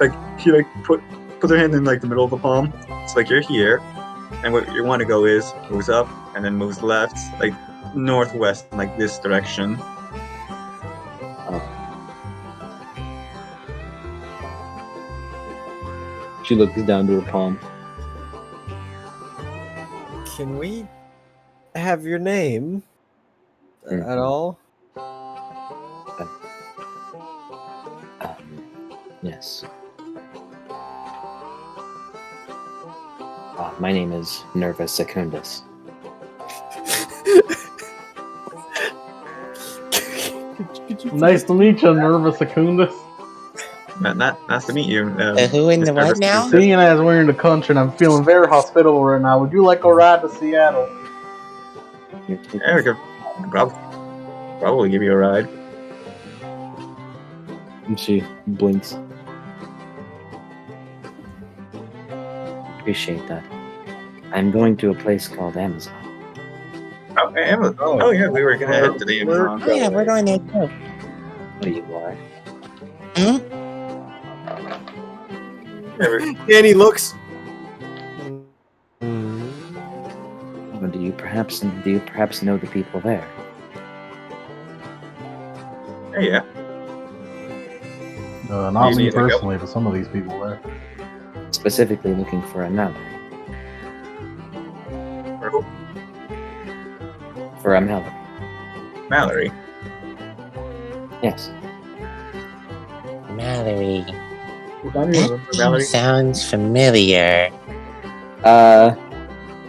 like she like puts her hand in like the middle of the palm. It's like you're here, and what you want to go is moves up and then moves left, like northwest, in, like this direction. She looks down to her palm. Can we have your name at all? Yes. My name is Nerva Secundus. Nice to meet you, Nerva Secundus. Nice to meet you. Who in the Mr. what now? Seeing as we're in the country and I'm feeling very hospitable right now, would you like a ride to Seattle? Yeah, we could probably give you a ride. And she blinks. Appreciate that. I'm going to a place called Amazon. Oh, Amazon. Oh yeah, we were gonna head to the Amazon. Oh yeah, we're going there too. What you are? Danny looks. Well, do you perhaps know the people there? Hey, yeah. Not You me need to go. personally, but some of these people there. Specifically looking for a Mallory. For who? For a Mallory. Mallory. Yes. Mallory. Mallory. That sounds familiar.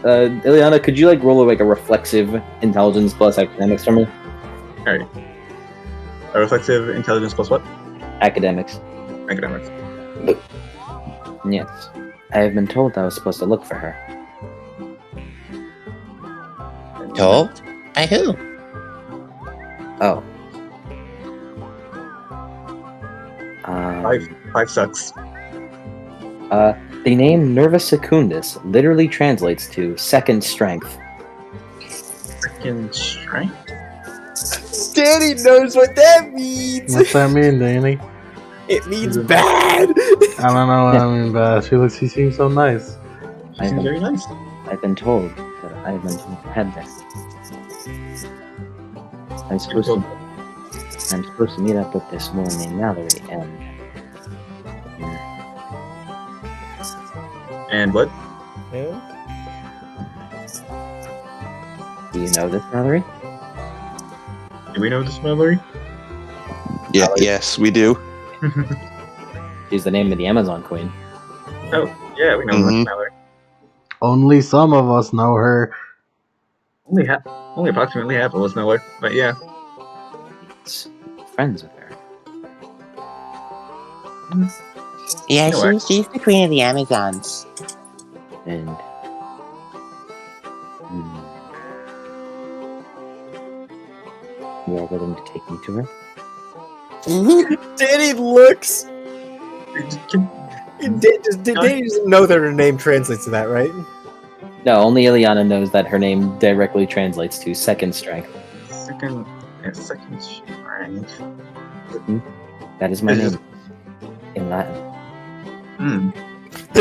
Ileana, could you like roll like a reflexive intelligence plus academics for me? Alright. A reflexive intelligence plus what? Academics. Academics. Yes. I have been told I was supposed to look for her. Told? By who? Oh. Five sucks. The name Nerva Secundus literally translates to second strength. Freaking strength. Danny knows what that means. What's that mean, Danny? It means bad. I don't know what I mean, but she seems so nice. She seems very nice. I've been told that I've been told to head there. I'm supposed to meet up with this woman named Mallory And what? do you know this Mallory? Do we know this Mallory? Yeah, yes, we do. She's the name of the Amazon Queen. Oh, yeah, we know Mhm. Mallory. Only some of us know her. Only approximately half of us know her, but yeah. It's friends with her. Yeah, You know she's the queen of the Amazons. And you are willing to take me to her? Danny looks. Danny doesn't know that her name translates to that, right? No, only Ileana knows that her name directly translates to second strength. Second strength. That is my Is name in Latin.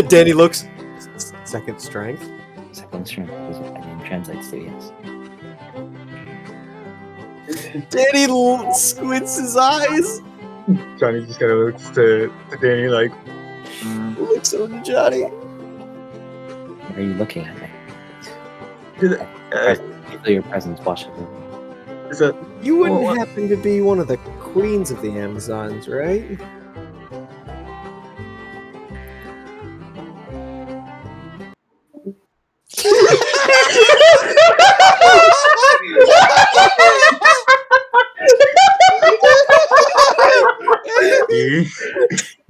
Danny looks. Second strength. Second strength is what my name translates to, yes. Danny squints his eyes. Johnny just kind of looks to Danny like, So did Johnny. Why are you looking at me? Uh, I feel your presence washing over me. is that You wouldn't Well, happen to be one of the queens of the Amazons, right?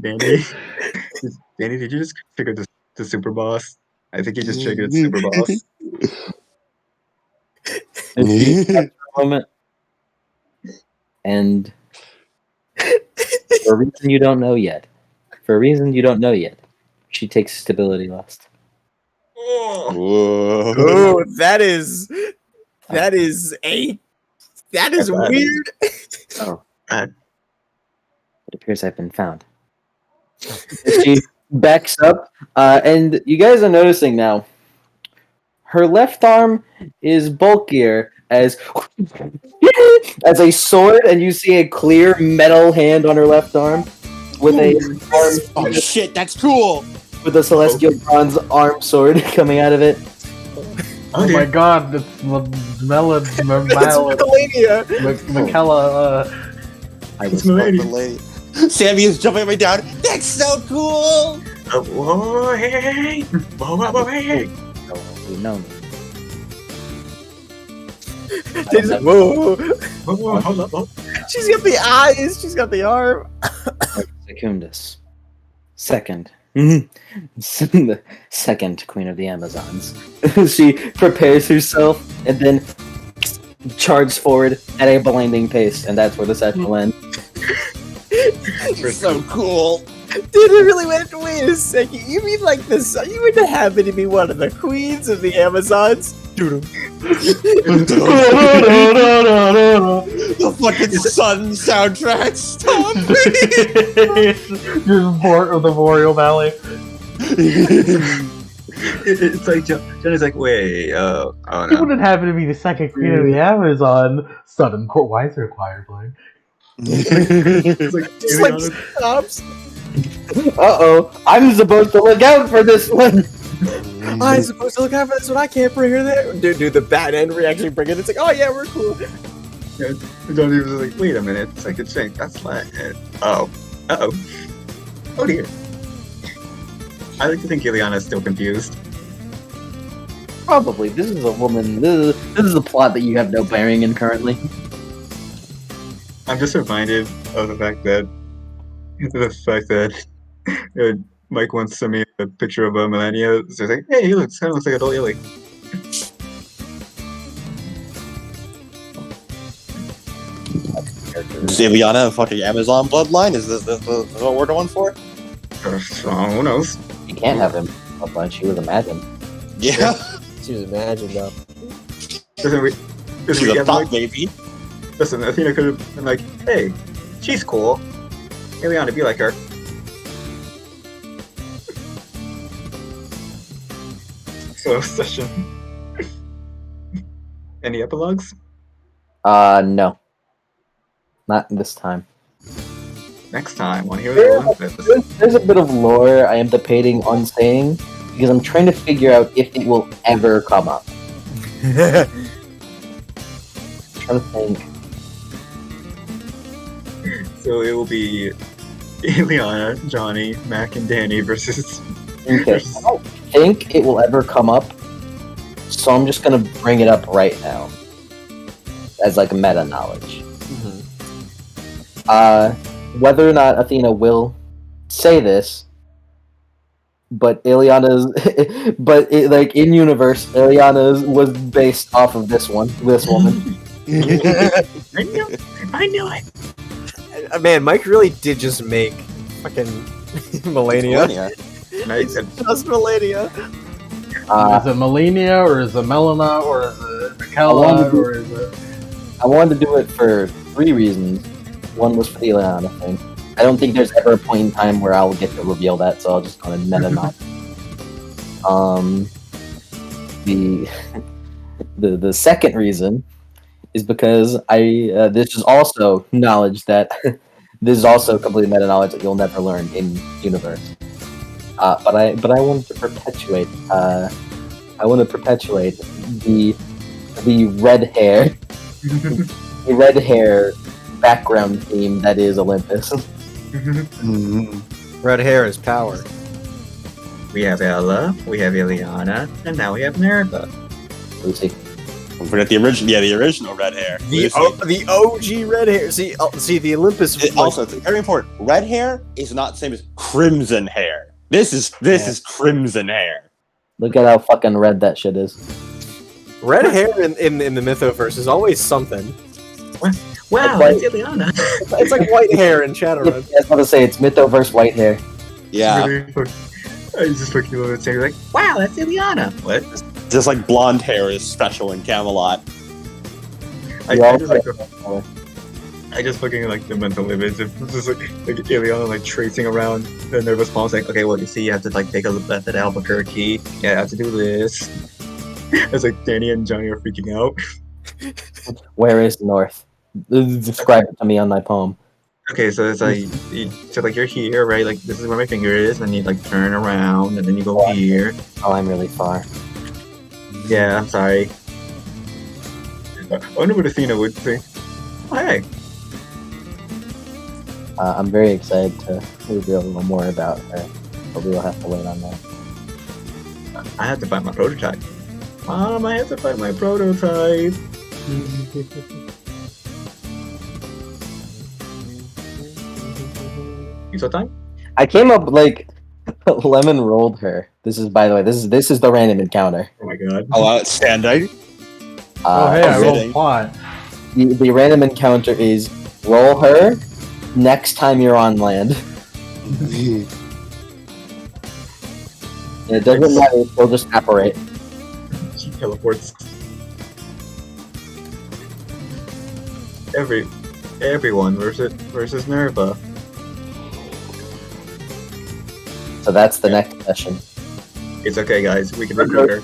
Danny? Danny, did you just trigger the super boss? I think you just triggered super boss. And she stops for a moment, and for a reason you don't know yet, she takes stability lust. Oh, Whoa. Oh, that is That's bad. weird. Oh, Bad. it appears I've been found. She backs up, and you guys are noticing now. Her left arm is bulkier as a sword, and you see a clear metal hand on her left arm with a Oh shit, that's cool. with a celestial bronze arm sword coming out of it. Oh my god, it's That's Melania. Michaela. I It's was Melania. Sammy is jumping up and down. That's so cool. Whoa, hey! Whoa, hey! no. They just- whoa. Whoa, hold up, hold up. She's got the eyes. She's got the arm. Secundus. Second. The second queen of the Amazons. She prepares herself and then charges forward at a blinding pace, and that's where the session will end. So cool. Dude, it really went. Wait a second. You mean like this? You would happen to be one of the queens of the Amazons? The fucking Sun soundtrack. Stop Just port of the Boreal Valley. It's like Johnny's like, wait, oh It no. wouldn't happen to be the second queen of the Amazon. Sudden court. Why is there a choir playing? It's like, Just like stops. Uh-oh, I'm supposed to look out for this one. I'm supposed to look out for this one. I can't bring her there. Dude, the bad end we actually bring it. It's like, oh yeah, we're cool. Johnny was like, wait a minute, second shank, that's flat. Oh dear. I like to think Ileana's still confused. Probably. This is a woman. This is a plot that you have no bearing in currently. I'm just reminded of the fact that Mike once sent me a picture of Melania. So he's like, hey, he kind of looks like adult Illy. Is Ileana a fucking Amazon bloodline? Is this what we're going for? Who knows? You can't have him upline. She was imagined. Yeah. She was imagined though. She's a thought baby. Listen, Athena could have been like, hey, she's cool. Ileana, be like her. So, session. Any epilogues? No. Not this time. Next time on Heroes of Olympus. There's a bit of lore I am debating on saying because I'm trying to figure out if it will ever come up. I'm trying to think. So it will be Ileana, Johnny, Mac, and Danny versus. Okay. I don't think it will ever come up, so I'm just gonna bring it up right now as like meta knowledge. Whether or not Athena will say this, but Ileana's, like in universe, Ileana's was based off of this woman. I knew it. Man, Mike really did just make fucking Melania. Nice. Just Melania. Is it Melania, or is it Melina, or is it Michaela, or is it... I wanted to do it for 3 reasons. One was for the Ileana thing. I don't think there's ever a point in time where I'll get to reveal that, so I'll just kind of meta not. The second reason is because this is also knowledge that this is also completely meta knowledge that you'll never learn in universe. But I wanted to perpetuate. I want to perpetuate the red hair, the red hair background theme that is Olympus. Red hair is power. We have Ella, we have Ileana, and now we have Nerva. Lucy. Don't forget the original red hair. The OG red hair. See, the Olympus. Also, it's very important. Red hair is not the same as crimson hair. This is crimson hair. Look at how fucking red that shit is. Red hair in the Mythoverse is always something. Wow, Like- that's Ileana. It's like white hair in Shadowrun. I was about to say it's Mythoverse white hair. Yeah, I just fucking love it saying like, wow, that's Ileana. What? just like blonde hair is special in Camelot. I just fucking like the mental image of just like Ileana like tracing around the nervous palms like, okay, well, you see, you have to like take a left at Albuquerque. Yeah, I have to do this. It's like Danny and Johnny are freaking out. Where is north? Describe it to me on my poem. Okay, so it's like, you're here, right? Like this is where my finger is, and you like turn around, and then you go here. Oh, I'm really far. Yeah, I'm sorry. I wonder what Athena would say. Oh, hey. I'm very excited to reveal a little more about her, but we'll have to wait on that. I have to find my prototype. Mom, I have to find my prototype. You saw time? I came up like lemon rolled her. This is, by the way, this is the random encounter. Oh my god. Oh, outstanding. Oh, hey, I rolled fitting. plot. The random encounter is roll her next time you're on land. And it doesn't matter, she'll just apparate. She teleports. Everyone versus Nerva. So that's the next session. It's okay, guys. We can recruit her.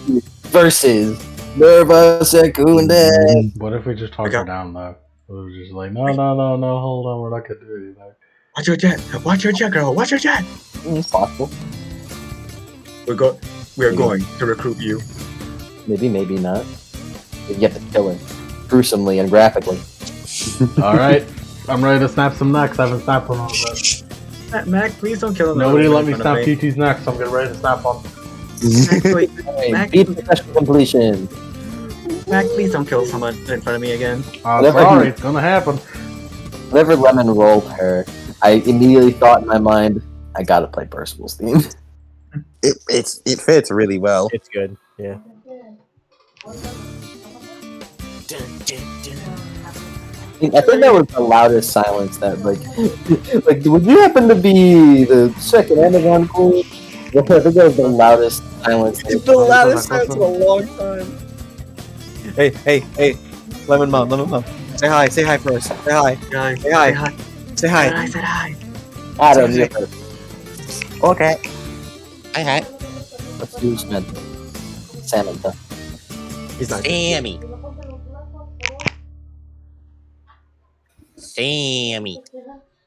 Versus Nerva Secunde. What if we just talk Okay. her down though? We're just like, no, hold on, we're not gonna do anything. Watch your jet! Watch your jet, girl! Watch your jet! It's possible. We are going to recruit you. Maybe, maybe not. You have to kill her gruesomely and graphically. Alright, I'm ready to snap some necks. I haven't snapped one of those. Mac, please don't kill him. Nobody let me snap TT's necks, so I'm getting ready to snap one. Hey, Mac, beat the special completion. Mac, please don't kill someone in front of me again. Whatever Sorry, he- it's gonna happen. Whenever Lemon rolled her, I immediately thought in my mind, I gotta play Percival's theme. It fits really well. It's good. Yeah. I think that was the loudest silence that, like, would you happen to be the second Amazon queen? I think that was the loudest silence. It's the loudest sounds in a long time. Hey, Lemon Mom. Say hi first. Say hi. Guys, Say hi. hi. Say hi. I said hi. Adam, Say you're first. Okay. Hi. Let's do Samantha. Samantha. He's not. Sammy. Sammy.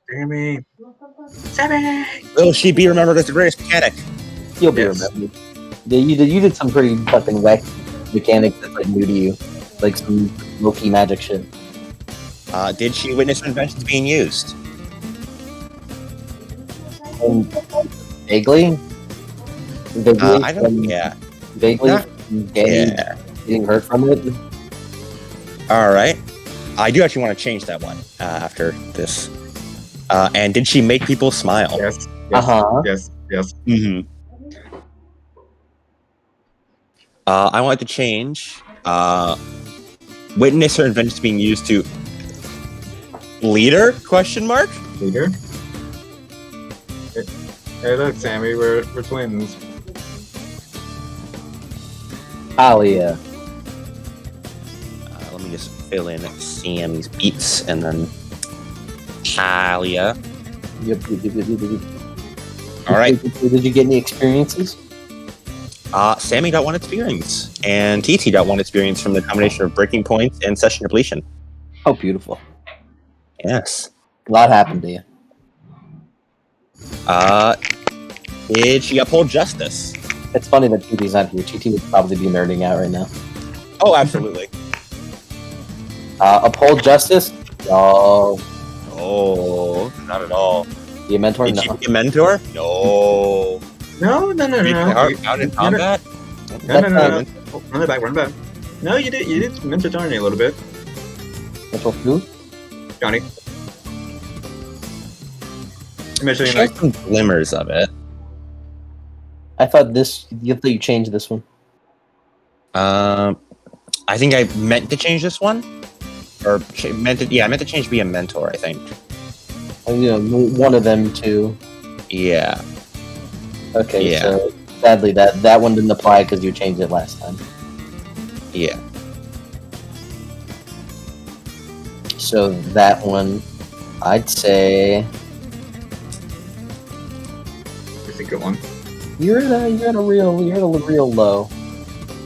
Sammy. Sammy. Will she be remembered as the greatest mechanic? You'll be Yes. remembered. Yeah, you did some pretty fucking whack mechanics that's like new to you, like some low-key magic shit. Did she witness her inventions being used? And vaguely, I don't. Yeah. vaguely, Not- Danny Yeah. getting hurt from it. All right. I do actually want to change that one after this. And did she make people smile? Yes. Uh-huh. Yes. Mm-hmm. I want to change. Witness her inventions being used to leader? Question mark. Leader. Hey, look, Sammy, we're twins. Talia. Let me just fill in Sammy's beats and then Talia. Yep. All right. Did you get any experiences? Sammy got one experience, and TT got one experience from the combination of breaking points and session depletion. Oh, beautiful. Yes. A lot happened to you. Did she uphold justice? It's funny that TT's not here. TT would probably be nerding out right now. Oh, absolutely. Uphold justice? Oh, Oh, not at all. be a mentor? Did No. she be a mentor? No. No. Did you play her out in combat? No. Run it back. No, you did mentor Johnny a little bit. Mentor who? Johnny. Mentioning She like had some glimmers of it. I thought you changed this one. I think I meant to change this one, or I meant to change be a mentor. I think. One of them two. Yeah. Okay, Yeah. so sadly that one didn't apply because you changed it last time. Yeah. So that one, I'd say it's a good one. you're at a real low.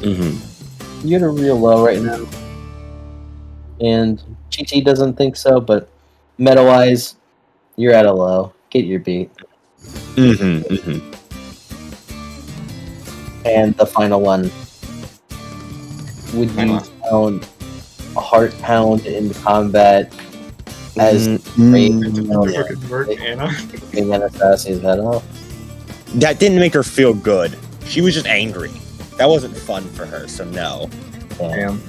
Mm-hmm. You're at a real low right now. And GT doesn't think so, but meta-wise, you're at a low. Get your beat. Mm-hmm. Mm-hmm. And the final one. Would you count a heart pound in combat as Work, Anna. taking Anastasia's head off? That didn't make her feel good. She was just angry. That wasn't fun for her. So no. Damn.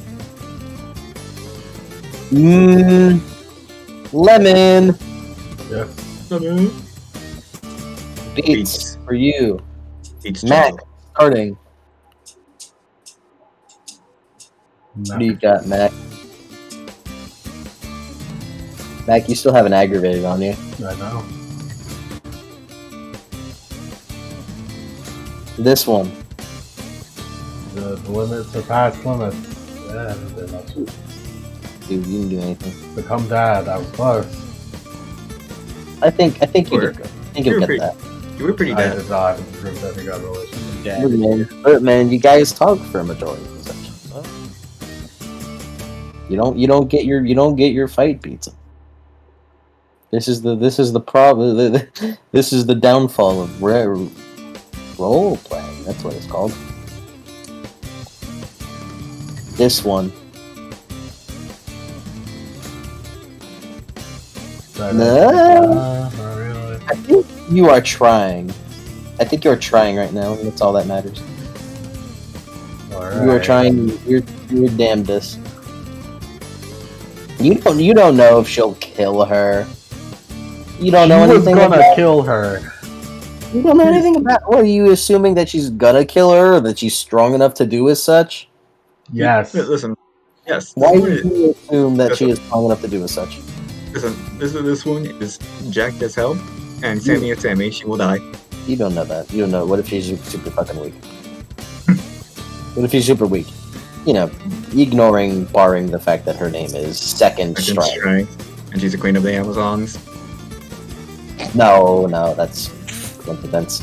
Lemon Yeah. beats for you. Beats Mac Jungle. starting. No. What do you got, Mac? Mac, you still have an aggravated on you. I know. This one. The limits are past limits. Yeah, they're not too. Dude, you didn't do anything. Become dad. I was close. I think you did Work. good. I think you'll You're get pretty- that. You were pretty I dead. did not improve that we got a relationship. Man, you guys talk for a majority of the session, so you don't get your fight pizza. This is the problem. This is the downfall of role playing. That's what it's called. This one. No. Not really. I think you are trying. I think you're trying right now. And that's all that matters. Alright. You are trying your damnedest. You don't know if she'll kill her. You don't know She was anything gonna about. kill her. You don't know anything about. What are you assuming that she's gonna kill her, or that she's strong enough to do as such? Yes. Listen. Yes. Why this do one is- you assume that she is strong enough to do as such? Listen. This one is jacked as hell, and Sammy is Sammy. She will die. You don't know that. You don't know. What if she's super fucking weak? What if she's super weak? You know, barring the fact that her name is Second Second Strike. Strike, and she's the queen of the Amazons. No, that's coincidence.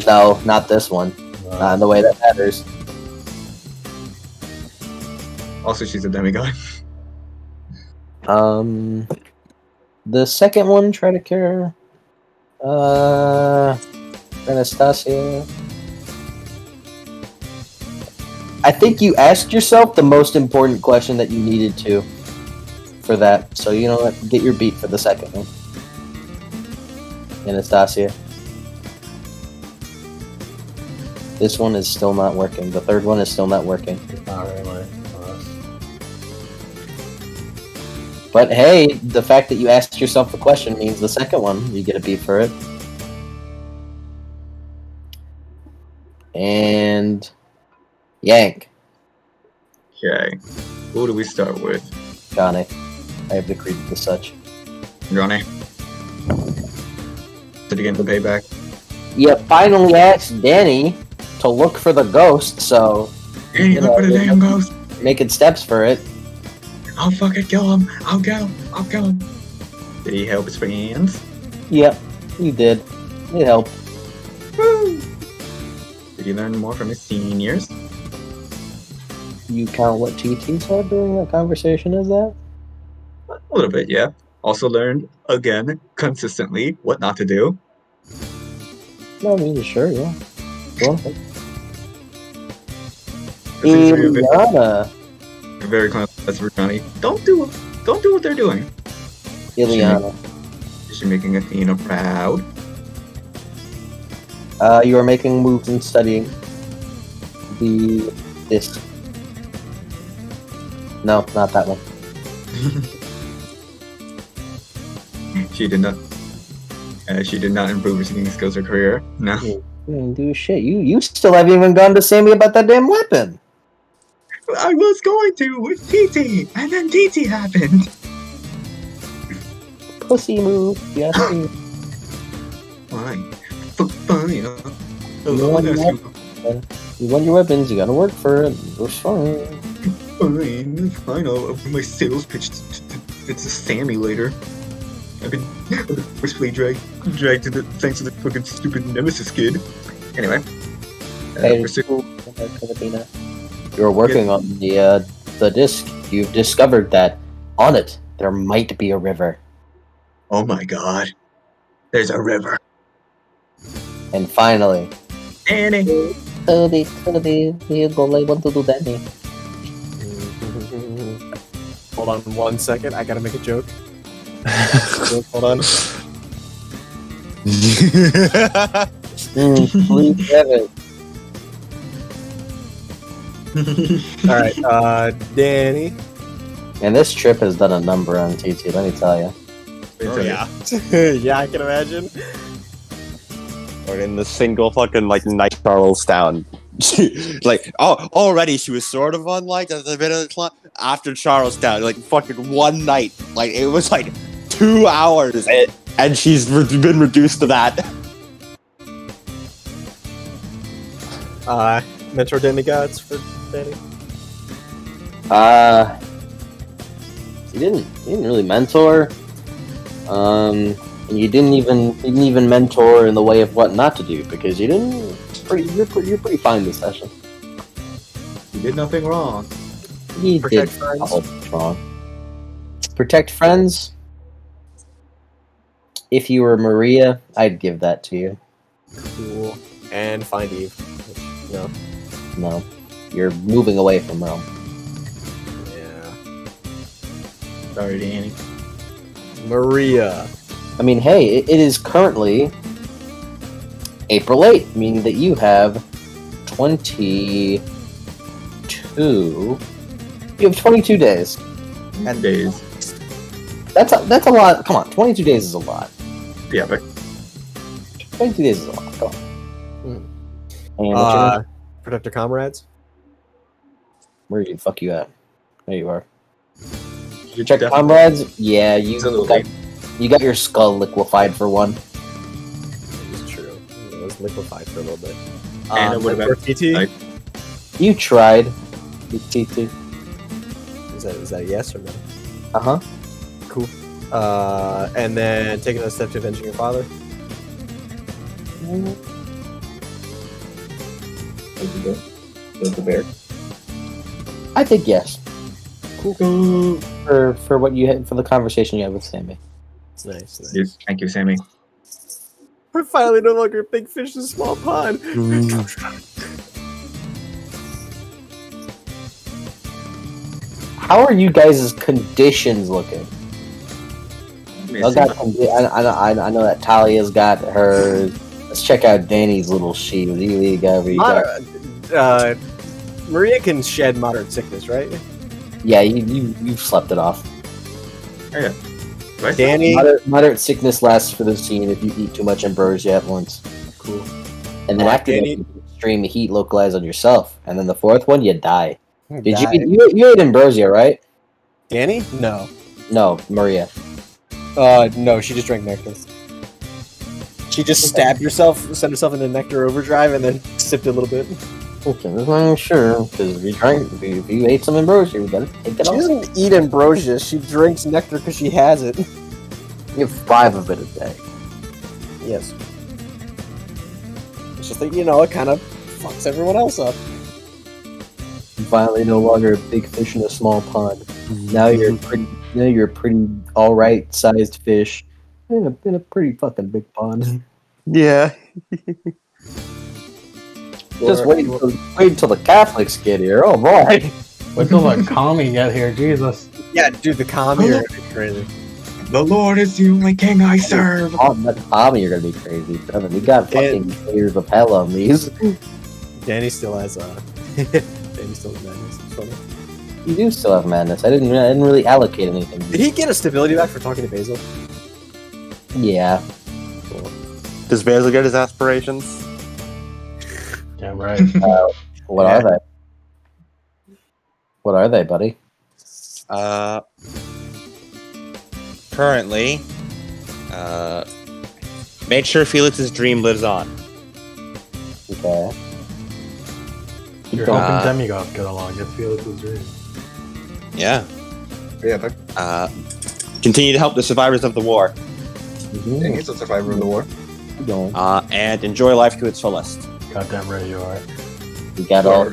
No, not this one. Not in the way that matters. Also, she's a demigod. The second one, try to cure. Anastasia. I think you asked yourself the most important question that you needed to for that. So you know what? Get your beat for the second one. Anastasia. This one is still not working. The third one is still not working. Not really. But hey, the fact that you asked yourself the question means the second one, you get a beat for it. And Yank. Okay. Who do we start with? Johnny. I have decreed it as such. Johnny. Did you get the payback? You finally asked Danny to look for the ghost, so Hey, You look know, for the damn ghost! making steps for it. I'll fucking kill him! I'll kill him! Did he help his friends? Yep, you did. It helped. Woo! Did you learn more from his seniors? You count what TT said during that conversation, is that? A little bit, yeah. Also learned, again, consistently, what not to do. No, I mean, sure, yeah. Go on. These are very, Ileana. very close for Johnny. Don't do what they're doing. Ileana. You're making Athena proud. You are making moves and studying the disc. No, not that one. She did not. She did not improve her singing skills or career. No. You didn't do shit. You still haven't even gone to Sammy about that damn weapon. I was going to with TT, and then TT happened. Pussy move. Yes. Fine. Fine. You want your weapons. You gotta work for it. It's fine. Fine. I'll bring my sales pitch to Sammy later. I've been forcefully dragged to the thanks to the fucking stupid Nemesis kid. Anyway. Hey, you're working on the disc. You've discovered that on it there might be a river. Oh my god. There's a river. And finally, Danny. Toby, you go like want to do Danny. Hold on 1 second. I gotta make a joke. Hold on. Please, Kevin. All right, Danny. And this trip has done a number on TT. Let me tell you. Oh, yeah. Yeah, I can imagine. Or in the single fucking like night Charlestown. Like, oh, already she was sort of on like a bit of the climb after Charlestown, like fucking one night. Like it was like 2 hours, and she's been reduced to that. Mentor demigods for Danny. You didn't really mentor. And you didn't even mentor in the way of what not to do because you're pretty fine this session. You did nothing wrong. You Protect did friends. a whole bunch wrong. Protect friends. If you were Maria, I'd give that to you. Cool. And find Eve. Which, no. No, you're moving away from Rome. Yeah. Sorry, Danny. Maria. I mean, hey, it is currently April 8th, meaning that you have 22. You have 22 days. And days. That's a lot. Come on, 22 days is a lot. Yeah, but 22 days is a lot. Come on. And what's your name? Protect your comrades. Where the fuck you at? There you are. you Check definitely- comrades. Yeah, you Absolutely. got your skull liquefied for one. It's true. It was liquefied for a little bit. And it would've for been- TT. like- You tried. You TT. Is that a yes or no? Uh-huh. Cool. And then taking a step to avenging your father. The bear. I think yes. Cool. For what you had for the conversation you had with Sammy. It's nice. Nice. Yes, thank you, Sammy. We're finally no longer big fish in a small pond. How are you guys' conditions looking? I know that Talia's got hers. Let's check out Danny's little sheet. You got. Maria can shed moderate sickness, right? Yeah, you've slept it off. Right? Danny, Moderate sickness lasts for the scene if you eat too much ambrosia at once. cool. And then after that, Danny- you can extreme heat localized on yourself. And then the fourth one, you die. Did Die. you ate ambrosia, right? Danny? No. No, Maria. No. She just drank nectar. She just stabbed herself, sent herself into nectar overdrive, and then sipped a little bit. Okay, that's not sure because if you ate some ambrosia, we gotta take it She off. doesn't eat ambrosia. She drinks nectar because she has it. You have 5 of it a day. Yes. It's just that, it kind of fucks everyone else up. You finally no longer a big fish in a small pond. Now you're a pretty all right sized fish in a pretty fucking big pond. Yeah. Just wait until the Catholics get here. Oh boy. Wait till the commie get here, Jesus. Yeah, dude, the commie are crazy. The Lord is the only king I serve. Oh, the Tommy, you're gonna be crazy. Brother. We got fucking layers of hell on these. Danny still has Danny still has madness. It's funny. You do still have madness. I didn't really allocate anything. Did he get a stability back for talking to Basil? Yeah. Does Basil get his aspirations? Yeah, right. What are they? What are they, buddy? Currently, make sure Felix's dream lives on. Okay. You're helping demigods get along. Get Felix's dream. Yeah. Yeah, Continue to help the survivors of the war. he's a survivor of the war. And enjoy life to its fullest. Goddamn right you are. You got all.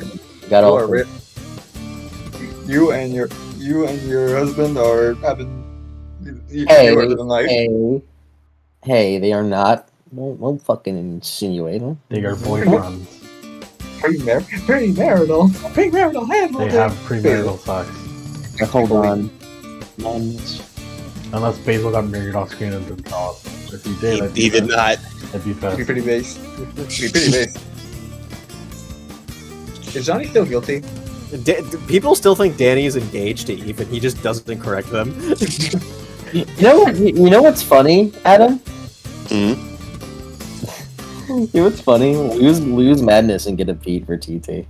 You and your husband are having. You Hey, are living life. hey, they are not. Don't fucking insinuate them. They are boyfriends. Premarital. They have premarital sex. Hold on. Unless Basil got married off screen and didn't tell us. If he did, He did not. I'd be pissed. Be pretty base. Be pretty base. Is Johnny still guilty? People still think Danny is engaged to Eve, and he just doesn't correct them. You know what? You know what's funny, Adam? Hmm? You know what's funny? Lose madness and get a beat for TT.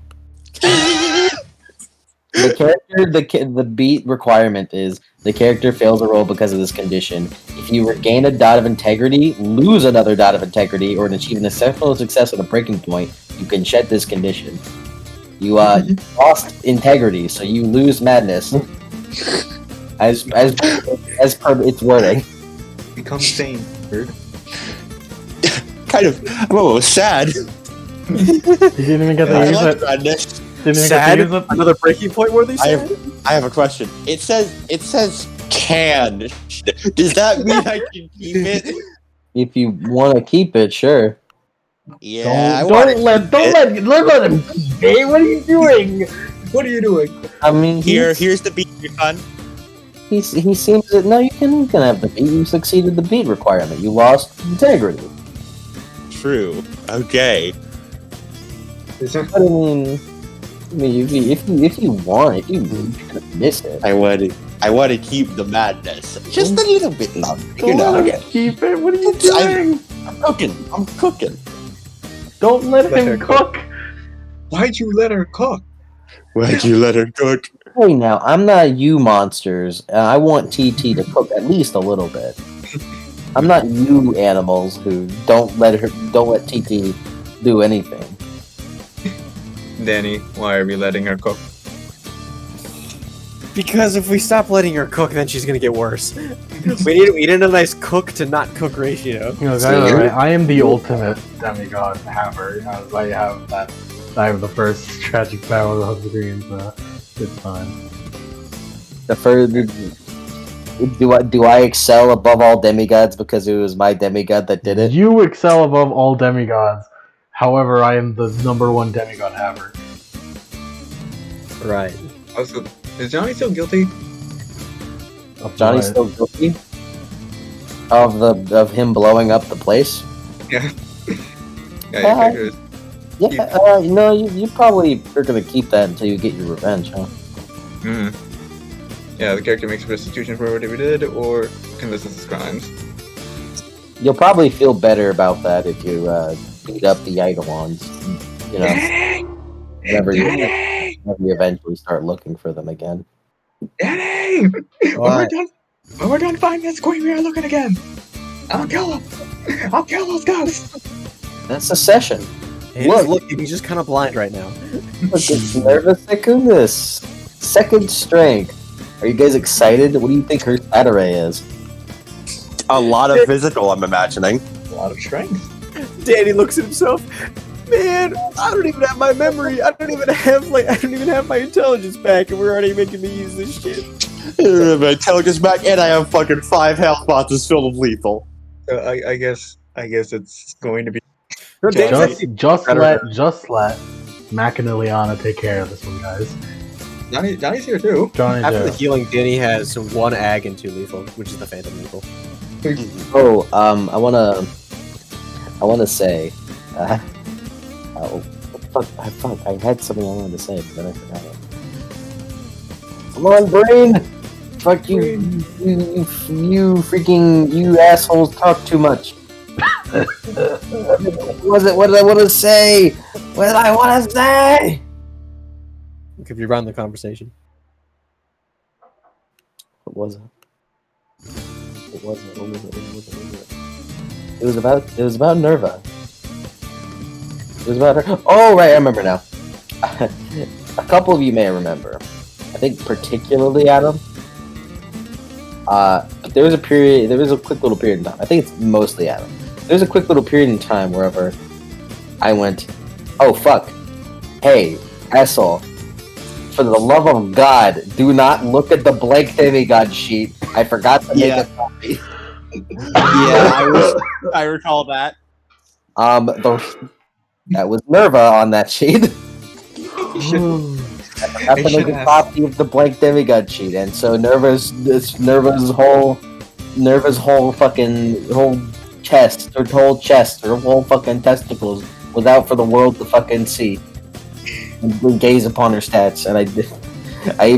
The character, the beat requirement is the character fails a roll because of this condition. If you regain a dot of integrity, lose another dot of integrity, or achieve an exceptional success at a breaking point, you can shed this condition. You lost integrity, so you lose madness. As per its wording. Become sane, bird. Kind of. I'm almost sad. You didn't even get to I use like it. madness. Didn't even Sad? get to use it. Another breaking point worthy sad? I have a question. It says can. Does that mean I can keep it? If you want to keep it, sure. Yeah. Don't let him keep it. What are you doing? What are you doing? I mean, Here's the beat, your son. he seems that no, you can have the beat. You succeeded the beat requirement. You lost integrity. True. Okay. Is there, But I mean, if you want, if you miss it, I want to keep the madness just a little bit longer. Don't let him keep it. What are you doing? I'm cooking. Don't let Let her him cook. why'd you let her cook? Why'd you let her cook? hey, now I'm not you monsters. I want TT to cook at least a little bit. I'm not you animals who don't let TT do anything. Danny, why are we letting her cook? Because if we stop letting her cook, then she's gonna get worse. we need a nice cook to not cook ratio. You know, I am the ultimate demigod hammer. As I have the first tragic power of the green, so it's fine. The further do I excel above all demigods because it was my demigod that did it? You excel above all demigods. However, I am the #1 demigod hammer. Right. Also, is Johnny still guilty? Johnny's still guilty of him blowing up the place. Yeah. Yeah, your Yeah, you probably are gonna keep that until you get your revenge, huh? Mm. Yeah, the character makes restitution for whatever he did, or confesses his crimes. You'll probably feel better about that if you beat up the Eidolons. You know, whenever you eventually start looking for them again. Danny! When we're done finding this queen, we are looking again. I'll kill him. I'll kill those ghosts. That's a session. Hey, look, he's just kind of blind right now. Look, it's nervous Sekundas. Second strength. Are you guys excited? What do you think her stat array is? A lot of physical, I'm imagining. A lot of strength. Danny looks at himself. Man, I don't even have my memory. I don't even have my intelligence back, and we're already making me use this shit. My intelligence back, and I have fucking 5 health boxes filled with lethal. So I guess it's going to be No, Danny's Just actually just let Mac and Ileana take care of this one, guys. Johnny's here too. Johnny after the Joe. healing. Danny has 1 ag and 2 lethal, which is the Phantom lethal. Oh, I wanna say, fuck, I had something I wanted to say, but then I forgot it. Come on, brain! Fuck you, you assholes talk too much. What did I want to say? What did I want to say? Could you run the conversation? What was it? What was it? It was about Nerva. It was about her. Oh, right, I remember now. A couple of you may remember. I think particularly Adam. There was a quick little period in time. I think it's mostly Adam. There was a quick little period in time wherever I went, oh fuck, hey, asshole, for the love of God, do not look at the blank demigod sheet. I forgot to make a copy. I recall that. That was Nerva on that sheet. I forgot to make a copy of the blank demigod sheet, and so Nerva's whole chest, her whole fucking testicles was out for the world to fucking see and gaze upon her stats. And I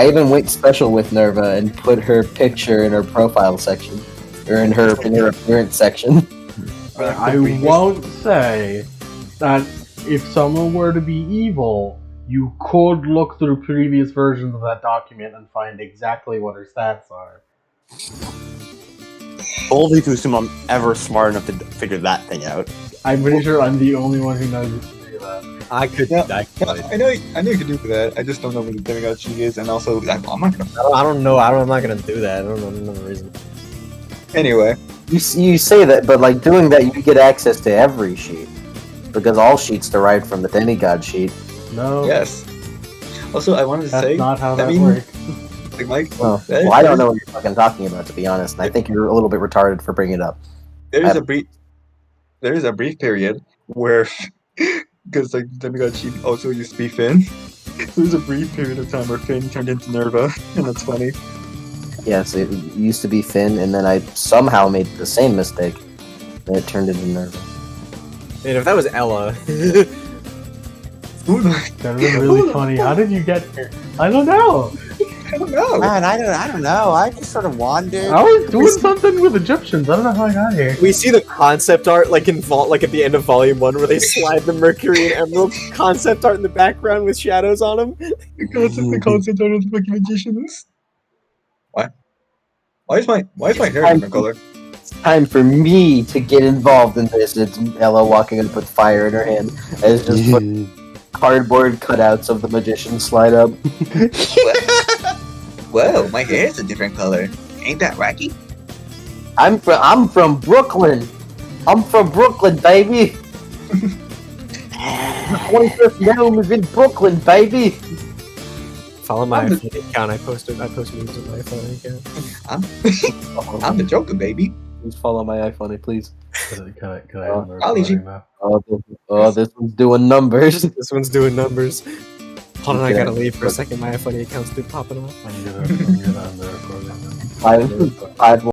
even went special with Nerva and put her picture in her profile section, or in her appearance section. I won't say that if someone were to be evil, you could look through previous versions of that document and find exactly what her stats are. Only to assume I'm ever smart enough to figure that thing out. I'm pretty sure I'm the only one who knows to do that. I could. Yeah, I know you can do that. I just don't know what the demigod sheet is, and also I'm not gonna. I don't know. I'm not gonna do that. I don't know the reason. Anyway, You say that, but like doing that, you get access to every sheet because all sheets derived from the demigod sheet. No, yes. Also, I wanted to that's say not how that mean- works. like Mike. Well, I don't know what you're fucking talking about, to be honest. And I think you're a little bit retarded for bringing it up. There is a brief period where, because like the demigod sheet also used to be Finn. So there's a brief period of time where Finn turned into Nerva, and that's funny. Yes, it used to be Finn, and then I somehow made the same mistake, and it turned into Nerva. And if that was Ella, Who the- That was really funny. How did you get here? I don't know. I don't know. Man, I don't know. I just sort of wandered. I was doing something with Egyptians. I don't know how I got here. we see the concept art like in like at the end of Volume 1 where they slide the Mercury and Emerald concept art in the background with shadows on them. The concept art of the fucking magicians. What? Why is my hair a different color? It's time for me to get involved in this. It's Ella walking up with fire in her hand, as just put cardboard cutouts of the magician slide up. Whoa, my hair is a different color. Ain't that wacky? I'm from Brooklyn. I'm from Brooklyn, baby. The 25th realm is in Brooklyn, baby. Follow my iPhone account. I post memes on my iPhone account. I'm the Joker, baby. Please follow my iPhone, please. Can I end the I'll leave you. recording now? Oh, this one's doing numbers. This one's doing numbers. Hold on, I Okay. gotta leave for a second. My iPhone account's been popping off. I'm gonna end the recording now. Five